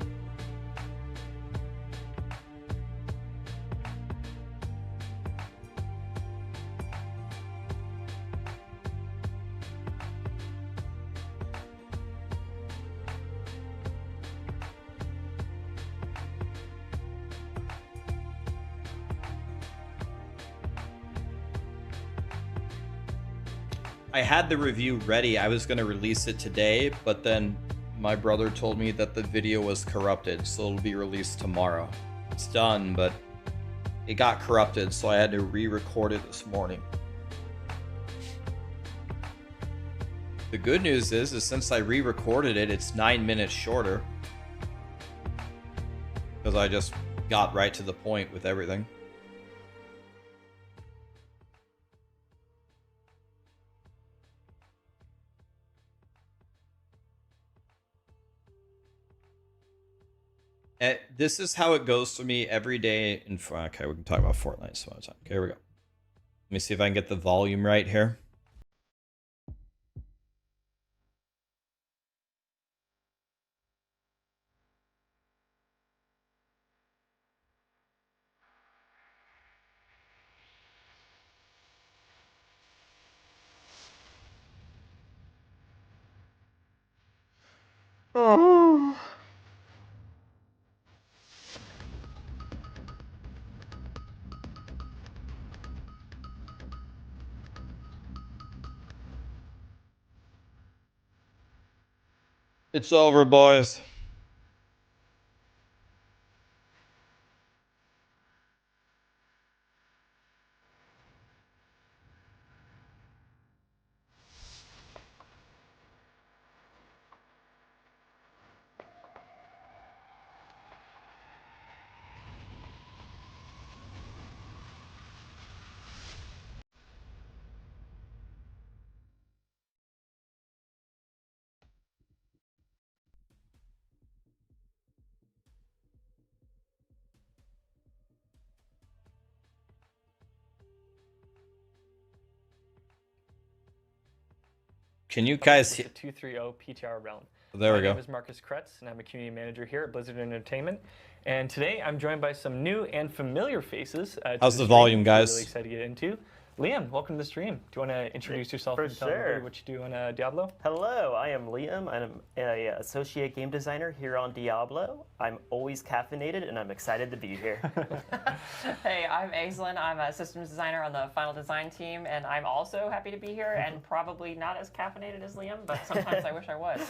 I had the review ready. I was going to release it today, but then my brother told me that the video was corrupted, so it'll be released tomorrow. It's done, but it got corrupted, so I had to re-record it this morning. The good news is since I re-recorded it, it's 9 minutes shorter. Because I just got right to the point with everything. This is how it goes for me every day. Okay, we can talk about Fortnite some other time. Okay, here we go. Let me see if I can get the volume right here. Oh. It's over, boys. Can you guys hear 230 PTR realm? There we go. My name is Marcus Kretz, and I'm a community manager here at Blizzard Entertainment. And today I'm joined by some new and familiar faces. How's the volume, guys? Really excited to get into. Liam, welcome to the stream. Do you want to introduce yourself and tell everybody what you do on Diablo? Hello, I am Liam. I'm an associate game designer here on Diablo. I'm always caffeinated, and I'm excited to be here. Hey, I'm Exile. I'm a systems designer on the final design team, and I'm also happy to be here, and probably not as caffeinated as Liam, but sometimes I wish I was.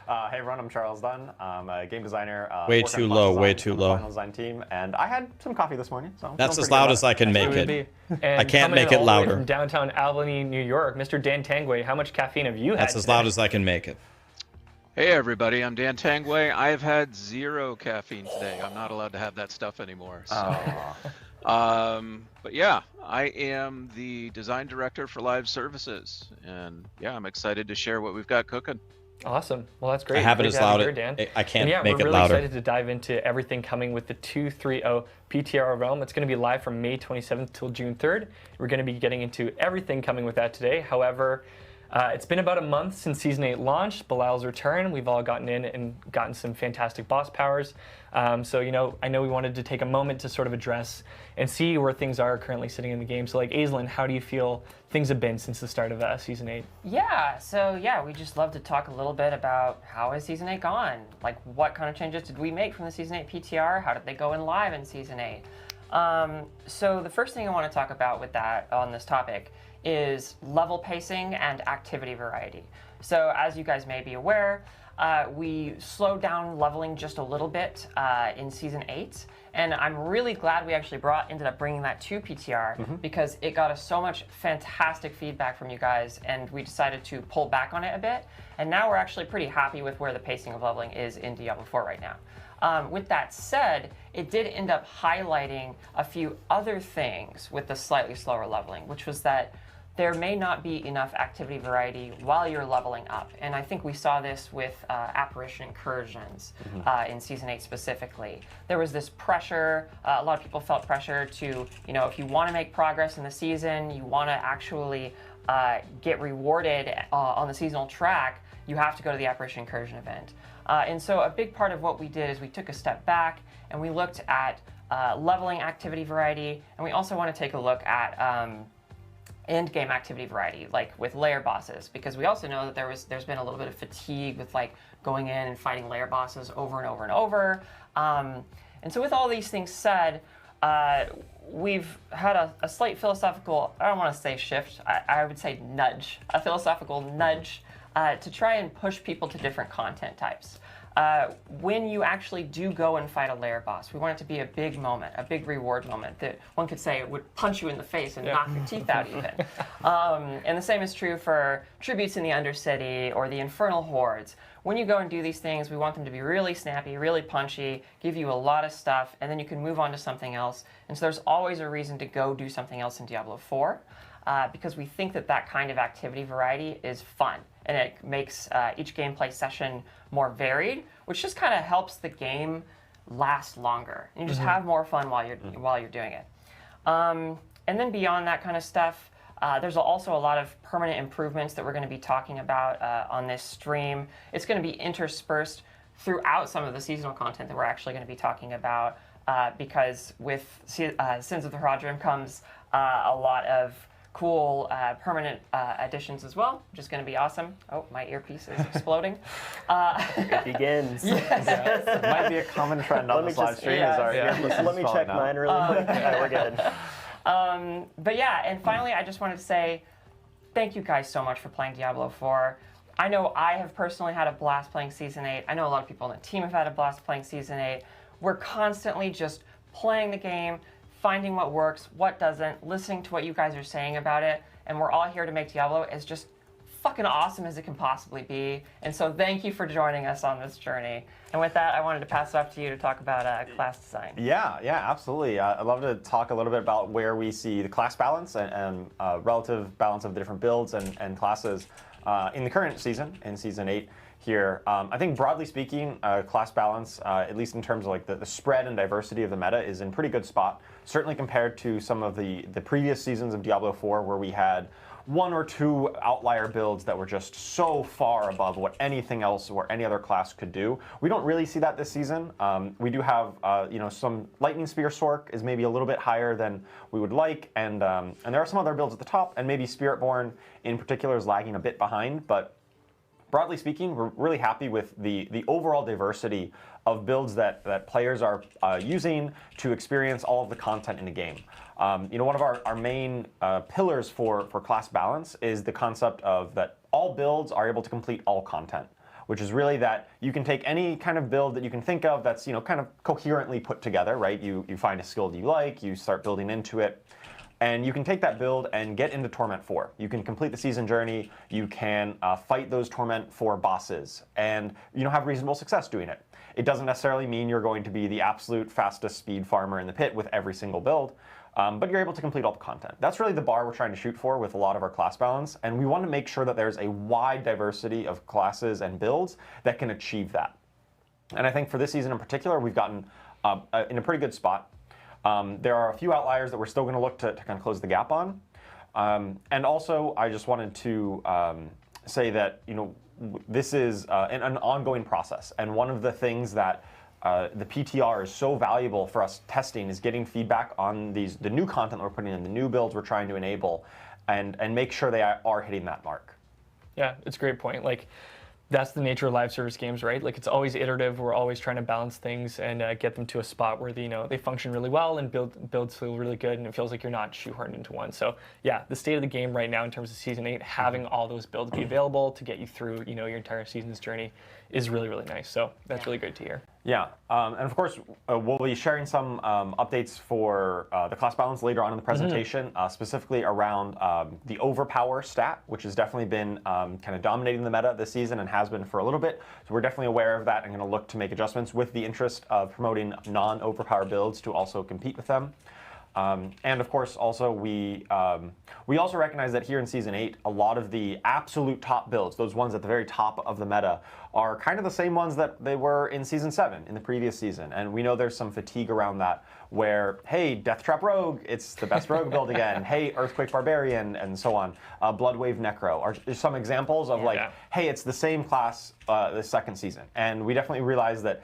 Hey everyone, I'm Charles Dunn. I'm a game designer. Way too low, way too low. Final design team, and I had some coffee this morning, so that's as loud as I can make it. I can't make it louder. From downtown Albany, New York, Mr. Dan Tangway, how much caffeine have you had? That's as loud as I can make it. Hey everybody, I'm Dan Tangway. I have had 0 caffeine today. I'm not allowed to have that stuff anymore. So. But yeah, I am the design director for live services, and yeah, I'm excited to share what we've got cooking. Awesome. Well, that's great. I have it Great as to have you loud. here, Dan. I can't and yeah, make we're it really louder. excited to dive into everything coming with the 2.3.0 PTR realm. It's going to be live from May 27th till June 3rd. We're going to be getting into everything coming with that today. However, it's been about a month since Season 8 launched, Belal's return. We've all gotten in and gotten some fantastic boss powers. So, I know we wanted to take a moment to sort of address and see where things are currently sitting in the game. So, like, Aislinn, how do you feel things have been since the start of Season 8? Yeah, so we just love to talk a little bit about how has Season 8 gone? Like, what kind of changes did we make from the Season 8 PTR? How did they go in live in Season 8? So the first thing I want to talk about with that on this topic is level pacing and activity variety. So as you guys may be aware, we slowed down leveling just a little bit in Season 8, and I'm really glad we actually ended up bringing that to PTR because it got us so much fantastic feedback from you guys, and we decided to pull back on it a bit, and now we're actually pretty happy with where the pacing of leveling is in Diablo 4 right now. With that said, it did end up highlighting a few other things with the slightly slower leveling, which was that there may not be enough activity variety while you're leveling up. And I think we saw this with Apparition Incursions in Season 8 specifically. There was this pressure, a lot of people felt pressure to, if you want to make progress in the season, you want to actually get rewarded on the seasonal track, you have to go to the Apparition Incursion event. And so a big part of what we did is we took a step back and we looked at leveling activity variety, and we also want to take a look at endgame activity variety, like with layer bosses, because we also know that there's been a little bit of fatigue with like going in and fighting layer bosses over and over and over. And so with all these things said, we've had a slight philosophical, I don't want to say shift, I would say nudge, a philosophical nudge to try and push people to different content types. When you actually do go and fight a layer boss, we want it to be a big moment, a big reward moment that one could say would punch you in the face and knock your teeth out even. And the same is true for tributes in the Undercity or the Infernal Hordes. When you go and do these things, we want them to be really snappy, really punchy, give you a lot of stuff, and then you can move on to something else. And so there's always a reason to go do something else in Diablo 4. Because we think that kind of activity variety is fun, and it makes each gameplay session more varied, which just kind of helps the game last longer. And you just have more fun while you're doing it. And then beyond that kind of stuff, there's also a lot of permanent improvements that we're going to be talking about on this stream. It's going to be interspersed throughout some of the seasonal content that we're actually going to be talking about, because with Sins of the Haradrim comes a lot of cool permanent additions as well, which is going to be awesome. Oh, my earpiece is exploding. It begins. Yes. It might be a common trend on this live stream. Is our earpieces Let me check falling out. mine really quick. All right, we're good. But yeah, and finally, I just wanted to say thank you guys so much for playing Diablo 4. I know I have personally had a blast playing Season 8. I know a lot of people on the team have had a blast playing Season 8. We're constantly just playing the game, finding what works, what doesn't, listening to what you guys are saying about it, and we're all here to make Diablo as just fucking awesome as it can possibly be. And so thank you for joining us on this journey. And with that, I wanted to pass it off to you to talk about class design. Yeah, absolutely. I'd love to talk a little bit about where we see the class balance and relative balance of the different builds and classes in the current season, in Season 8 here. I think broadly speaking, class balance, at least in terms of like the spread and diversity of the meta, is in pretty good spot. Certainly compared to some of the previous seasons of Diablo 4, where we had one or two outlier builds that were just so far above what anything else or any other class could do. We don't really see that this season. We do have, some Lightning Spear Sork is maybe a little bit higher than we would like, and there are some other builds at the top, and maybe Spiritborn in particular is lagging a bit behind, but broadly speaking, we're really happy with the overall diversity of builds that players are using to experience all of the content in the game. One of our main pillars for class balance is the concept of that all builds are able to complete all content, which is really that you can take any kind of build that you can think of that's kind of coherently put together, right? You find a skill that you like, you start building into it. And you can take that build and get into Torment 4. You can complete the season journey, you can fight those Torment 4 bosses, and have reasonable success doing it. It doesn't necessarily mean you're going to be the absolute fastest speed farmer in the pit with every single build, but you're able to complete all the content. That's really the bar we're trying to shoot for with a lot of our class balance, and we want to make sure that there's a wide diversity of classes and builds that can achieve that. And I think for this season in particular, we've gotten in a pretty good spot. There are a few outliers that we're still going to look to kind of close the gap on. And also, I just wanted to say that this is an ongoing process. And one of the things that the PTR is so valuable for us testing is getting feedback on the new content that we're putting in, the new builds we're trying to enable, and make sure they are hitting that mark. Yeah, it's a great point. Like, that's the nature of live service games, right? Like, it's always iterative. We're always trying to balance things and get them to a spot where they function really well and builds feel really good, and it feels like you're not shoehorned into one. So yeah, the state of the game right now in terms of Season 8, having all those builds be available to get you through your entire season's journey is really, really nice. So that's really great to hear. Yeah, and of course, we'll be sharing some updates for the class balance later on in the presentation, specifically around the overpower stat, which has definitely been kind of dominating the meta this season and has been for a little bit. So we're definitely aware of that and going to look to make adjustments with the interest of promoting non-overpower builds to also compete with them. And of course, also we also recognize that here in Season 8, a lot of the absolute top builds, those ones at the very top of the meta, are kind of the same ones that they were in Season 7, in the previous season. And we know there's some fatigue around that, where, hey, Death Trap Rogue, it's the best Rogue build again. Hey, Earthquake Barbarian, and so on. Bloodwave Necro are some examples of hey, it's the same class the second season. And we definitely realize that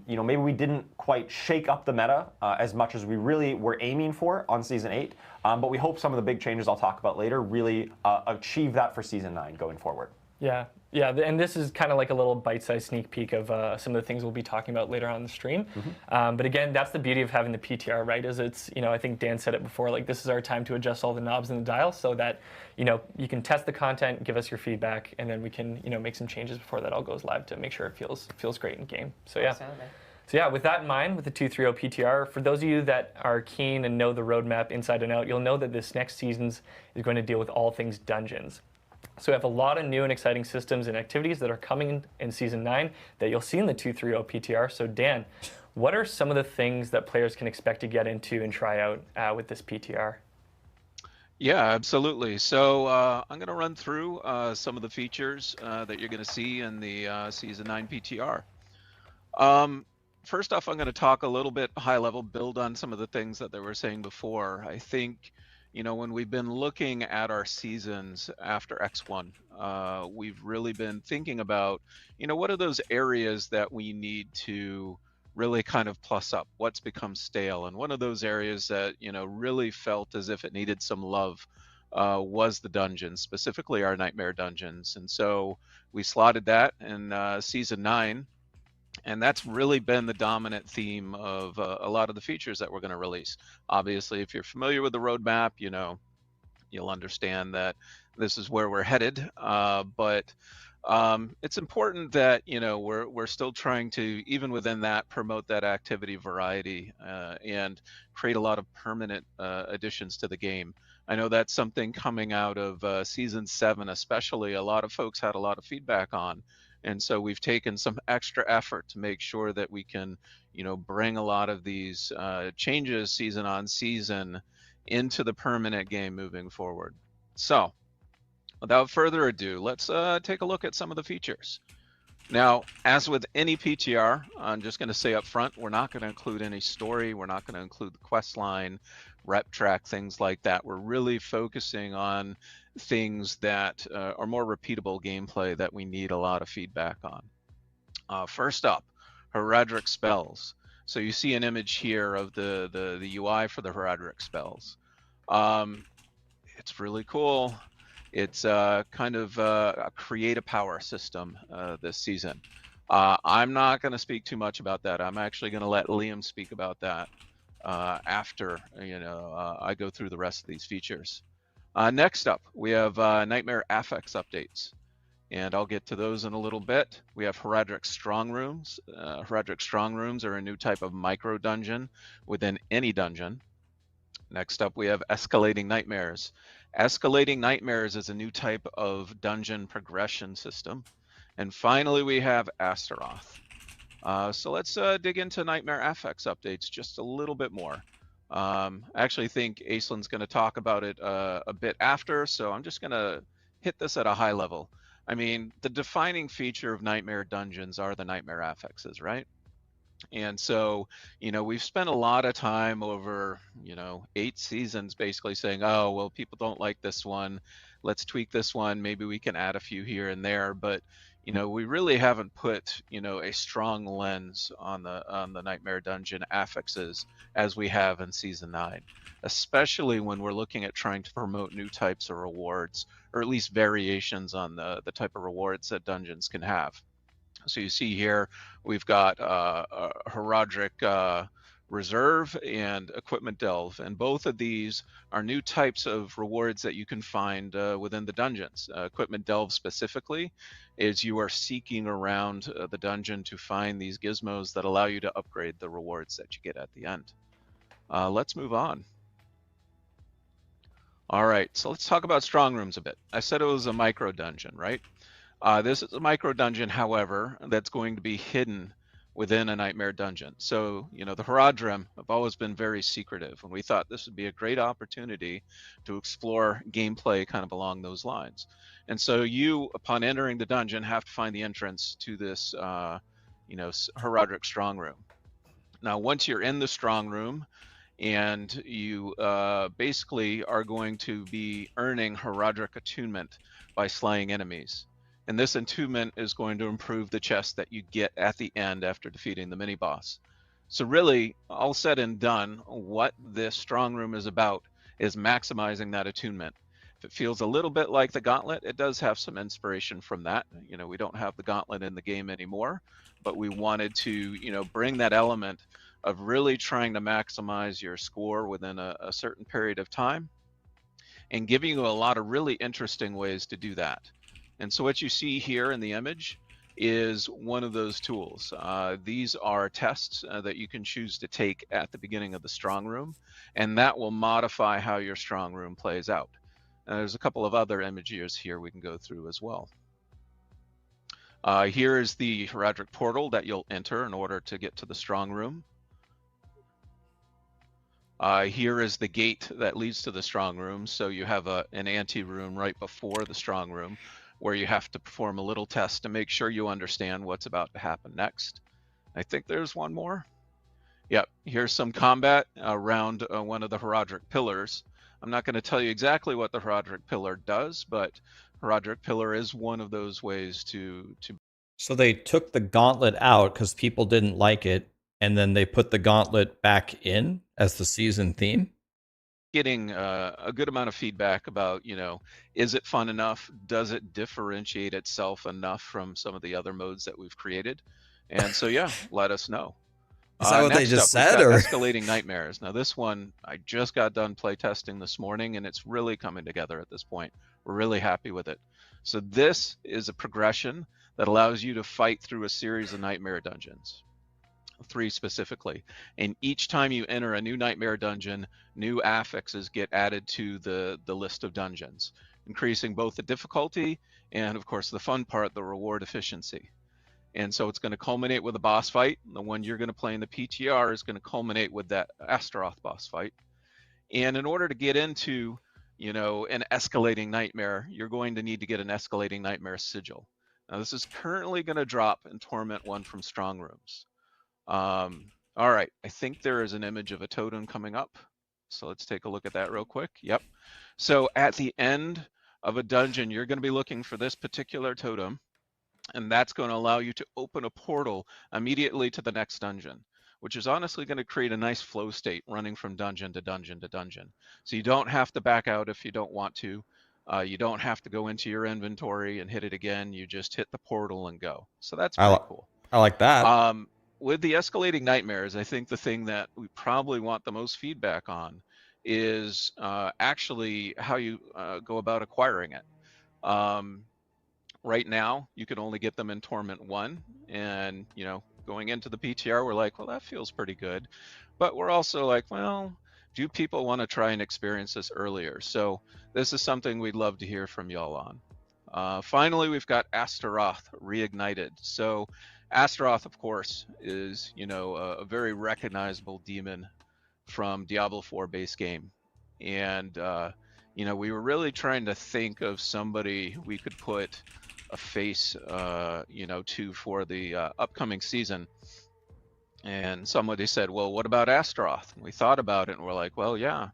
maybe we didn't quite shake up the meta as much as we really were aiming for on Season 8, but we hope some of the big changes I'll talk about later really achieve that for Season 9 going forward. Yeah, and this is kind of like a little bite-sized sneak peek of some of the things we'll be talking about later on in the stream. But again, that's the beauty of having the PTR, right? Is it's, I think Dan said it before, like, this is our time to adjust all the knobs in the dial so that, you can test the content, give us your feedback, and then we can, make some changes before that all goes live to make sure it feels great in game. So yeah. Absolutely. So yeah, with that in mind, with the 2.3.0 PTR, for those of you that are keen and know the roadmap inside and out, you'll know that this next season's is going to deal with all things dungeons. So we have a lot of new and exciting systems and activities that are coming in Season 9 that you'll see in the 2.3.0 PTR. So Dan, what are some of the things that players can expect to get into and try out with this PTR? Yeah, absolutely. So I'm going to run through some of the features that you're going to see in the Season 9 PTR. First off, I'm going to talk a little bit high level, build on some of the things that they were saying before. I think, when we've been looking at our seasons after X1, we've really been thinking about, what are those areas that we need to really kind of plus up, what's become stale. And one of those areas that, really felt as if it needed some love was the dungeons, specifically our nightmare dungeons. And so we slotted that in Season 9. And that's really been the dominant theme of a lot of the features that we're going to release. Obviously, if you're familiar with the roadmap, you'll understand that this is where we're headed. But it's important that we're still trying to, even within that, promote that activity variety and create a lot of permanent additions to the game. I know that's something coming out of Season 7, especially. A lot of folks had a lot of feedback on. And so we've taken some extra effort to make sure that we can, bring a lot of these changes season on season into the permanent game moving forward. So without further ado, let's take a look at some of the features. Now, as with any PTR, I'm just going to say up front, we're not going to include any story. We're not going to include the quest line, rep track, things like that. We're really focusing on things that are more repeatable gameplay that we need a lot of feedback on. First up, Heraldric spells. So you see an image here of the UI for the Heraldric spells. It's really cool. It's kind of a create a power system this season. I'm not going to speak too much about that. I'm actually going to let Liam speak about that after I go through the rest of these features. Next up, we have Nightmare Affix updates, and I'll get to those in a little bit. We have Heraldric Strong Rooms. Heraldric Strong Rooms are a new type of micro dungeon within any dungeon. Next up, we have Escalating Nightmares. Escalating Nightmares is a new type of dungeon progression system. And finally, we have Astaroth. So let's dig into Nightmare Affects updates just a little bit more. I actually think Aislin's going to talk about it a bit after, so I'm just going to hit this at a high level. I mean, the defining feature of Nightmare Dungeons are the Nightmare Affixes, right? And so, we've spent a lot of time over, 8 seasons basically saying, oh, well, people don't like this one. Let's tweak this one. Maybe we can add a few here and there. But, we really haven't put, a strong lens on the Nightmare Dungeon affixes as we have in Season 9, especially when we're looking at trying to promote new types of rewards, or at least variations on the type of rewards that dungeons can have. So you see here, we've got a Herodic Reserve and Equipment Delve, and both of these are new types of rewards that you can find within the dungeons. Equipment Delve specifically is you are seeking around the dungeon to find these gizmos that allow you to upgrade the rewards that you get at the end. Let's move on. All right, so let's talk about strong rooms a bit. I said it was a micro dungeon, right? This is a micro dungeon, however, that's going to be hidden within a Nightmare Dungeon. So, the Horadrim have always been very secretive, and we thought this would be a great opportunity to explore gameplay kind of along those lines. And so you, upon entering the dungeon, have to find the entrance to this, Horadric strong room. Now, once you're in the strong room, and you basically are going to be earning Horadric attunement by slaying enemies. And this attunement is going to improve the chest that you get at the end after defeating the mini-boss. So really, all said and done, what this strong room is about is maximizing that attunement. If it feels a little bit like the Gauntlet, it does have some inspiration from that. We don't have the Gauntlet in the game anymore, but we wanted to, bring that element of really trying to maximize your score within a certain period of time and giving you a lot of really interesting ways to do that. And so what you see here in the image is one of those tools. These are tests that you can choose to take at the beginning of the strong room, and that will modify how your strong room plays out. There's a couple of other images here we can go through as well. Here is the Horadric portal that you'll enter in order to get to the strong room. Here is the gate that leads to the strong room. So you have an ante-room right before the strong room where you have to perform a little test to make sure you understand what's about to happen next. I think there's one more. Yep, here's some combat around one of the Horadric pillars. I'm not going to tell you exactly what the Horadric pillar does, but Horadric pillar is one of those ways to. So they took the gauntlet out because people didn't like it, and then they put the gauntlet back in as the season theme? Getting a good amount of feedback about, is it fun enough? Does it differentiate itself enough from some of the other modes that we've created? And so, yeah, let us know. Is that what they just said? Or? Or Escalating Nightmares. Now, this one, I just got done playtesting this morning, and it's really coming together at this point. We're really happy with it. So this is a progression that allows you to fight through a series of Nightmare dungeons. 3 specifically, and each time you enter a new Nightmare dungeon, new affixes get added to the list of dungeons, increasing both the difficulty and, of course, the fun part, the reward efficiency. And so it's going to culminate with a boss fight. The one you're going to play in the PTR is going to culminate with that Astaroth boss fight. And in order to get into, an escalating nightmare, you're going to need to get an escalating nightmare sigil. Now, this is currently going to drop in Torment 1 from strong rooms. All right, I think there is an image of a totem coming up. So let's take a look at that real quick. Yep. So at the end of a dungeon, you're going to be looking for this particular totem, and that's going to allow you to open a portal immediately to the next dungeon, which is honestly going to create a nice flow state running from dungeon to dungeon to dungeon. So you don't have to back out if you don't want to. You don't have to go into your inventory and hit it again. You just hit the portal and go. So that's pretty cool. I like that. With the escalating nightmares, I think the thing that we probably want the most feedback on is actually how you go about acquiring it. Right now, you can only get them in Torment 1, and going into the PTR, we're like, well, that feels pretty good. But we're also like, well, do people want to try and experience this earlier? So this is something we'd love to hear from y'all on. Finally, we've got Astaroth reignited. So Astaroth, of course, is, you know, a very recognizable demon from Diablo 4 base game. And, you know, we were really trying to think of somebody we could put a face, you know, to for the upcoming season. And somebody said, well, what about Astaroth? And we thought about it and we're like, well, yeah,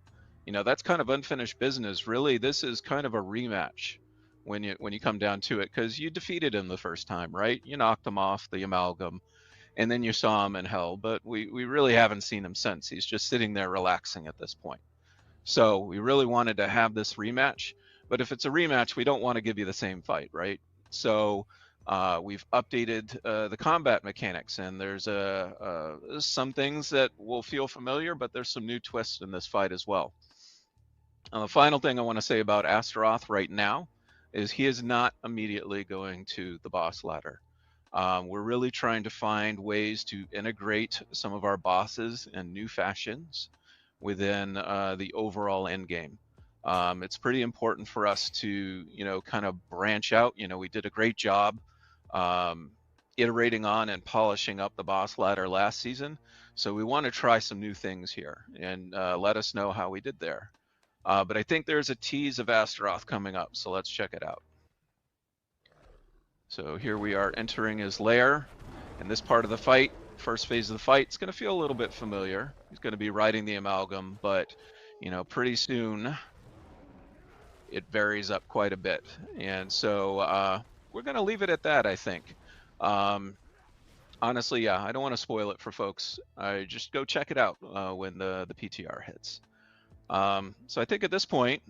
you know, that's kind of unfinished business. Really, this is kind of a rematch when you come down to it, because you defeated him the first time, right? You knocked him off the amalgam, and then you saw him in hell, but we really haven't seen him since. He's just sitting there relaxing at this point. So we really wanted to have this rematch, but if it's a rematch, we don't want to give you the same fight, right? So we've updated the combat mechanics, and there's some things that will feel familiar, but there's some new twists in this fight as well. The final thing I want to say about Astaroth right now is he is not immediately going to the boss ladder. We're really trying to find ways to integrate some of our bosses in new fashions within the overall endgame. It's pretty important for us to, you know, kind of branch out. You know, we did a great job iterating on and polishing up the boss ladder last season. So we want to try some new things here, and let us know how we did there. But I think there's a tease of Astaroth coming up, so let's check it out. So here we are entering his lair, and this part of the fight, first phase of the fight, it's going to feel a little bit familiar. He's going to be riding the amalgam, but, you know, pretty soon it varies up quite a bit. And so we're going to leave it at that, I think. Honestly, yeah, I don't want to spoil it for folks. Just go check it out when the PTR hits. So I think at this point,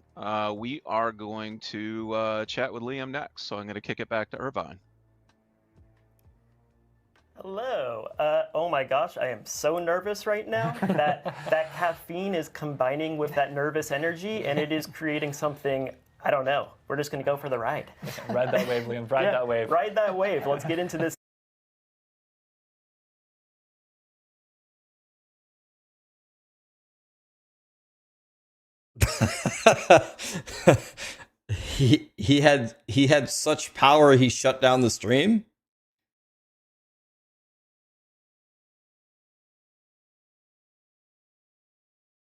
we are going to chat with Liam next. So I'm going to kick it back to Irvine. Hello. Oh my gosh, I am so nervous right now. that caffeine is combining with that nervous energy, and it is creating something, I don't know. We're just going to go for the ride. Ride that wave, Liam. Ride that wave. Ride that wave. Let's get into this. he had such power he shut down the stream.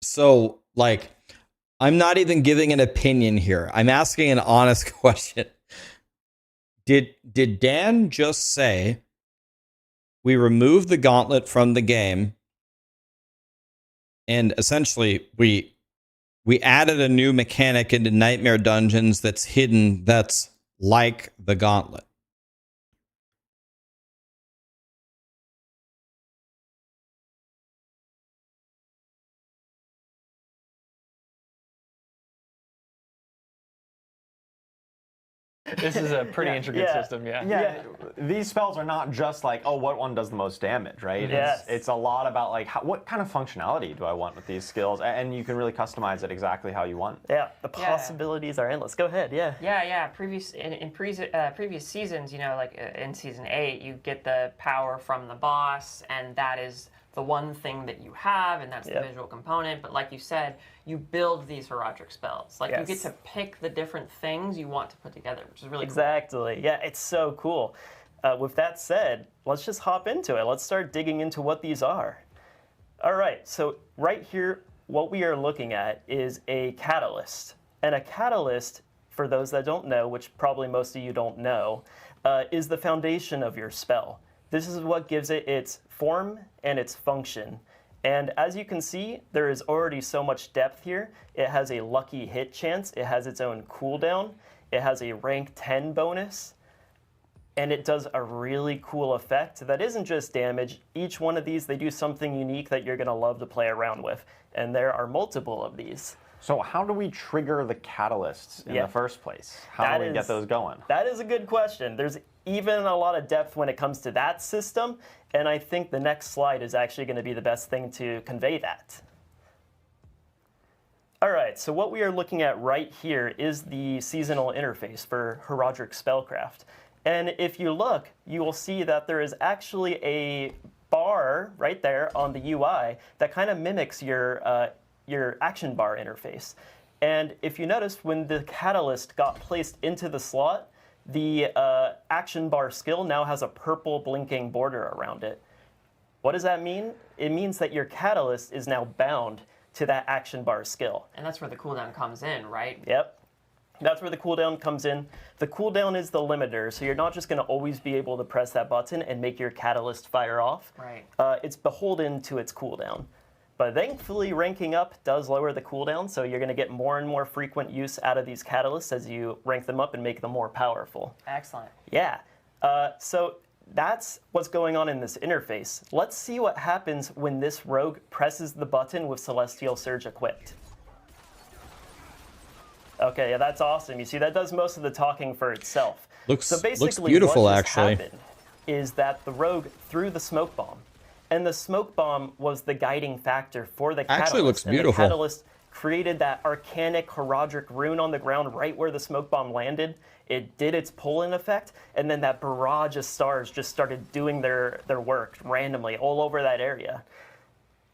So, like, I'm not even giving an opinion here. I'm asking an honest question. Did Dan just say we remove the gauntlet from the game and essentially we added a new mechanic into Nightmare Dungeons that's hidden, that's like the gauntlet? This is a pretty intricate system, Yeah, these spells are not just like, oh, what one does the most damage, right? Yes. It's a lot about like, what kind of functionality do I want with these skills? And you can really customize it exactly how you want. Yeah, the possibilities are endless. Go ahead, yeah. Yeah. Previous seasons, you know, like in season 8, you get the power from the boss, and that is the one thing that you have, and that's the visual component. But like you said, you build these Heraldric spells. Like you get to pick the different things you want to put together, which is really cool. Yeah, it's so cool. With that said, let's just hop into it. Let's start digging into what these are. All right, so right here, what we are looking at is a catalyst. And a catalyst, for those that don't know, which probably most of you don't know, is the foundation of your spell. This is what gives it its form and its function. And as you can see, there is already so much depth here. It has a lucky hit chance. It has its own cooldown. It has a rank 10 bonus. And it does a really cool effect that isn't just damage. Each one of these, they do something unique that you're going to love to play around with. And there are multiple of these. So how do we trigger the catalysts in the first place? How do we get those going? That is a good question. There's even a lot of depth when it comes to that system, and I think the next slide is actually going to be the best thing to convey that. All right, so what we are looking at right here is the seasonal interface for Heraldric Spellcraft. And if you look, you will see that there is actually a bar right there on the UI that kind of mimics your your action bar interface. And if you notice, when the catalyst got placed into the slot, the action bar skill now has a purple blinking border around it. What does that mean? It means that your catalyst is now bound to that action bar skill. And that's where the cooldown comes in, right? Yep. That's where the cooldown comes in. The cooldown is the limiter, so you're not just going to always be able to press that button and make your catalyst fire off. Right. It's beholden to its cooldown. But thankfully, ranking up does lower the cooldown, so you're going to get more and more frequent use out of these catalysts as you rank them up and make them more powerful. Excellent. Yeah. So that's what's going on in this interface. Let's see what happens when this rogue presses the button with Celestial Surge equipped. Okay, yeah, that's awesome. You see, that does most of the talking for itself. Looks basically, beautiful, what actually. happened is that the rogue threw the smoke bomb, and the smoke bomb was the guiding factor for the catalyst. Actually looks and the beautiful. catalyst created that arcanic Heraldric rune on the ground right where the smoke bomb landed. It did its pull-in effect, and then that barrage of stars just started doing their work randomly all over that area.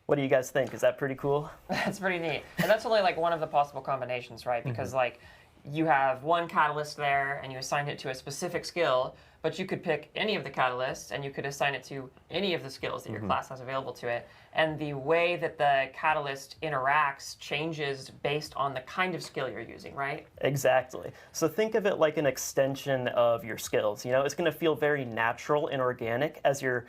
What do you guys think? Is that pretty cool? That's pretty neat. And that's only like one of the possible combinations, right? Because like you have one catalyst there and you assign it to a specific skill, but you could pick any of the catalysts and you could assign it to any of the skills that your class has available to it. And the way that the catalyst interacts changes based on the kind of skill you're using, right? Exactly. So think of it like an extension of your skills. You know, it's going to feel very natural and organic as you're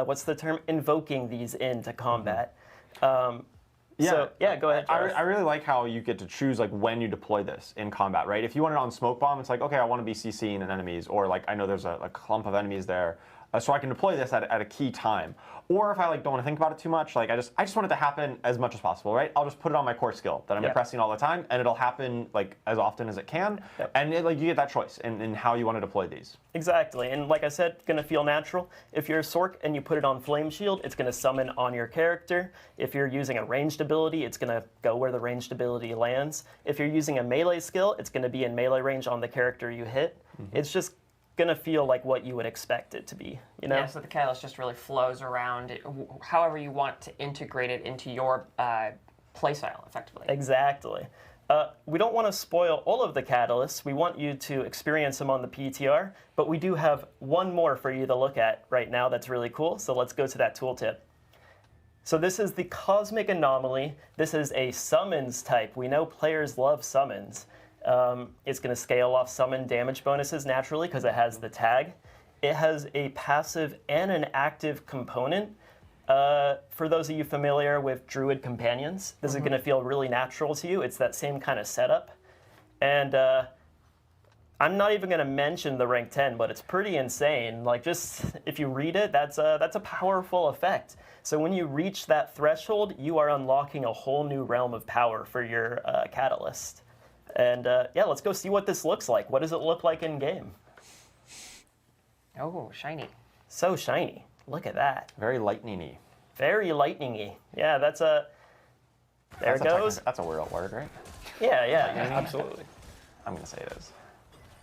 what's the term? Invoking these into combat. So, yeah, go ahead, Josh. I really like how you get to choose like when you deploy this in combat, right? If you want it on smoke bomb, it's like, okay, I want to be CCing an enemies, or like I know there's a clump of enemies there, so I can deploy this at a key time. Or if I like don't want to think about it too much, like I just want it to happen as much as possible, right? I'll just put it on my core skill that I'm pressing all the time, and it'll happen like as often as it can. Yep. And like you get that choice in how you want to deploy these. Exactly, and like I said, it's going to feel natural. If you're a Sorc and you put it on Flame Shield, it's going to summon on your character. If you're using a ranged ability, it's going to go where the ranged ability lands. If you're using a melee skill, it's going to be in melee range on the character you hit. It's just going to feel like what you would expect it to be, you know? Yeah, so the catalyst just really flows around it, however you want to integrate it into your playstyle, effectively. Exactly. We don't want to spoil all of the catalysts. We want you to experience them on the PTR, but we do have one more for you to look at right now that's really cool, so let's go to that tooltip. So this is the Cosmic Anomaly. This is a summons type. We know players love summons. It's going to scale off summon damage bonuses naturally because it has the tag. It has a passive and an active component. For those of you familiar with Druid Companions, this is going to feel really natural to you. It's that same kind of setup. And I'm not even going to mention the rank 10, but it's pretty insane. Like, just if you read it, that's a powerful effect. So when you reach that threshold, you are unlocking a whole new realm of power for your catalyst. And yeah, let's go see what this looks like. What does it look like in game? Oh, shiny. So shiny. Look at that. Very lightning-y. Very lightning-y. Yeah, that's a... There it goes. That's a real word, right? Yeah. Absolutely. I'm going to say it is.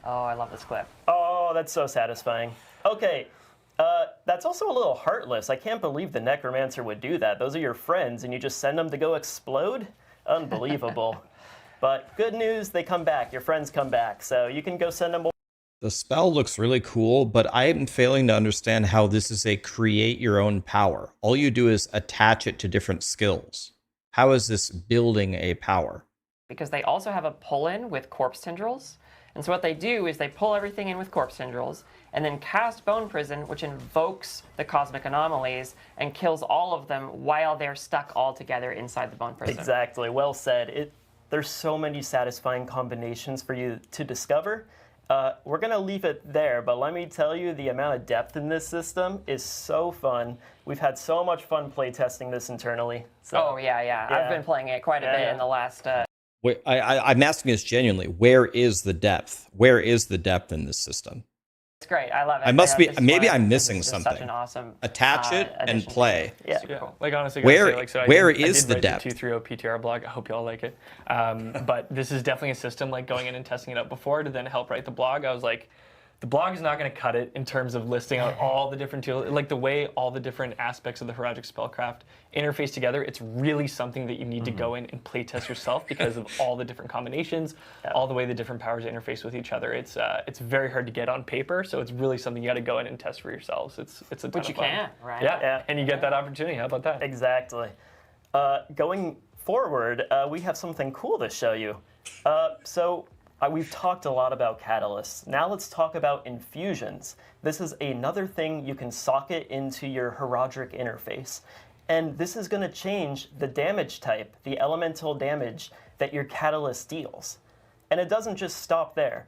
Oh, I love this clip. Oh, that's so satisfying. Okay, that's also a little heartless. I can't believe the Necromancer would do that. Those are your friends, and you just send them to go explode? Unbelievable. But good news, they come back. Your friends come back, so you can go send them. The spell looks really cool, but I am failing to understand how this is a create your own power. All you do is attach it to different skills. How is this building a power? Because they also have a pull-in with Corpse Tendrils. And so what they do is they pull everything in with Corpse Tendrils, and then cast Bone Prison, which invokes the Cosmic Anomalies and kills all of them while they're stuck all together inside the Bone Prison. Exactly, well said. There's so many satisfying combinations for you to discover. We're going to leave it there, but let me tell you, the amount of depth in this system is so fun. We've had so much fun playtesting this internally. So, Oh, yeah. I've been playing it quite a bit in the last... Wait, I'm asking this genuinely. Where is the depth? Where is the depth in this system? It's great. I love it. I must be. This is Maybe why I'm this is missing just something. Such an awesome Attach it and addition to play. it. Yeah. Super cool. Like honestly, Where- guys, so where I is did the write depth? 230 PTR blog. I hope you all like it. But this is definitely a system, like going in and testing it out before to then help write the blog. I was like, The blog is not going to cut it in terms of listing out all the different tools, like the way all the different aspects of the Heroic Spellcraft interface together. It's really something that you need to go in and play test yourself because of all the different combinations, all the way the different powers interface with each other. It's very hard to get on paper, so it's really something you got to go in and test for yourselves. It's a ton Which of you fun. can, right? Yeah, and you get that opportunity. How about that? Exactly. Going forward, we have something cool to show you. We've talked a lot about catalysts. Now let's talk about infusions. This is another thing you can socket into your Herodric interface. And this is going to change the damage type, the elemental damage that your catalyst deals. And it doesn't just stop there.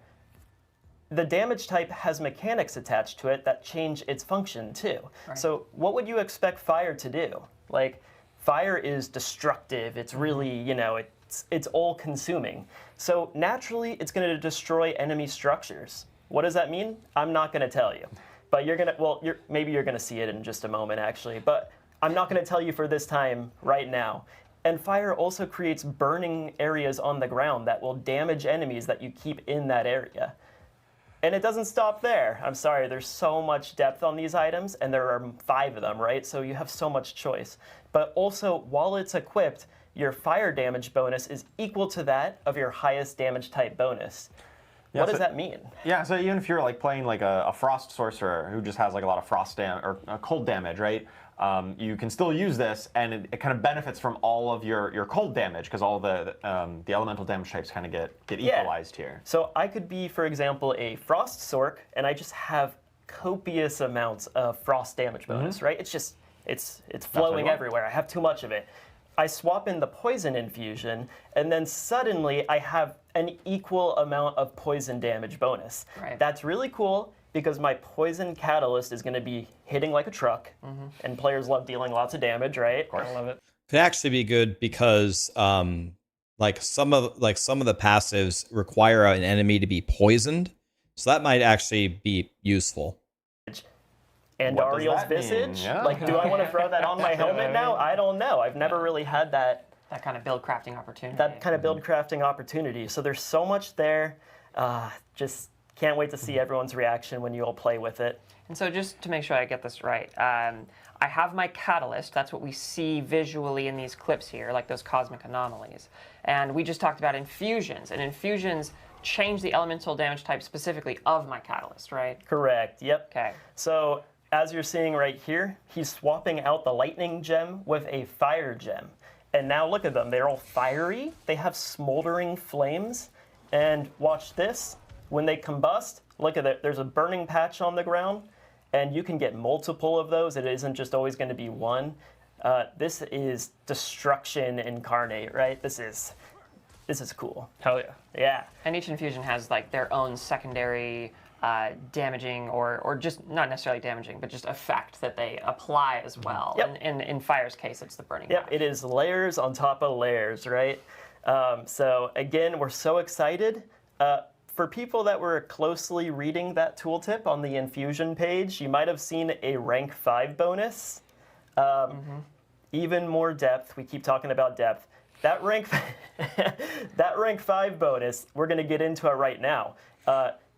The damage type has mechanics attached to it that change its function too. Right. So what would you expect fire to do? Like, fire is destructive. It's really, you know, it's all-consuming. So naturally, it's going to destroy enemy structures. What does that mean? I'm not going to tell you. But maybe you're going to see it in just a moment, actually. But I'm not going to tell you for this time right now. And fire also creates burning areas on the ground that will damage enemies that you keep in that area. And it doesn't stop there. I'm sorry, there's so much depth on these items, and there are 5 of them, right? So you have so much choice. But also, while it's equipped, your fire damage bonus is equal to that of your highest damage type bonus. Yeah, what does that mean? Yeah, so even if you're like playing like a frost sorcerer who just has like a lot of frost or cold damage, right? You can still use this, and it kind of benefits from all of your cold damage because all the elemental damage types kind of get equalized here. So I could be, for example, a frost sorc, and I just have copious amounts of frost damage bonus, right? It's just it's flowing everywhere. I have too much of it. I swap in the poison infusion, and then suddenly I have an equal amount of poison damage bonus. Right. That's really cool because my poison catalyst is going to be hitting like a truck, and players love dealing lots of damage, right? Of course. I love it. Could actually be good because like some of the passives require an enemy to be poisoned, so that might actually be useful. And Ariel's Visage? Yeah. Like, do I want to throw that on my helmet now? I don't know. I've never really had that kind of build crafting opportunity. That kind of build crafting opportunity. So there's so much there. Just can't wait to see everyone's reaction when you all play with it. And so just to make sure I get this right, I have my catalyst. That's what we see visually in these clips here, like those cosmic anomalies. And we just talked about infusions. And infusions change the elemental damage type specifically of my catalyst, right? Correct. Yep. Okay. So as you're seeing right here, he's swapping out the lightning gem with a fire gem. And now look at them. They're all fiery. They have smoldering flames. And watch this. When they combust, look at it. There's a burning patch on the ground. And you can get multiple of those. It isn't just always going to be one. This is destruction incarnate, right? This is cool. Hell yeah. Yeah. And each infusion has like their own secondary damaging or just not necessarily damaging, but just effect that they apply as well. Yep. And in Fire's case, it's the burning. Yep, patch. it is layers on top of layers, right? So again, we're so excited. For people that were closely reading that tooltip on the infusion page, you might have seen a rank 5 bonus. Even more depth. We keep talking about depth. That rank 5 bonus, we're going to get into it right now.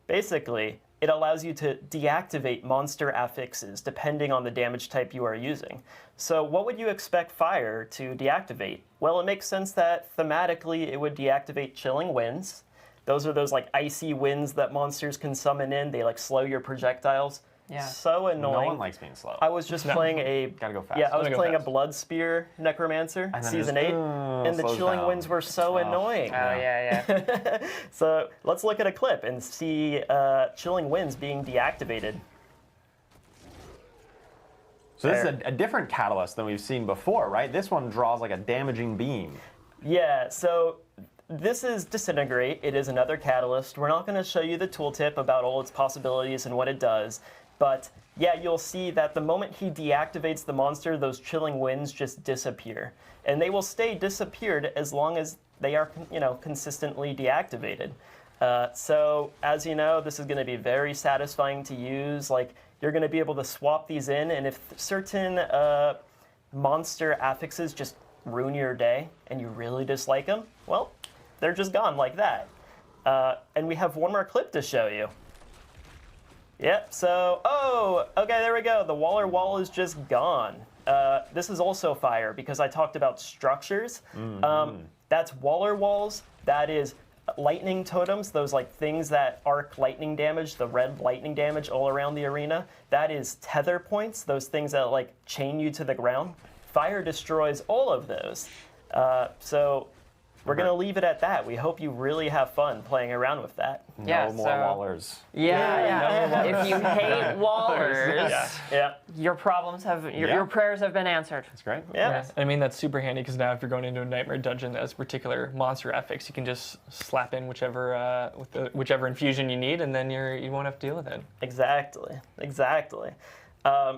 Basically, it allows you to deactivate monster affixes depending on the damage type you are using. So what would you expect fire to deactivate? Well, it makes sense that thematically it would deactivate chilling winds. Those are those like icy winds that monsters can summon in. They like slow your projectiles. Yeah. So annoying. No one likes being slow. I was just playing a Gotta go fast. Yeah, I was playing a fast. Blood Spear Necromancer, And then season just, 8, and the slows chilling down. winds were so annoying. Oh, yeah. So let's look at a clip and see chilling winds being deactivated. So this is a different catalyst than we've seen before, right? This one draws like a damaging beam. Yeah, so this is Disintegrate. It is another catalyst. We're not going to show you the tooltip about all its possibilities and what it does, but yeah, you'll see that the moment he deactivates the monster, those chilling winds just disappear. And they will stay disappeared as long as they are, consistently deactivated. So as you know, this is going to be very satisfying to use. Like, you're going to be able to swap these in, and if certain monster affixes just ruin your day and you really dislike them, well, they're just gone like that. And we have one more clip to show you. Yep, so, okay, there we go. The Warlord wall is just gone. This is also fire because I talked about structures. That's Warlord walls. That is lightning totems, those like things that arc lightning damage, the red lightning damage all around the arena. That is tether points, those things that like chain you to the ground. Fire destroys all of those. So we're going to leave it at that. We hope you really have fun playing around with that. No more wallers. Yeah. If you hate wallers, Yeah. your problems have, your prayers have been answered. That's great. Yeah. I mean, that's super handy because now if you're going into a nightmare dungeon that has particular monster affix, you can just slap in whichever whichever infusion you need, and then you won't have to deal with it. Exactly.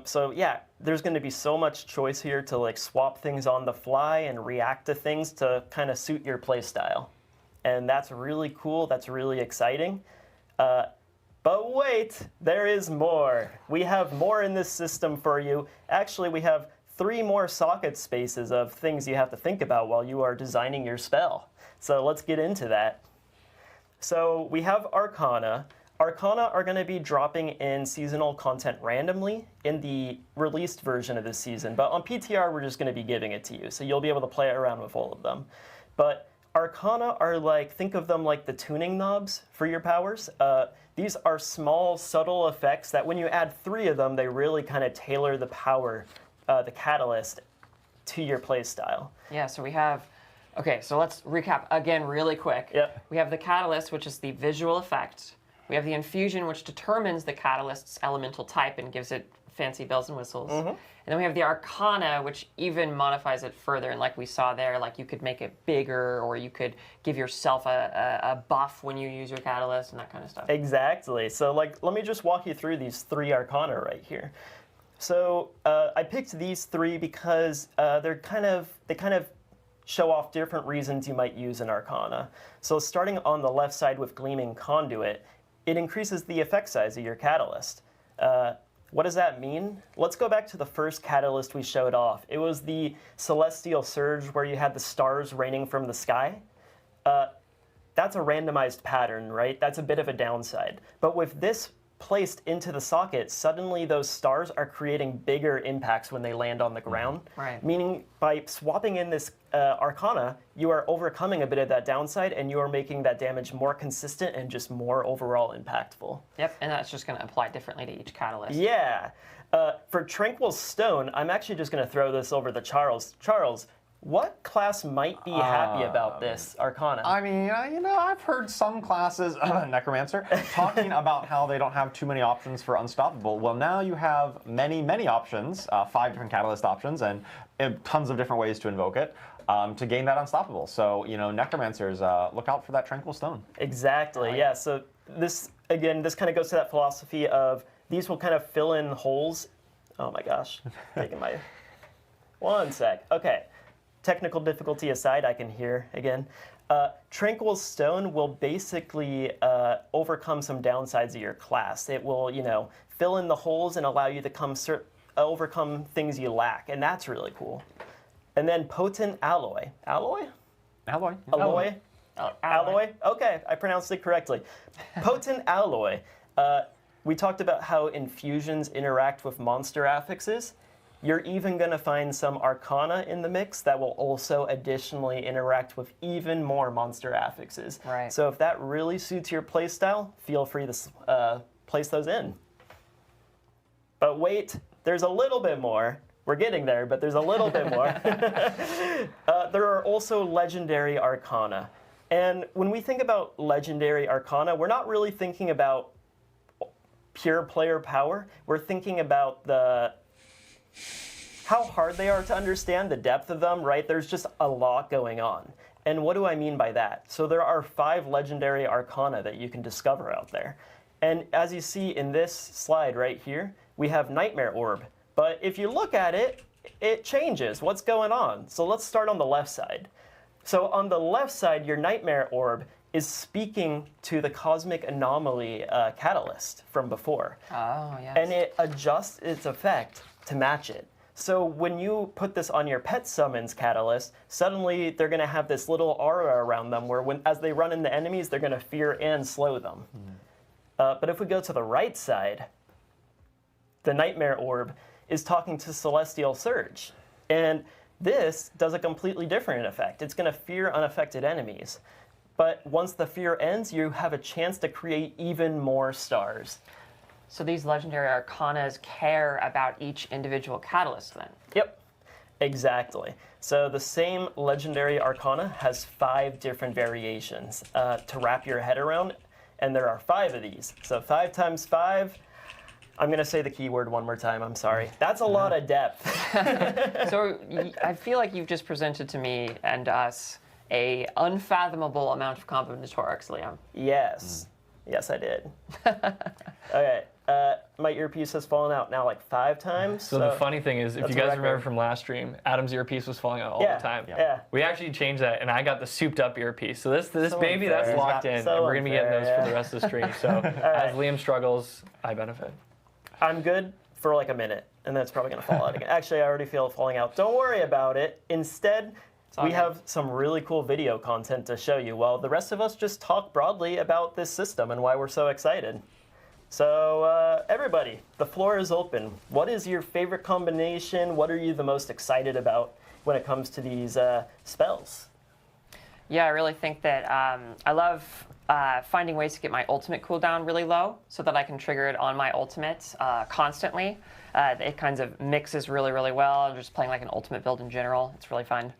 So yeah, there's going to be so much choice here to like swap things on the fly and react to things to kind of suit your play style. And that's really cool. That's really exciting. But wait, there is more. We have more in this system for you. Actually, we have 3 more socket spaces of things you have to think about while you are designing your spell. So let's get into that. So we have Arcana. Arcana are going to be dropping in seasonal content randomly in the released version of this season, but on PTR we're just going to be giving it to you, so you'll be able to play around with all of them. But Arcana are like, think of them like the tuning knobs for your powers. These are small, subtle effects that when you add 3 of them, they really kind of tailor the power, the catalyst, to your play style. Yeah, so we have, okay, so let's recap again really quick. Yep. We have the catalyst, which is the visual effect. We have the infusion, which determines the catalyst's elemental type and gives it fancy bells and whistles. And then we have the Arcana, which even modifies it further. And like we saw there, like you could make it bigger, or you could give yourself a buff when you use your catalyst and that kind of stuff. Exactly. So like, let me just walk you through these 3 Arcana right here. So I picked these 3 because they kind of show off different reasons you might use an Arcana. So starting on the left side with Gleaming Conduit, it increases the effect size of your catalyst. What does that mean? Let's go back to the first catalyst we showed off. It was the Celestial Surge where you had the stars raining from the sky. That's a randomized pattern, right? That's a bit of a downside. But with this placed into the socket, suddenly those stars are creating bigger impacts when they land on the ground. Right. Meaning by swapping in this Arcana, you are overcoming a bit of that downside and you are making that damage more consistent and just more overall impactful. Yep, and that's just going to apply differently to each catalyst. Yeah. For Tranquil Stone, I'm actually just going to throw this over to Charles. Charles, what class might be happy about this Arcana? I mean, I've heard some classes, Necromancer, talking about how they don't have too many options for Unstoppable. Well, now you have many, many options, 5 different catalyst options, and tons of different ways to invoke it to gain that Unstoppable. So, Necromancers, look out for that Tranquil Stone. Exactly, yeah. So this kind of goes to that philosophy of these will kind of fill in holes. Oh my gosh, taking my... One sec. Okay. Technical difficulty aside, I can hear again. Tranquil Stone will basically overcome some downsides of your class. It will, fill in the holes and allow you to overcome things you lack, and that's really cool. And then Potent Alloy. Alloy? Alloy. Alloy? Alloy? Okay, I pronounced it correctly. Potent Alloy. We talked about how infusions interact with monster affixes. You're even going to find some Arcana in the mix that will also additionally interact with even more monster affixes. Right. So if that really suits your playstyle, feel free to place those in. But wait, there's a little bit more. We're getting there, but there's a little bit more. There are also Legendary Arcana. And when we think about Legendary Arcana, we're not really thinking about pure player power. We're thinking about how hard they are to understand, the depth of them, right? There's just a lot going on. And what do I mean by that? So there are 5 Legendary Arcana that you can discover out there. And as you see in this slide right here, we have Nightmare Orb. But if you look at it, it changes. What's going on? So let's start on the left side. So on the left side, your Nightmare Orb is speaking to the Cosmic Anomaly catalyst from before. Oh, yes. And it adjusts its effect to match it. So when you put this on your Pet Summons catalyst, suddenly they're going to have this little aura around them where as they run into enemies, they're going to fear and slow them. But if we go to the right side, the Nightmare Orb is talking to Celestial Surge. And this does a completely different effect. It's going to fear unaffected enemies. But once the fear ends, you have a chance to create even more stars. So these legendary arcanas care about each individual catalyst then? Yep, exactly. So the same legendary arcana has 5 different variations to wrap your head around, and there are 5 of these. So 5 times 5, I'm going to say the keyword one more time, I'm sorry. That's a lot of depth. So I feel like you've just presented to me and us a unfathomable amount of combinatorics, Liam. Yes. Yes, I did. Okay. My earpiece has fallen out now like 5 times. So the funny thing is, if you that's a guys remember record. from last stream, Adam's earpiece was falling out all Yeah, the time. yeah. We actually changed that, and I got the souped-up earpiece. So this So baby, unfair. that's locked in, So and we're going to be getting those unfair, for the rest of the stream. So as Liam struggles, I benefit. I'm good for like a minute, and then it's probably going to fall out again. Actually, I already feel it falling out. Don't worry about it. Instead, we good. have some really cool video content to show you while the rest of us just talk broadly about this system and why we're so excited. So everybody, the floor is open. What is your favorite combination? What are you the most excited about when it comes to these spells? Yeah, I really think that I love finding ways to get my ultimate cooldown really low so that I can trigger it on my ultimate constantly. It kind of mixes really, really well. I'm just playing like an ultimate build in general. It's really fun.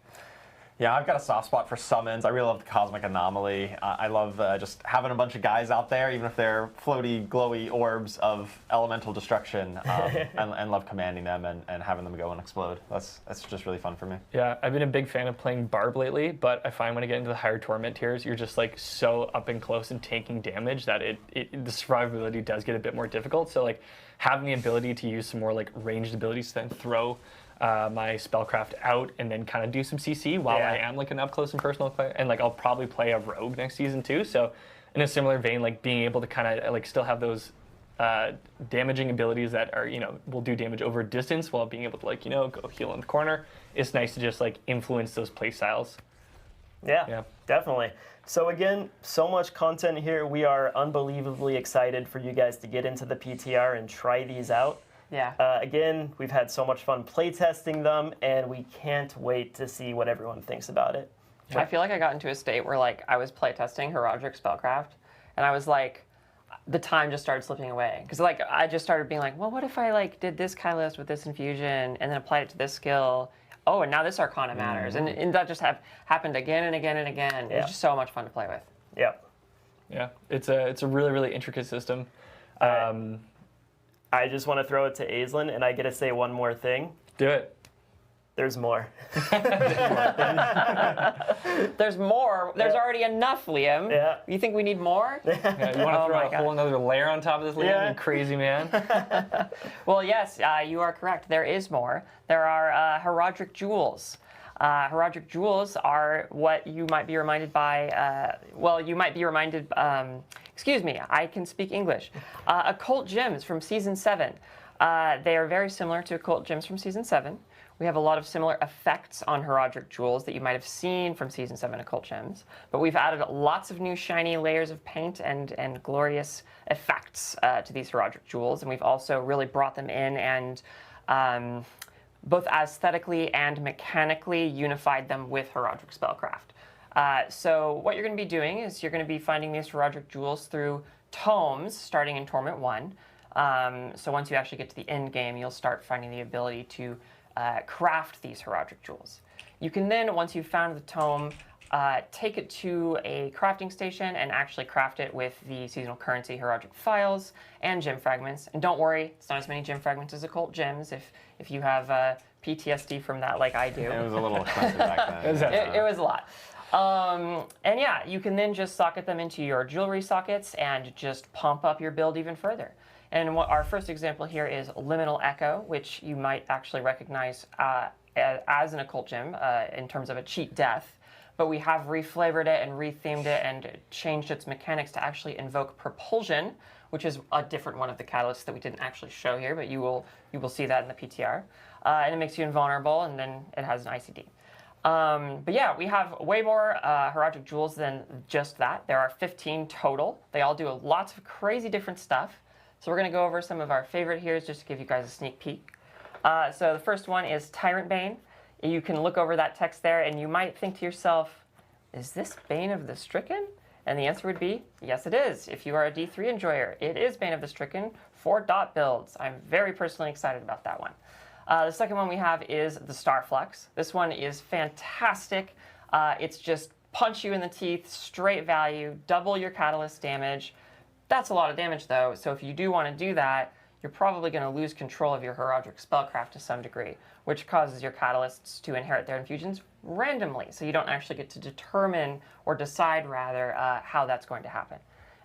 Yeah, I've got a soft spot for summons. I really love the Cosmic Anomaly. I love just having a bunch of guys out there, even if they're floaty, glowy orbs of elemental destruction, and love commanding them and having them go and explode. That's just really fun for me. Yeah, I've been a big fan of playing Barb lately, but I find when I get into the higher Torment tiers, you're just like so up and close and taking damage that the survivability does get a bit more difficult. So like having the ability to use some more like ranged abilities to then throw my spellcraft out and then kind of do some CC while I am like an up close and personal player, and like I'll probably play a rogue next season too. So in a similar vein, like being able to kind of like still have those damaging abilities that are, will do damage over distance while being able to like, go heal in the corner. It's nice to just like influence those play styles. Yeah, definitely. So again, so much content here. We are unbelievably excited for you guys to get into the PTR and try these out. Yeah. Again, we've had so much fun playtesting them, and we can't wait to see what everyone thinks about it. I feel like I got into a state where like I was playtesting Heraldric Spellcraft, and I was like, the time just started slipping away because like I just started being like, well, what if I like did this catalyst with this infusion and then applied it to this skill? Oh, and now this Arcana matters, and that just happened again and again and again. Yeah. It's just so much fun to play with. Yep. Yeah, it's a really, really intricate system. I just want to throw it to Aislinn, and I get to say one more thing. Do it. There's more. There's more. There's already enough, Liam. Yeah. You think we need more? Yeah, you want to Oh throw my a God. whole another layer on top of this, Liam, Yeah. you crazy man? Well, yes, you are correct. There is more. There are Heraldric Jewels. Heraldric Jewels are what you might be reminded by, excuse me, I can speak English. Occult Gems from Season 7. They are very similar to Occult Gems from Season 7. We have a lot of similar effects on Heraldric Jewels that you might have seen from Season 7 Occult Gems, but we've added lots of new shiny layers of paint and glorious effects to these Heraldric Jewels, and we've also really brought them in and both aesthetically and mechanically unified them with Heraldric Spellcraft. So what you're going to be doing is you're going to be finding these Heraldric Jewels through tomes starting in Torment 1. So once you actually get to the end game, you'll start finding the ability to craft these Heraldric Jewels. You can then, once you've found the tome, take it to a crafting station and actually craft it with the seasonal currency Heraldric Files and gem fragments. And don't worry, it's not as many gem fragments as Occult Gems if you have PTSD from that like I do. It was a little expensive back then. It was a lot. And yeah, you can then just socket them into your jewelry sockets and just pump up your build even further. And our first example here is Liminal Echo, which you might actually recognize as an Occult Gem in terms of a cheat death. But we have reflavored it and rethemed it and changed its mechanics to actually invoke Propulsion, which is a different one of the catalysts that we didn't actually show here, but you will see that in the PTR. And it makes you invulnerable, and then it has an ICD. But yeah, we have way more Heraldic Jewels than just that. There are 15 total. They all do lots of crazy different stuff. So we're going to go over some of our favorite here just to give you guys a sneak peek. So the first one is Tyrant Bane. You can look over that text there and you might think to yourself, is this Bane of the Stricken? And the answer would be, yes it is. If you are a D3 enjoyer, it is Bane of the Stricken for dot builds. I'm very personally excited about that one. The second one we have is the Starflux. This one is fantastic. It's just punch you in the teeth, straight value, double your catalyst damage. That's a lot of damage though, so if you do want to do that, you're probably going to lose control of your Heraldic spellcraft to some degree, which causes your catalysts to inherit their infusions randomly, so you don't actually get to determine, or decide rather, how that's going to happen.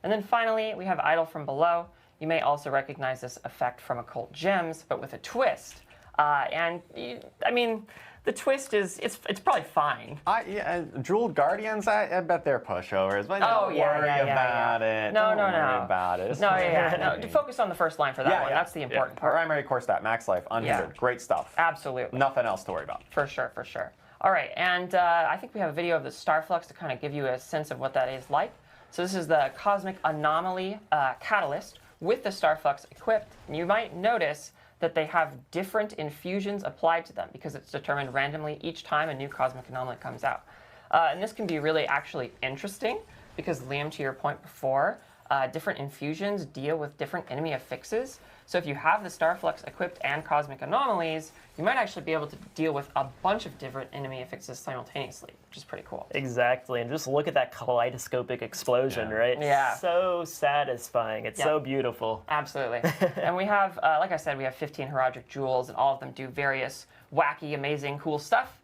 And then finally, we have Idol from Below. You may also recognize this effect from Occult Gems, but with a twist. I mean, the twist is, it's probably fine. Jeweled Guardians, I bet they're pushovers. But don't worry about it. No, don't worry about it. No, focus on the first line for that one. That's the important part. Primary core stat, max life, unhindered. Great stuff. Absolutely. Nothing else to worry about. For sure, for sure. All right, and I think we have a video of the Starflux to kind of give you a sense of what that is like. So this is the Cosmic Anomaly Catalyst with the Starflux equipped. And you might notice that they have different infusions applied to them because it's determined randomly each time a new Cosmic Anomaly comes out. And this can be really actually interesting because, Liam, to your point before, different infusions deal with different enemy affixes. So if you have the Starflux equipped and Cosmic Anomalies, you might actually be able to deal with a bunch of different enemy affixes simultaneously, which is pretty cool. Exactly, and just look at that kaleidoscopic explosion, right? Yeah. So satisfying. It's so beautiful. Absolutely. And we have, like I said, we have 15 Heraldic Jewels, and all of them do various wacky, amazing, cool stuff.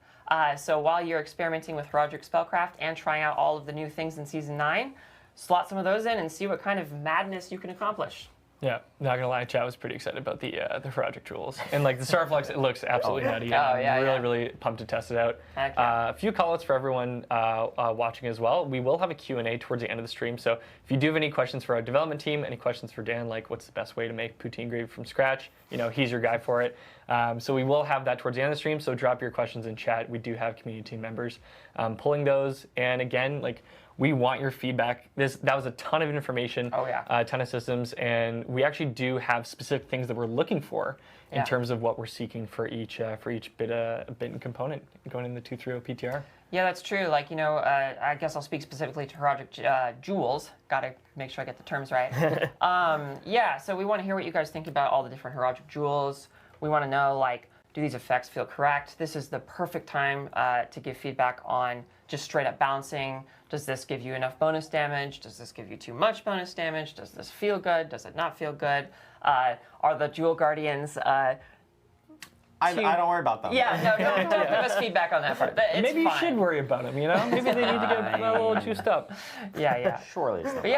So while you're experimenting with Heraldic Spellcraft and trying out all of the new things in Season 9, slot some of those in and see what kind of madness you can accomplish. Yeah, not gonna lie, chat was pretty excited about the Heraldic Jewels. And like the Starflux, it looks absolutely nutty. I'm really pumped to test it out. A few call-outs for everyone watching as well. We will have a Q&A towards the end of the stream, so if you do have any questions for our development team, any questions for Dan, like what's the best way to make poutine gravy from scratch, you know, he's your guy for it. So we will have that towards the end of the stream, so drop your questions in chat. We do have community team members pulling those, and again, like, we want your feedback. That was a ton of information, a ton of systems, and we actually do have specific things that we're looking for in terms of what we're seeking for each bit and component going in the 230 PTR. Yeah, that's true. Like, you know, I guess I'll speak specifically to Heraldic Jewels. Got to make sure I get the terms right. Yeah, so we want to hear what you guys think about all the different Heraldic Jewels. We want to know, like, do these effects feel correct? This is the perfect time to give feedback on just straight up bouncing. Does this give you enough bonus damage? Does this give you too much bonus damage? Does this feel good? Does it not feel good? Are the Jewel Guardians... I don't worry about them. Yeah, no, don't give us feedback on that part. It's Maybe fine. you should worry about them, you know? Maybe they need to get a little juiced up. Yeah. Surely it's not. But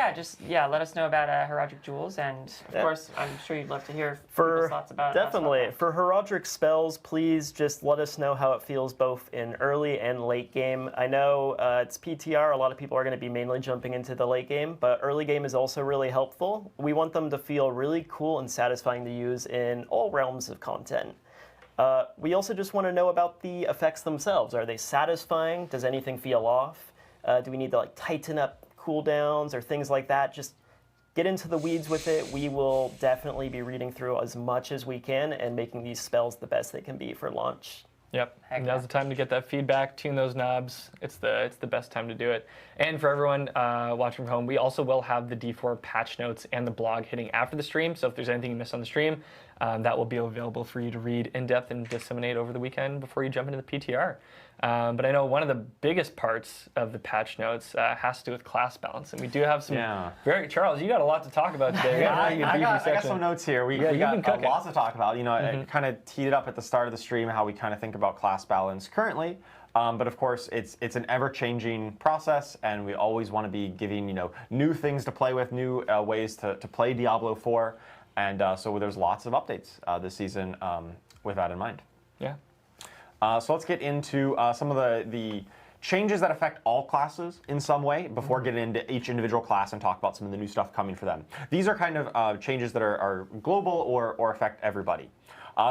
yeah, let us know about Heraldic Jewels, and of course, I'm sure you'd love to hear people's thoughts about it. Definitely. For Heraldic spells, please just let us know how it feels both in early and late game. I know it's PTR, a lot of people are going to be mainly jumping into the late game, but early game is also really helpful. We want them to feel really cool and satisfying to use in all realms of content. We also just want to know about the effects themselves. Are they satisfying? Does anything feel off? Do we need to like tighten up cooldowns or things like that? Just get into the weeds with it. We will definitely be reading through as much as we can and making these spells the best they can be for launch. Yep, now's the time to get that feedback, tune those knobs. It's the best time to do it. And for everyone watching from home, we also will have the D4 patch notes and the blog hitting after the stream. So if there's anything you missed on the stream, that will be available for you to read in depth and disseminate over the weekend before you jump into the PTR. But I know one of the biggest parts of the patch notes has to do with class balance, and we do have some. Charles, you got a lot to talk about today. I got some notes here. We got lots to talk about. You know, I kind of teed it up at the start of the stream how we kind of think about class balance currently. But of course, it's an ever-changing process, and we always want to be giving new things to play with, new ways to play Diablo 4, and so there's lots of updates this season with that in mind. Yeah. So let's get into some of the changes that affect all classes in some way before getting into each individual class and talk about some of the new stuff coming for them. These are kind of changes that are global or affect everybody.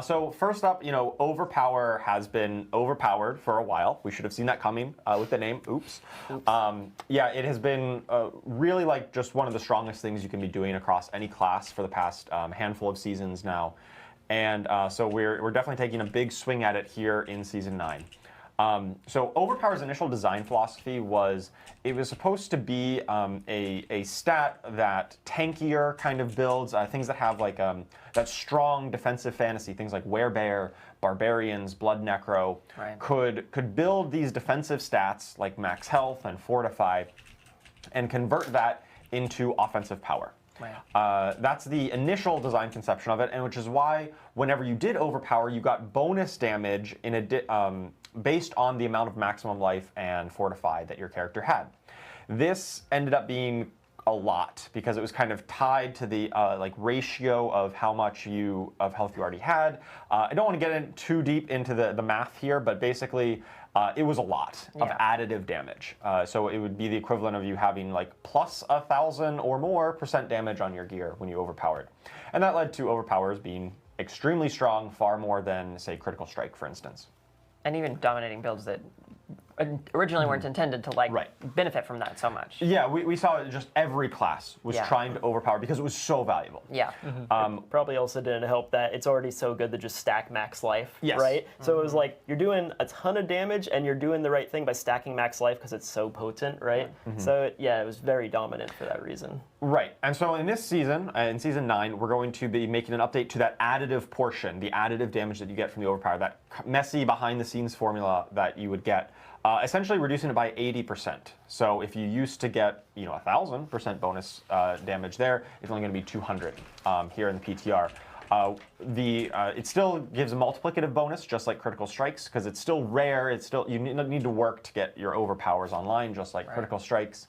So first up, Overpower has been overpowered for a while. We should have seen that coming with the name. Oops. Yeah, it has been really like just one of the strongest things you can be doing across any class for the past handful of seasons now. And so we're definitely taking a big swing at it here in Season 9. So Overpower's initial design philosophy was it was supposed to be a stat that tankier kind of builds, things that have like that strong defensive fantasy, things like Werebear, Barbarians, Blood Necro, could build these defensive stats like max health and fortify and convert that into offensive power. That's the initial design conception of it, and which is why whenever you did Overpower, you got bonus damage in based on the amount of maximum life and fortify that your character had. This ended up being a lot because it was kind of tied to the like ratio of how much of health you already had. I don't want to get in too deep into the math here, but basically it was a lot of additive damage. So it would be the equivalent of you having like plus 1,000 or more % damage on your gear when you overpowered. And that led to overpowers being extremely strong, far more than, say, Critical Strike, for instance. And even dominating builds that originally weren't intended to benefit from that so much. Yeah, we saw it just every class was trying to overpower because it was so valuable. Yeah. Probably also didn't help that it's already so good to just stack max life, yes. right? So it was like you're doing a ton of damage and you're doing the right thing by stacking max life because it's so potent, right? So it was very dominant for that reason. Right, and so in this season, in Season 9, we're going to be making an update to that additive portion, the additive damage that you get from the overpower, that messy behind-the-scenes formula that you would get, essentially reducing it by 80%. So if you used to get 1,000% bonus damage there, it's only going to be 200 here in the PTR. It still gives a multiplicative bonus, just like Critical Strikes, because it's still rare. You need to work to get your overpowers online, just like Critical Strikes.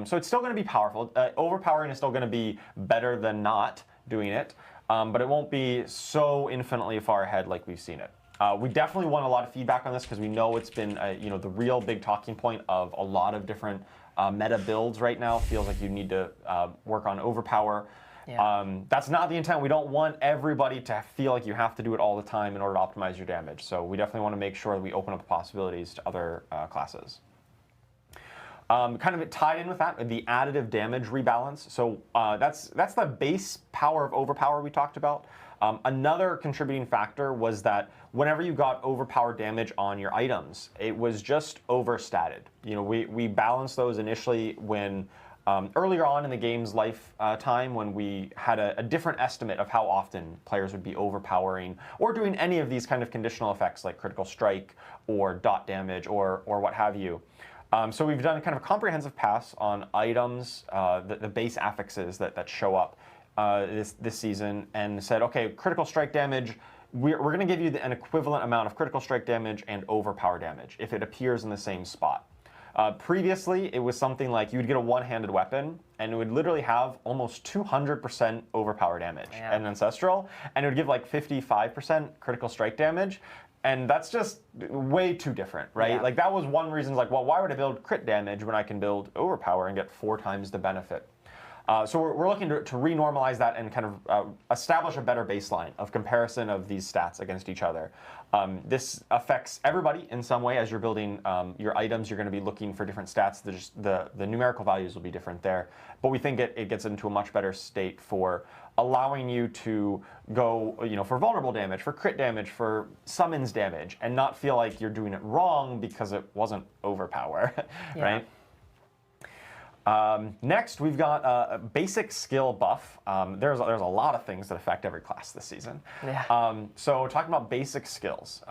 So it's still going to be powerful. Overpowering is still going to be better than not doing it, but it won't be so infinitely far ahead like we've seen it. We definitely want a lot of feedback on this because we know it's been the real big talking point of a lot of different meta builds right now. Feels like you need to work on overpower. That's not the intent. We don't want everybody to feel like you have to do it all the time in order to optimize your damage. So we definitely want to make sure that we open up the possibilities to other classes. Kind of tied in with that, the additive damage rebalance. So that's the base power of overpower we talked about. Another contributing factor was that whenever you got overpower damage on your items, it was just overstated. We balanced those initially when earlier on in the game's lifetime when we had a different estimate of how often players would be overpowering or doing any of these kind of conditional effects like Critical Strike or dot damage or what have you. So we've done kind of a comprehensive pass on items, the base affixes that show up this season, and said, okay, Critical Strike damage, we're going to give you an equivalent amount of Critical Strike damage and overpower damage if it appears in the same spot. Previously, it was something like you would get a one-handed weapon, and it would literally have almost 200% overpower damage and Ancestral, and it would give like 55% Critical Strike damage. And that's just way too different, right? Yeah. Like that was one reason, like, well, why would I build crit damage when I can build overpower and get 4 times the benefit? So we're looking to renormalize that and kind of establish a better baseline of comparison of these stats against each other. This affects everybody in some way. As you're building your items, you're going to be looking for different stats. The numerical values will be different there. But we think it gets into a much better state for allowing you to go, for vulnerable damage, for crit damage, for summons damage, and not feel like you're doing it wrong because it wasn't overpower, right? Next, we've got a basic skill buff. There's a lot of things that affect every class this season. So talking about basic skills,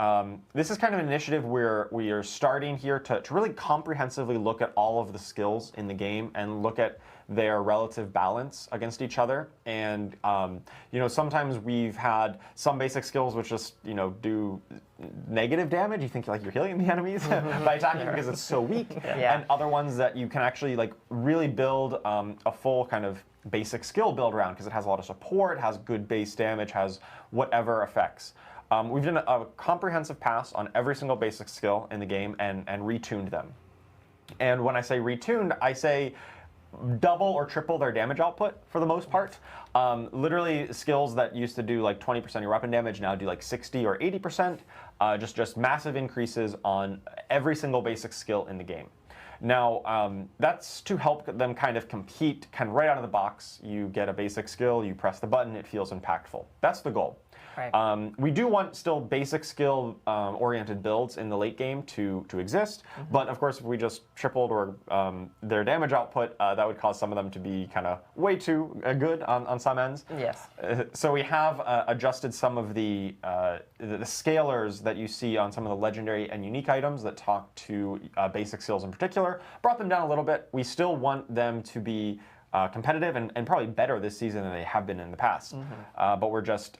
this is kind of an initiative where we are starting here to really comprehensively look at all of the skills in the game and look at their relative balance against each other. And sometimes we've had some basic skills which just do negative damage. You think like you're healing the enemies by attacking because it's so weak. And other ones that you can actually like really build a full kind of basic skill build around because it has a lot of support, has good base damage, has whatever effects. We've done a comprehensive pass on every single basic skill in the game and retuned them. And when I say retuned, I say double or triple their damage output for the most part. Literally, skills that used to do like 20% of your weapon damage now do like 60 or 80%. Just massive increases on every single basic skill in the game. Now, that's to help them kind of compete kind of right out of the box. You get a basic skill, you press the button, it feels impactful. That's the goal. Right. We do want still basic skill oriented builds in the late game to exist, but of course if we just tripled or their damage output, that would cause some of them to be kind of way too good on some ends. Yes. So we have adjusted some of the scalars that you see on some of the legendary and unique items that talk to basic skills in particular, brought them down a little bit. We still want them to be competitive and probably better this season than they have been in the past, but we're just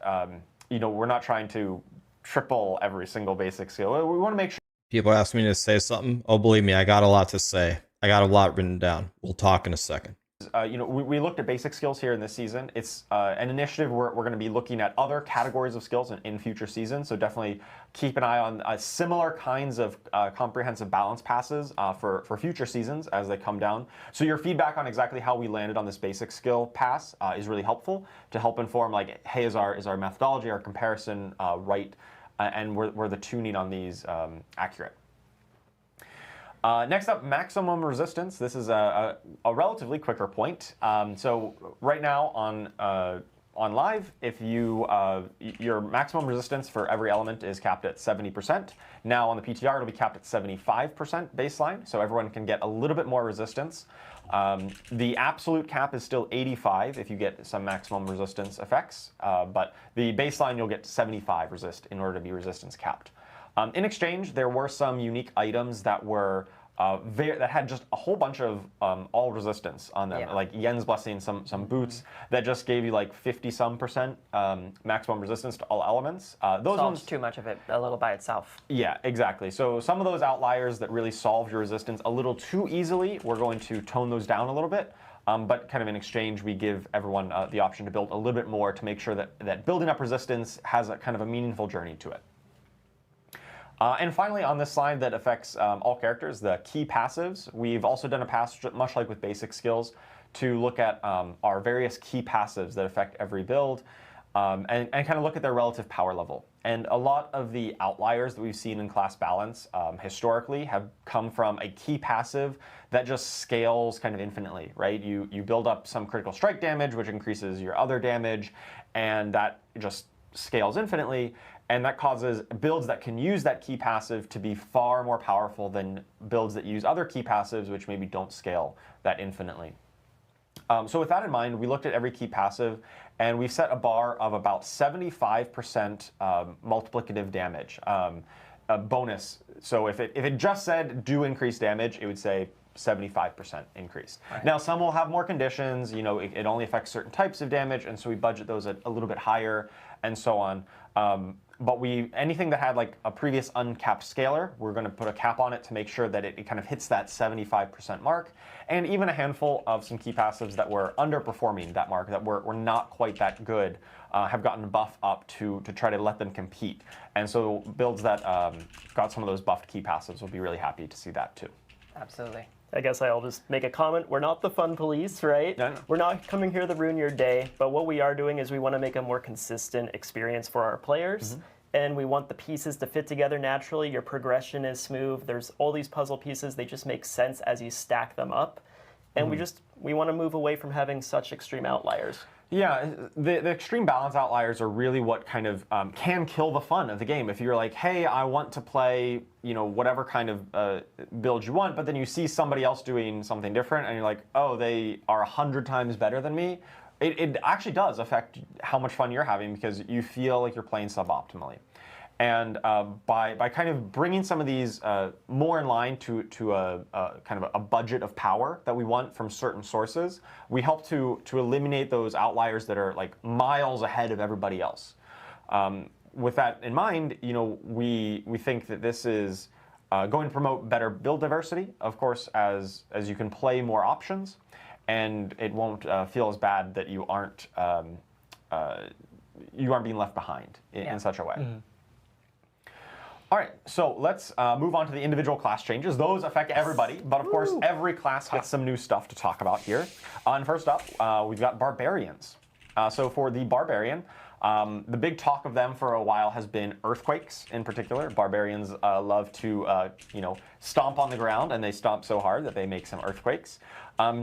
we're not trying to triple every single basic skill. We want to make sure. People ask me to say something. Oh, believe me, I got a lot to say. I got a lot written down. We'll talk in a second. We looked at basic skills here in this season. It's an initiative where we're going to be looking at other categories of skills in future seasons. So definitely keep an eye on similar kinds of comprehensive balance passes for future seasons as they come down. So your feedback on exactly how we landed on this basic skill pass is really helpful to help inform, like, hey, is our methodology, our comparison right, and were the tuning on these accurate. Next up, maximum resistance. This is a relatively quicker point. So right now on live, if your maximum resistance for every element is capped at 70%. Now on the PTR, it'll be capped at 75% baseline, so everyone can get a little bit more resistance. The absolute cap is still 85 if you get some maximum resistance effects, but the baseline you'll get 75 resist in order to be resistance capped. In exchange, there were some unique items that were that had just a whole bunch of all resistance on them, like Yen's Blessing, some boots that just gave you like 50-some% maximum resistance to all elements. Those Solves ones too much of it a little by itself. Yeah, exactly. So some of those outliers that really solve your resistance a little too easily, we're going to tone those down a little bit. But kind of in exchange, we give everyone the option to build a little bit more to make sure that building up resistance has a kind of a meaningful journey to it. And finally, on this slide that affects all characters, the key passives, we've also done a pass, much like with basic skills, to look at our various key passives that affect every build and kind of look at their relative power level. And a lot of the outliers that we've seen in class balance historically have come from a key passive that just scales kind of infinitely, right? You build up some critical strike damage, which increases your other damage, and that just scales infinitely. And that causes builds that can use that key passive to be far more powerful than builds that use other key passives, which maybe don't scale that infinitely. So with that in mind, we looked at every key passive, and we've set a bar of about 75% multiplicative damage bonus. So if it just said do increase damage, it would say 75% increase. Right. Now some will have more conditions. It only affects certain types of damage, and so we budget those at a little bit higher, and so on. But anything that had like a previous uncapped scalar, we're going to put a cap on it to make sure that it kind of hits that 75% mark. And even a handful of some key passives that were underperforming that mark, that were not quite that good, have gotten buff up to try to let them compete. And so builds that got some of those buffed key passives will be really happy to see that too. Absolutely. I guess I'll just make a comment. We're not the fun police, right? No. We're not coming here to ruin your day, but what we are doing is we want to make a more consistent experience for our players, and we want the pieces to fit together naturally. Your progression is smooth. There's all these puzzle pieces. They just make sense as you stack them up, and we want to move away from having such extreme outliers. Yeah, the extreme balance outliers are really what kind of can kill the fun of the game. If you're like, hey, I want to play, whatever kind of build you want, but then you see somebody else doing something different, and you're like, oh, they are 100 times better than me. It actually does affect how much fun you're having because you feel like you're playing suboptimally. And by kind of bringing some of these more in line to a kind of a budget of power that we want from certain sources, we help to eliminate those outliers that are like miles ahead of everybody else. With that in mind, we think that this is going to promote better build diversity, of course, as you can play more options, and it won't feel as bad that you aren't being left behind in such a way. All All right, so let's move on to the individual class changes. Those affect everybody, but of course, every class gets some new stuff to talk about here. And first up, we've got barbarians. So for the barbarian, the big talk of them for a while has been earthquakes in particular. Barbarians love to, stomp on the ground, and they stomp so hard that they make some earthquakes.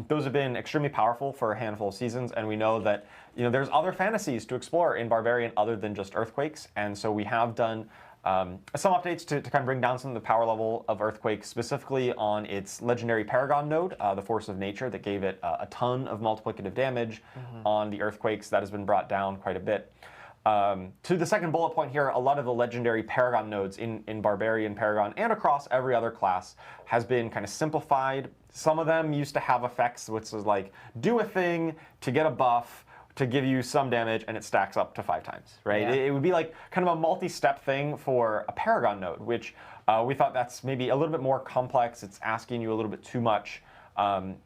Those have been extremely powerful for a handful of seasons, and we know that there's other fantasies to explore in barbarian other than just earthquakes, and so we have done some updates to kind of bring down some of the power level of Earthquake, specifically on its legendary Paragon node, the Force of Nature, that gave it a ton of multiplicative damage on the Earthquakes. That has been brought down quite a bit. To the second bullet point here, a lot of the legendary Paragon nodes in Barbarian, Paragon, and across every other class has been kind of simplified. Some of them used to have effects, which was like, do a thing to get a buff, to give you some damage, and it stacks up to 5 times, right? Yeah. It would be like kind of a multi-step thing for a Paragon node, which we thought that's maybe a little bit more complex. It's asking you a little bit too much.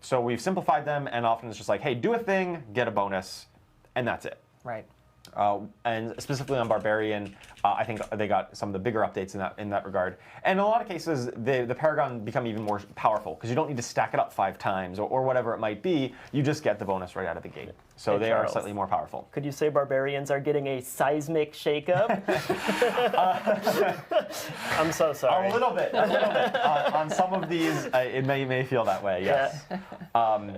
So we've simplified them, and often it's just like, hey, do a thing, get a bonus, and that's it. Right. And specifically on Barbarian, I think they got some of the bigger updates in that regard. And in a lot of cases, the Paragon become even more powerful because you don't need to stack it up 5 times or whatever it might be. You just get the bonus right out of the gate. So Hey, they Charles, are slightly more powerful. Could you say barbarians are getting a seismic shakeup? I'm so sorry. A little bit. On some of these, it may feel that way. Yes. Yeah.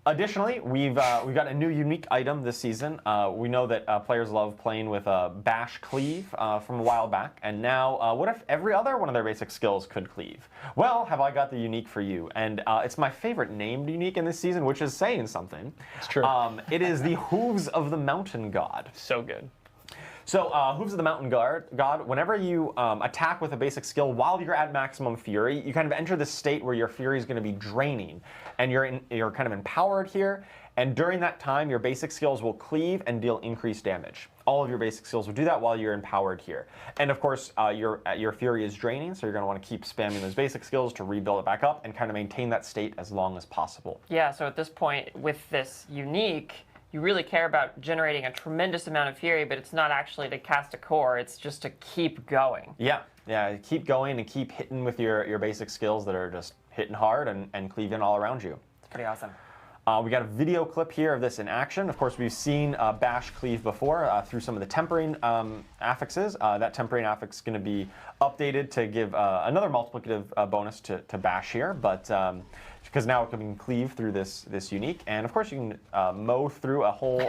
Additionally, we've got a new unique item this season. We know that players love playing with a bash cleave from a while back, and now what if every other one of their basic skills could cleave? Well, have I got the unique for you? And it's my favorite named unique in this season, which is saying something. It's true. It is the Hooves of the Mountain God. So good. So, Hooves of the Mountain God, whenever you attack with a basic skill while you're at maximum fury, you kind of enter this state where your fury is going to be draining, and you're kind of empowered here, and during that time, your basic skills will cleave and deal increased damage. All of your basic skills will do that while you're empowered here. And of course, your fury is draining, so you're going to want to keep spamming those basic skills to rebuild it back up and kind of maintain that state as long as possible. Yeah, so at this point, with this unique, you really care about generating a tremendous amount of fury, but it's not actually to cast a core, it's just to keep going. Yeah, keep going and keep hitting with your basic skills that are just hitting hard and cleaving all around you. It's pretty awesome. We got a video clip here of this in action. Of course, we've seen Bash cleave before through some of the tempering affixes. That tempering affix is going to be updated to give another multiplicative bonus to Bash here, but because now it can cleave through this unique, and of course you can mow through a whole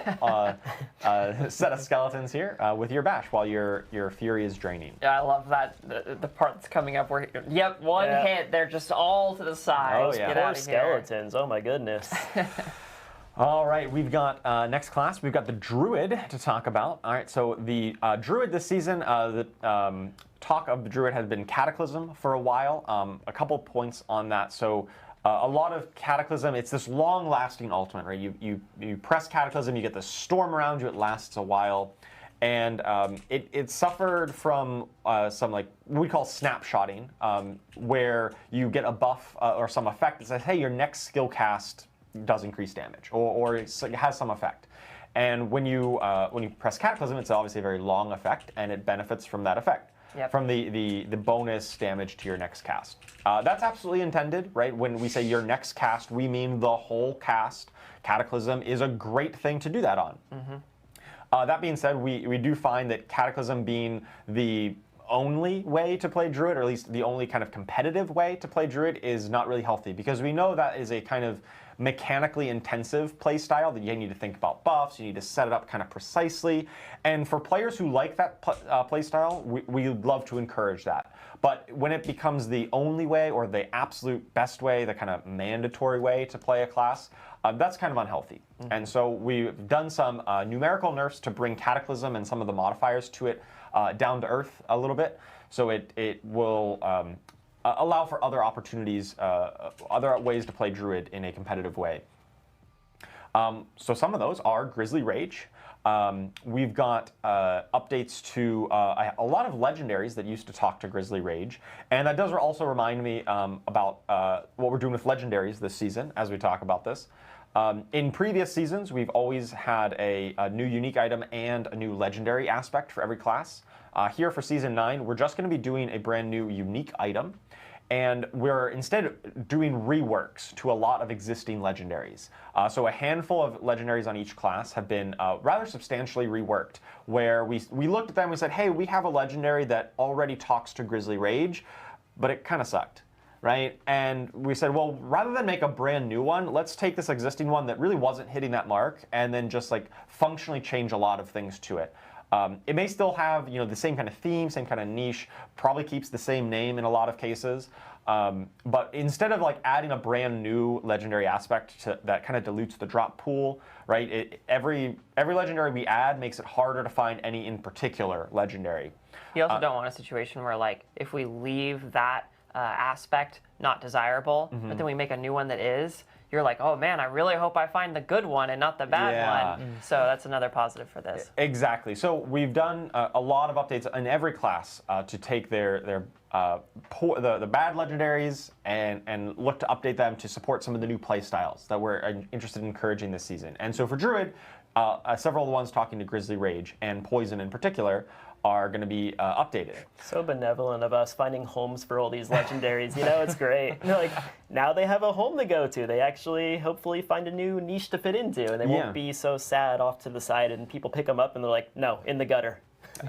set of skeletons here with your Bash while your fury is draining. Yeah, I love that, the part that's coming up where, yep, one hit, they're just all to the side. Oh, yeah. Get Poor out of here. skeletons. Oh my goodness. All right, we've got next class. We've got the Druid to talk about. All right, so the Druid this season, the talk of the Druid has been Cataclysm for a while. A couple points on that. So a lot of Cataclysm, it's this long-lasting ultimate, right? You press Cataclysm, you get the storm around you, it lasts a while. And it suffered from some, like, what we call snapshotting, where you get a buff or some effect that says, hey, your next skill cast does increase damage, or it has some effect. And when you press Cataclysm, it's obviously a very long effect, and it benefits from that effect. Yep. From the bonus damage to your next cast. That's absolutely intended, right? When we say your next cast, we mean the whole cast. Cataclysm is a great thing to do that on. That being said, we do find that Cataclysm being the only way to play Druid, or at least the only kind of competitive way to play Druid, is not really healthy, because we know that is a kind of mechanically intensive play style that you need to think about buffs, you need to set it up kind of precisely, and for players who like that play style, we love to encourage that. But when it becomes the only way, or the absolute best way, the kind of mandatory way to play a class, that's kind of unhealthy. And so we've done some numerical nerfs to bring Cataclysm and some of the modifiers to it down to earth a little bit, so it will allow for other opportunities, other ways to play Druid in a competitive way. So some of those are Grizzly Rage. We've got updates to a lot of legendaries that used to talk to Grizzly Rage, and that does also remind me about what we're doing with legendaries this season as we talk about this. In previous seasons, we've always had a new unique item and a new legendary aspect for every class. Here for Season 9, we're just going to be doing a brand new unique item, and we're instead doing reworks to a lot of existing legendaries. So a handful of legendaries on each class have been rather substantially reworked, where we looked at them and we said, hey, we have a legendary that already talks to Grizzly Rage, but it kind of sucked. Right? And we said, well, rather than make a brand new one, let's take this existing one that really wasn't hitting that mark and then just like functionally change a lot of things to it. It may still have, the same kind of theme, same kind of niche, probably keeps the same name in a lot of cases. But instead of like adding a brand new legendary aspect that kind of dilutes the drop pool, right? Every legendary we add makes it harder to find any in particular legendary. You also don't want a situation where, like, if we leave that aspect not desirable, but then we make a new one that is, you're like, oh man, I really hope I find the good one and not the bad one. So that's another positive for this. Exactly. So we've done a lot of updates in every class to take the bad legendaries and look to update them to support some of the new play styles that we're interested in encouraging this season. And so for Druid, several of the ones talking to Grizzly Rage and Poison in particular are going to be updated. So benevolent of us finding homes for all these legendaries. It's great. Like, now they have a home to go to. They actually hopefully find a new niche to fit into, and they won't be so sad off to the side and people pick them up and they're like, no, in the gutter.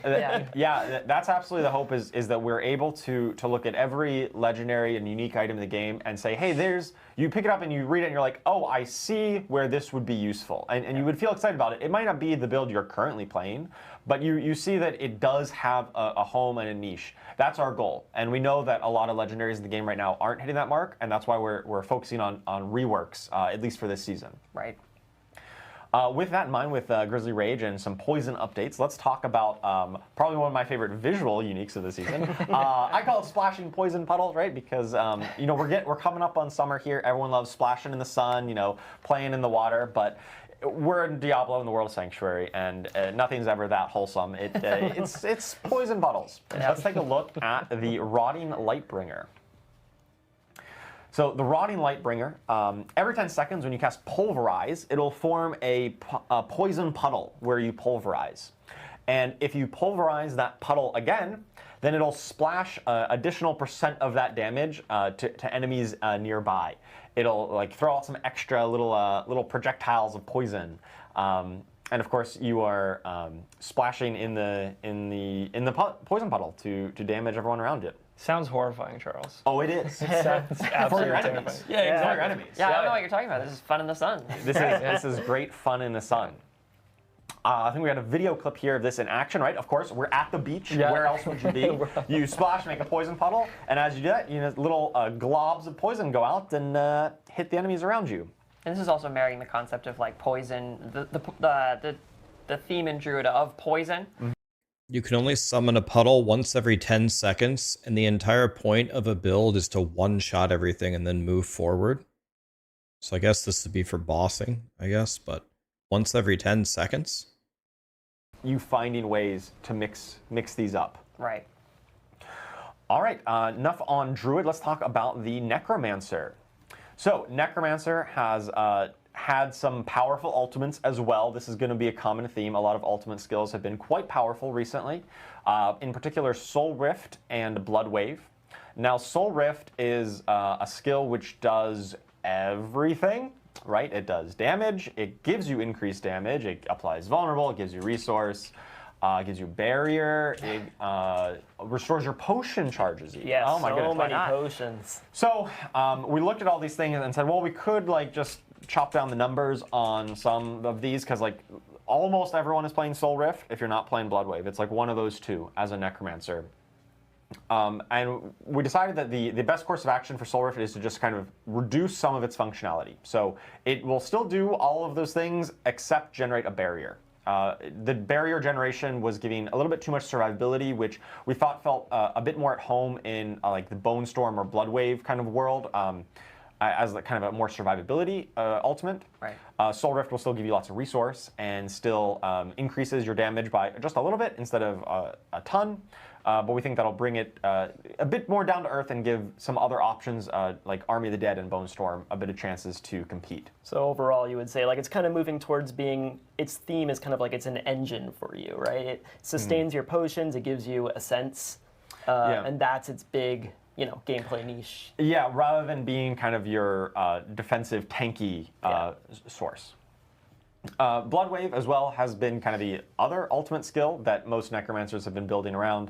Yeah, that's absolutely the hope is that we're able to look at every legendary and unique item in the game and say, hey, you pick it up and you read it and you're like, oh, I see where this would be useful. And you would feel excited about it. It might not be the build you're currently playing, but you see that it does have a home and a niche. That's our goal. And we know that a lot of legendaries in the game right now aren't hitting that mark, and that's why we're focusing on reworks, at least for this season. Right. With that in mind, with Grizzly Rage and some Poison updates, let's talk about probably one of my favorite visual uniques of the season. I call it splashing poison puddles, right? Because we're coming up on summer here. Everyone loves splashing in the sun, playing in the water, but we're in Diablo in the World of Sanctuary, and nothing's ever that wholesome. It's poison puddles. Let's take a look at the Rotting Lightbringer. So the Rotting Lightbringer, every 10 seconds when you cast Pulverize, it'll form a poison puddle where you pulverize. And if you pulverize that puddle again, then it'll splash additional % of that damage to enemies nearby. It'll like throw out some extra little projectiles of poison. And of course, you are splashing in the poison puddle to damage everyone around it. Sounds horrifying, Charles. Oh, it is. It sounds absolutely terrifying. Yeah, exactly. For your enemies. Yeah, I don't know what you're talking about. This is fun in the sun. This is great fun in the sun. I think we got a video clip here of this in action, right? Of course, we're at the beach. Yeah. Where else would you be? You splash, make a poison puddle, and as you do that, little globs of poison go out and hit the enemies around you. And this is also marrying the concept of like poison, the theme in Druid of poison. Mm-hmm. You can only summon a puddle once every 10 seconds, and the entire point of a build is to one-shot everything and then move forward. So I guess this would be for bossing, but once every 10 seconds? You finding ways to mix these up. Right. All right, enough on Druid. Let's talk about the Necromancer. So Necromancer has had some powerful ultimates as well. This is going to be a common theme. A lot of ultimate skills have been quite powerful recently. In particular, Soul Rift and Blood Wave. Now, Soul Rift is a skill which does everything, right? It does damage, it gives you increased damage, it applies vulnerable, it gives you resource, gives you barrier, it restores your potion charges. Yes, oh my goodness, many potions. So we looked at all these things and said, well, we could like just chop down the numbers on some of these because like almost everyone is playing Soul Rift if you're not playing Blood Wave. It's like one of those two as a Necromancer. And we decided that the best course of action for Soul Rift is to just kind of reduce some of its functionality. So it will still do all of those things except generate a barrier. The barrier generation was giving a little bit too much survivability, which we thought felt a bit more at home in like the Bone Storm or Blood Wave kind of world. as like kind of a more survivability ultimate. Right. Soul Rift will still give you lots of resource and still increases your damage by just a little bit instead of a ton. But we think that'll bring it a bit more down to earth and give some other options like Army of the Dead and Bone Storm a bit of chances to compete. So overall, you would say like it's kind of moving towards being, its theme is kind of like it's an engine for you, right? It sustains your potions, it gives you a sense, and that's its big, you know, gameplay niche. Yeah, rather than being kind of your defensive tanky source. Bloodwave as well has been kind of the other ultimate skill that most necromancers have been building around.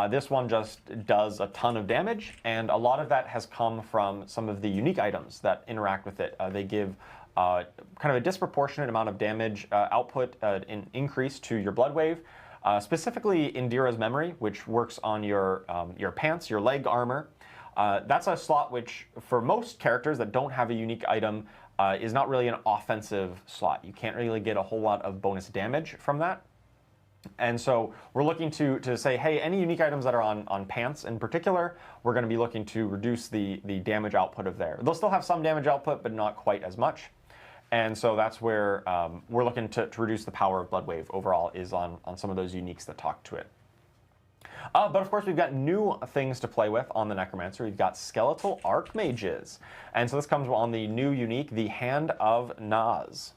This one just does a ton of damage, and a lot of that has come from some of the unique items that interact with it. They give kind of a disproportionate amount of damage output in increase to your Bloodwave. Specifically Indira's Memory, which works on your pants, your leg armor. That's a slot which, for most characters that don't have a unique item, is not really an offensive slot. You can't really get a whole lot of bonus damage from that. And so we're looking to say, hey, any unique items that are on pants in particular, we're going to be looking to reduce the damage output of there. They'll still have some damage output, but not quite as much. And so that's where we're looking to reduce the power of Bloodwave overall, is on some of those uniques that talk to it. But of course, we've got new things to play with on the Necromancer. We've got Skeletal Archmages. And so this comes on the new unique, the Hand of Naz.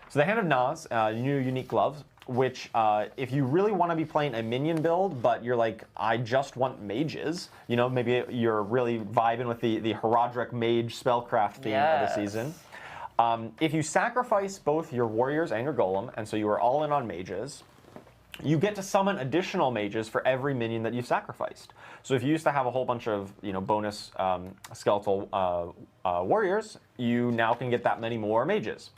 So the Hand of Naz, new unique gloves, which if you really want to be playing a minion build, but you're like, I just want mages, you know, maybe you're really vibing with the Herodric mage spellcraft theme of the season. If you sacrifice both your warriors and your golem, and so you are all in on mages, you get to summon additional mages for every minion that you've sacrificed. So if you used to have a whole bunch of, you know, bonus skeletal warriors, you now can get that many more mages.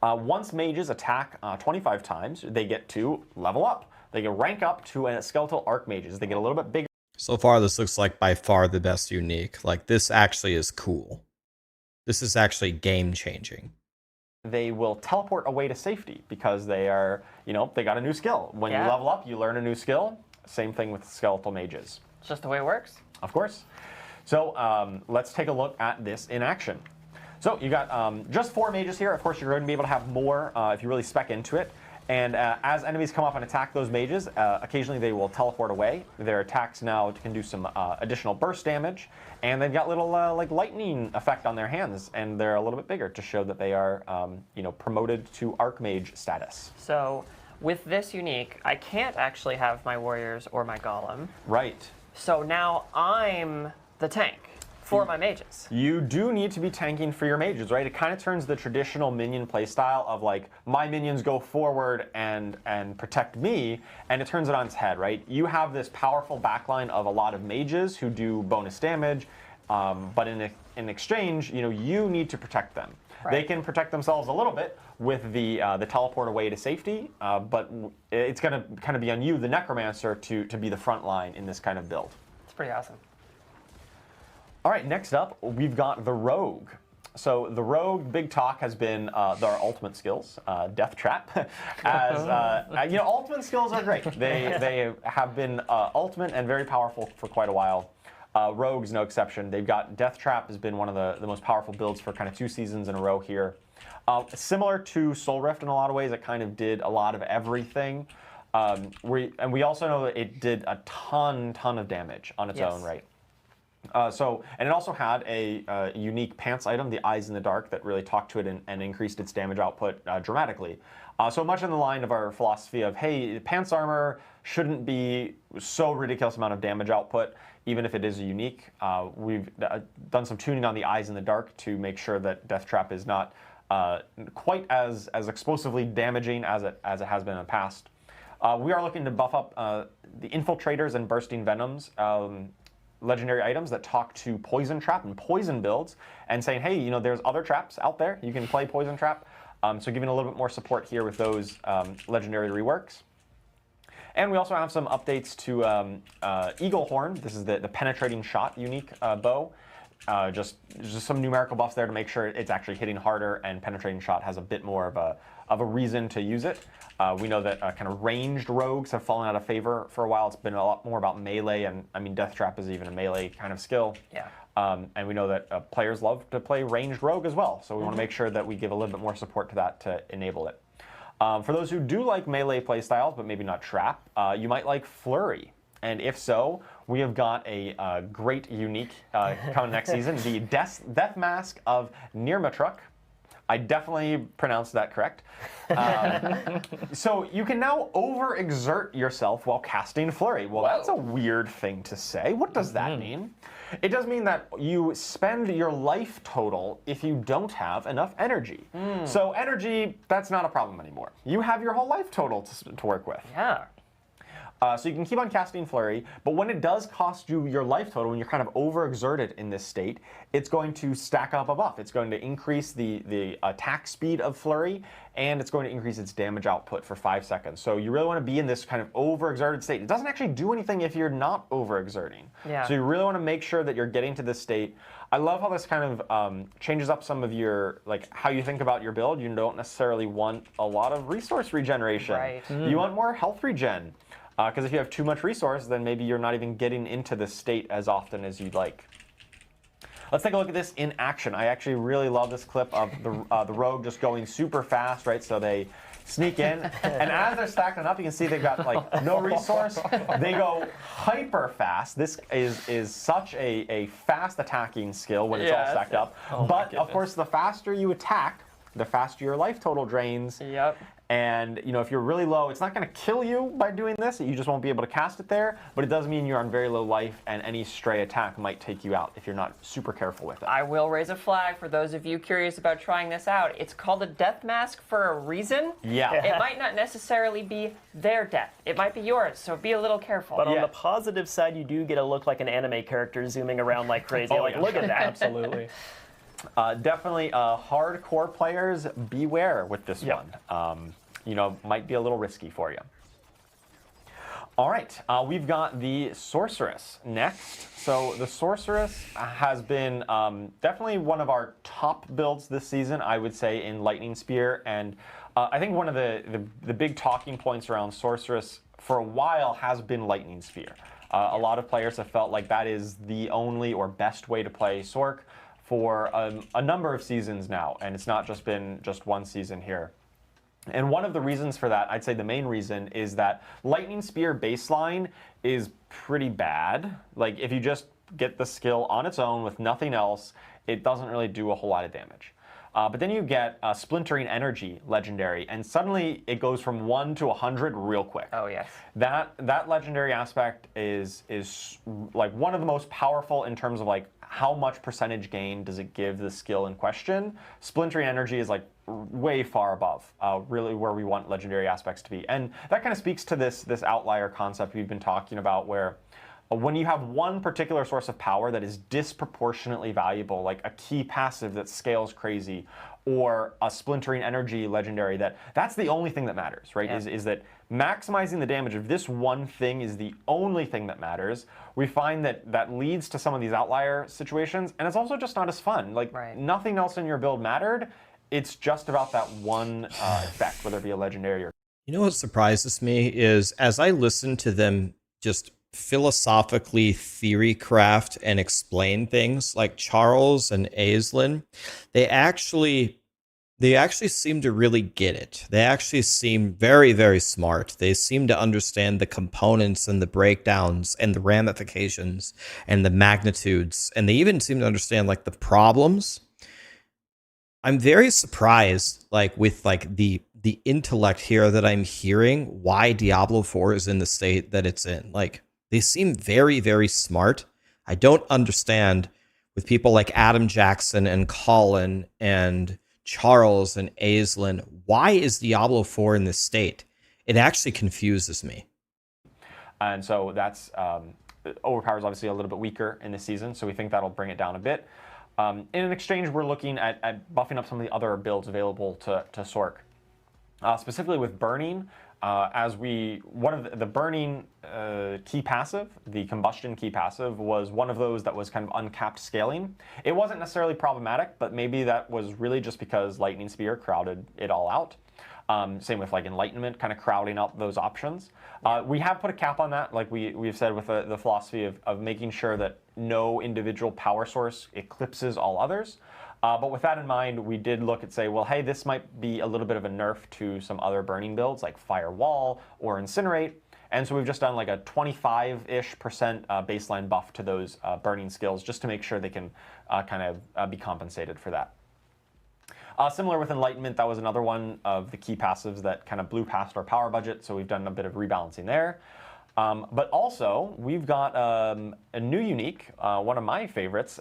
Once mages attack 25 times, they get to level up. They can rank up to a skeletal archmages. They get a little bit bigger. So far, this looks like by far the best unique. Like, this actually is cool. This is actually game-changing. They will teleport away to safety because they are, you know, they got a new skill. When you level up, you learn a new skill. Same thing with skeletal mages. It's just the way it works. Of course. So let's take a look at this in action. So you got just 4 mages here. Of course, you're going to be able to have more if you really spec into it. And as enemies come up and attack those mages, occasionally they will teleport away. Their attacks now can do some additional burst damage. And they've got little like lightning effect on their hands, and they're a little bit bigger to show that they are you know, promoted to Archmage status. So with this unique, I can't actually have my warriors or my golem. Right. So now I'm the tank for my mages. You do need to be tanking for your mages, right? It kind of turns the traditional minion playstyle of like, my minions go forward and protect me, and it turns it on its head, right? You have this powerful backline of a lot of mages who do bonus damage, but in exchange, you know, you need to protect them. Right. They can protect themselves a little bit with the teleport away to safety, but it's going to kind of be on you, the Necromancer, to be the front line in this kind of build. It's pretty awesome. All right, next up, we've got the Rogue. So the Rogue, big talk has been their ultimate skills, Death Trap. As you know, ultimate skills are great. They have been ultimate and very powerful for quite a while. Rogue's no exception. They've got Death Trap has been one of the most powerful builds for kind of 2 seasons in a row here. Similar to Soul Rift in a lot of ways, it kind of did a lot of everything. We also know that it did a ton of damage on its own right. And it also had a unique pants item, the Eyes in the Dark, that really talked to it and increased its damage output dramatically. So much in the line of our philosophy of, hey, pants armor shouldn't be so ridiculous amount of damage output, even if it is a unique. We've done some tuning on the Eyes in the Dark to make sure that Death Trap is not quite as explosively damaging as it has been in the past. We are looking to buff up the Infiltrators and Bursting Venoms, legendary items that talk to Poison Trap and Poison builds, and saying, hey, you know, there's other traps out there. You can play Poison Trap. So giving a little bit more support here with those legendary reworks. And we also have some updates to Eagle Horn. This is the penetrating shot unique bow. Just some numerical buffs there to make sure it's actually hitting harder, and penetrating shot has a bit more of a reason to use it. We know that kind of ranged rogues have fallen out of favor for a while. It's been a lot more about melee, and I mean, Death Trap is even a melee kind of skill. Yeah. And we know that players love to play ranged rogue as well, so we want to make sure that we give a little bit more support to that to enable it. For those who do like melee playstyles, but maybe not trap, you might like Flurry. And if so, we have got a great unique coming next season, the Death Mask of Nirmatruk. I definitely pronounced that correct. So you can now overexert yourself while casting Flurry. Well, that's a weird thing to say. What does that mean? It does mean that you spend your life total if you don't have enough energy. So energy, that's not a problem anymore. You have your whole life total to work with. Yeah. So you can keep on casting Flurry, but when it does cost you your life total, when you're kind of overexerted in this state, it's going to stack up a buff. It's going to increase the attack speed of Flurry, and it's going to increase its damage output for 5 seconds. So you really want to be in this kind of overexerted state. It doesn't actually do anything if you're not overexerting. Yeah. So you really want to make sure that you're getting to this state. I love how this kind of changes up some of your, like, how you think about your build. You don't necessarily want a lot of resource regeneration. Right. You want more health regen. Because if you have too much resource, then maybe you're not even getting into this state as often as you'd like. Let's take a look at this in action. I actually really love this clip of the rogue just going super fast, right? So they sneak in, and as they're stacking up, you can see they've got like no resource. They go hyper fast. This is such a fast attacking skill when it's all stacked up. But of course, the faster you attack, the faster your life total drains. Yep. And you know, if you're really low, it's not going to kill you by doing this. You just won't be able to cast it there. But it does mean you're on very low life, and any stray attack might take you out if you're not super careful with it. I will raise a flag for those of you curious about trying this out. It's called a death mask for a reason. Yeah. It might not necessarily be their death. It might be yours, so be a little careful. But on the positive side, you do get to look like an anime character zooming around like crazy. Look at that. Absolutely. Definitely hardcore players, beware with this one. You know, might be a little risky for you. All right, we've got the Sorceress next. So the Sorceress has been definitely one of our top builds this season, I would say, in Lightning Spear. And I think one of the big talking points around Sorceress for a while has been Lightning Spear. A lot of players have felt like that is the only or best way to play Sorc for a number of seasons now, and it's not just been just one season here. And one of the reasons for that, I'd say the main reason, is that Lightning Spear baseline is pretty bad. Like, if you just get the skill on its own with nothing else, it doesn't really do a whole lot of damage. But then you get Splintering Energy legendary, and suddenly it goes from 1 to 100 real quick. Oh, yes. That legendary aspect is like one of the most powerful in terms of like how much percentage gain does it give the skill in question. Splintering Energy is like way far above really where we want legendary aspects to be. And that kind of speaks to this outlier concept we've been talking about, where when you have one particular source of power that is disproportionately valuable, like a key passive that scales crazy, or a Splintering Energy legendary, that's the only thing that matters, right? Is that maximizing the damage of this one thing is the only thing that matters. We find that leads to some of these outlier situations, and it's also just not as fun. Like, nothing else in your build mattered. It's just about that one effect, whether it be a legendary or... You know what surprises me is, as I listen to them just philosophically theory craft and explain things, like Charles and Aislinn, they actually seem to really get it. They actually seem very, very smart. They seem to understand the components and the breakdowns and the ramifications and the magnitudes, and they even seem to understand like the problems. I'm very surprised, like, with like the intellect here that I'm hearing, why Diablo 4 is in the state that it's in. Like, they seem very, very smart. I don't understand with people like Adam Jackson and Colin and Charles and Aislinn, why is Diablo 4 in this state? It actually confuses me. And so that's Overpower is obviously a little bit weaker in this season, so we think that'll bring it down a bit. In an exchange, we're looking at buffing up some of the other builds available to Sorc. Specifically with Burning, one of the Burning key passive, the Combustion key passive, was one of those that was kind of uncapped scaling. It wasn't necessarily problematic, but maybe that was really just because Lightning Spear crowded it all out. Same with like Enlightenment, kind of crowding out those options. We have put a cap on that, like we've said with the philosophy of making sure that no individual power source eclipses all others. But with that in mind, we did look at say, well, hey, this might be a little bit of a nerf to some other burning builds like Firewall or Incinerate. And so we've just done like a 25-ish% baseline buff to those burning skills just to make sure they can kind of be compensated for that. Similar with Enlightenment, that was another one of the key passives that kind of blew past our power budget, so we've done a bit of rebalancing there. But also, we've got a new unique, one of my favorites,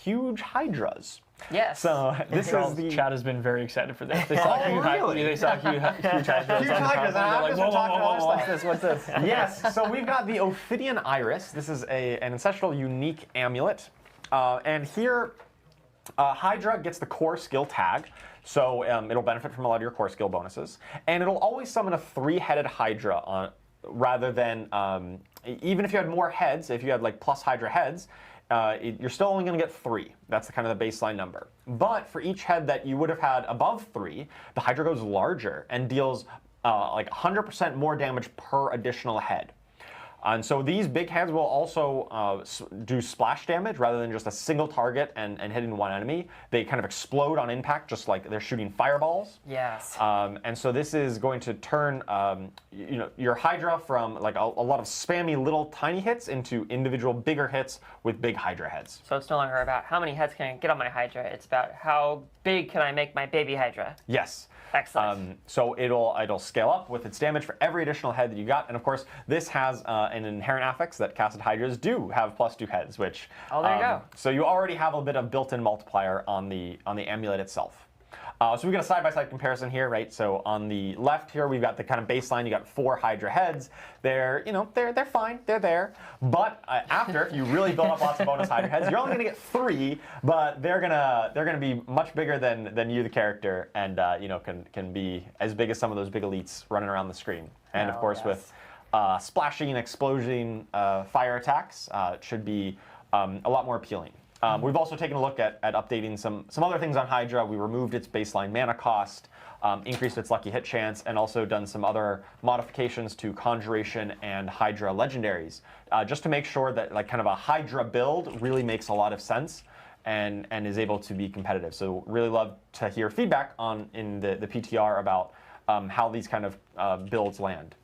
Huge Hydras. Yes. So this is the... Chad has been very excited for this. They saw really? They saw huge hydras. Huge Hydras, and I'm just talking about this. What's this? Yes, so we've got the Ophidian Iris. This is an ancestral unique amulet. And here, Hydra gets the core skill tag. So it'll benefit from a lot of your core skill bonuses. And it'll always summon a 3-headed Hydra on, rather than, even if you had more heads, if you had like plus Hydra heads, you're still only going to get 3. That's the kind of the baseline number. But for each head that you would have had above 3, the Hydra goes larger and deals like 100% more damage per additional head. And so these big heads will also do splash damage rather than just a single target and hitting one enemy. They kind of explode on impact, just like they're shooting fireballs. Yes. And so this is going to turn your Hydra from like a lot of spammy little tiny hits into individual bigger hits with big Hydra heads. So it's no longer about how many heads can I get on my Hydra. It's about how big can I make my baby Hydra. Yes. Excellent. So it'll scale up with its damage for every additional head that you got, and of course this has an inherent affix that casted Hydras do have +2 heads, which there you go. So you already have a bit of built-in multiplier on the amulet itself. So we've got a side-by-side comparison here, right? So on the left here, we've got the kind of baseline. You got 4 Hydra heads. They're fine. They're there. But after, if you really build up lots of bonus Hydra heads, you're only going to get 3, but they're gonna be much bigger than you, the character, and can be as big as some of those big elites running around the screen. And of course, with splashing, explosion, fire attacks, it should be a lot more appealing. We've also taken a look at updating some other things on Hydra. We removed its baseline mana cost, increased its lucky hit chance, and also done some other modifications to Conjuration and Hydra legendaries, just to make sure that like kind of a Hydra build really makes a lot of sense and is able to be competitive. So really love to hear feedback in the PTR about how these kind of builds land.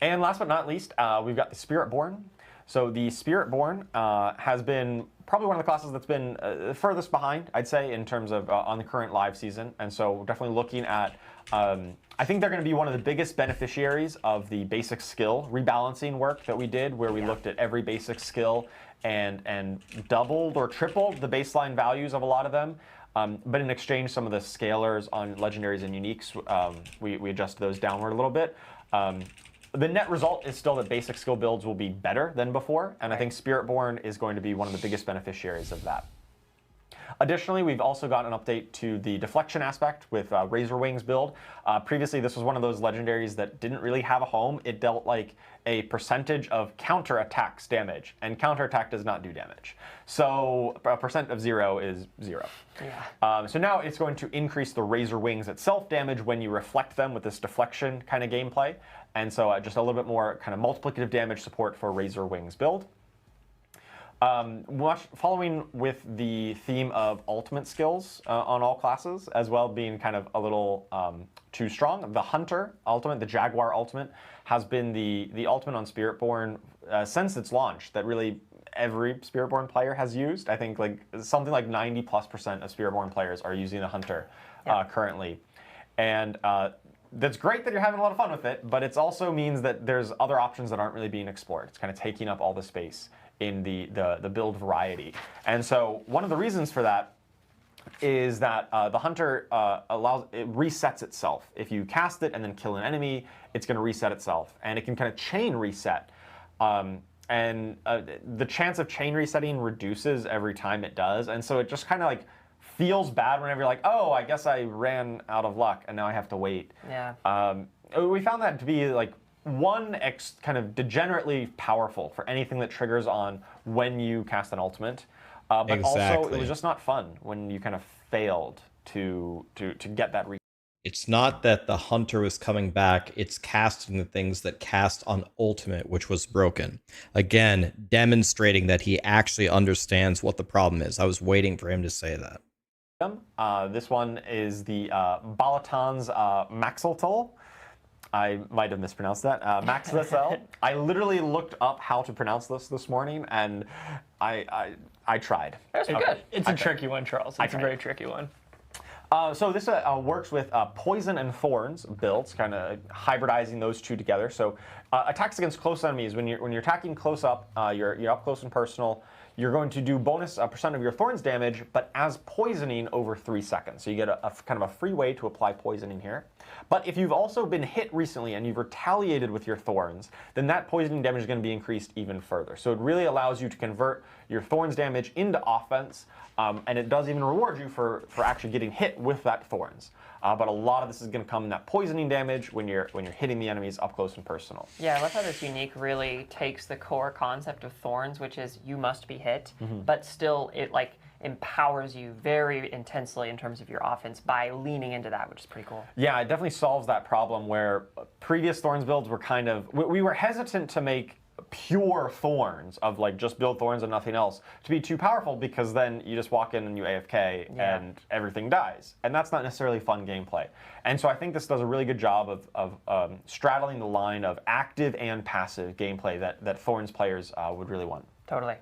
And last but not least, we've got the Spiritborn. So the Spiritborn has been probably one of the classes that's been furthest behind, I'd say, in terms of on the current live season. And so we're definitely looking at, I think they're going to be one of the biggest beneficiaries of the basic skill rebalancing work that we did, where we looked at every basic skill and doubled or tripled the baseline values of a lot of them. But in exchange, some of the scalars on legendaries and uniques, we adjusted those downward a little bit. The net result is still that basic skill builds will be better than before, and I think Spiritborn is going to be one of the biggest beneficiaries of that. Additionally, we've also got an update to the deflection aspect with Razor Wings build. Previously, this was one of those legendaries that didn't really have a home. It dealt like a percentage of counter attacks damage, and counter attack does not do damage. So a percent of 0 is 0. Yeah. So now it's going to increase the Razor Wings itself damage when you reflect them with this deflection kind of gameplay. And so just a little bit more kind of multiplicative damage support for Razor Wings build. Following with the theme of ultimate skills on all classes, as well being kind of a little too strong. The Hunter ultimate, the Jaguar ultimate, has been the ultimate on Spiritborn since its launch that really every Spiritborn player has used. I think like something like 90+% of Spiritborn players are using the Hunter currently. And that's great that you're having a lot of fun with it, but it also means that there's other options that aren't really being explored. It's kind of taking up all the space in the build variety. And so one of the reasons for that is that the Hunter it resets itself. If you cast it and then kill an enemy, it's going to reset itself. And it can kind of chain reset. And the chance of chain resetting reduces every time it does. And so it just kind of like feels bad whenever you're like, oh, I guess I ran out of luck and now I have to wait. Yeah. We found that to be like kind of degenerately powerful for anything that triggers on when you cast an ultimate. But also it was just not fun when you kind of failed to get that It's not that the hunter was coming back, it's casting the things that cast on ultimate, which was broken. Again, demonstrating that he actually understands what the problem is. I was waiting for him to say that. This one is the Balatan's Maxiltol. I might have mispronounced that. Maxiltol. I literally looked up how to pronounce this morning, and I tried. That's good. It's a tricky one, Charles. It's a very tricky one. So this works with poison and thorns builds, kind of hybridizing those two together. So attacks against close enemies. When you're attacking close up, you're up close and personal. You're going to do bonus percent of your thorns damage, but as poisoning over 3 seconds. So you get a kind of a free way to apply poisoning here. But if you've also been hit recently and you've retaliated with your thorns, then that poisoning damage is going to be increased even further. So it really allows you to convert your thorns damage into offense, and it does even reward you for actually getting hit with that thorns. But a lot of this is going to come in that poisoning damage when you're hitting the enemies up close and personal. Yeah, I love how this unique really takes the core concept of thorns, which is you must be hit, but still it like empowers you very intensely in terms of your offense by leaning into that, which is pretty cool. Yeah, it definitely solves that problem where previous thorns builds were kind of, we were hesitant to make pure thorns of like just build thorns and nothing else to be too powerful, because then you just walk in and you AFK and everything dies, and that's not necessarily fun gameplay. And so I think this does a really good job of straddling the line of active and passive gameplay that thorns players would really want. Totally.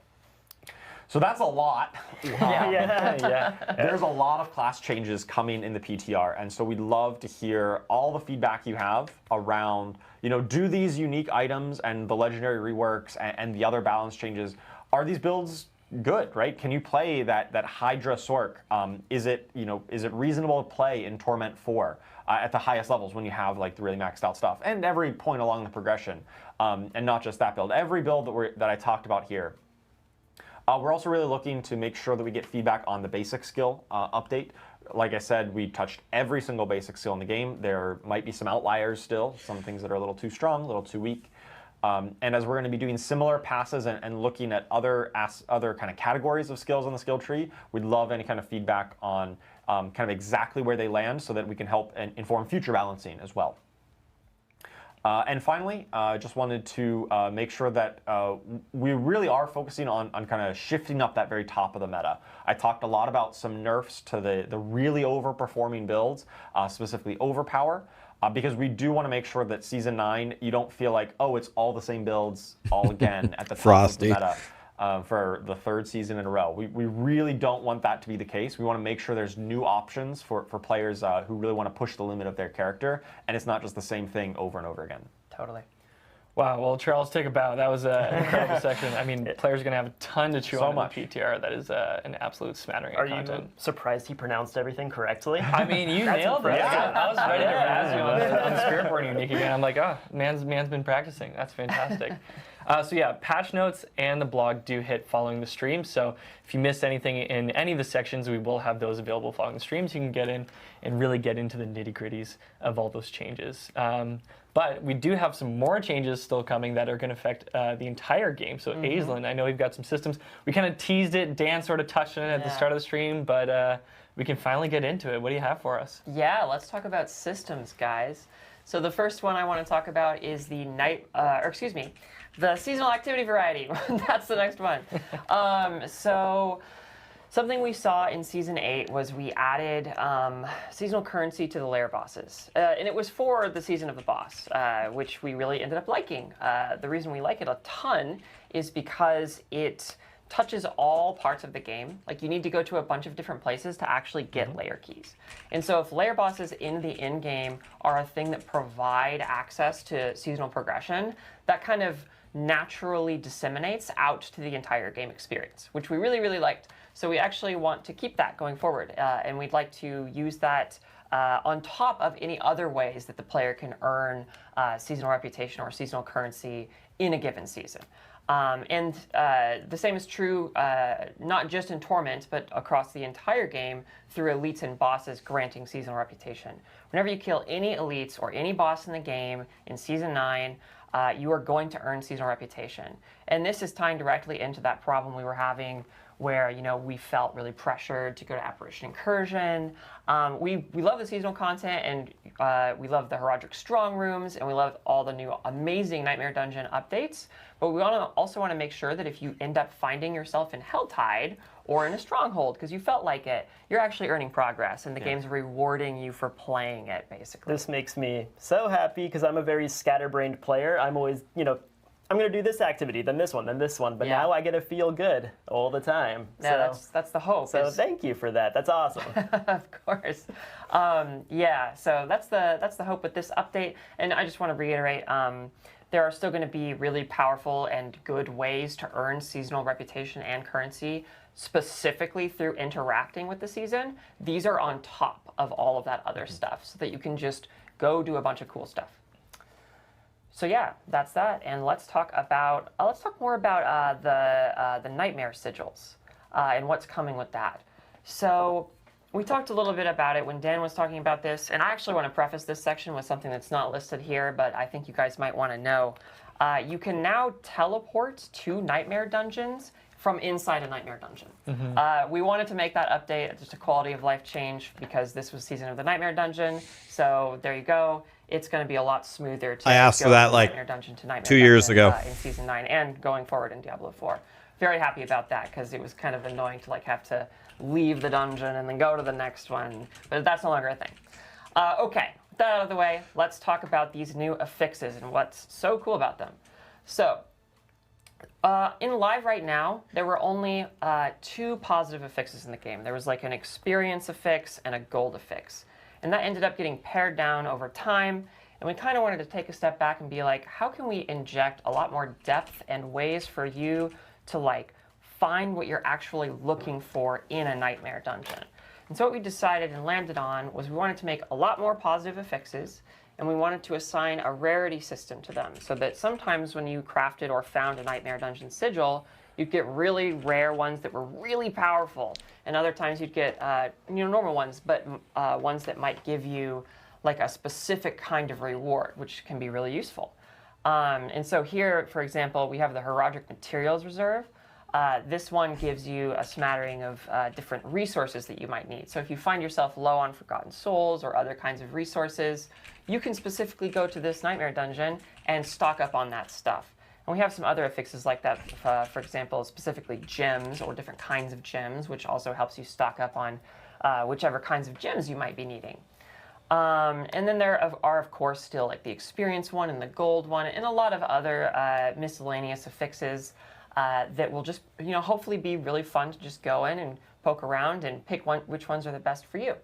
So that's a lot. Yeah. There's a lot of class changes coming in the PTR, and so we'd love to hear all the feedback you have around, do these unique items and the legendary reworks and the other balance changes, are these builds good, right? Can you play that Hydra Sork? Is it reasonable to play in Torment 4 at the highest levels when you have like the really maxed out stuff? And every point along the progression, and not just that build. Every build that I talked about here. We're also really looking to make sure that we get feedback on the basic skill update. Like I said, we touched every single basic skill in the game. There might be some outliers still, some things that are a little too strong, a little too weak. And as we're going to be doing similar passes and looking at other kind of categories of skills on the skill tree, we'd love any kind of feedback on kind of exactly where they land so that we can help and inform future balancing as well. And finally, just wanted to make sure that we really are focusing on kind of shifting up that very top of the meta. I talked a lot about some nerfs to the really overperforming builds, specifically Overpower, because we do want to make sure that Season 9, you don't feel like, oh, it's all the same builds all again at the top of the meta. For the third season in a row. We really don't want that to be the case. We want to make sure there's new options for players who really want to push the limit of their character, and it's not just the same thing over and over again. Totally. Wow, well, Charles, take a bow. That was an incredible section. I mean, players are going to have a ton to chew on in the PTR. That is an absolute smattering of content. Are you surprised he pronounced everything correctly? I mean, you nailed it. I was ready to razz you on Spirit Board Unique again. I'm like, oh, man's been practicing. That's fantastic. So yeah, patch notes and the blog do hit following the stream. So if you missed anything in any of the sections, we will have those available following the streams. You can get in and really get into the nitty-gritties of all those changes. But we do have some more changes still coming that are going to affect the entire game. So Aislinn, I know we've got some systems. We kind of teased it. Dan sort of touched on it at the start of the stream, but we can finally get into it. What do you have for us? Yeah, let's talk about systems, guys. So the first one I want to talk about is the the seasonal activity variety. That's the next one. So something we saw in Season 8 was we added seasonal currency to the lair bosses. And it was for the Season of the Boss, which we really ended up liking. The reason we like it a ton is because it touches all parts of the game. Like, you need to go to a bunch of different places to actually get lair keys. And so if lair bosses in the end game are a thing that provide access to seasonal progression, that kind of naturally disseminates out to the entire game experience, which we really, really liked. So we actually want to keep that going forward, and we'd like to use that on top of any other ways that the player can earn seasonal reputation or seasonal currency in a given season. And the same is true not just in Torment, but across the entire game through elites and bosses granting seasonal reputation. Whenever you kill any elites or any boss in the game in Season 9, you are going to earn seasonal reputation. And this is tying directly into that problem we were having where we felt really pressured to go to Apparition Incursion. We love the seasonal content, and we love the Heraldric Strong Rooms, and we love all the new amazing Nightmare Dungeon updates. But we also want to make sure that if you end up finding yourself in Helltide or in a stronghold because you felt like it, you're actually earning progress, and the game's rewarding you for playing it, basically. This makes me so happy because I'm a very scatterbrained player. I'm always, I'm going to do this activity, then this one, then this one. But now I get to feel good all the time. Yeah, that's the hope. So thank you for that. That's awesome. Of course. So that's the hope with this update. And I just want to reiterate, there are still going to be really powerful and good ways to earn seasonal reputation and currency, specifically through interacting with the season. These are on top of all of that other stuff, so that you can just go do a bunch of cool stuff. So yeah, that's that. And let's talk more about the Nightmare Sigils and what's coming with that. So we talked a little bit about it when Dan was talking about this, and I actually want to preface this section with something that's not listed here, but I think you guys might want to know. You can now teleport to Nightmare Dungeons from inside a Nightmare Dungeon. We wanted to make that update just a quality of life change because this was Season of the Nightmare Dungeon, so there you go. It's going to be a lot smoother to I asked go for that from like Nightmare Dungeon to Nightmare 2 years Dungeon, ago. in Season 9 and going forward in Diablo 4. Very happy about that because it was kind of annoying to have to leave the dungeon and then go to the next one, but that's no longer a thing. Okay, with that out of the way, let's talk about these new affixes and what's so cool about them. So, in live right now, there were only 2 positive affixes in the game. There was an experience affix and a gold affix. And that ended up getting pared down over time. And we kind of wanted to take a step back and be like, how can we inject a lot more depth and ways for you to find what you're actually looking for in a Nightmare Dungeon? And so what we decided and landed on was we wanted to make a lot more positive affixes, and we wanted to assign a rarity system to them so that sometimes when you crafted or found a Nightmare Dungeon sigil, you'd get really rare ones that were really powerful, and other times you'd get normal ones, but ones that might give you a specific kind of reward, which can be really useful. And so here, for example, we have the Heraldric Materials Reserve. This one gives you a smattering of different resources that you might need. So if you find yourself low on Forgotten Souls or other kinds of resources, you can specifically go to this Nightmare Dungeon and stock up on that stuff. And we have some other affixes like that, for example, specifically gems or different kinds of gems, which also helps you stock up on whichever kinds of gems you might be needing. And then there are, of course, still the experience one and the gold one and a lot of other miscellaneous affixes that will just, hopefully be really fun to just go in and poke around and pick which ones are the best for you.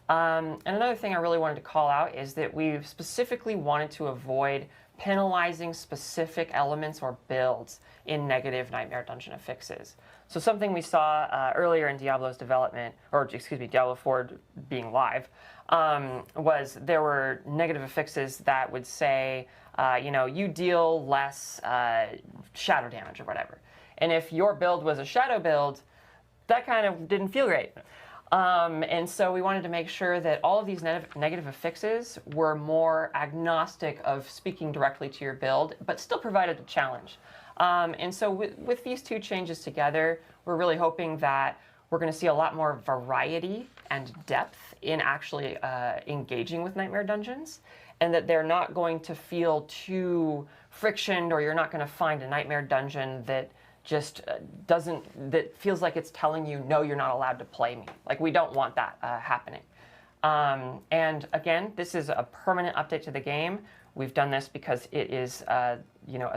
And another thing I really wanted to call out is that we specifically wanted to avoid penalizing specific elements or builds in negative Nightmare Dungeon affixes. So something we saw earlier in Diablo's development, or excuse me, Diablo 4 being live, was there were negative affixes that would say, you deal less shadow damage or whatever. And if your build was a shadow build, that kind of didn't feel great. And so we wanted to make sure that all of these negative affixes were more agnostic of speaking directly to your build, but still provided a challenge. And so with these 2 changes together, we're really hoping that we're going to see a lot more variety and depth in actually engaging with Nightmare Dungeons, and that they're not going to feel too frictioned, or you're not going to find a Nightmare Dungeon that just that feels like it's telling you, no, you're not allowed to play me. We don't want that happening. And again, this is a permanent update to the game. We've done this because it is, a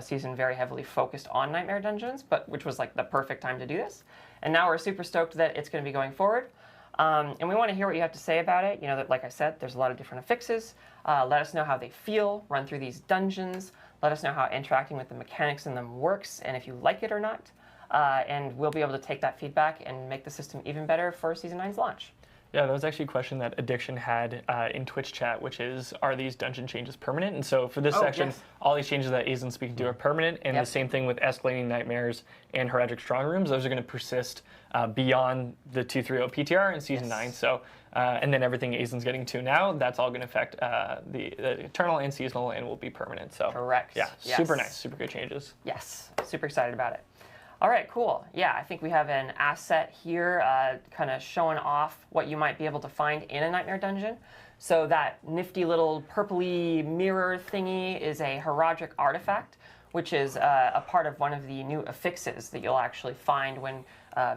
season very heavily focused on Nightmare Dungeons, but which was the perfect time to do this. And now we're super stoked that it's going to be going forward. And we want to hear what you have to say about it. That, like I said, there's a lot of different affixes. Let us know how they feel, run through these dungeons. Let us know how interacting with the mechanics in them works, and if you like it or not. And we'll be able to take that feedback and make the system even better for Season 9's launch. Yeah, that was actually a question that Addiction had in Twitch chat, which is, are these dungeon changes permanent? And so for this section, all these changes that Aizen's speaking to are permanent, and the same thing with Escalating Nightmares and Heraldric Strong Rooms. Those are going to persist beyond the 2.3.0 PTR in Season 9. So, and then everything Aizen's getting to now, that's all going to affect the Eternal and Seasonal and will be permanent. So, correct. Yeah, super nice, super good changes. Yes, super excited about it. All right, cool. Yeah, I think we have an asset here kind of showing off what you might be able to find in a Nightmare Dungeon. So that nifty little purpley mirror thingy is a Heraldric artifact, which is a part of one of the new affixes that you'll actually find when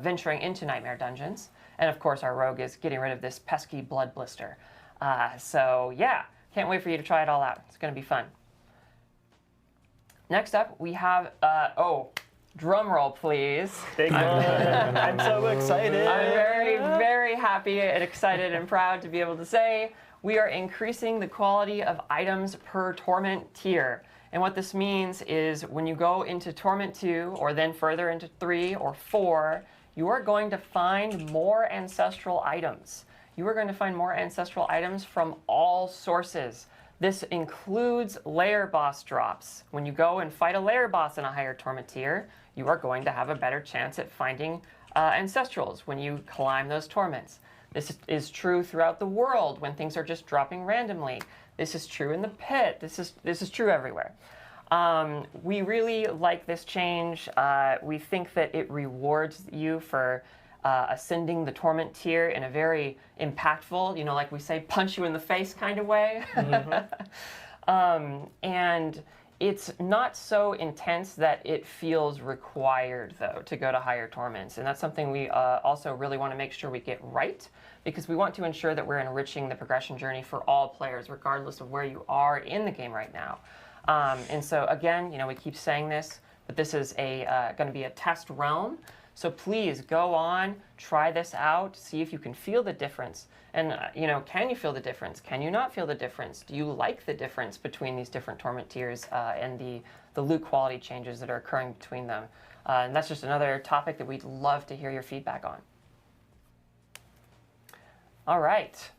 venturing into Nightmare Dungeons. And of course, our rogue is getting rid of this pesky blood blister. So yeah, can't wait for you to try it all out. It's going to be fun. Next up, we have, drum roll, please. Big one. I'm so excited. I'm very, very happy and excited and proud to be able to say we are increasing the quality of items per Torment tier. And what this means is when you go into Torment 2 or then further into 3 or 4, you are going to find more ancestral items. You are going to find more ancestral items from all sources. This includes lair boss drops. When you go and fight a lair boss in a higher Torment tier, you are going to have a better chance at finding ancestrals when you climb those torments. This is true throughout the world when things are just dropping randomly. This is true in the pit. This is true everywhere. We really like this change. We think that it rewards you for ascending the Torment tier in a very impactful, like we say, punch you in the face kind of way. And it's not so intense that it feels required, though, to go to higher torments. And that's something we also really want to make sure we get right, because we want to ensure that we're enriching the progression journey for all players, regardless of where you are in the game right now. And so, again, we keep saying this, but this is going to be a test realm. So please go on, try this out, see if you can feel the difference. And, can you feel the difference? Can you not feel the difference? Do you like the difference between these different Torment tiers and the loot quality changes that are occurring between them? And that's just another topic that we'd love to hear your feedback on. All right.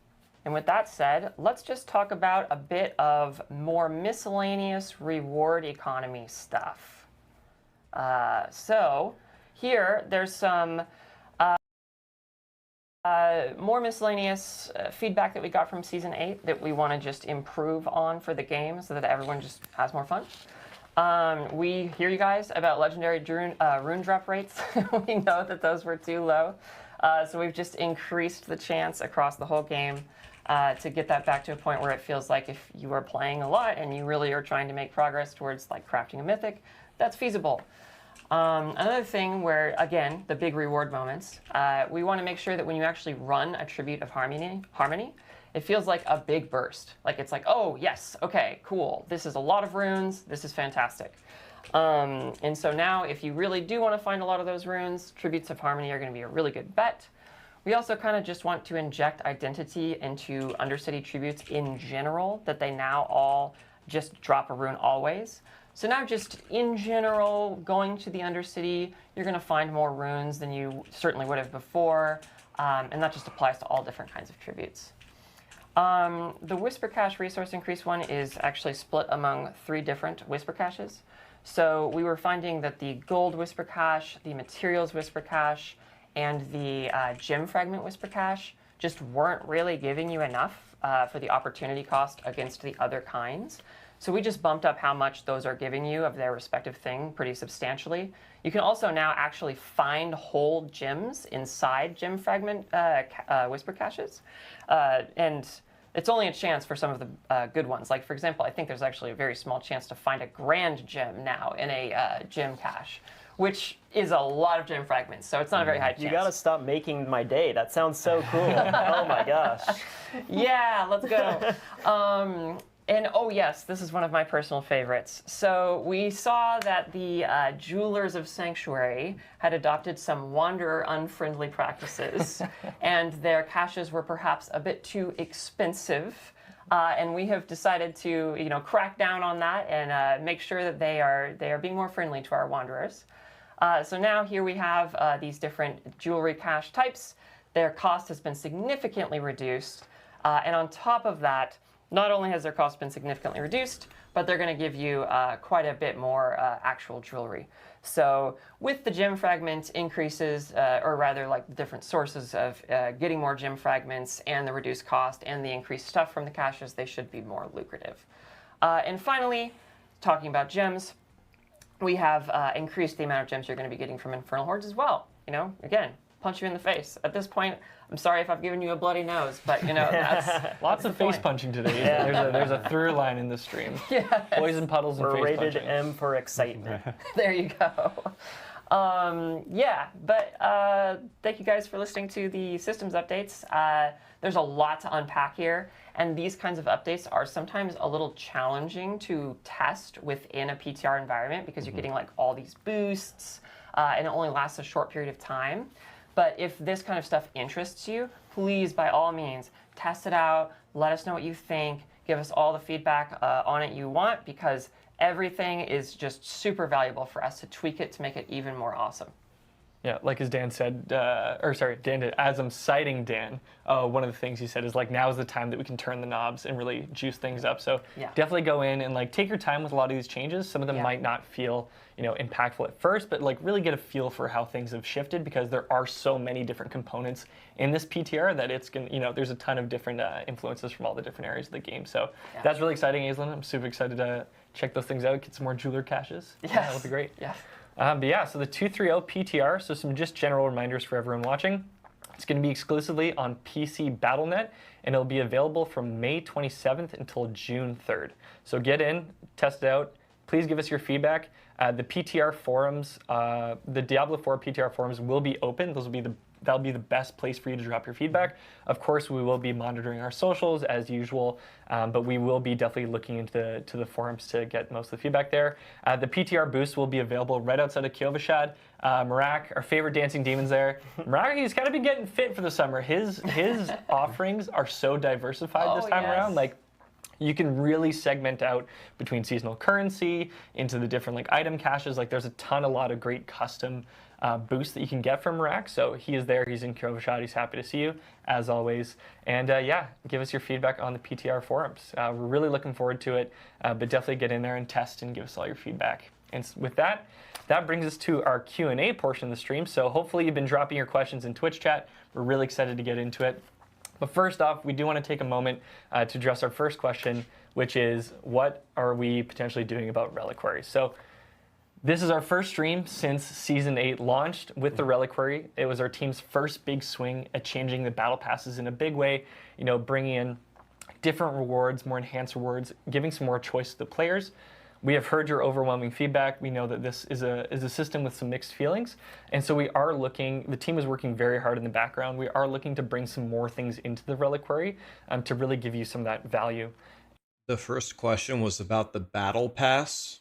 And with that said, let's just talk about a bit of more miscellaneous reward economy stuff. So here, there's some more miscellaneous feedback that we got from Season 8 that we want to just improve on for the game so that everyone just has more fun. We hear you guys about legendary rune drop rates. We know that those were too low. So we've just increased the chance across the whole game to get that back to a point where it feels like if you are playing a lot and you really are trying to make progress towards like crafting a mythic, that's feasible. Another thing where, again, the big reward moments, we want to make sure that when you actually run a Tribute of Harmony, it feels like a big burst. Like it's like, oh, yes, okay, cool. This is a lot of runes. This is fantastic. And so now, if you really do want to find a lot of those runes, Tributes of Harmony are going to be a really good bet. We also kind of just want to inject identity into Undercity Tributes in general, that they now all just drop a rune always. So now just in general, going to the Undercity, you're going to find more runes than you certainly would have before, and that just applies to all different kinds of tributes. The Whisper Cache resource increase one is actually split among 3 different Whisper Caches. So we were finding that the Gold Whisper Cache, the Materials Whisper Cache, and the Gem Fragment Whisper Cache just weren't really giving you enough for the opportunity cost against the other kinds. So we just bumped up how much those are giving you of their respective thing pretty substantially. You can also now actually find whole gems inside Gem Fragment Whisper Caches. And it's only a chance for some of the good ones. Like, for example, I think there's actually a very small chance to find a Grand Gem now in a Gem Cache, which is a lot of Gem Fragments, so it's not a very high chance. You gotta stop making my day. That sounds so cool. Oh my gosh. Yeah, let's go. And oh yes, this is one of my personal favorites. So we saw that the Jewelers of Sanctuary had adopted some Wanderer unfriendly practices, and their caches were perhaps a bit too expensive. And we have decided to, crack down on that and make sure that they are being more friendly to our Wanderers. So now here we have these different jewelry cache types. Their cost has been significantly reduced, and on top of that, not only has their cost been significantly reduced, but they're going to give you quite a bit more actual jewelry. So with the gem fragment increases, or rather like the different sources of getting more gem fragments and the reduced cost and the increased stuff from the caches, they should be more lucrative. And finally, talking about gems, we have increased the amount of gems you're going to be getting from Infernal Hordes as well. You know, again, punch you in the face. At this point, I'm sorry if I've given you a bloody nose, but you know, that's Lots of face point. punching today. Yeah. There's a through line in the stream. Yeah. Poison puddles and We're face rated punching. M for excitement. There you go. Yeah, but thank you guys for listening to the systems updates. There's a lot to unpack here, and these kinds of updates are sometimes a little challenging to test within a PTR environment because you're getting like all these boosts, and it only lasts a short period of time. But if this kind of stuff interests you, please, by all means, test it out. Let us know what you think. Give us all the feedback on it you want, because everything is just super valuable for us to tweak it to make it even more awesome. Yeah, like as Dan said, Dan did, as I'm citing Dan, one of the things he said is like, now is the time that we can turn the knobs and really juice things up. So Yeah. definitely go in and like take your time with a lot of these changes. Some of them Yeah. might not feel, impactful at first, but like really get a feel for how things have shifted, because there are so many different components in this PTR that it's gonna, there's a ton of different influences from all the different areas of the game. So Yeah. that's really exciting, Aislinn. I'm super excited to check those things out, get some more jeweler caches. Yes. Yeah, that'll be great. Yeah. But yeah, so the 230 PTR, so some just general reminders for everyone watching. It's going to be exclusively on PC Battle.net, and it'll be available from May 27th until June 3rd. So get in, test it out. Please give us your feedback. The PTR forums, the Diablo 4 PTR forums will be open. That'll be the best place for you to drop your feedback. Of course, we will be monitoring our socials as usual, but we will be definitely looking into the forums to get most of the feedback there. The PTR boost will be available right outside of Kyovashad. Marak, our favorite dancing demons there. Marak, he's kind of been getting fit for the summer. His offerings are so diversified this time around. Like, you can really segment out between seasonal currency into the different like item caches. Like, there's a lot of great custom boost that you can get from Rack. So he is there, he's in Kyovashad, he's happy to see you, as always. And yeah, give us your feedback on the PTR forums. We're really looking forward to it, but definitely get in there and test and give us all your feedback. And with that, that brings us to our Q&A portion of the stream. So hopefully you've been dropping your questions in Twitch chat. We're really excited to get into it. But first off, we do want to take a moment to address our first question, which is, what are we potentially doing about reliquaries? So this is our first stream since Season 8 launched with the Reliquary. It was our team's first big swing at changing the battle passes in a big way, bringing in different rewards, more enhanced rewards, giving some more choice to the players. We have heard your overwhelming feedback. We know that this is a system with some mixed feelings. And so the team is working very hard in the background. We are looking to bring some more things into the Reliquary to really give you some of that value. The first question was about the battle pass.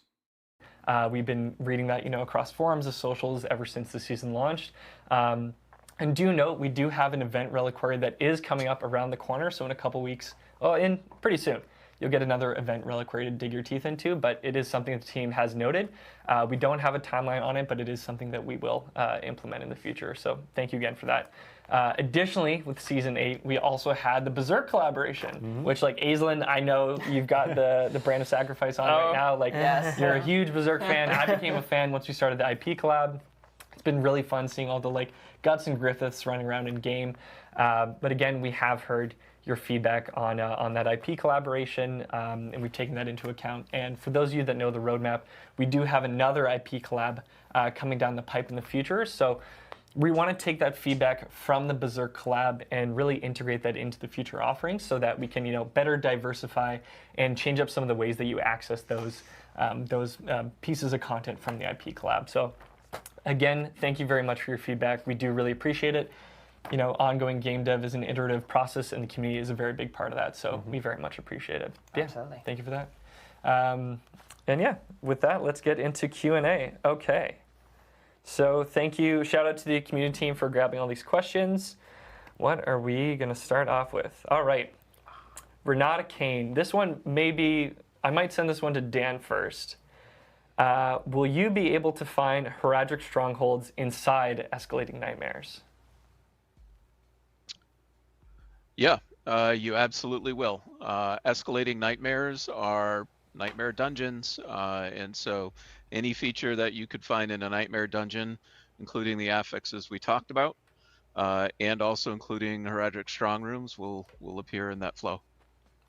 We've been reading that, across forums and socials ever since the season launched. And do note, we do have an event reliquary that is coming up around the corner. So in a couple weeks, pretty soon, you'll get another event reliquary to dig your teeth into. But it is something that the team has noted. We don't have a timeline on it, but it is something that we will implement in the future. So thank you again for that. Additionally, with Season 8, we also had the Berserk collaboration, which, like, Aislinn, I know you've got the Brand of Sacrifice on right now. Like, Yes. You're a huge Berserk fan. I became a fan once we started the IP collab. It's been really fun seeing all the, like, Guts and Griffiths running around in game. But again, we have heard your feedback on that IP collaboration, and we've taken that into account. And for those of you that know the roadmap, we do have another IP collab coming down the pipe in the future. So we want to take that feedback from the Berserk collab and really integrate that into the future offerings so that we can, better diversify and change up some of the ways that you access those pieces of content from the IP collab. So again, thank you very much for your feedback. We do really appreciate it. Ongoing game dev is an iterative process, and the community is a very big part of that. So we very much appreciate it. Yeah, Absolutely. thank you for that. And yeah, with that, let's get into Q&A. Okay. So thank you. Shout out to the community team for grabbing all these questions. What are we going to start off with? All right. Renata Kane. This one I might send this one to Dan first. Will you be able to find heraldic strongholds inside escalating nightmares? Yeah, you absolutely will. Escalating nightmares are nightmare dungeons, and so any feature that you could find in a nightmare dungeon, including the affixes we talked about, and also including heraldic strong rooms, will appear in that flow.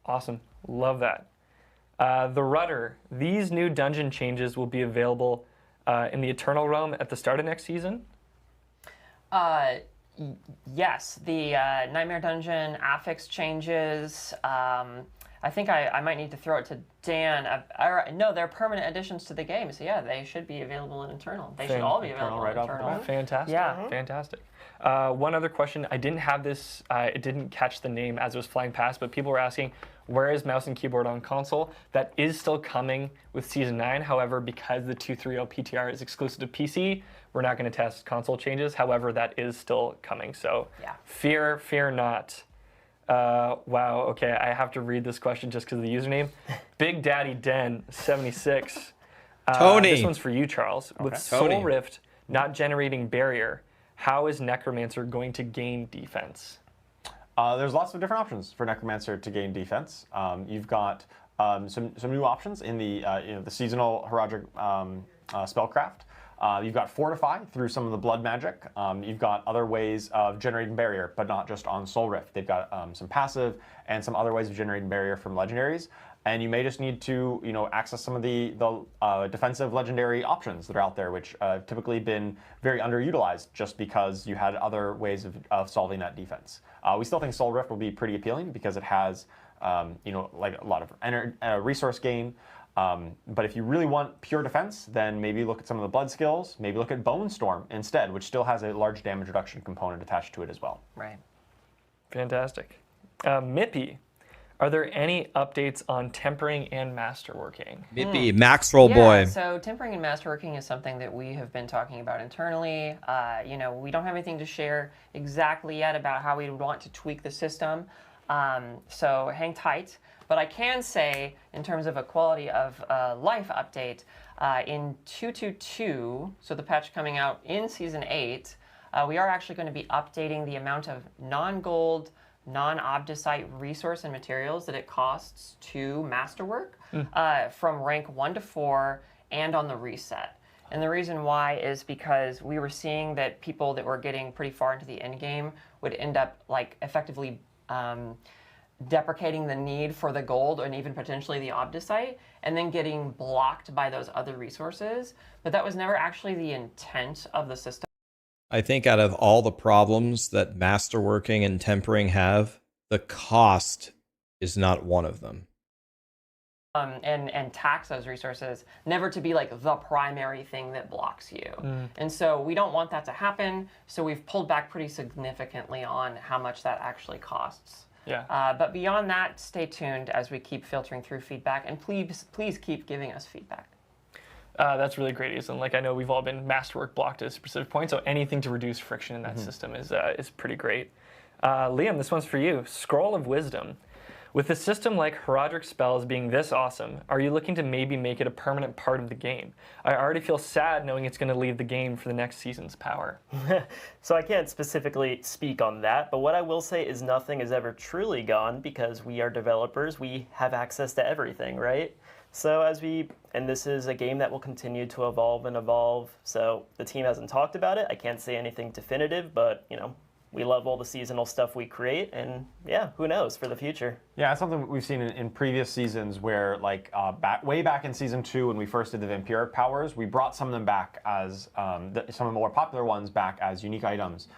Awesome. Love that. The Rudder. These new dungeon changes will be available in the Eternal Realm at the start of next season? Yes, the Nightmare Dungeon affix changes. I think I might need to throw it to Dan. No, they're permanent additions to the game, so yeah, they should be available in Eternal. They should all be available in Eternal. Fantastic. Yeah. Fantastic. One other question. I didn't have this, it didn't catch the name as it was flying past, but people were asking, where is mouse and keyboard on console? That is still coming with Season 9. However, because the 2.3.0 PTR is exclusive to PC, we're not going to test console changes. However, that is still coming. So yeah. Fear not. Wow, okay, I have to read this question just because of the username. Big Daddy Den 76. Tony. This one's for you, Charles. Okay. With Soul Rift not generating barrier, how is Necromancer going to gain defense? There's lots of different options for Necromancer to gain defense. You've got some new options in the the seasonal heraldic spellcraft. You've got Fortify through some of the blood magic. You've got other ways of generating barrier, but not just on Soul Rift. They've got some passive and some other ways of generating barrier from legendaries. And you may just need to access some of the defensive legendary options that are out there, which have typically been very underutilized just because you had other ways of solving that defense. We still think Soul Rift will be pretty appealing because it has like a lot of resource gain. But if you really want pure defense, then maybe look at some of the blood skills. Maybe look at Bone Storm instead, which still has a large damage reduction component attached to it as well. Right. Fantastic. Mippy, are there any updates on tempering and masterworking? Mippy, Max Roll Boy. So tempering and masterworking is something that we have been talking about internally. We don't have anything to share exactly yet about how we want to tweak the system. So hang tight. But I can say, in terms of a quality of life update, in 2.2.2, so the patch coming out in Season 8, we are actually going to be updating the amount of non-gold, non-obdicite resource and materials that it costs to masterwork from rank 1 to 4 and on the reset. And the reason why is because we were seeing that people that were getting pretty far into the end game would end up like effectively deprecating the need for the gold and even potentially the obdicite, and then getting blocked by those other resources. But that was never actually the intent of the system. I think out of all the problems that masterworking and tempering have, the cost is not one of them. And tax those resources, never to be like the primary thing that blocks you. And so we don't want that to happen, so we've pulled back pretty significantly on how much that actually costs. Yeah. But beyond that, stay tuned as we keep filtering through feedback, and please keep giving us feedback. That's really great, Ethan. Like, I know we've all been masterwork blocked at a specific point, so anything to reduce friction in that system is pretty great. Liam, this one's for you. Scroll of Wisdom. With a system like heraldic spells being this awesome, are you looking to maybe make it a permanent part of the game? I already feel sad knowing it's going to leave the game for the next season's power. So I can't specifically speak on that, but what I will say is nothing is ever truly gone because we are developers. We have access to everything, right? So and this is a game that will continue to evolve and evolve. So the team hasn't talked about it. I can't say anything definitive, but we love all the seasonal stuff we create, and yeah, who knows for the future. Yeah, it's something we've seen in previous seasons where, like, way back in Season 2 when we first did the vampiric powers, we brought some of them back as, some of the more popular ones back as unique items.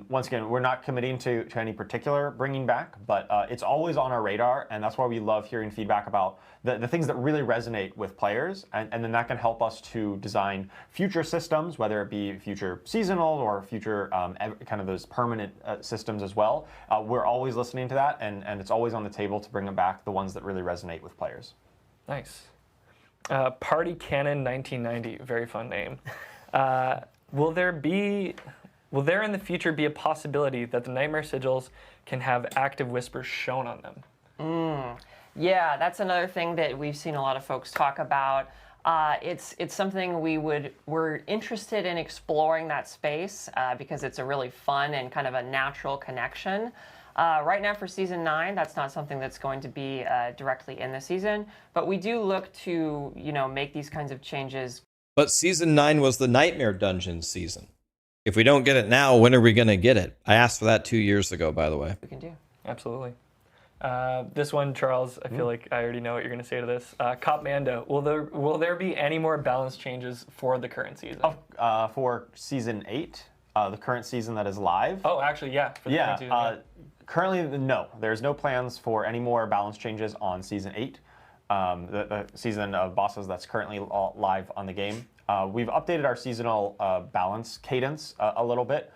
Once again, we're not committing to any particular bringing back, but it's always on our radar, and that's why we love hearing feedback about the things that really resonate with players, and then that can help us to design future systems, whether it be future seasonal or future kind of those permanent systems as well. We're always listening to that, and it's always on the table to bring them back, the ones that really resonate with players. Nice. Party Cannon 1990, very fun name. Will there in the future be a possibility that the Nightmare Sigils can have active whispers shown on them? Yeah, that's another thing that we've seen a lot of folks talk about. It's something we're interested in exploring that space because it's a really fun and kind of a natural connection. Right now for Season 9, that's not something that's going to be directly in the season, but we do look to make these kinds of changes. But Season 9 was the Nightmare Dungeon season. If we don't get it now, when are we going to get it? I asked for that 2 years ago, by the way. We can do. Absolutely. This one, Charles, I feel like I already know what you're going to say to this. Cop Mando, will there be any more balance changes for the current season? For season 8, the current season that is live. Oh, actually, yeah. For the current season, yeah. Currently, no. There's no plans for any more balance changes on season 8, the season of bosses that's currently live on the game. We've updated our seasonal balance cadence a little bit.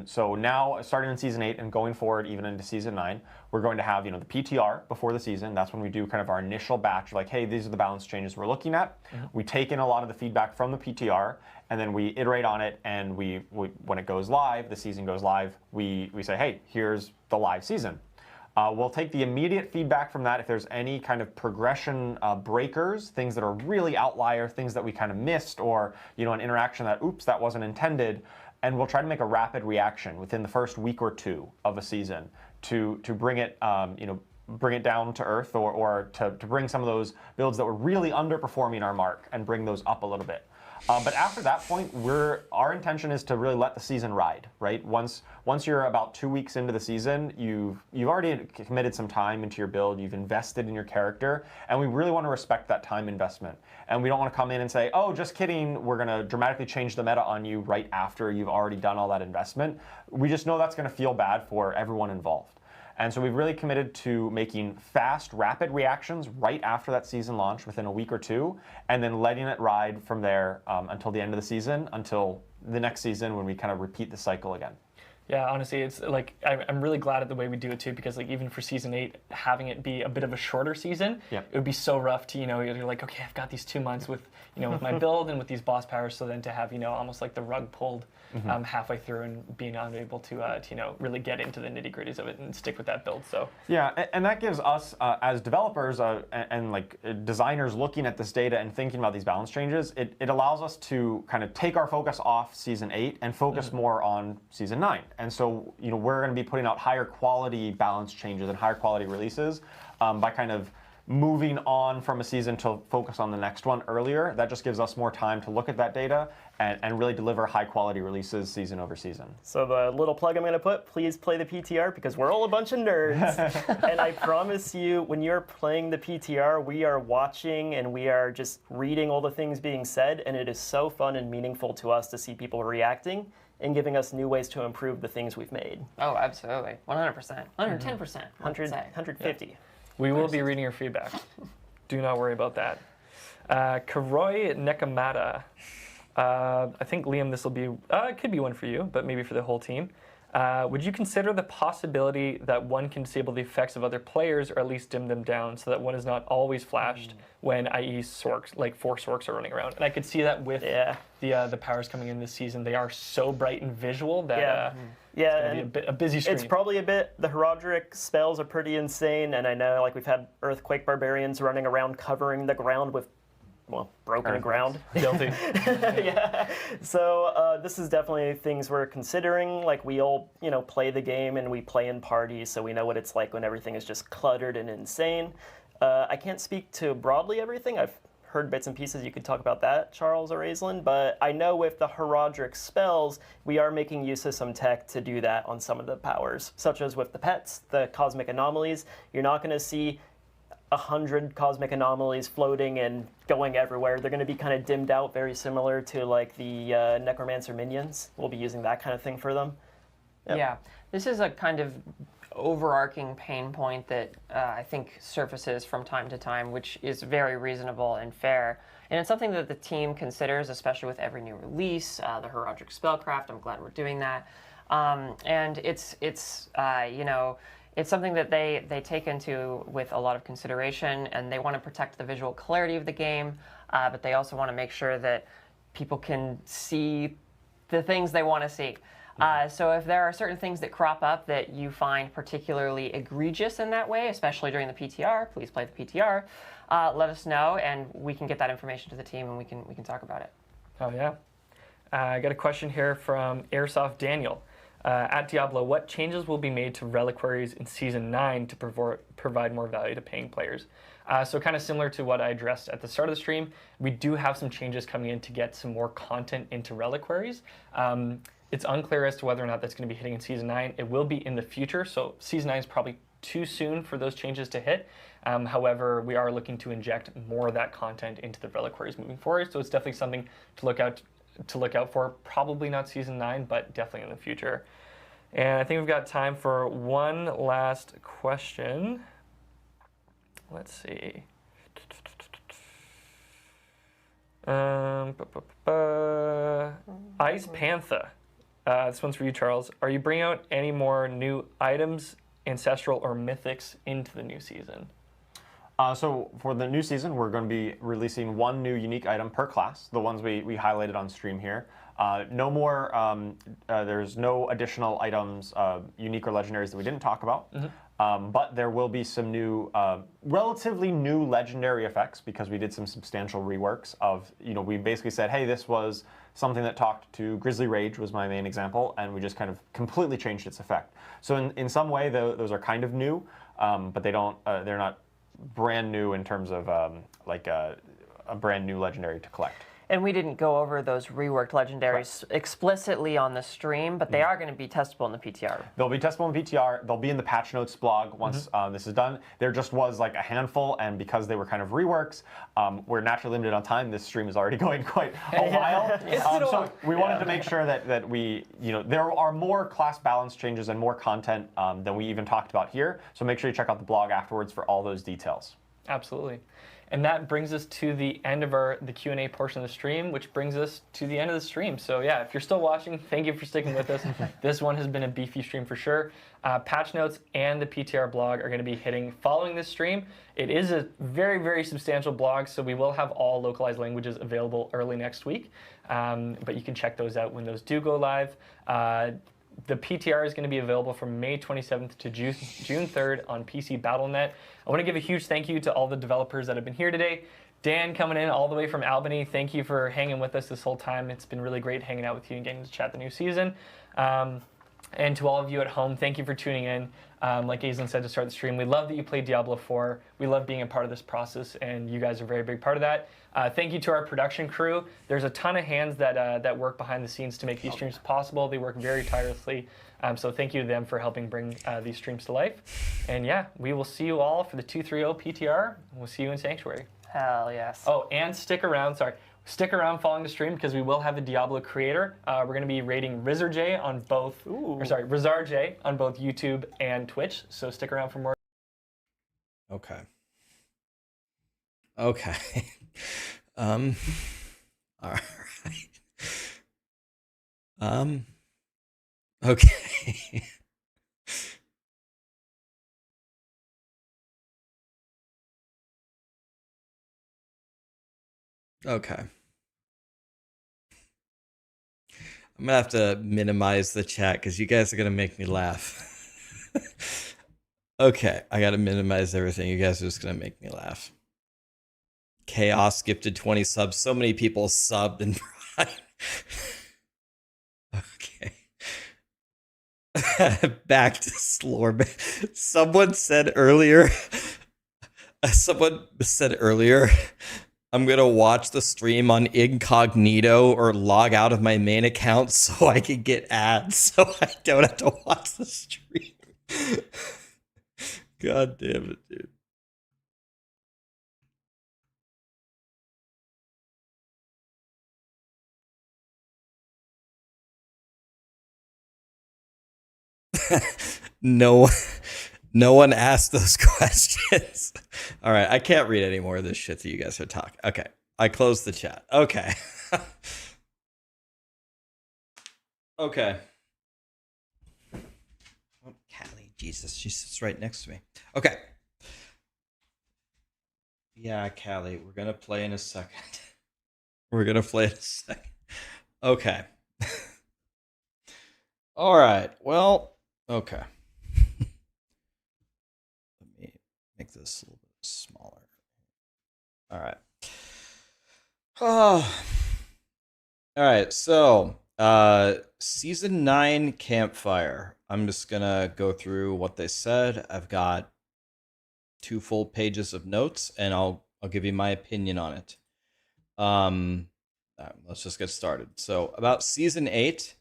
So now, starting in season 8 and going forward even into season 9, we're going to have the PTR before the season. That's when we do kind of our initial batch, like, hey, these are the balance changes we're looking at. We take in a lot of the feedback from the PTR, and then we iterate on it. And we when it goes live, the season goes live, we say, hey, here's the live season. We'll take the immediate feedback from that if there's any kind of progression breakers, things that are really outlier, things that we kind of missed, or an interaction that, oops, that wasn't intended. And we'll try to make a rapid reaction within the first week or 2 of a season to bring it, bring it down to earth, or to bring some of those builds that were really underperforming our mark and bring those up a little bit. But after that point, our intention is to really let the season ride, right? Once you're about 2 weeks into the season, you've already committed some time into your build, you've invested in your character, and we really want to respect that time investment. And we don't want to come in and say, oh, just kidding, we're going to dramatically change the meta on you right after you've already done all that investment. We just know that's going to feel bad for everyone involved. And so we've really committed to making fast, rapid reactions right after that season launch, within a week or 2, and then letting it ride from there until the end of the season, until the next season when we kind of repeat the cycle again. Yeah, honestly, it's like I'm really glad at the way we do it too, because like even for season 8, having it be a bit of a shorter season, it would be so rough to you're like, okay, I've got these 2 months with with my build and with these boss powers, so then to have almost like the rug pulled halfway through and being unable to really get into the nitty gritties of it and stick with that build. So yeah, and that gives us as developers and like designers looking at this data and thinking about these balance changes, it allows us to kind of take our focus off season 8 and focus more on season 9. And so, we're going to be putting out higher quality balance changes and higher quality releases by kind of moving on from a season to focus on the next one earlier. That just gives us more time to look at that data and really deliver high quality releases season over season. So the little plug I'm going to put, please play the PTR, because we're all a bunch of nerds. And I promise you, when you're playing the PTR, we are watching and we are just reading all the things being said, and it is so fun and meaningful to us to see people reacting and giving us new ways to improve the things we've made. Oh, absolutely. 100%. 110%. 150. we will be reading your feedback. Do not worry about that. Karoi Nekamata. I think, Liam, this will be, it could be one for you, but maybe for the whole team. Would you consider the possibility that one can disable the effects of other players, or at least dim them down, so that one is not always flashed when, i.e., Sorks, like 4 Sorks are running around? And I could see that with the powers coming in this season. They are so bright and visual that it's going to be a busy stream. It's probably a bit, the Herodric spells are pretty insane, and I know like we've had Earthquake Barbarians running around covering the ground with broken ground. Guilty. Yeah. So this is definitely things we're considering. Like, we all, play the game and we play in parties, so we know what it's like when everything is just cluttered and insane. I can't speak to broadly everything. I've heard bits and pieces. You could talk about that, Charles or Aislinn. But I know with the Herodric spells, we are making use of some tech to do that on some of the powers, such as with the pets, the cosmic anomalies. You're not going to see 100 cosmic anomalies floating and going everywhere. They're going to be kind of dimmed out, very similar to like the Necromancer minions. We'll be using that kind of thing for them. Yep. Yeah, this is a kind of overarching pain point that I think surfaces from time to time, which is very reasonable and fair. And it's something that the team considers, especially with every new release, the Herodric Spellcraft. I'm glad we're doing that. And it's something that they take into with a lot of consideration, and they want to protect the visual clarity of the game, but they also want to make sure that people can see the things they want to see. So if there are certain things that crop up that you find particularly egregious in that way, especially during the PTR, please play the PTR. Let us know, and we can get that information to the team, and we can talk about it. Oh yeah. I got a question here from Airsoft Daniel. At Diablo, what changes will be made to reliquaries in Season 9 to provide more value to paying players? So kind of similar to what I addressed at the start of the stream, we do have some changes coming in to get some more content into reliquaries. It's unclear as to whether or not that's going to be hitting in Season 9. It will be in the future, so Season 9 is probably too soon for those changes to hit. However, we are looking to inject more of that content into the reliquaries moving forward, so it's definitely something to look out for. Probably not season 9, but definitely in the future. And I think we've got time for one last question. Let's see. Ice Panther. This one's for you, Charles. Are you bringing out any more new items, ancestral or mythics, into the new season? So for the new season, we're going to be releasing one new unique item per class, the ones we highlighted on stream here. No more, there's no additional items, unique or legendaries that we didn't talk about. But there will be some new, relatively new legendary effects because we did some substantial reworks of, we basically said, hey, this was something that talked to Grizzly Rage was my main example, and we just kind of completely changed its effect. So in some way, those are kind of new, but they're not brand new in terms of like a brand new legendary to collect. And we didn't go over those reworked legendaries explicitly on the stream, but they are going to be testable in the PTR. They'll be testable in PTR. They'll be in the patch notes blog once this is done. There just was like a handful, and because they were kind of reworks, we're naturally limited on time. This stream is already going quite a while. So we wanted to make sure that we, there are more class balance changes and more content than we even talked about here. So make sure you check out the blog afterwards for all those details. Absolutely. And that brings us to the end of the Q&A portion of the stream, which brings us to the end of the stream. So yeah, if you're still watching, thank you for sticking with us. This one has been a beefy stream for sure. Patch notes and the PTR blog are going to be hitting following this stream. It is a very, very substantial blog, so we will have all localized languages available early next week. But you can check those out when those do go live. The PTR is going to be available from May 27th to June 3rd on PC Battle.net. I want to give a huge thank you to all the developers that have been here today. Dan coming in all the way from Albany, thank you for hanging with us this whole time. It's been really great hanging out with you and getting to chat the new season. And to all of you at home, thank you for tuning in. Like Aislinn said to start the stream, we love that you played Diablo 4. We love being a part of this process, and you guys are a very big part of that. Thank you to our production crew. There's a ton of hands that work behind the scenes to make these streams possible. They work very tirelessly. So thank you to them for helping bring these streams to life. And yeah, we will see you all for the 230 PTR. We'll see you in Sanctuary. Hell yes. Oh, and stick around following the stream because we will have the Diablo creator. We're going to be rating Rizarj on both, Rizarj on both YouTube and Twitch. So stick around for more. Okay. All right. Okay. Okay. I'm gonna have to minimize the chat because you guys are gonna make me laugh. Okay, I gotta minimize everything. You guys are just gonna make me laugh. Chaos gifted 20 subs. So many people subbed and okay. Back to Slorb. Someone said earlier, I'm going to watch the stream on incognito or log out of my main account so I can get ads so I don't have to watch the stream. God damn it, dude. No one asked those questions. All right, I can't read any more of this shit that you guys are talking. Okay, I closed the chat. Okay. Okay. Oh, Callie, Jesus, she sits right next to me. Okay. Yeah, Callie, we're gonna play in a second. Okay. All right. Well, okay. Let me make this a little bit smaller. All right. Oh. All right. So, season 9 campfire. I'm just gonna go through what they said. I've got 2 full pages of notes, and I'll give you my opinion on it. Let's just get started. So, about season 8.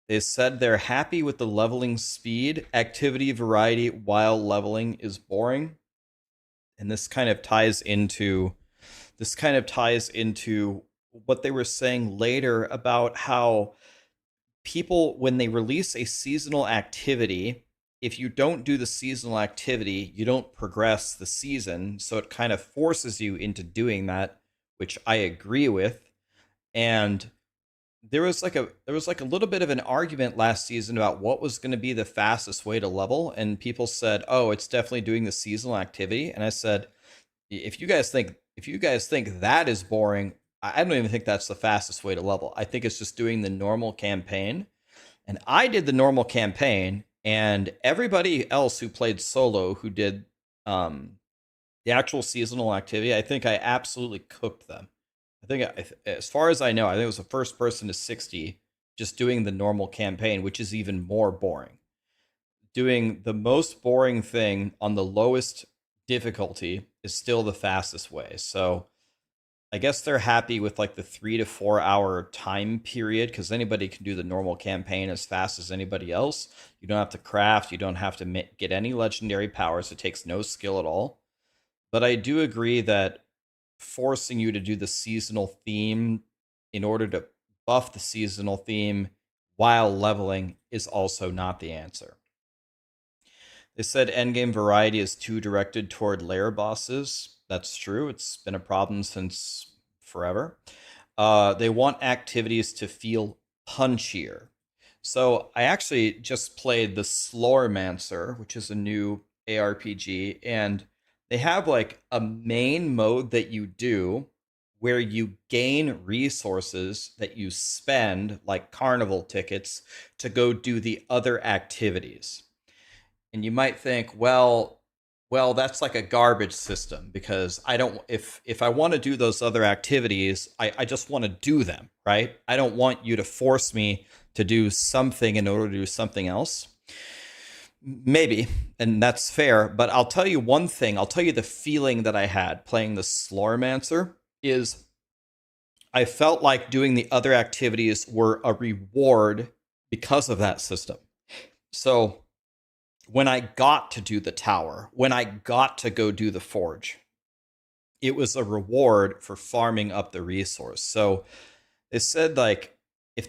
They said they're happy with the leveling speed, activity variety while leveling is boring. And this kind of ties into what they were saying later about how people, when they release a seasonal activity, if you don't do the seasonal activity, you don't progress the season. So it kind of forces you into doing that, which I agree with. And there was like a little bit of an argument last season about what was going to be the fastest way to level, and people said, "Oh, it's definitely doing the seasonal activity." And I said, if you guys think that is boring, I don't even think that's the fastest way to level. I think it's just doing the normal campaign. And I did the normal campaign, and everybody else who played solo who did the actual seasonal activity, I think I absolutely cooked them. I think, as far as I know, I think it was the first person to 60 just doing the normal campaign, which is even more boring. Doing the most boring thing on the lowest difficulty is still the fastest way. So I guess they're happy with like the 3 to 4 hour time period, because anybody can do the normal campaign as fast as anybody else. You don't have to craft, you don't have to get any legendary powers. It takes no skill at all. But I do agree that forcing you to do the seasonal theme in order to buff the seasonal theme while leveling is also not the answer. They said endgame variety is too directed toward lair bosses. That's true. It's been a problem since forever. They want activities to feel punchier. So I actually just played the Slormancer, which is a new ARPG, and they have like a main mode that you do where you gain resources that you spend, like carnival tickets, to go do the other activities. And you might think, well, that's like a garbage system, because I don't, if I want to do those other activities, I just want to do them, right? I don't want you to force me to do something in order to do something else. Maybe, and that's fair, but I'll tell you one thing. I'll tell you the feeling that I had playing the Slormancer is I felt like doing the other activities were a reward because of that system. So when I got to do the tower, when I got to go do the forge, it was a reward for farming up the resource. So they said, like, if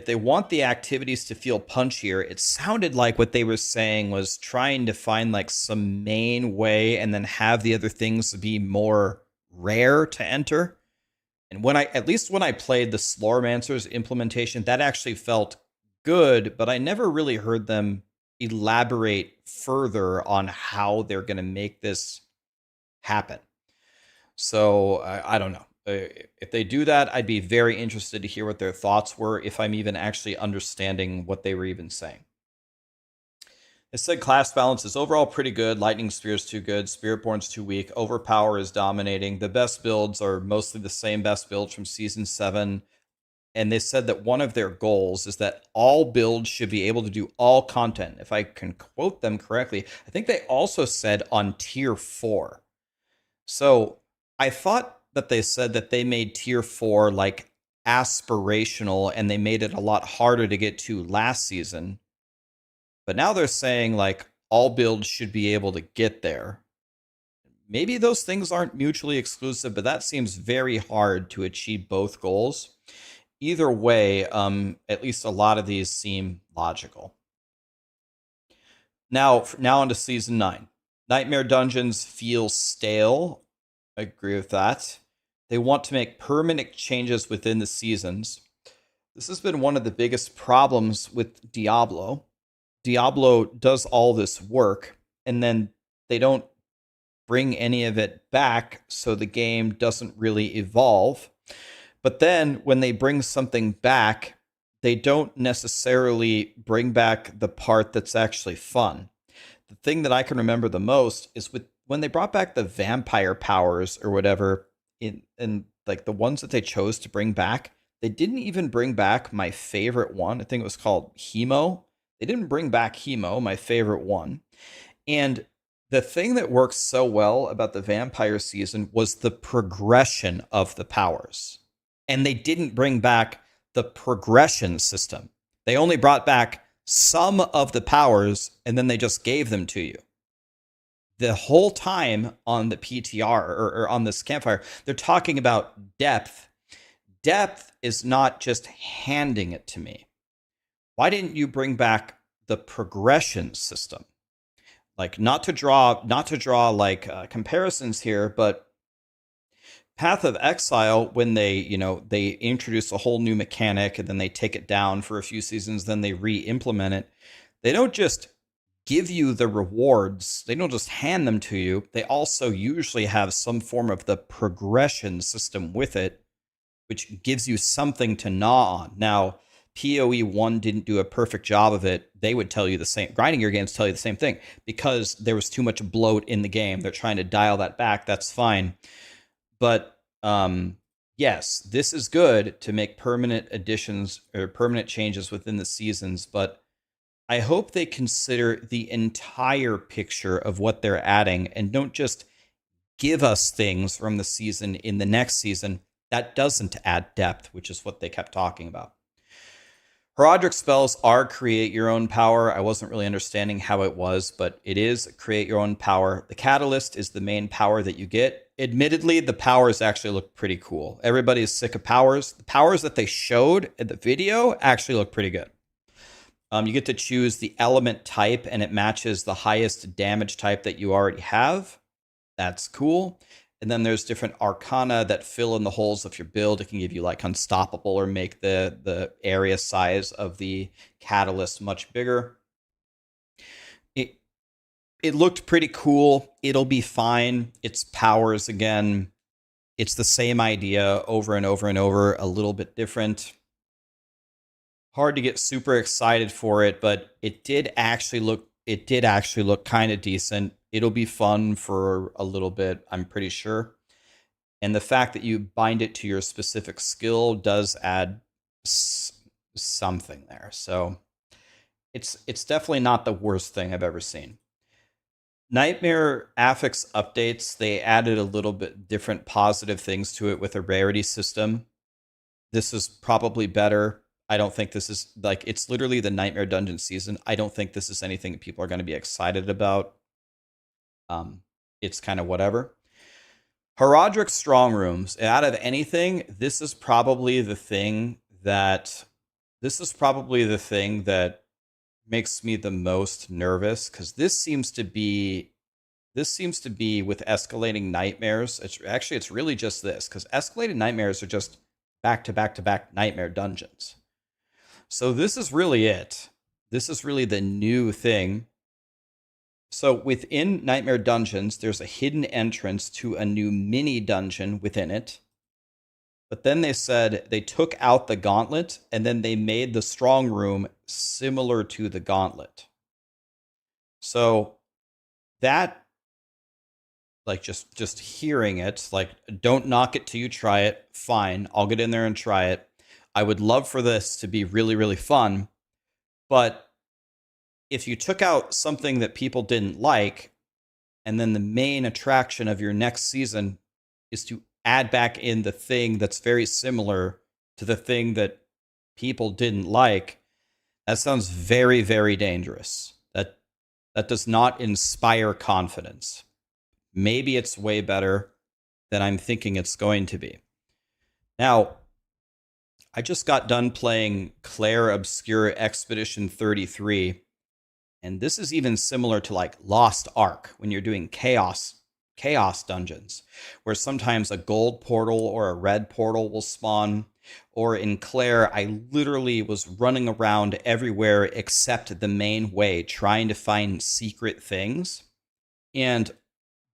they want the activities to feel punchier, it sounded like what they were saying was trying to find like some main way and then have the other things be more rare to enter. And at least when I played the Slormancer's implementation, that actually felt good, but I never really heard them elaborate further on how they're going to make this happen. So I don't know. If they do that, I'd be very interested to hear what their thoughts were, if I'm even actually understanding what they were even saying. It said class balance is overall pretty good. Lightning Spear is too good. Spiritborn's too weak. Overpower is dominating. The best builds are mostly the same best builds from Season 7. And they said that one of their goals is that all builds should be able to do all content. If I can quote them correctly, I think they also said on Tier 4. So I thought that they said that they made Tier 4 like aspirational, and they made it a lot harder to get to last season. But now they're saying like all builds should be able to get there. Maybe those things aren't mutually exclusive, but that seems very hard to achieve both goals. Either way, at least a lot of these seem logical. Now onto Season 9. Nightmare Dungeons feel stale. I agree with that. They want to make permanent changes within the seasons. This has been one of the biggest problems with Diablo. Diablo does all this work, and then they don't bring any of it back, so the game doesn't really evolve. But then when they bring something back, they don't necessarily bring back the part that's actually fun. The thing that I can remember the most is when they brought back the vampire powers or whatever, in like the ones that they chose to bring back, they didn't even bring back my favorite one. I think it was called Hemo. They didn't bring back Hemo, my favorite one. And the thing that works so well about the vampire season was the progression of the powers. And they didn't bring back the progression system. They only brought back some of the powers, and then they just gave them to you. The whole time on the PTR or on this campfire, they're talking about depth. Depth is not just handing it to me. Why didn't you bring back the progression system? Like, not to draw like comparisons here, but Path of Exile, when they introduce a whole new mechanic and then they take it down for a few seasons, then they re-implement it. They don't just give you the rewards. They don't just hand them to you. They also usually have some form of the progression system with it, which gives you something to gnaw on. Now, POE1 didn't do a perfect job of it. They would tell you the same. Grinding your games tell you the same thing. Because there was too much bloat in the game. They're trying to dial that back. That's fine. But yes, this is good to make permanent additions or permanent changes within the seasons, but I hope they consider the entire picture of what they're adding and don't just give us things from the season in the next season that doesn't add depth, which is what they kept talking about. Heraldric spells are create your own power. I wasn't really understanding how it was, but it is create your own power. The catalyst is the main power that you get. Admittedly, the powers actually look pretty cool. Everybody is sick of powers. The powers that they showed in the video actually look pretty good. You get to choose the element type, and it matches the highest damage type that you already have. That's cool. And then there's different arcana that fill in the holes of your build. It can give you like unstoppable or make the area size of the catalyst much bigger. It looked pretty cool. It'll be fine. It's powers again. It's the same idea over and over and over, a little bit different. Hard to get super excited for it, but it did actually look kind of decent. It'll be fun for a little bit, I'm pretty sure. And the fact that you bind it to your specific skill does add something there. So it's definitely not the worst thing I've ever seen. Nightmare Affix updates, they added a little bit different positive things to it with a rarity system. This is probably better. I don't think this is, like, it's literally the Nightmare Dungeon season. I don't think this is anything that people are going to be excited about. It's kind of whatever. Heraldric strong rooms. Out of anything, this is probably the thing that makes me the most nervous, because this seems to be with escalating nightmares. It's really just this, because escalated nightmares are just back to back to back nightmare dungeons. So this is really it. This is really the new thing. So within Nightmare Dungeons, there's a hidden entrance to a new mini dungeon within it. But then they said they took out the gauntlet and then they made the strong room similar to the gauntlet. So that, like, just hearing it, like, don't knock it till you try it. Fine, I'll get in there and try it. I would love for this to be really, really fun. But if you took out something that people didn't like, and then the main attraction of your next season is to add back in the thing that's very similar to the thing that people didn't like, that sounds very, very dangerous. That does not inspire confidence. Maybe it's way better than I'm thinking it's going to be. Now, I just got done playing Claire Obscure Expedition 33, and this is even similar to like Lost Ark when you're doing chaos dungeons, where sometimes a gold portal or a red portal will spawn. Or in Claire, I literally was running around everywhere except the main way, trying to find secret things. And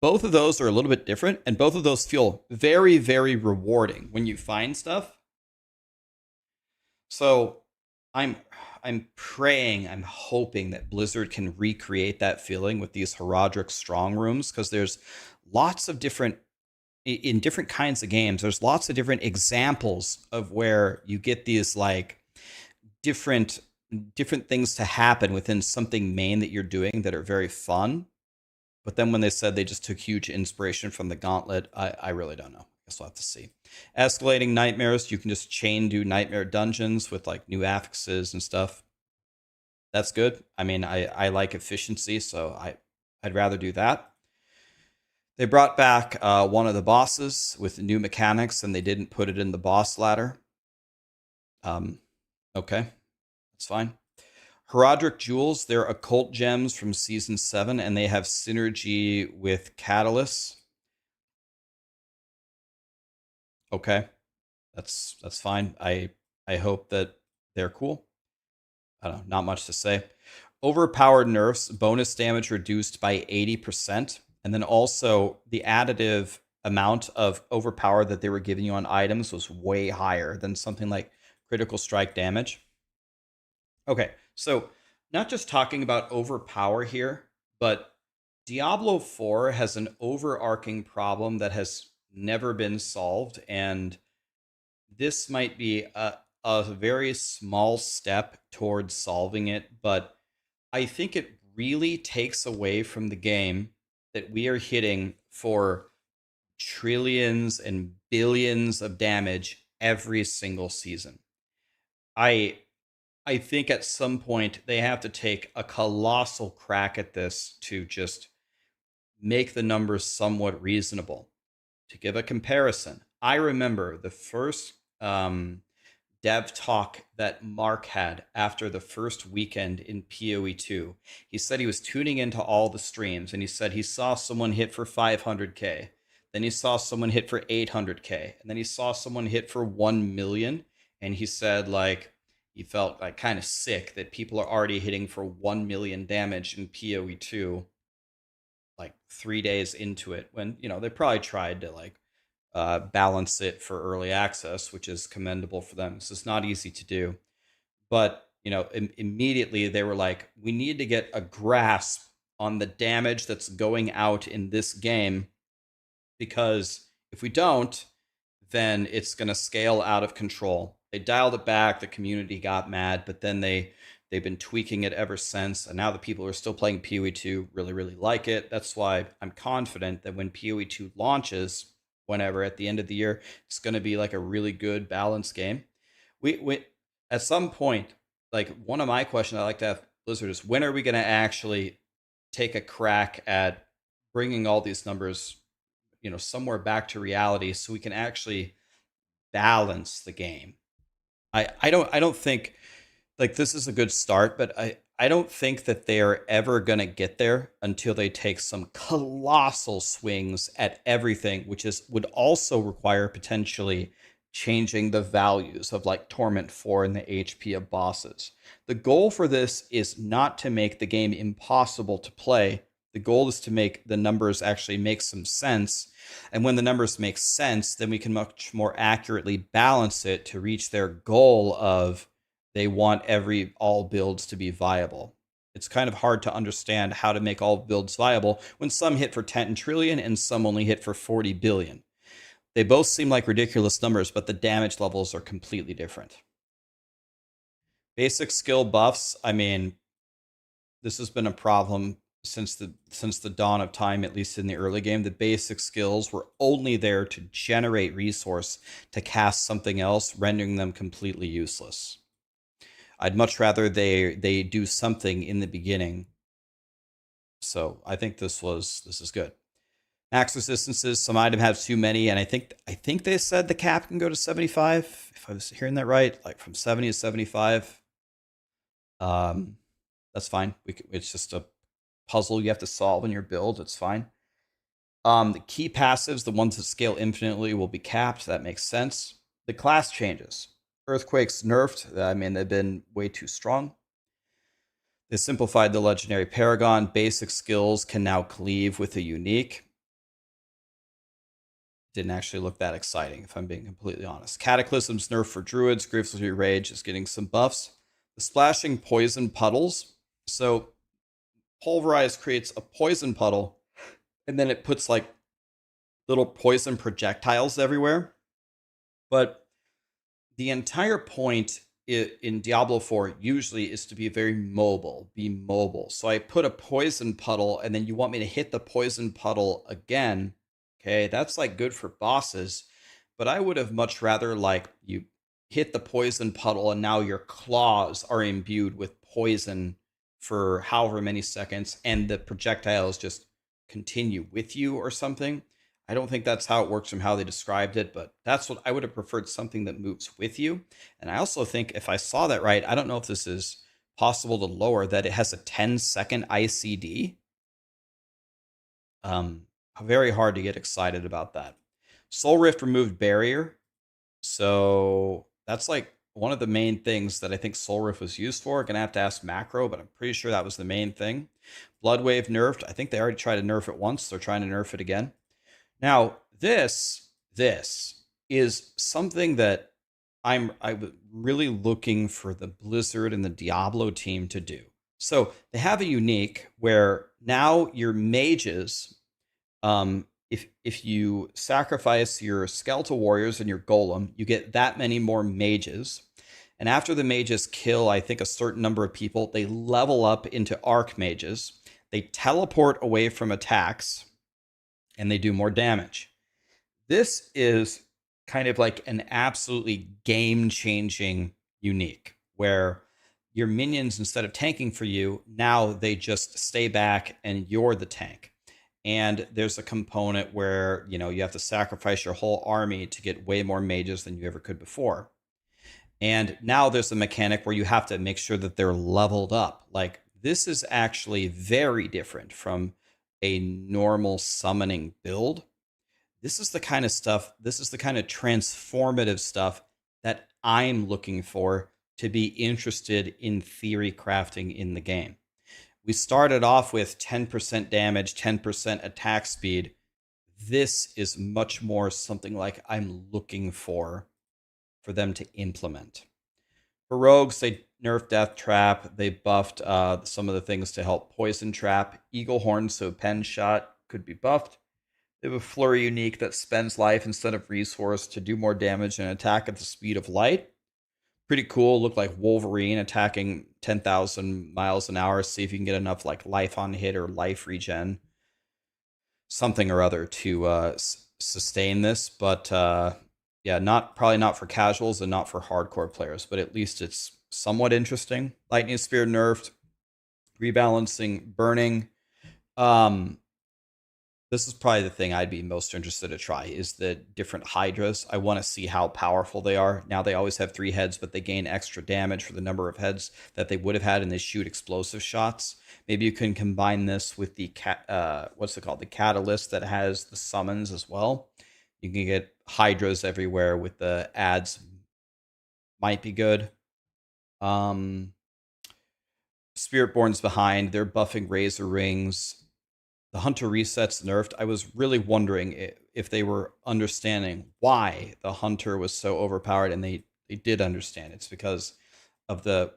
both of those are a little bit different, and both of those feel very, very rewarding when you find stuff. So I'm praying, I'm hoping that Blizzard can recreate that feeling with these Heraldric strong rooms, because there's lots of different, in different kinds of games, there's lots of different examples of where you get these like different things to happen within something main that you're doing that are very fun. But then when they said they just took huge inspiration from the Gauntlet, I really don't know. guess we'll have to see. Escalating nightmares, you can just chain do nightmare dungeons with like new affixes and stuff. That's good. I mean, I like efficiency, so I'd rather do that. They brought back one of the bosses with new mechanics, and they didn't put it in the boss ladder. Okay, that's fine. Herodric Jewels, they're occult gems from Season 7, and they have synergy with Catalyst. Okay, that's fine. I hope that they're cool. I don't know, not much to say. Overpowered nerfs, bonus damage reduced by 80%. And then also the additive amount of overpower that they were giving you on items was way higher than something like critical strike damage. Okay, so not just talking about overpower here, but Diablo 4 has an overarching problem that has never been solved, and this might be a very small step towards solving it, but I think it really takes away from the game that we are hitting for trillions and billions of damage every single season. I think at some point they have to take a colossal crack at this to just make the numbers somewhat reasonable. To give a comparison, I remember the first dev talk that Mark had after the first weekend in POE2. He said he was tuning into all the streams, and he said he saw someone hit for 500K. Then he saw someone hit for 800K. And then he saw someone hit for 1 million. And he said, like, he felt like kind of sick that people are already hitting for 1 million damage in POE2 like 3 days into it, when, you know, they probably tried to like balance it for early access, which is commendable for them. This is not easy to do. But, you know, immediately they were like, we need to get a grasp on the damage that's going out in this game, because if we don't, then it's going to scale out of control. They dialed it back, the community got mad, but then they've been tweaking it ever since, and now the people who are still playing PoE2 really, really like it. That's why I'm confident that when PoE2 launches, whenever at the end of the year, it's going to be like a really good balanced game. We at some point, like, one of my questions I like to have Blizzard is, when are we going to actually take a crack at bringing all these numbers, you know, somewhere back to reality, so we can actually balance the game? I don't think, like, this is a good start, but I don't think that they are ever going to get there until they take some colossal swings at everything, which would also require potentially changing the values of like Torment 4 and the HP of bosses. The goal for this is not to make the game impossible to play. The goal is to make the numbers actually make some sense. And when the numbers make sense, then we can much more accurately balance it to reach their goal of, they want all builds to be viable. It's kind of hard to understand how to make all builds viable when some hit for 10 trillion and some only hit for 40 billion. They both seem like ridiculous numbers, but the damage levels are completely different. Basic skill buffs, I mean, this has been a problem since the dawn of time, at least in the early game. The basic skills were only there to generate resource to cast something else, rendering them completely useless. I'd much rather they do something in the beginning. So I think this is good. Max resistances, some item have too many, and I think they said the cap can go to 75, if I was hearing that right, like from 70 to 75. That's fine. It's just a puzzle you have to solve in your build. It's fine. The key passives, the ones that scale infinitely, will be capped. That makes sense. The class changes. Earthquakes nerfed. I mean, they've been way too strong. They simplified the legendary Paragon. Basic skills can now cleave with a unique. Didn't actually look that exciting, if I'm being completely honest. Cataclysm's nerf for druids. Grievous Rage is getting some buffs. The splashing poison puddles. So Pulverize creates a poison puddle, and then it puts like little poison projectiles everywhere. But the entire point in Diablo 4 usually is to be very mobile, be mobile. So I put a poison puddle, and then you want me to hit the poison puddle again. Okay, that's like good for bosses. but I would have much rather like you hit the poison puddle and now your claws are imbued with poison for however many seconds and the projectiles just continue with you or something. I don't think that's how it works from how they described it, but that's what I would have preferred, something that moves with you. And I also think if I saw that right, I don't know if this is possible to lower, that it has a 10-second ICD. Very hard to get excited about that. Soul Rift removed barrier. So that's like one of the main things that I think Soul Rift was used for. Gonna have to ask Macro, but I'm pretty sure that was the main thing. Blood Wave nerfed. I think they already tried to nerf it once. They're trying to nerf it again. Now, this is something that I'm really looking for the Blizzard and the Diablo team to do. So they have a unique where now your mages, if you sacrifice your skeletal warriors and your golem, you get that many more mages. And after the mages kill, I think, a certain number of people, they level up into archmages. They teleport away from attacks, and they do more damage. This is kind of like an absolutely game-changing unique, where your minions, instead of tanking for you, now they just stay back and you're the tank. And there's a component where, you have to sacrifice your whole army to get way more mages than you ever could before. And now there's a mechanic where you have to make sure that they're leveled up. Like, this is actually very different from a normal summoning build. This is the kind of stuff, this is the kind of transformative stuff that I'm looking for to be interested in theory crafting in the game. We started off with 10% damage, 10% attack speed. This is much more something like I'm looking for them to implement. For rogues, they nerfed Death Trap. They buffed some of the things to help Poison Trap. Eagle Horn, so Pen Shot, could be buffed. They have a Flurry unique that spends life instead of resource to do more damage and attack at the speed of light. Pretty cool. Look like Wolverine attacking 10,000 miles an hour. See if you can get enough like life on hit or life regen, something or other to sustain this. But yeah, probably not for casuals and not for hardcore players, but at least it's somewhat interesting. Lightning Spear nerfed, rebalancing, burning. This is probably the thing I'd be most interested to try, is the different Hydras. I want to see how powerful they are. Now they always have 3 heads, but they gain extra damage for the number of heads that they would have had, and they shoot explosive shots. Maybe you can combine this with the what's it called? The Catalyst that has the summons as well. You can get Hydras everywhere with the ads. Might be good. Spiritborn's behind. They're buffing Razor Rings. The Hunter resets nerfed. I was really wondering if they were understanding why the Hunter was so overpowered, and they did understand. It's because of the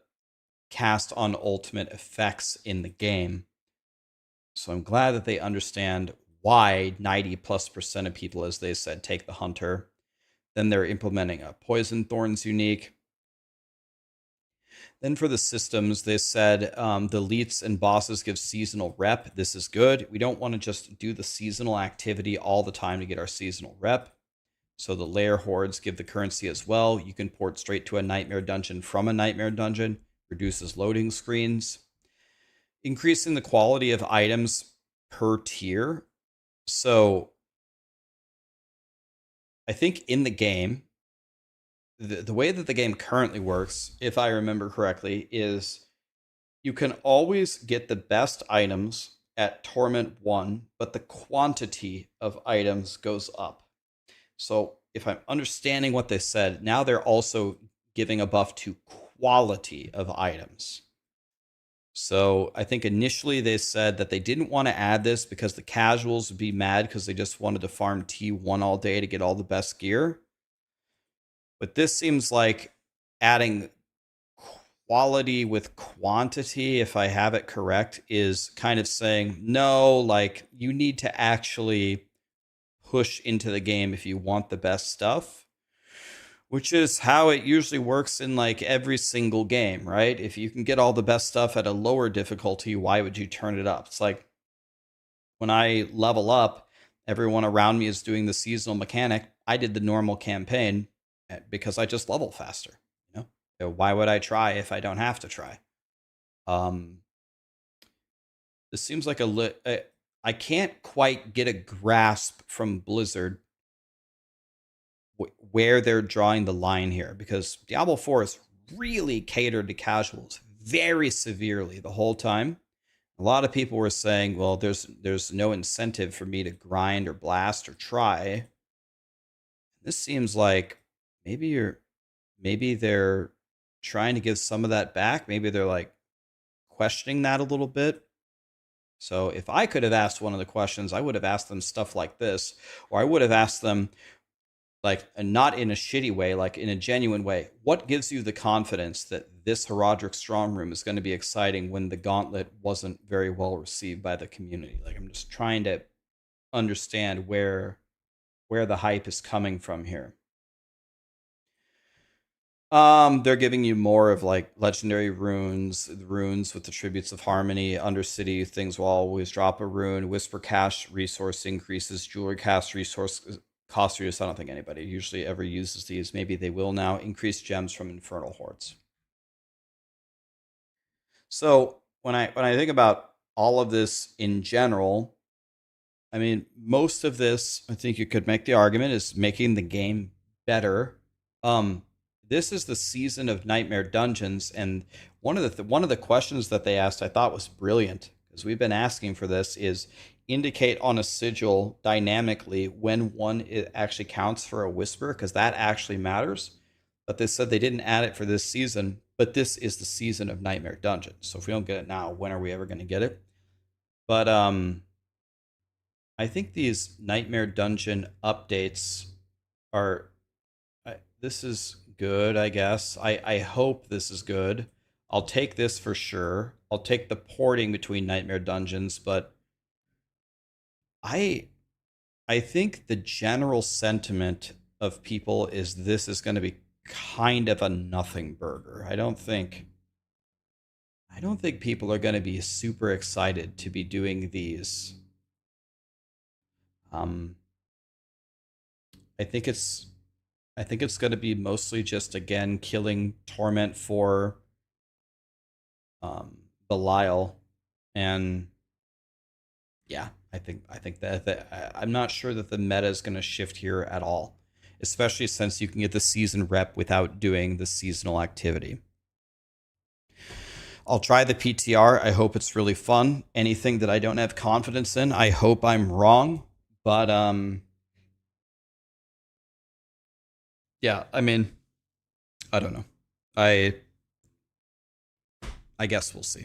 cast on ultimate effects in the game. So I'm glad that they understand why 90+% of people, as they said, take the Hunter. Then they're implementing a Poison Thorns unique. Then for the systems, they said the elites and bosses give seasonal rep. This is good. We don't want to just do the seasonal activity all the time to get our seasonal rep. So the lair hordes give the currency as well. You can port straight to a nightmare dungeon from a nightmare dungeon. Reduces loading screens. Increasing the quality of items per tier. So I think in the game, the way that the game currently works, if I remember correctly, is you can always get the best items at Torment 1, but the quantity of items goes up. So if I'm understanding what they said, now they're also giving a buff to quality of items. So I think initially they said that they didn't want to add this because the casuals would be mad because they just wanted to farm T1 all day to get all the best gear. But this seems like adding quality with quantity, if I have it correct, is kind of saying, no, like, you need to actually push into the game if you want the best stuff, which is how it usually works in like every single game, right? If you can get all the best stuff at a lower difficulty, why would you turn it up? It's like when I level up, everyone around me is doing the seasonal mechanic. I did the normal campaign because I just level faster. You know, why would I try if I don't have to try? This seems like I can't quite get a grasp from Blizzard where they're drawing the line here, because Diablo 4 is really catered to casuals very severely the whole time. A lot of people were saying, well, there's no incentive for me to grind or blast or try. This seems like maybe they're trying to give some of that back. Maybe they're like questioning that a little bit. So if I could have asked one of the questions, I would have asked them stuff like this, or I would have asked them, like, not in a shitty way, like in a genuine way. What gives you the confidence that this Herodric Strong Room is going to be exciting when the Gauntlet wasn't very well received by the community? Like, I'm just trying to understand where the hype is coming from here. They're giving you more of like legendary runes, the runes with the tributes of harmony. Undercity things will always drop a rune. Whisper cash resource increases. Jewelry cast resource cost reduce. I don't think anybody usually ever uses these. Maybe they will now. Increase gems from infernal hordes. So when I think about all of this in general, I mean, most of this, I think you could make the argument, is making the game better. This is the season of Nightmare Dungeons, and one of the questions that they asked I thought was brilliant, because we've been asking for this, is indicate on a sigil dynamically when one actually counts for a whisper, because that actually matters. But they said they didn't add it for this season, but this is the season of Nightmare Dungeons. So if we don't get it now, when are we ever going to get it? But I think these Nightmare Dungeon updates are, this is good, I guess. I hope this is good. I'll take this for sure. I'll take the porting between Nightmare Dungeons, but I think the general sentiment of people is this is going to be kind of a nothing burger. I don't think people are going to be super excited to be doing these. I think it's going to be mostly just, again, killing Torment for Belial, and yeah, I think that I'm not sure that the meta is going to shift here at all, especially since you can get the season rep without doing the seasonal activity. I'll try the PTR. I hope it's really fun. Anything that I don't have confidence in, I hope I'm wrong, but yeah, I mean, I don't know. I guess we'll see.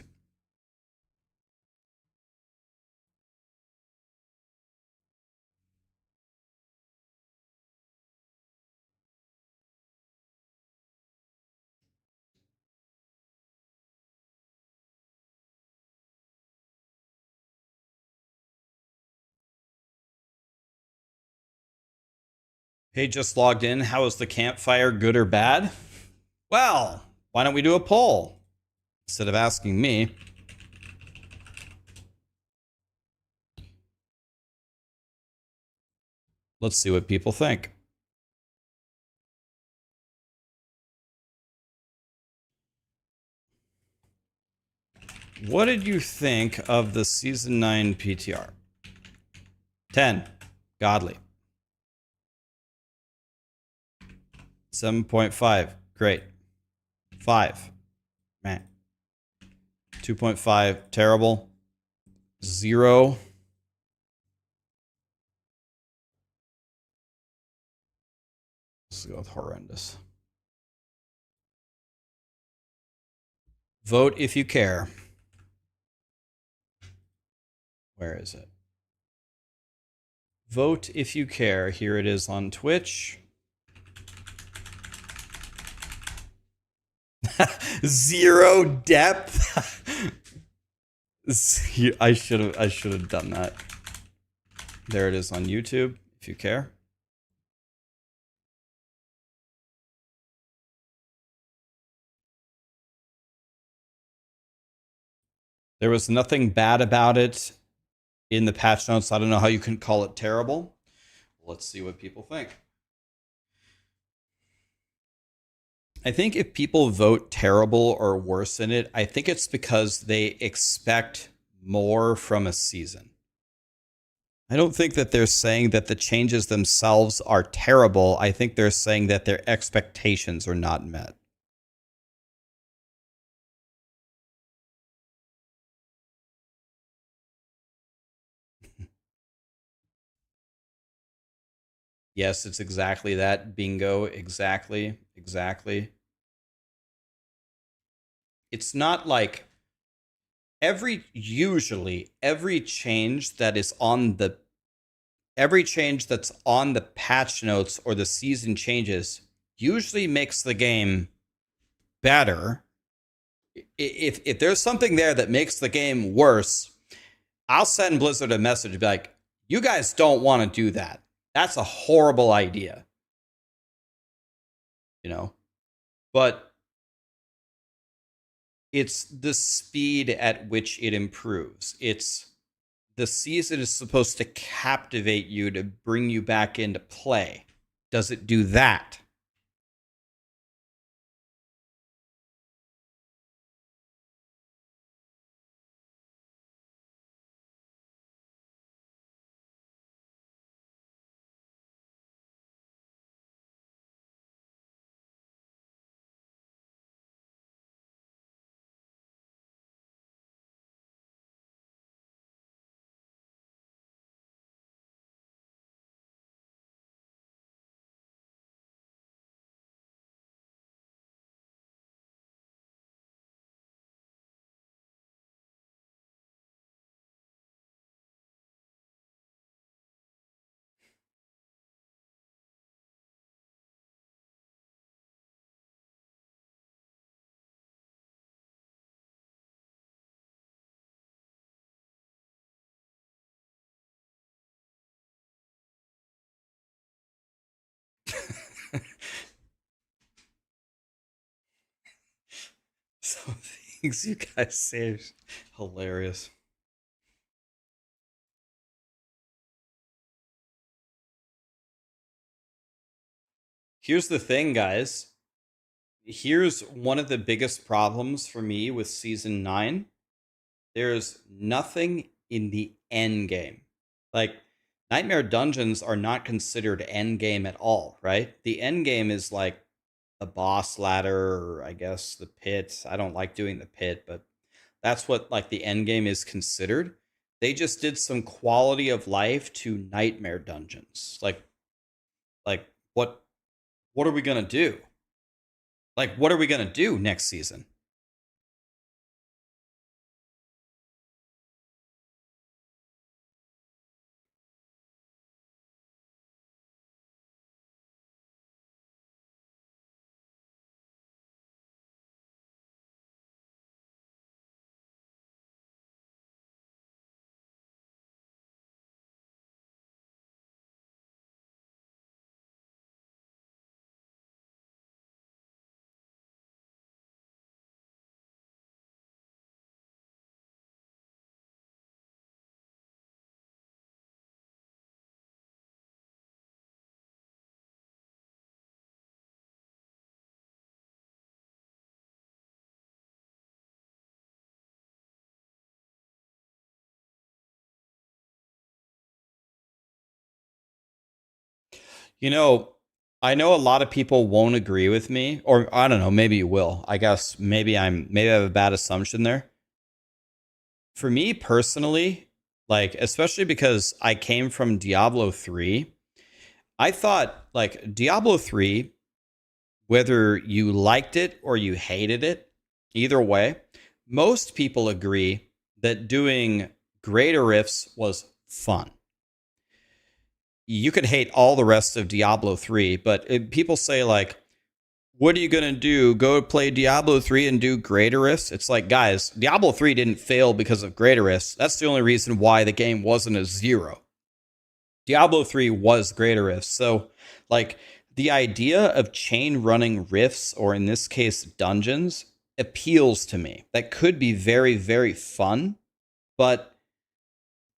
Hey, just logged in. How is the campfire, good or bad? Well, why don't we do a poll instead of asking me? Let's see what people think. What did you think of the Season 9 PTR? 10. Godly. 7.5. Great. 5. Man. 2.5. Terrible. 0. Let's go with horrendous. Vote if you care. Where is it? Vote if you care. Here it is on Twitch. 0 depth. I should have done that. There it is on YouTube, if you care. There was nothing bad about it. in the patch notes. I don't know how you can call it terrible. Let's see what people think. I think if people vote terrible or worse in it, I think it's because they expect more from a season. I don't think that they're saying that the changes themselves are terrible. I think they're saying that their expectations are not met. Yes, it's exactly that. Bingo. Exactly. Exactly. It's not like usually every change that is on the every change that's on the patch notes or the season changes usually makes the game better. If there's something there that makes the game worse, I'll send Blizzard a message and be like, you guys don't want to do that. That's a horrible idea. You know? But it's the speed at which it improves. It's the season is supposed to captivate you to bring you back into play. Does it do that? Some things you guys say are hilarious. Here's the thing, guys. Here's one of the biggest problems for me with Season 9. There's nothing in the end game. Like, Nightmare Dungeons are not considered end game at all, right? The end game is like the boss ladder, or I guess the pit. I don't like doing the pit, but that's what like the end game is considered. They just did some quality of life to Nightmare Dungeons. Like what are we gonna do? Like, what are we gonna do next season? You know, I know a lot of people won't agree with me, or I don't know, maybe you will. I guess maybe I have a bad assumption there. For me personally, like especially because I came from Diablo 3, I thought like Diablo 3, whether you liked it or you hated it, either way, most people agree that doing greater rifts was fun. You could hate all the rest of Diablo 3, but people say like, what are you going to do? Go play Diablo 3 and do greater rifts? It's like, guys, Diablo 3 didn't fail because of greater rifts. That's the only reason why the game wasn't a 0. Diablo 3 was greater rifts. So like the idea of chain running rifts, or in this case, dungeons, appeals to me. That could be very, very fun, but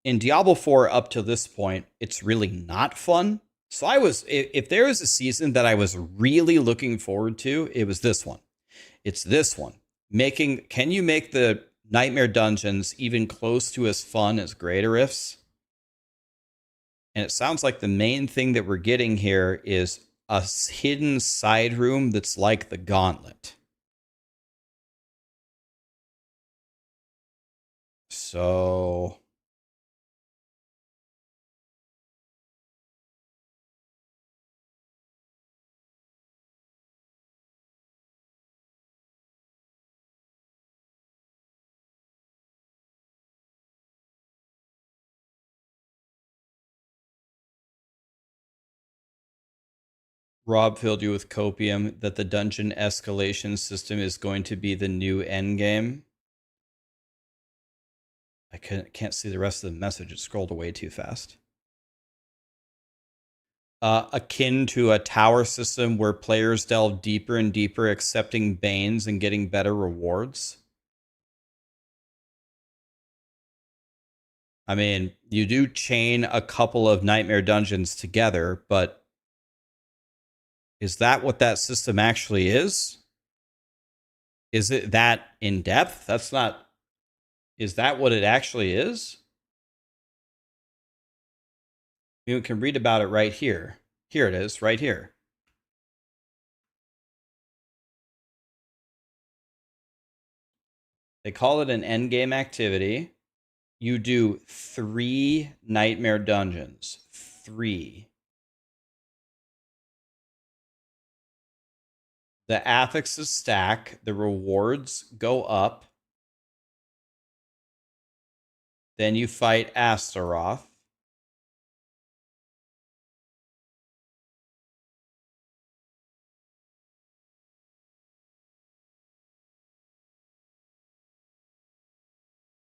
in Diablo 4 up to this point, it's really not fun. So if there was a season that I was really looking forward to, it was this one. It's this one. Can you make the Nightmare Dungeons even close to as fun as Greater Rifts? And it sounds like the main thing that we're getting here is a hidden side room that's like the Gauntlet. So Rob filled you with copium that the dungeon escalation system is going to be the new endgame. I can't see the rest of the message. It scrolled away too fast. Akin to a tower system where players delve deeper and deeper, accepting banes and getting better rewards. I mean, you do chain a couple of nightmare dungeons together, but is that what that system actually is? Is it that in depth? That's not. Is that what it actually is? You can read about it right here. Here it is, right here. They call it an endgame activity. You do 3 nightmare dungeons. 3. The affixes stack. The rewards go up. Then you fight Astaroth.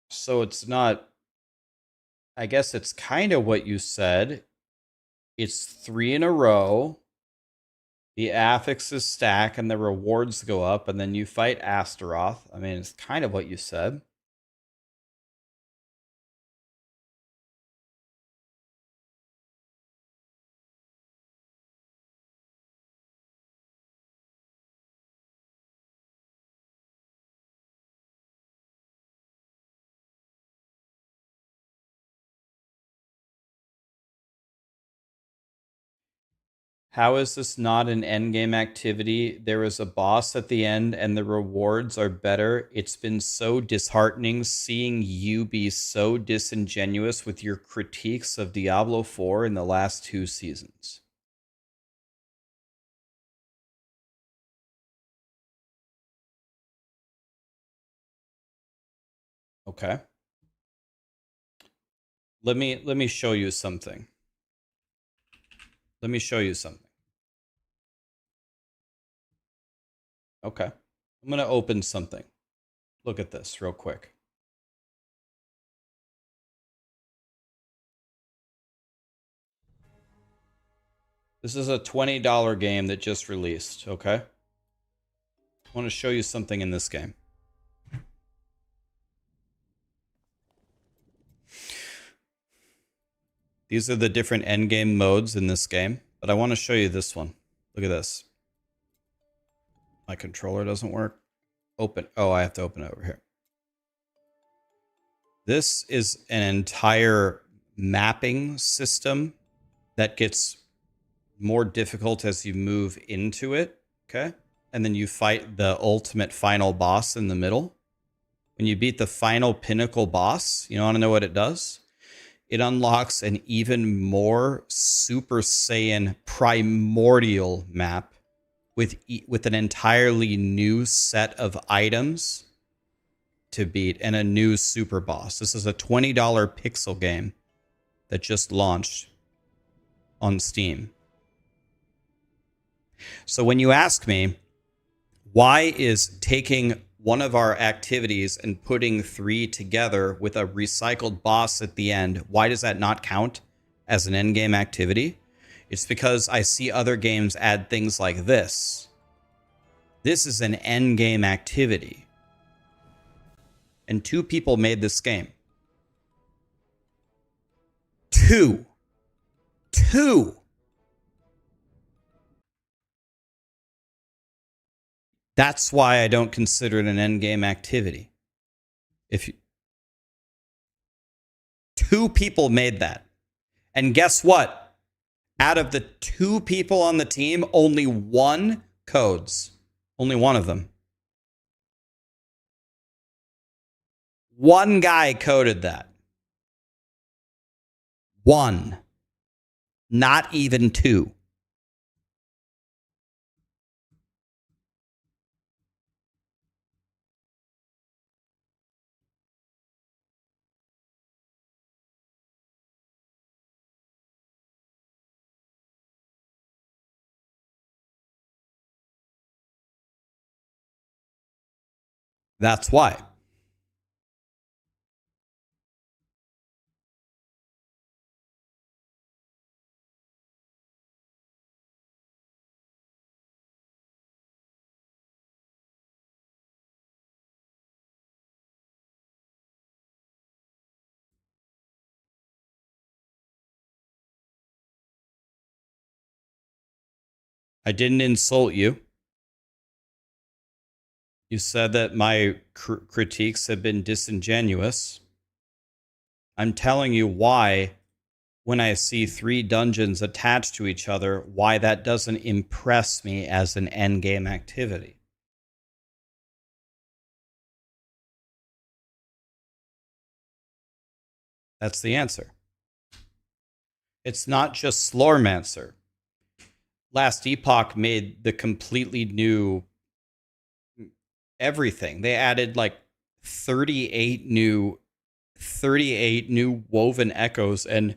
So it's not. I guess it's kind of what you said. It's 3 in a row. The affixes stack and the rewards go up, and then you fight Astaroth. I mean, it's kind of what you said. How is this not an endgame activity? There is a boss at the end and the rewards are better. It's been so disheartening seeing you be so disingenuous with your critiques of Diablo 4 in the last 2 seasons. Okay. Let me show you something. Let me show you something. Okay. I'm going to open something. Look at this real quick. This is a $20 game that just released, okay? I want to show you something in this game. These are the different endgame modes in this game, but I want to show you this one. Look at this. My controller doesn't work. Open. Oh, I have to open it over here. This is an entire mapping system that gets more difficult as you move into it, okay? And then you fight the ultimate final boss in the middle. When you beat the final pinnacle boss, you want to know what it does? It unlocks an even more Super Saiyan primordial map with an entirely new set of items to beat and a new super boss. This is a $20 pixel game that just launched on Steam. So when you ask me, why is taking one of our activities and putting 3 together with a recycled boss at the end, why does that not count as an endgame activity? It's because I see other games add things like this. This is an endgame activity. And 2 people made this game. Two. That's why I don't consider it an endgame activity. If you, 2 people made that. And guess what? Out of the 2 people on the team, only one codes. Only one of them. One guy coded that. One. Not even 2. That's why. I didn't insult you. You said that my critiques have been disingenuous. I'm telling you why, when I see 3 dungeons attached to each other, why that doesn't impress me as an endgame activity. That's the answer. It's not just Slormancer. Last Epoch made the completely new everything. They added like 38 new woven echoes, and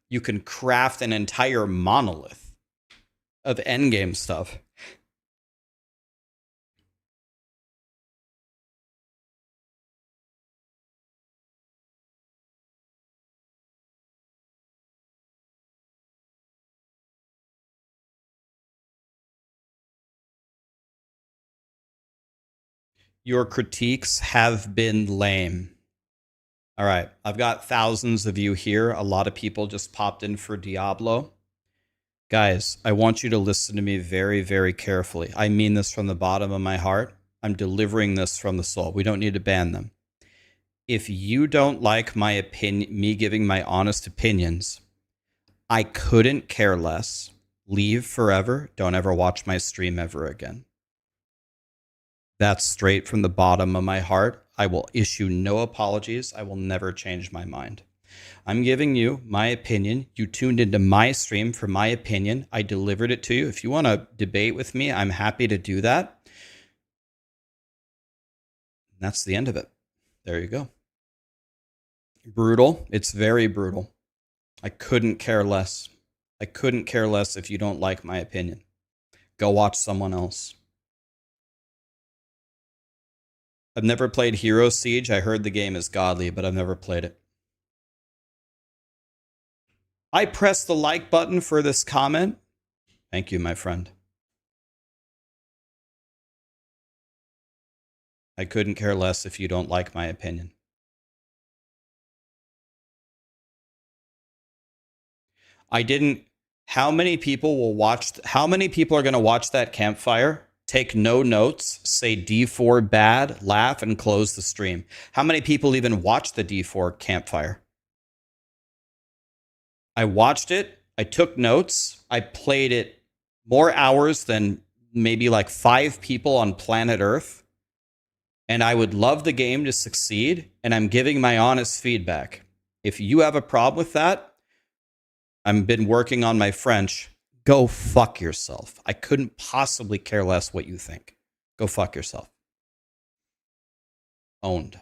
you can craft an entire monolith of endgame stuff. Your critiques have been lame. All right, I've got thousands of you here. A lot of people just popped in for Diablo. Guys, I want you to listen to me very, very carefully. I mean this from the bottom of my heart. I'm delivering this from the soul. We don't need to ban them. If you don't like my opinion, me giving my honest opinions, I couldn't care less. Leave forever. Don't ever watch my stream ever again. That's straight from the bottom of my heart. I will issue no apologies. I will never change my mind. I'm giving you my opinion. You tuned into my stream for my opinion. I delivered it to you. If you want to debate with me, I'm happy to do that. That's the end of it. There you go. Brutal. It's very brutal. I couldn't care less. I couldn't care less if you don't like my opinion. Go watch someone else. I've never played Hero Siege. I heard the game is godly, but I've never played it. I pressed the like button for this comment. Thank you, my friend. I couldn't care less if you don't like my opinion. I didn't. How many people will watch? How many people are going to watch that campfire? Take no notes, say D4 bad, laugh, and close the stream. How many people even watch the D4 campfire? I watched it. I took notes. I played it more hours than maybe like 5 people on planet Earth. And I would love the game to succeed. And I'm giving my honest feedback. If you have a problem with that, I've been working on my French. Go fuck yourself. I couldn't possibly care less what you think. Go fuck yourself. Owned.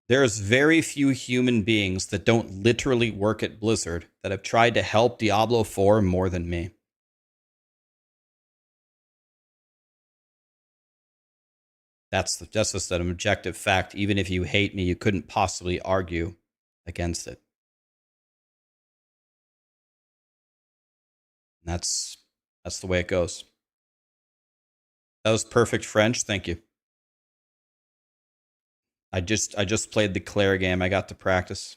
There's very few human beings that don't literally work at Blizzard that have tried to help Diablo 4 more than me. That's just an objective fact. Even if you hate me, you couldn't possibly argue against it. That's the way it goes. That was perfect French. Thank you. I just played the Claire game. I got to practice.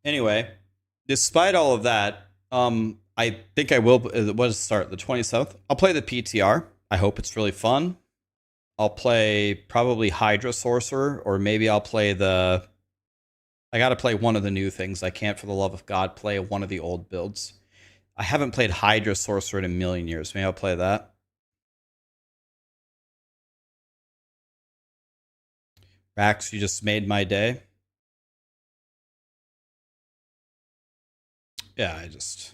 Anyway, despite all of that, I think I will. What does it start? The 27th. I'll play the PTR. I hope it's really fun. I'll play probably Hydra Sorcerer, or maybe I'll play the. I got to play one of the new things. I can't, for the love of God, play one of the old builds. I haven't played Hydra Sorcerer in a million years. Maybe I'll play that. Rax, you just made my day. Yeah, I just.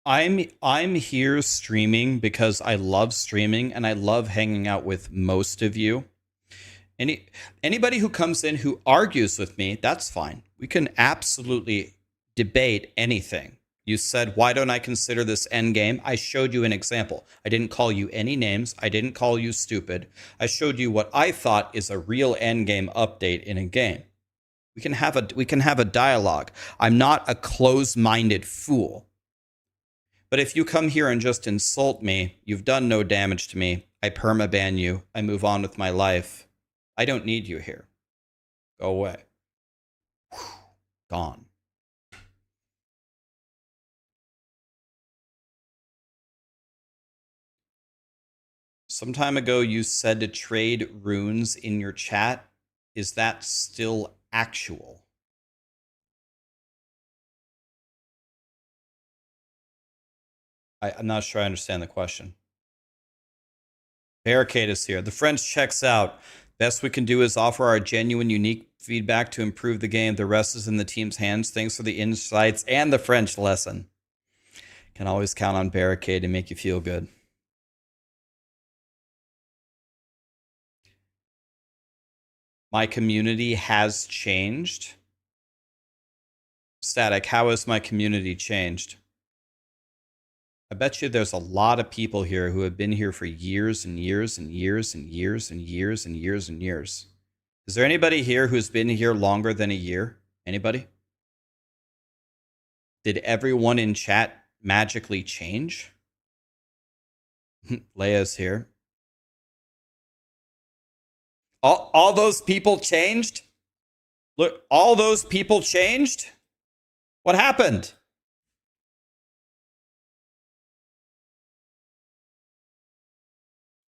I'm here streaming because I love streaming and I love hanging out with most of you. Anybody who comes in who argues with me, that's fine. We can absolutely debate anything. You said, why don't I consider this endgame? I showed you an example. I didn't call you any names. I didn't call you stupid. I showed you what I thought is a real endgame update in a game. We can have a dialogue. I'm not a closed-minded fool. But if you come here and just insult me, you've done no damage to me. I permaban you. I move on with my life. I don't need you here. Go away. Gone. Some time ago, you said to trade runes in your chat. Is that still actual? I'm not sure I understand the question. Barricade is here. The French checks out. Best we can do is offer our genuine, unique feedback to improve the game. The rest is in the team's hands. Thanks for the insights and the French lesson. Can always count on Barricade to make you feel good. My community has changed. Static, how has my community changed? I bet you there's a lot of people here who have been here for years and years and years and years and years and years and years. Is there anybody here who's been here longer than a year? Anybody? Did everyone in chat magically change? Leia's here. All those people changed? Look, all those people changed? What happened?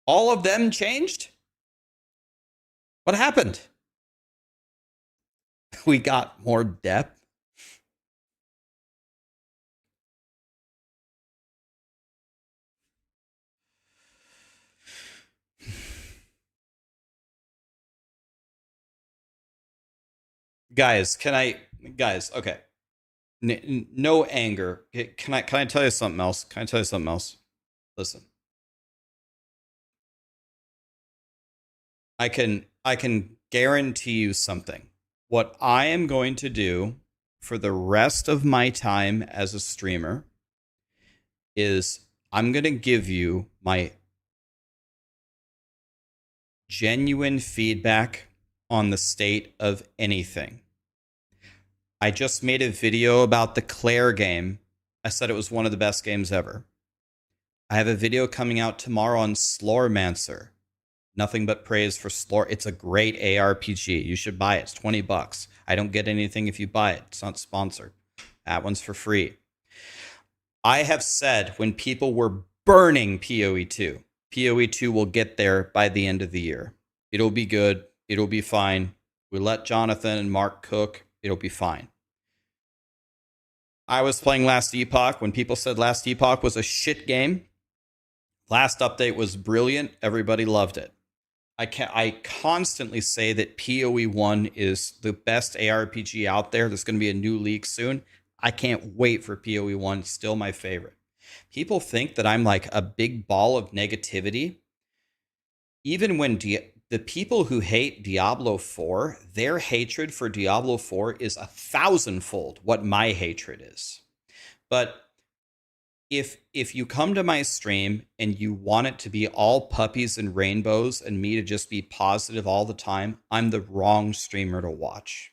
All of them changed? What happened? We got more depth. Guys, okay. No anger. Can I tell you something else? Can I tell you something else? Listen. I can guarantee you something. What I am going to do for the rest of my time as a streamer is I'm going to give you my genuine feedback on the state of anything. I just made a video about the Claire game. I said it was one of the best games ever. I have a video coming out tomorrow on Slormancer. Nothing but praise for Slor. It's a great ARPG. You should buy it. It's $20. I don't get anything if you buy it. It's not sponsored. That one's for free. I have said when people were burning POE2, POE2 will get there by the end of the year. It'll be good. It'll be fine. We let Jonathan and Mark cook. It'll be fine. I was playing Last Epoch when people said Last Epoch was a shit game. Last update was brilliant. Everybody loved it. I constantly say that POE1 is the best ARPG out there. There's going to be a new leak soon. I can't wait for POE1. It's still my favorite. People think that I'm like a big ball of negativity. Even when the people who hate Diablo 4, their hatred for Diablo 4 is 1,000-fold what my hatred is. But if you come to my stream and you want it to be all puppies and rainbows and me to just be positive all the time, I'm the wrong streamer to watch.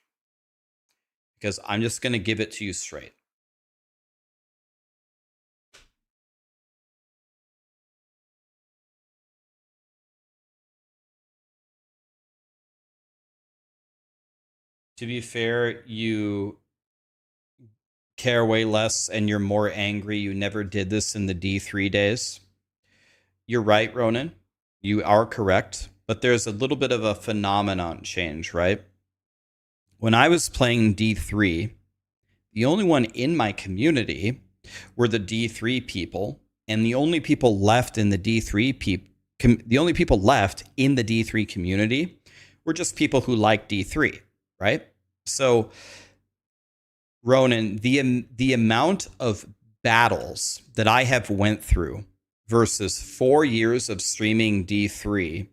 Because I'm just going to give it to you straight. To be fair, you care way less and you're more angry. You never did this in the D3 days. You're right, Ronan. You are correct. But there's a little bit of a phenomenon change, right? When I was playing D3, the only one in my community were the D3 people, and the only people left in the D3 community were just people who like D3, right? So, Ronan, the amount of battles that I have went through versus 4 years of streaming D3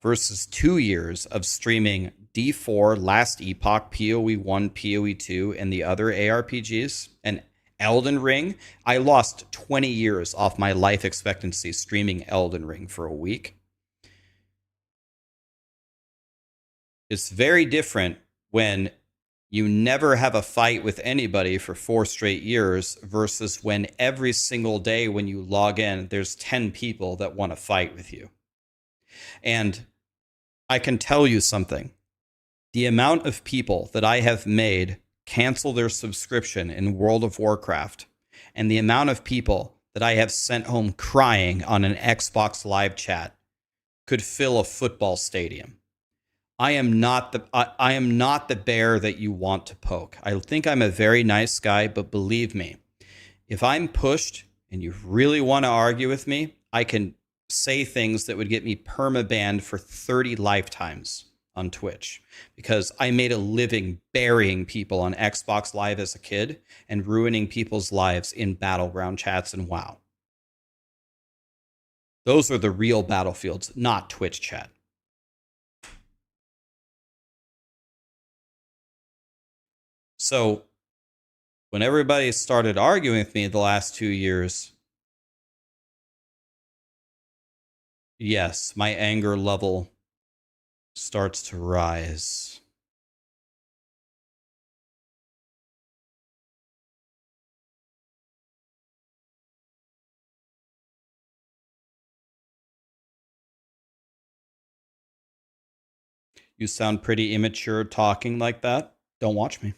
versus 2 years of streaming D4, Last Epoch, POE1, POE2, and the other ARPGs, and Elden Ring. I lost 20 years off my life expectancy streaming Elden Ring for a week. It's very different when you never have a fight with anybody for 4 straight years versus when every single day when you log in, there's 10 people that want to fight with you. And I can tell you something. The amount of people that I have made cancel their subscription in World of Warcraft and the amount of people that I have sent home crying on an Xbox Live chat could fill a football stadium. I am not the bear that you want to poke. I think I'm a very nice guy, but believe me, if I'm pushed and you really want to argue with me, I can say things that would get me perma-banned for 30 lifetimes on Twitch because I made a living burying people on Xbox Live as a kid and ruining people's lives in Battleground chats and WoW. Those are the real battlefields, not Twitch chat. So when everybody started arguing with me the last 2 years, yes, my anger level starts to rise. You sound pretty immature talking like that. Don't watch me.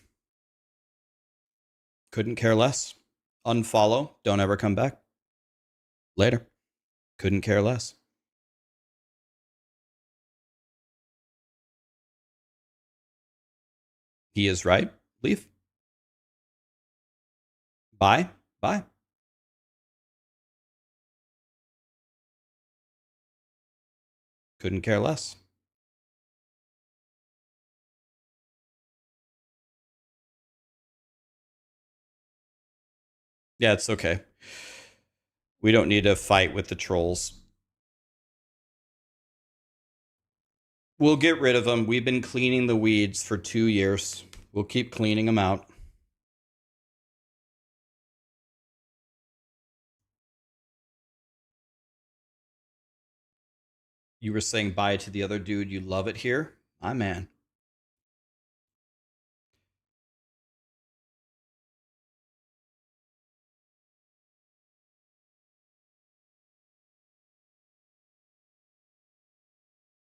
Couldn't care less. Unfollow. Don't ever come back. Later. Couldn't care less. He is right. Leave. Bye. Bye. Couldn't care less. Yeah, it's okay. We don't need to fight with the trolls. We'll get rid of them. We've been cleaning the weeds for 2 years. We'll keep cleaning them out. You were saying bye to the other dude. You love it here? My man.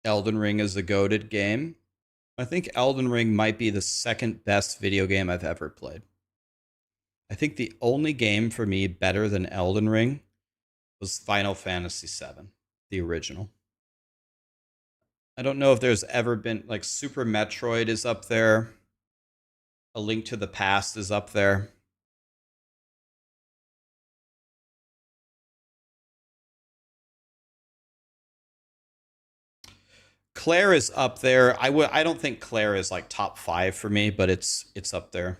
Elden Ring is a goated game. I think Elden Ring might be the second best video game I've ever played. I think the only game for me better than Elden Ring was Final Fantasy VII, the original. I don't know if there's ever been, like, Super Metroid is up there. A Link to the Past is up there. Claire is up there. I don't think Claire is like top 5 for me, but it's up there.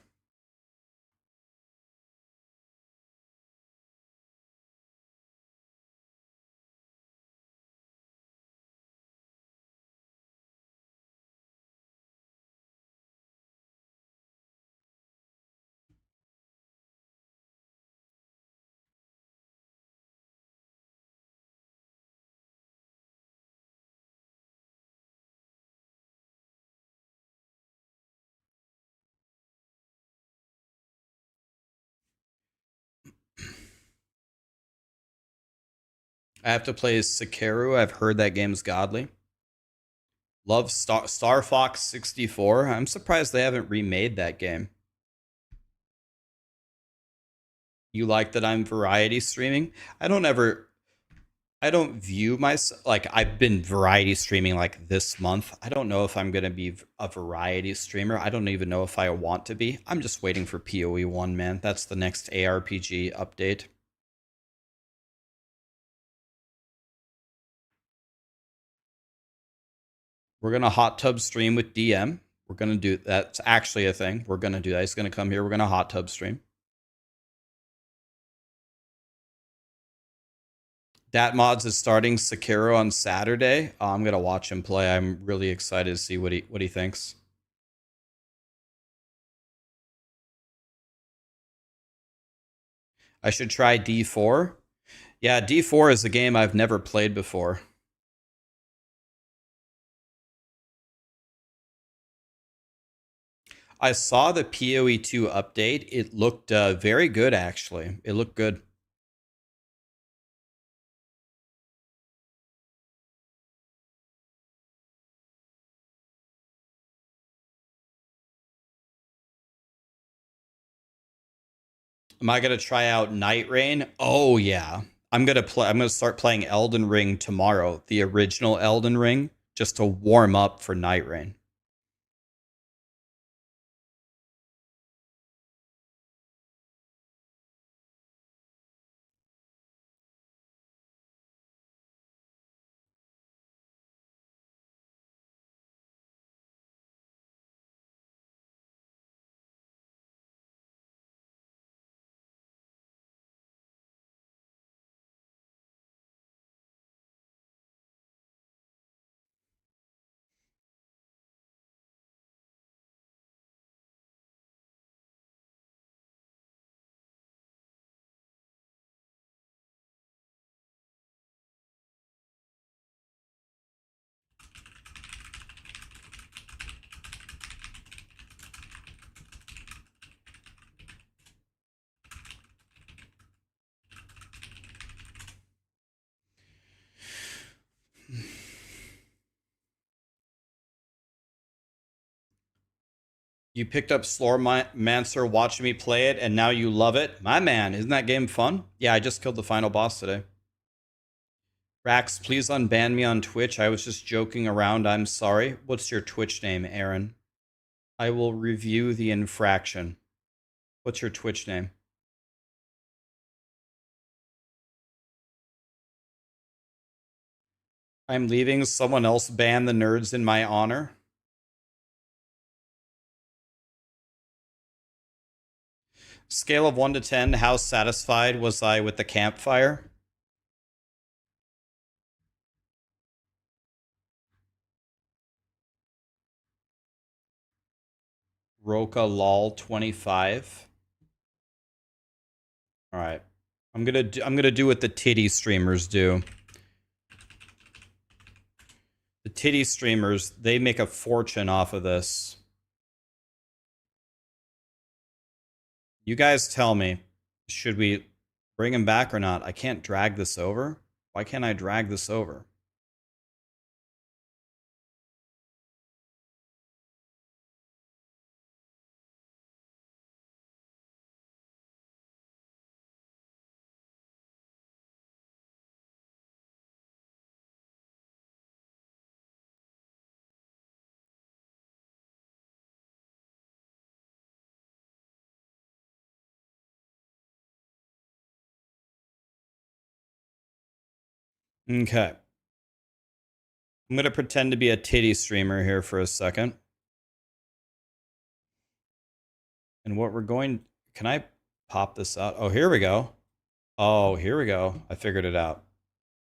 I have to play Sekiro. I've heard that game's godly. Love Star Fox 64. I'm surprised they haven't remade that game. You like that I'm variety streaming? I don't view myself like I've been variety streaming like this month. I don't know if I'm going to be a variety streamer. I don't even know if I want to be. I'm just waiting for POE1, man. That's the next ARPG update. We're going to hot tub stream with DM. We're going to do that's actually a thing. We're going to do that. He's going to come here. We're going to hot tub stream. Dat Mods is starting Sekiro on Saturday. I'm going to watch him play. I'm really excited to see what he thinks. I should try D4. Yeah, D4 is a game I've never played before. I saw the POE2 update. It looked very good, actually. It looked good. Am I gonna try out Night Rain? Oh yeah. I'm gonna start playing Elden Ring tomorrow, the original Elden Ring, just to warm up for Night Rain. You picked up Slormancer watching me play it, and now you love it? My man, isn't that game fun? Yeah, I just killed the final boss today. Rax, please unban me on Twitch. I was just joking around. I'm sorry. What's your Twitch name, Aaron? I will review the infraction. What's your Twitch name? I'm leaving. Someone else ban the nerds in my honor. Scale of 1 to 10, how satisfied was I with the campfire? Roka lol 25. All right. I'm going to do what the titty streamers do. The titty streamers, they make a fortune off of this. You guys tell me, should we bring him back or not? I can't drag this over. Why can't I drag this over? Okay. I'm going to pretend to be a titty streamer here for a second. And what we're going... Can I pop this out? Oh, here we go. Oh, here we go. I figured it out.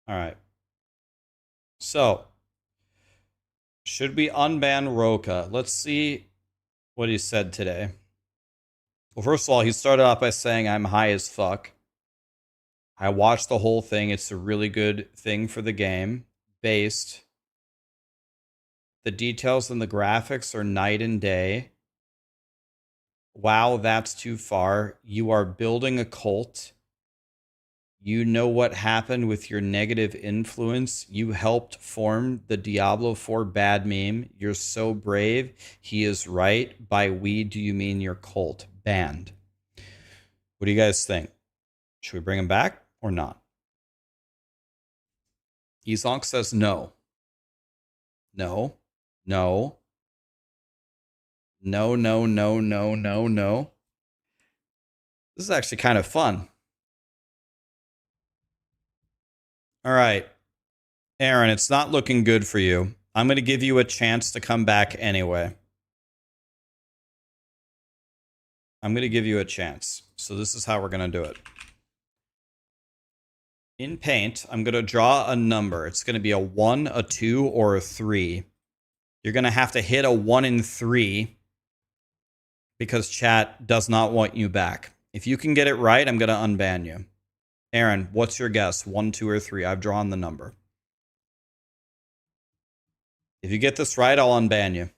All right. So, should we unban Roka? Let's see what he said today. Well, first of all, he started off by saying, I'm high as fuck. I watched the whole thing. It's a really good thing for the game. Based. The details and the graphics are night and day. Wow, that's too far. You are building a cult. You know what happened with your negative influence. You helped form the Diablo 4 bad meme. You're so brave. He is right. By we, do you mean your cult? Banned. What do you guys think? Should we bring him back or not? Ezonk says no. No. No. No, no, no, no, no, no. This is actually kind of fun. All right. Aaron, it's not looking good for you. I'm going to give you a chance to come back anyway. I'm going to give you a chance. So this is how we're going to do it. In Paint, I'm going to draw a number. It's going to be a 1, a 2, or a 3. You're going to have to hit a 1 and 3 because chat does not want you back. If you can get it right, I'm going to unban you. Aaron, what's your guess? 1, 2, or 3? I've drawn the number. If you get this right, I'll unban you.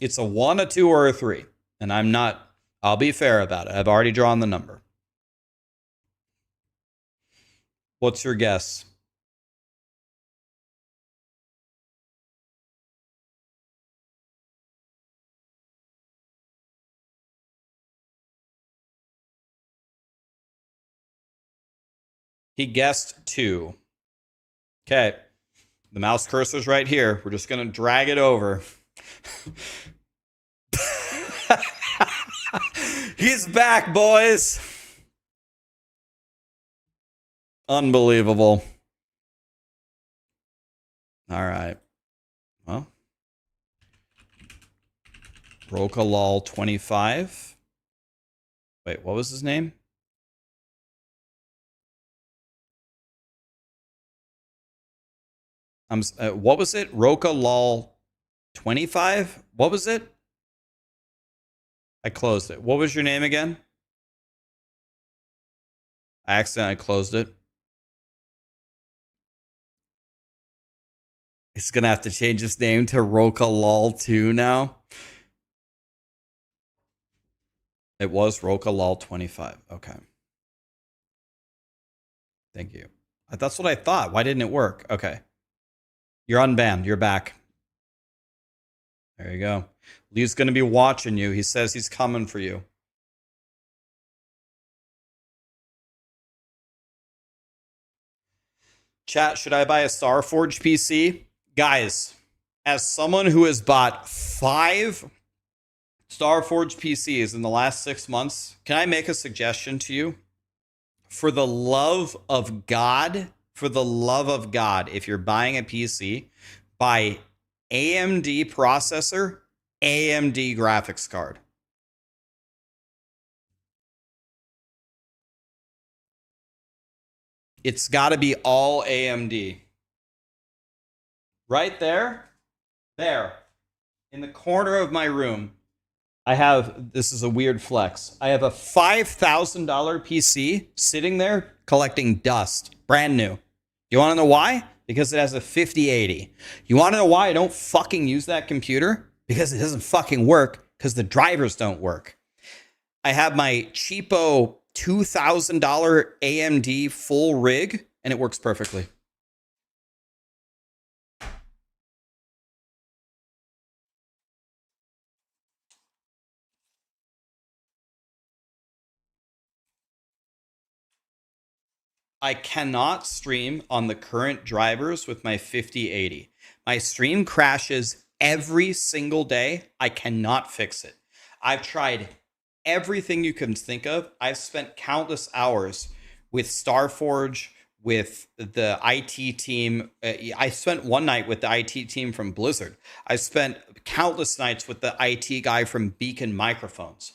It's a 1, a 2, or a 3. And I'll be fair about it. I've already drawn the number. What's your guess? He guessed 2. Okay. The mouse cursor's right here. We're just going to drag it over. He's back, boys. Unbelievable. All right. Well. Rokalol 25. Wait, what was his name? What was it? Rokalol 25? What was it? I closed it. What was your name again? I accidentally closed it. He's going to have to change his name to Rokalol 2 now. It was Rokalol 25. Okay. Thank you. That's what I thought. Why didn't it work? Okay. You're unbanned. You're back. There you go. Lee's going to be watching you. He says he's coming for you. Chat, should I buy a Starforge PC? Guys, as someone who has bought 5 Starforge PCs in the last 6 months, can I make a suggestion to you? For the love of God, if you're buying a PC, buy AMD processor, AMD graphics card. It's got to be all AMD. Right there, in the corner of my room, I have, this is a weird flex, I have a $5,000 PC sitting there collecting dust, brand new. You want to know why? Because it has a 5080. You want to know why I don't fucking use that computer? Because it doesn't fucking work, because the drivers don't work. I have my cheapo $2,000 AMD full rig, and it works perfectly. I cannot stream on the current drivers with my 5080. My stream crashes every single day. I cannot fix it. I've tried everything you can think of. I've spent countless hours with Starforge, with the IT team. I spent one night with the IT team from Blizzard. I spent countless nights with the IT guy from Beacon Microphones,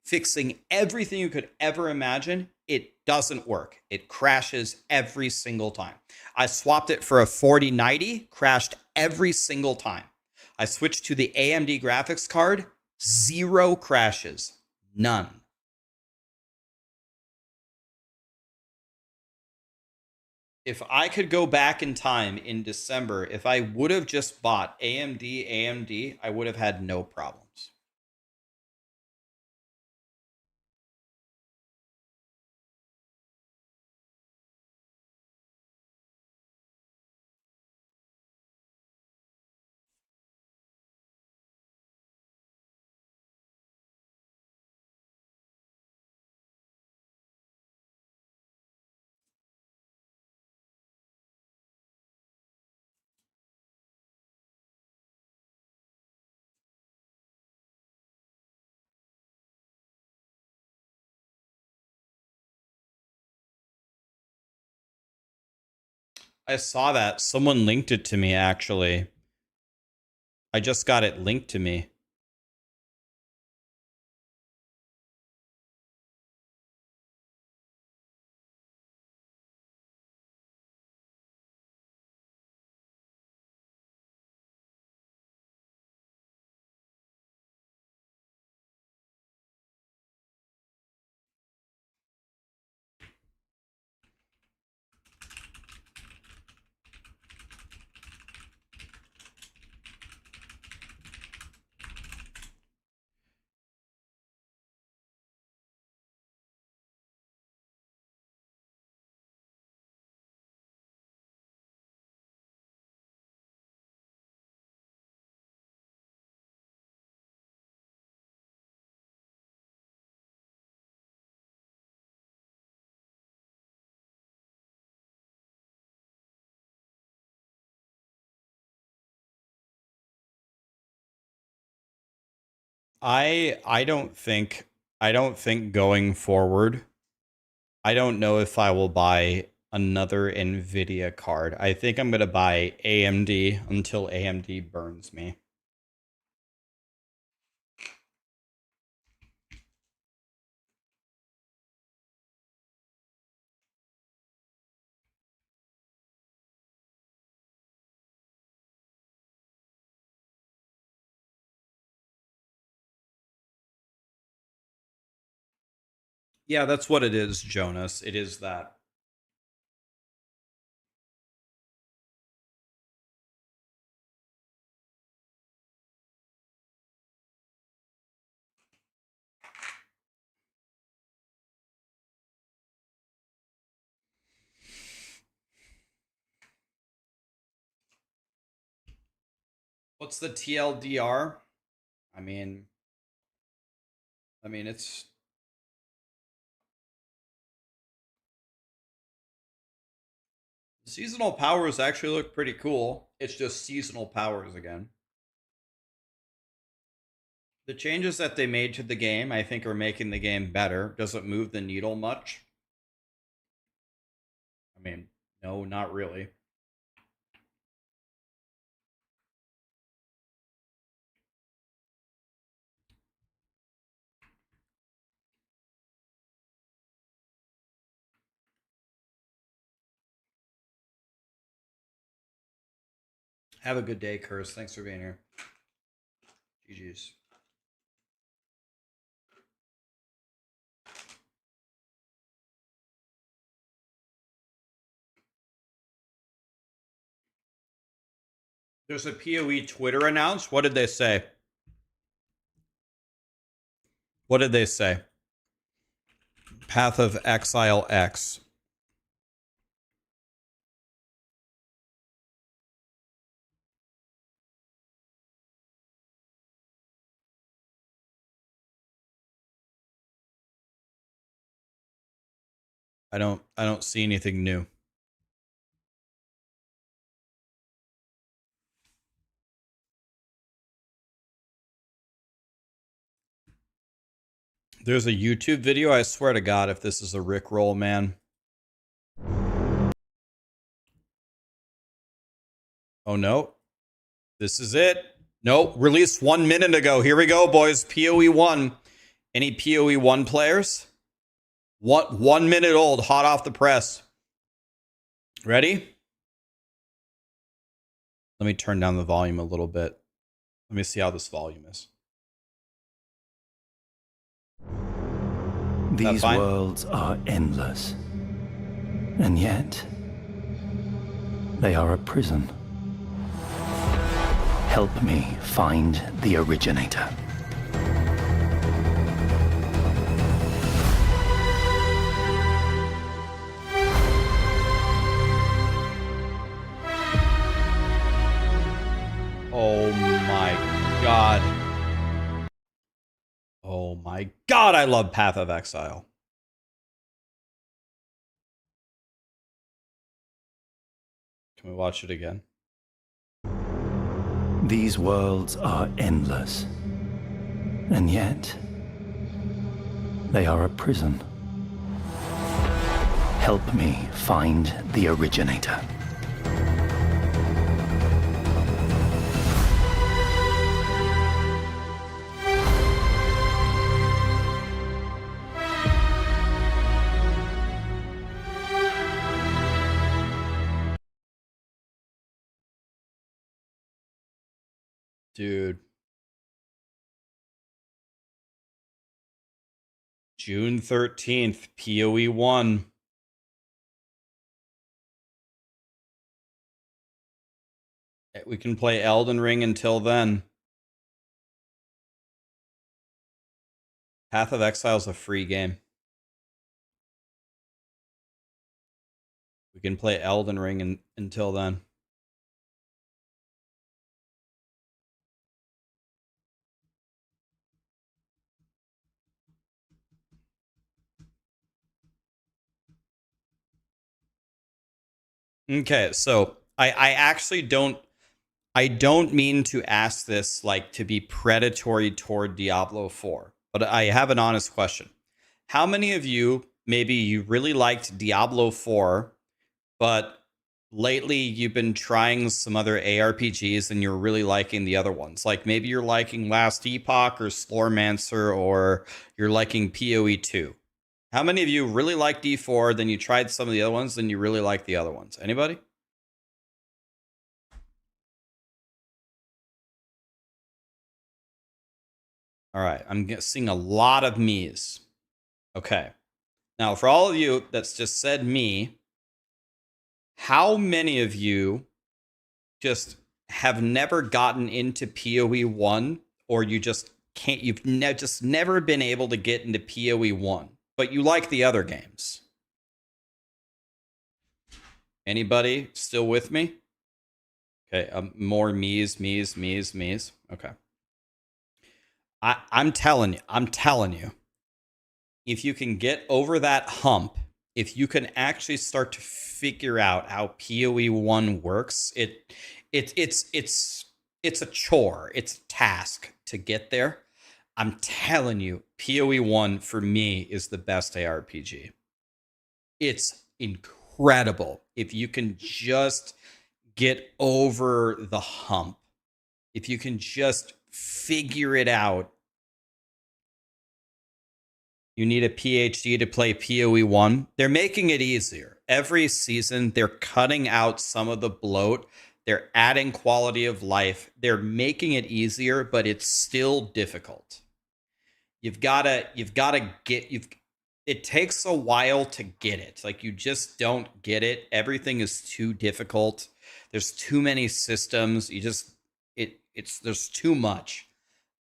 fixing everything you could ever imagine. It doesn't work. It crashes every single time. I swapped it for a 4090, crashed every single time. I switched to the AMD graphics card, 0 crashes, none. If I could go back in time in December, if I would have just bought AMD, I would have had no problems. I saw that. Someone linked it to me, actually. I just got it linked to me. I don't think going forward, I don't know if I will buy another Nvidia card. I think I'm gonna buy AMD until AMD burns me. Yeah, that's what it is, Jonas. It is that. What's the TLDR? I mean, it's seasonal powers actually look pretty cool. It's just seasonal powers again. The changes that they made to the game, I think, are making the game better. Doesn't move the needle much. I mean, no, not really. Have a good day, Curse. Thanks for being here. GG's. There's a POE Twitter announced. What did they say? What did they say? Path of Exile X. I don't see anything new. There's a YouTube video. I swear to God, if this is a Rickroll, man. Oh, no. This is it. Nope. Released 1 minute ago. Here we go, boys. POE 1. Any POE 1 players? 1 minute old. Hot off the press. Ready? Let me turn down the volume a little bit. Let me see how this volume is. These worlds are endless, and yet they are a prison. Help me find the originator. Oh my God. Oh my God, I love Path of Exile. Can we watch it again? These worlds are endless, and yet they are a prison. Help me find the originator. Dude. June 13th, POE1. We can play Elden Ring until then. Path of Exile is a free game. We can play Elden Ring until then. Okay, so I actually don't mean to ask this like to be predatory toward Diablo 4, but I have an honest question. How many of you, maybe you really liked Diablo 4, but lately you've been trying some other ARPGs and you're really liking the other ones? Like maybe you're liking Last Epoch or Slormancer, or you're liking POE2. How many of you really like D4, then you tried some of the other ones, then you really like the other ones? Anybody? All right, I'm seeing a lot of me's. Okay. Now, for all of you that's just said me, how many of you just have never gotten into POE1, or you just can't, just never been able to get into POE1, but you like the other games? Anybody still with me? Okay, more me's. Okay. I'm telling you, if you can get over that hump, if you can actually start to figure out how POE1 works, it's a chore, it's a task to get there. I'm telling you, POE1 for me is the best ARPG. It's incredible if you can just get over the hump. If you can just figure it out. You need a PhD to play POE1. They're making it easier. Every season, they're cutting out some of the bloat. They're adding quality of life. They're making it easier, but it's still difficult. It takes a while to get it. Like, you just don't get it. Everything is too difficult. There's too many systems. There's too much.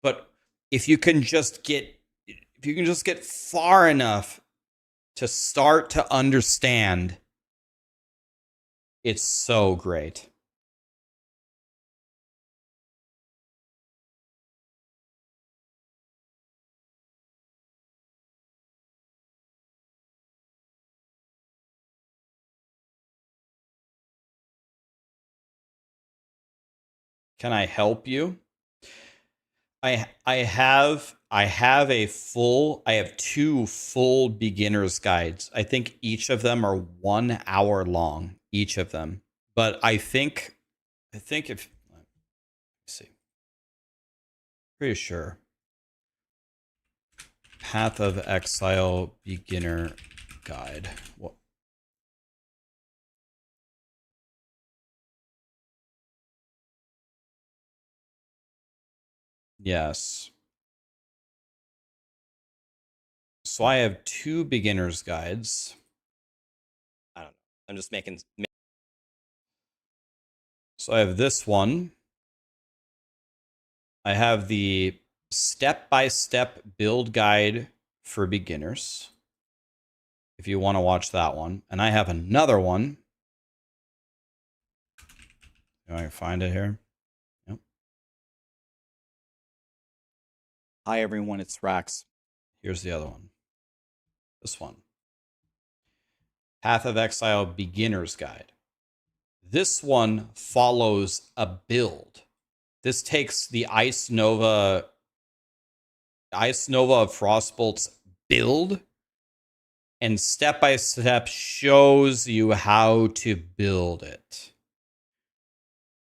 But if you can just get far enough to start to understand, it's so great. Can I help you? I have two full beginner's guides. I think each of them are 1 hour long, each of them. But I think if, let's see, pretty sure. Path of Exile beginner guide. What? Yes. So I have two beginner's guides. I don't know. I'm just making. So I have this one. I have the step-by-step build guide for beginners, if you want to watch that one. And I have another one. Do I can find it here? Yep. Hi, everyone. It's Rax. Here's the other one. This one. Path of Exile Beginner's Guide. This one follows a build. This takes the Ice Nova of Frostbolt's build and step by step shows you how to build it.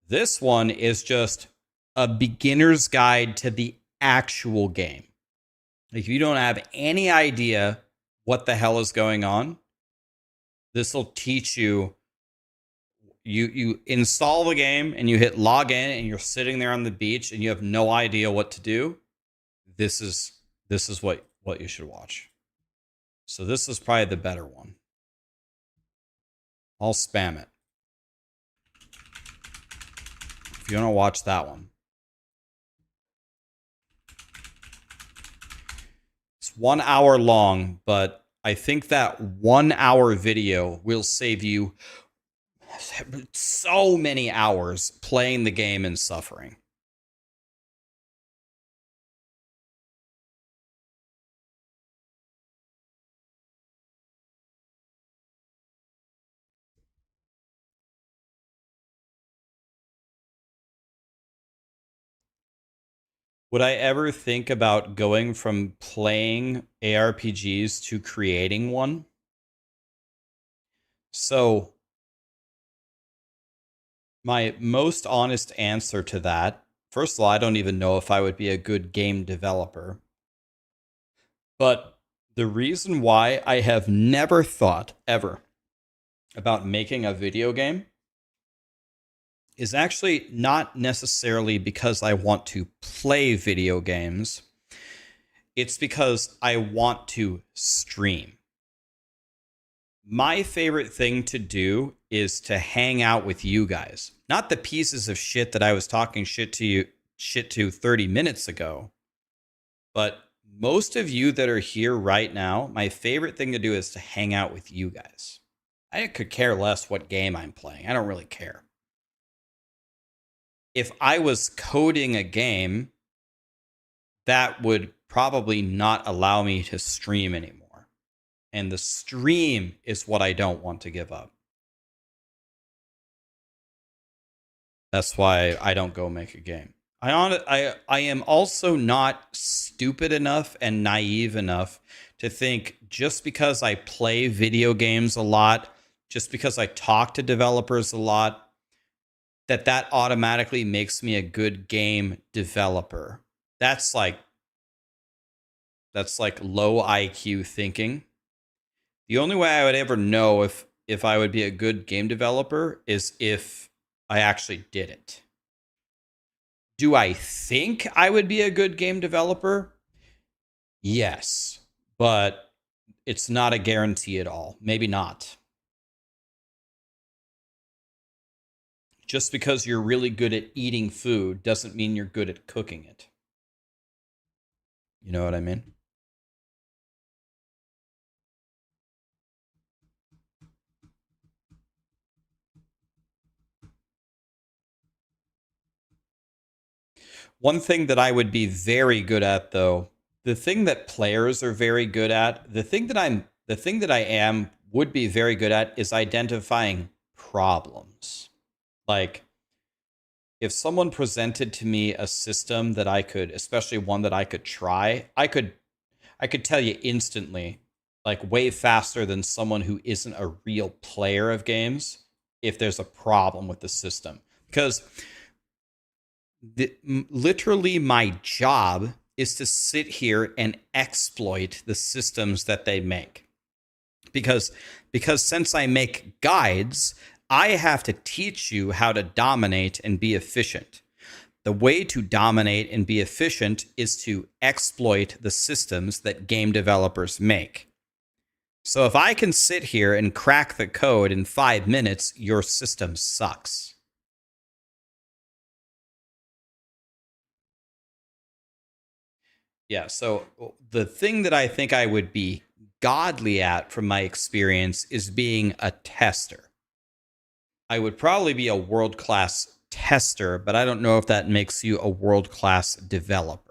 This one is just a beginner's guide to the actual game. If you don't have any idea what the hell is going on, this will teach you, you install the game and you hit log in and you're sitting there on the beach and you have no idea what to do, this is what you should watch. So this is probably the better one. I'll spam it if you want to watch that one. It's 1 hour long, but I think that 1 hour video will save you so many hours playing the game and suffering. Would I ever think about going from playing ARPGs to creating one? So, my most honest answer to that, first of all, I don't even know if I would be a good game developer. But the reason why I have never thought ever about making a video game is actually not necessarily because I want to play video games. It's because I want to stream. My favorite thing to do is to hang out with you guys. Not the pieces of shit that I was talking shit to 30 minutes ago. But most of you that are here right now, my favorite thing to do is to hang out with you guys. I could care less what game I'm playing. I don't really care. If I was coding a game, that would probably not allow me to stream anymore. And the stream is what I don't want to give up. That's why I don't go make a game. I am also not stupid enough and naive enough to think just because I play video games a lot, just because I talk to developers a lot, that automatically makes me a good game developer. That's like low IQ thinking. The only way I would ever know if I would be a good game developer is if I actually did it. Do I think I would be a good game developer? Yes, but it's not a guarantee at all. Maybe not. Just because you're really good at eating food doesn't mean you're good at cooking it. You know what I mean? One thing that I would be very good at, though, the thing that players are very good at, the thing that I am would be very good at is identifying problems. Like, if someone presented to me a system that I could, especially one that I could try, I could tell you instantly, like way faster than someone who isn't a real player of games, if there's a problem with the system. Because literally my job is to sit here and exploit the systems that they make. Because since I make guides, I have to teach you how to dominate and be efficient. The way to dominate and be efficient is to exploit the systems that game developers make. So if I can sit here and crack the code in 5 minutes, your system sucks. Yeah, so the thing that I think I would be godly at from my experience is being a tester. I would probably be a world-class tester, but I don't know if that makes you a world-class developer.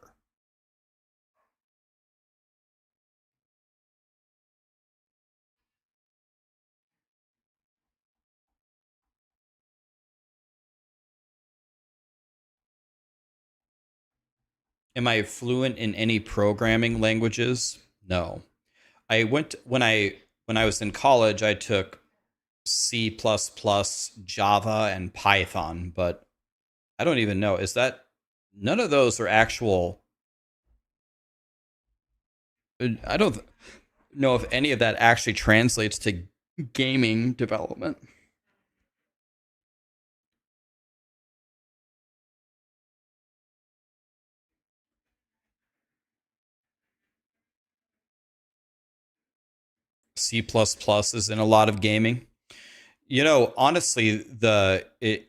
Am I fluent in any programming languages? No. When I was in college, I took C++, Java, and Python, but I don't even know. None of those are actual. I don't know if any of that actually translates to gaming development. C++ is in a lot of gaming. You know, honestly,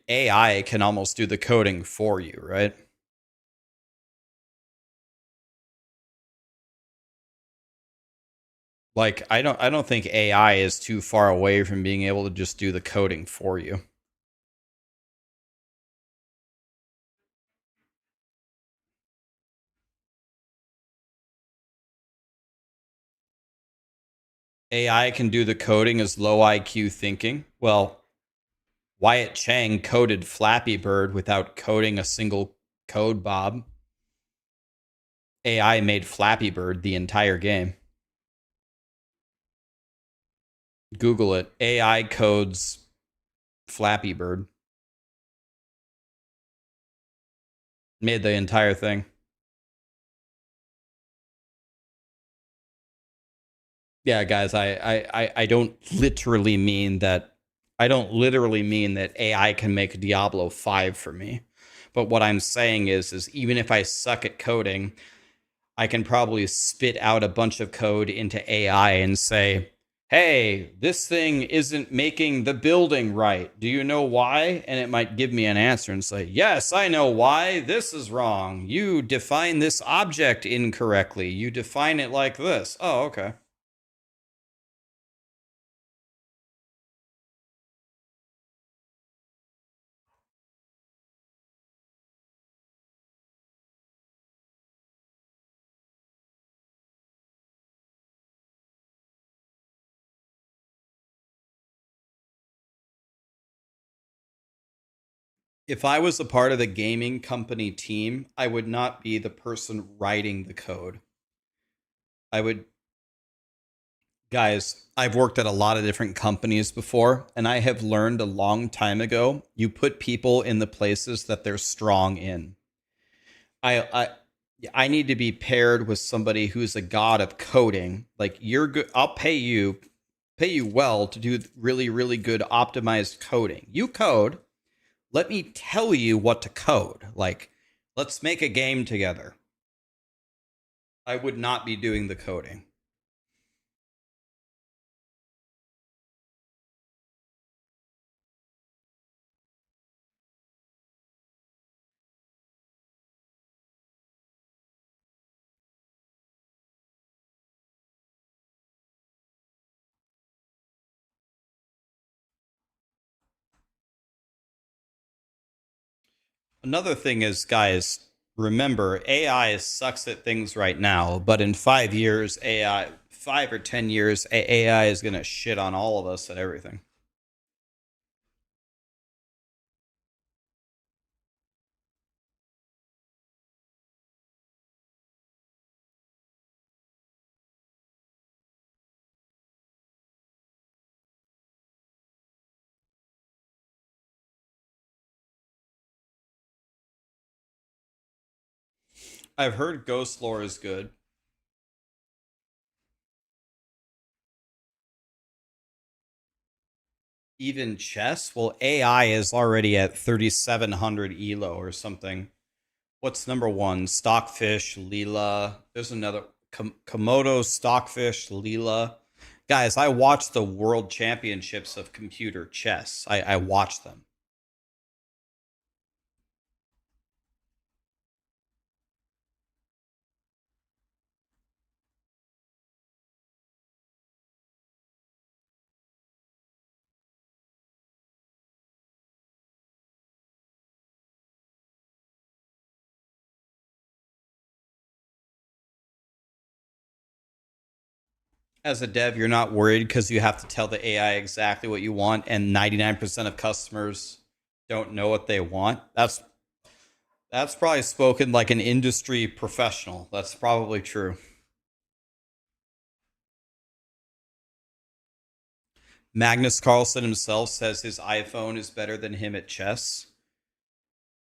AI can almost do the coding for you, right? Like, I don't think AI is too far away from being able to just do the coding for you. AI can do the coding as low IQ thinking. Well, Wyatt Chang coded Flappy Bird without coding a single code, Bob. AI made Flappy Bird the entire game. Google it. AI codes Flappy Bird. Made the entire thing. Yeah, guys, I don't literally mean that. I don't literally mean that AI can make Diablo 5 for me. But what I'm saying is even if I suck at coding, I can probably spit out a bunch of code into AI and say, hey, this thing isn't making the building right. Do you know why? And it might give me an answer and say, yes, I know why. This is wrong. You define this object incorrectly. You define it like this. Oh, okay. If I was a part of the gaming company team, I would not be the person writing the code. I would, guys, I've worked at a lot of different companies before, and I have learned a long time ago, you put people in the places that they're strong in. I need to be paired with somebody who's a god of coding. Like, you're good, I'll pay you well to do really, really good optimized coding. You code, let me tell you what to code. Like, let's make a game together. I would not be doing the coding. Another thing is, guys, remember, AI sucks at things right now, but in 5 years, 5 or 10 years, AI is going to shit on all of us at everything. I've heard Ghost Lore is good. Even chess? Well, AI is already at 3,700 ELO or something. What's number one? Stockfish, Leela. There's another Komodo, Stockfish, Leela. Guys, I watch the world championships of computer chess. I watch them. As a dev, you're not worried because you have to tell the AI exactly what you want, and 99% of customers don't know what they want. That's probably spoken like an industry professional. That's probably true. Magnus Carlsen himself says his iPhone is better than him at chess.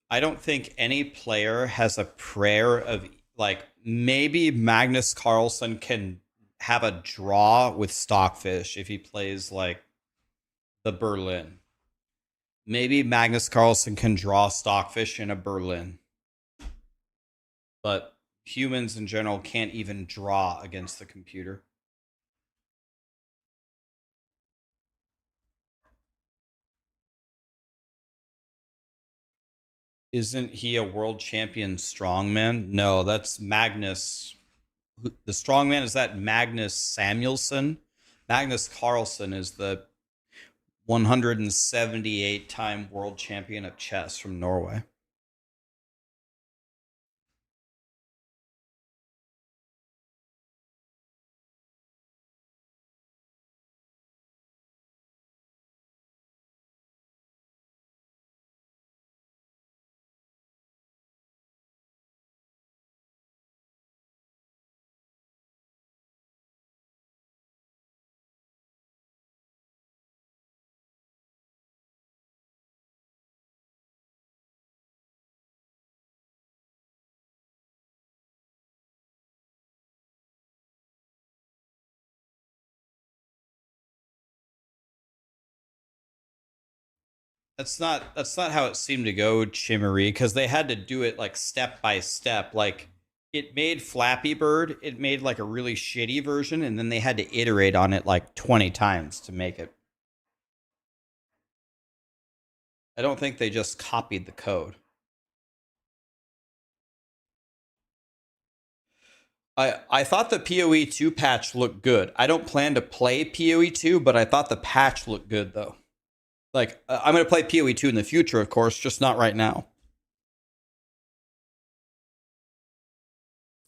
I don't think any player has a prayer of, like, maybe Magnus Carlsen can have a draw with Stockfish if he plays like the Berlin. Maybe Magnus Carlsen can draw Stockfish in a Berlin. But humans in general can't even draw against the computer. Isn't he a world champion strongman? No, that's Magnus. The strongman is that Magnus Samuelsson. Magnus Carlsen is the 178-time world champion of chess from Norway. That's not how it seemed to go, Chimery, because they had to do it like step by step. Like it made Flappy Bird, it made like a really shitty version, and then they had to iterate on it like 20 times to make it. I don't think they just copied the code. I thought the POE2 patch looked good. I don't plan to play POE2, but I thought the patch looked good though. Like I'm going to play POE2 in the future, of course, just not right now.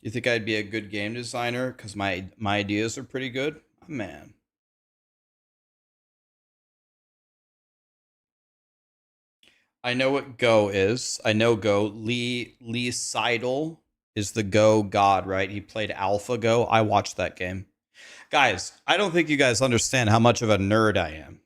You think I'd be a good game designer because my ideas are pretty good? Oh, man. I know what Go is. I know Go. Lee Seidel is the Go god, right? He played Alpha Go. I watched that game. Guys, I don't think you guys understand how much of a nerd I am.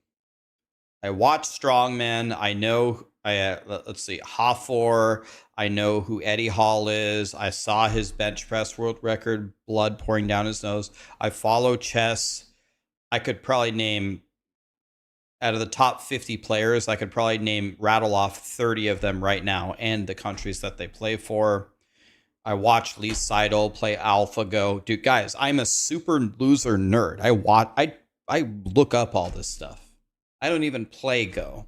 I watch Strongman. I know, let's see, Hafor. I know who Eddie Hall is. I saw his bench press world record, blood pouring down his nose. I follow chess. I could probably name, out of the top 50 players, I could probably rattle off 30 of them right now and the countries that they play for. I watch Lee Seidel play AlphaGo. Dude, guys, I'm a super loser nerd. I look up all this stuff. I don't even play Go.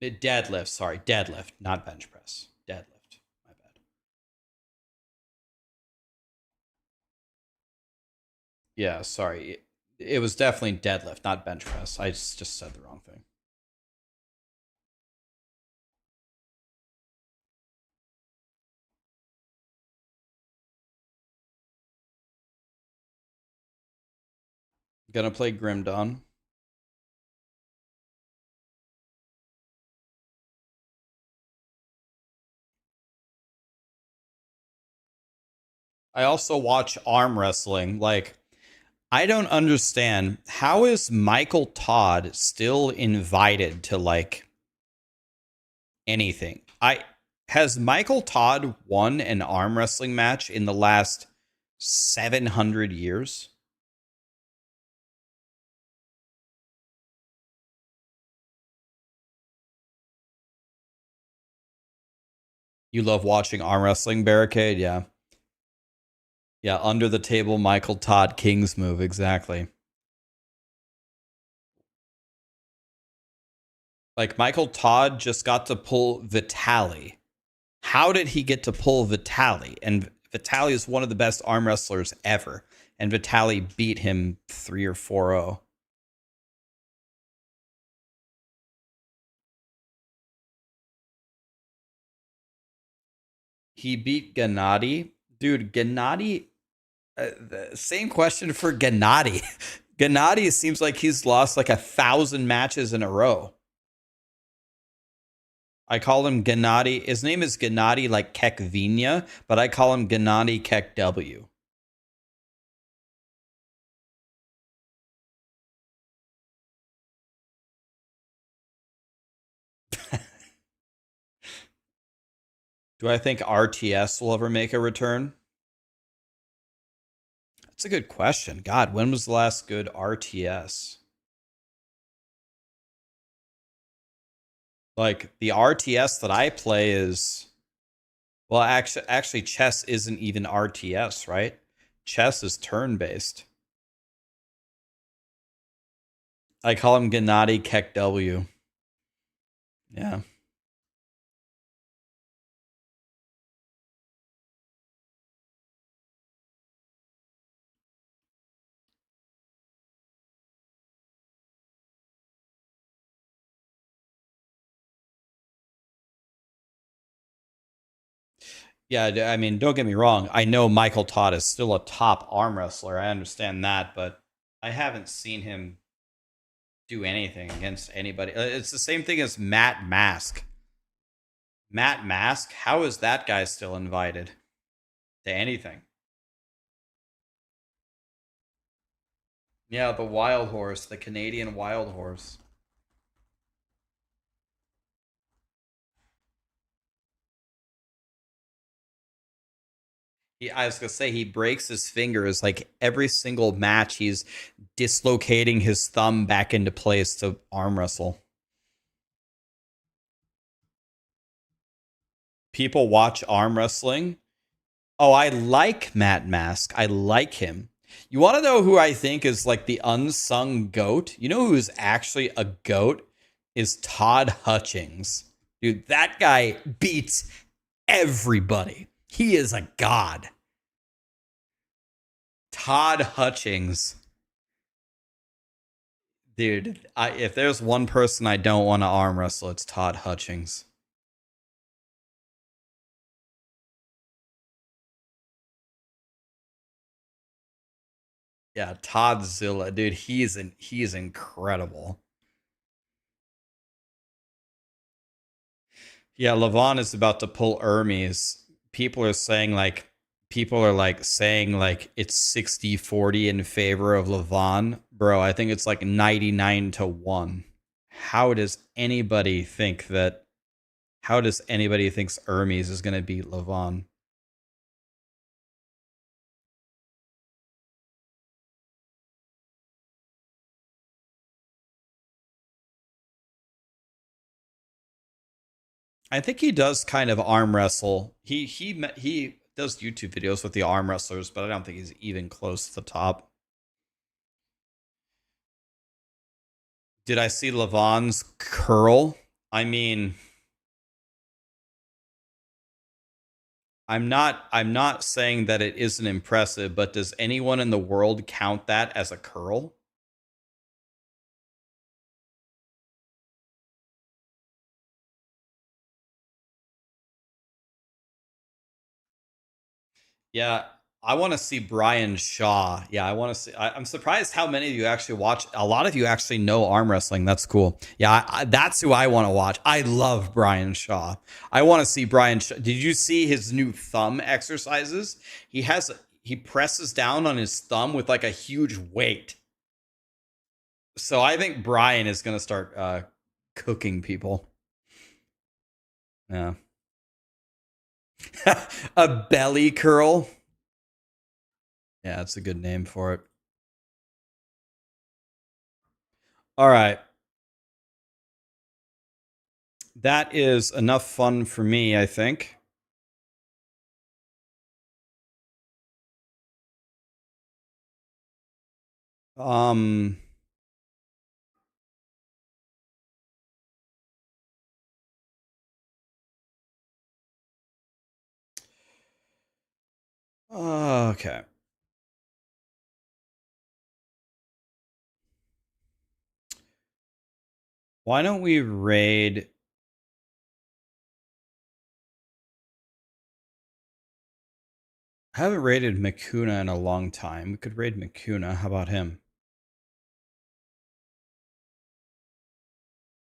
Deadlift, sorry. Deadlift, not bench press. Deadlift. My bad. Yeah, sorry. It was definitely deadlift, not bench press. I just said the wrong thing. Gonna play Grim Dawn. I also watch arm wrestling. Like, I don't understand, how is Michael Todd still invited to like anything? Has Michael Todd won an arm wrestling match in the last 700 years? You love watching arm wrestling, Barricade? Yeah. Yeah, under the table Michael Todd King's move, exactly. Like Michael Todd just got to pull Vitaly. How did he get to pull Vitaly? And Vitaly is one of the best arm wrestlers ever. And Vitaly beat him 3 or 4-0. He beat Gennady. Dude, Gennady, same question for Gennady. Gennady seems like he's lost like 1,000 matches in a row. I call him Gennady. His name is Gennady like Kekvinia, but I call him Gennady Kek W. Do I think RTS will ever make a return? That's a good question. God, when was the last good RTS? Like the RTS that I play is, well, actually chess isn't even RTS, right? Chess is turn-based. I call him Gennady Kek W. Yeah. Yeah, I mean, don't get me wrong. I know Michael Todd is still a top arm wrestler. I understand that, but I haven't seen him do anything against anybody. It's the same thing as Matt Mask. Matt Mask, how is that guy still invited to anything? Yeah, the Wild Horse, the Canadian Wild Horse. I was gonna say he breaks his fingers like every single match. He's dislocating his thumb back into place to arm wrestle. People watch arm wrestling. Oh, I like Matt Mask. I like him. You want to know who I think is like the unsung goat? You know who's actually a goat? Is Todd Hutchings. Dude, that guy beats everybody. He is a god. Todd Hutchings. Dude, if there's one person I don't want to arm wrestle, it's Todd Hutchings. Yeah, Toddzilla, dude, he's incredible. Yeah, Levon is about to pull Hermes. People are saying like it's 60-40 in favor of Levon. Bro, I think it's like 99-1. How does anybody think Hermes is going to beat Levon? I think he does kind of arm wrestle. He does YouTube videos with the arm wrestlers, but I don't think he's even close to the top. Did I see Levon's curl? I mean, I'm not saying that it isn't impressive, but does anyone in the world count that as a curl? Yeah, I want to see Brian Shaw. Yeah, I want to see. I'm surprised how many of you actually watch. A lot of you actually know arm wrestling. That's cool. Yeah, that's who I want to watch. I love Brian Shaw. I want to see Brian Shaw. Did you see his new thumb exercises? He presses down on his thumb with like a huge weight. So I think Brian is going to start cooking people. Yeah. A belly curl. Yeah, that's a good name for it. All right. That is enough fun for me, I think. Okay. Why don't we raid? I haven't raided Makuna in a long time. We could raid Makuna. How about him?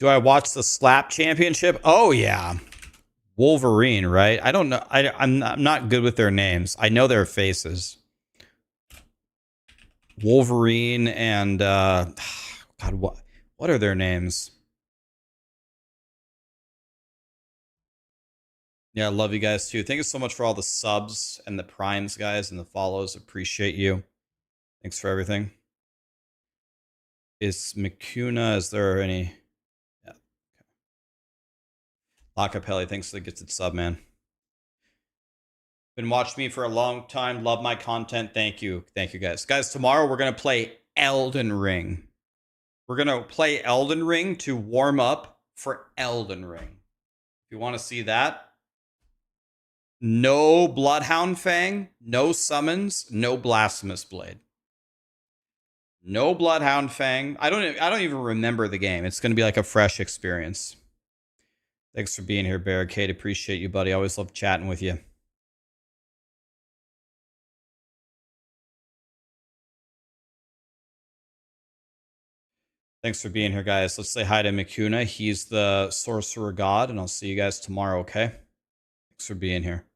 Do I watch the Slap Championship? Oh, yeah. Wolverine, right? I don't know. I'm not good with their names. I know their faces. Wolverine and God, what are their names? Yeah, I love you guys too. Thank you so much for all the subs and the primes, guys, and the follows. Appreciate you. Thanks for everything. Is Makuna? Is there any? Yeah. Lacapelli, thanks for the gifted sub, man. Been watching me for a long time. Love my content. Thank you. Thank you, guys. Guys, tomorrow we're going to play Elden Ring. We're going to play Elden Ring to warm up for Elden Ring. If you want to see that, no Bloodhound Fang, no summons, no Blasphemous Blade. No Bloodhound Fang. I don't even remember the game. It's going to be like a fresh experience. Thanks for being here, Barricade. Appreciate you, buddy. Always love chatting with you. Thanks for being here, guys. Let's say hi to Mikuna. He's the sorcerer god, and I'll see you guys tomorrow, okay? Thanks for being here.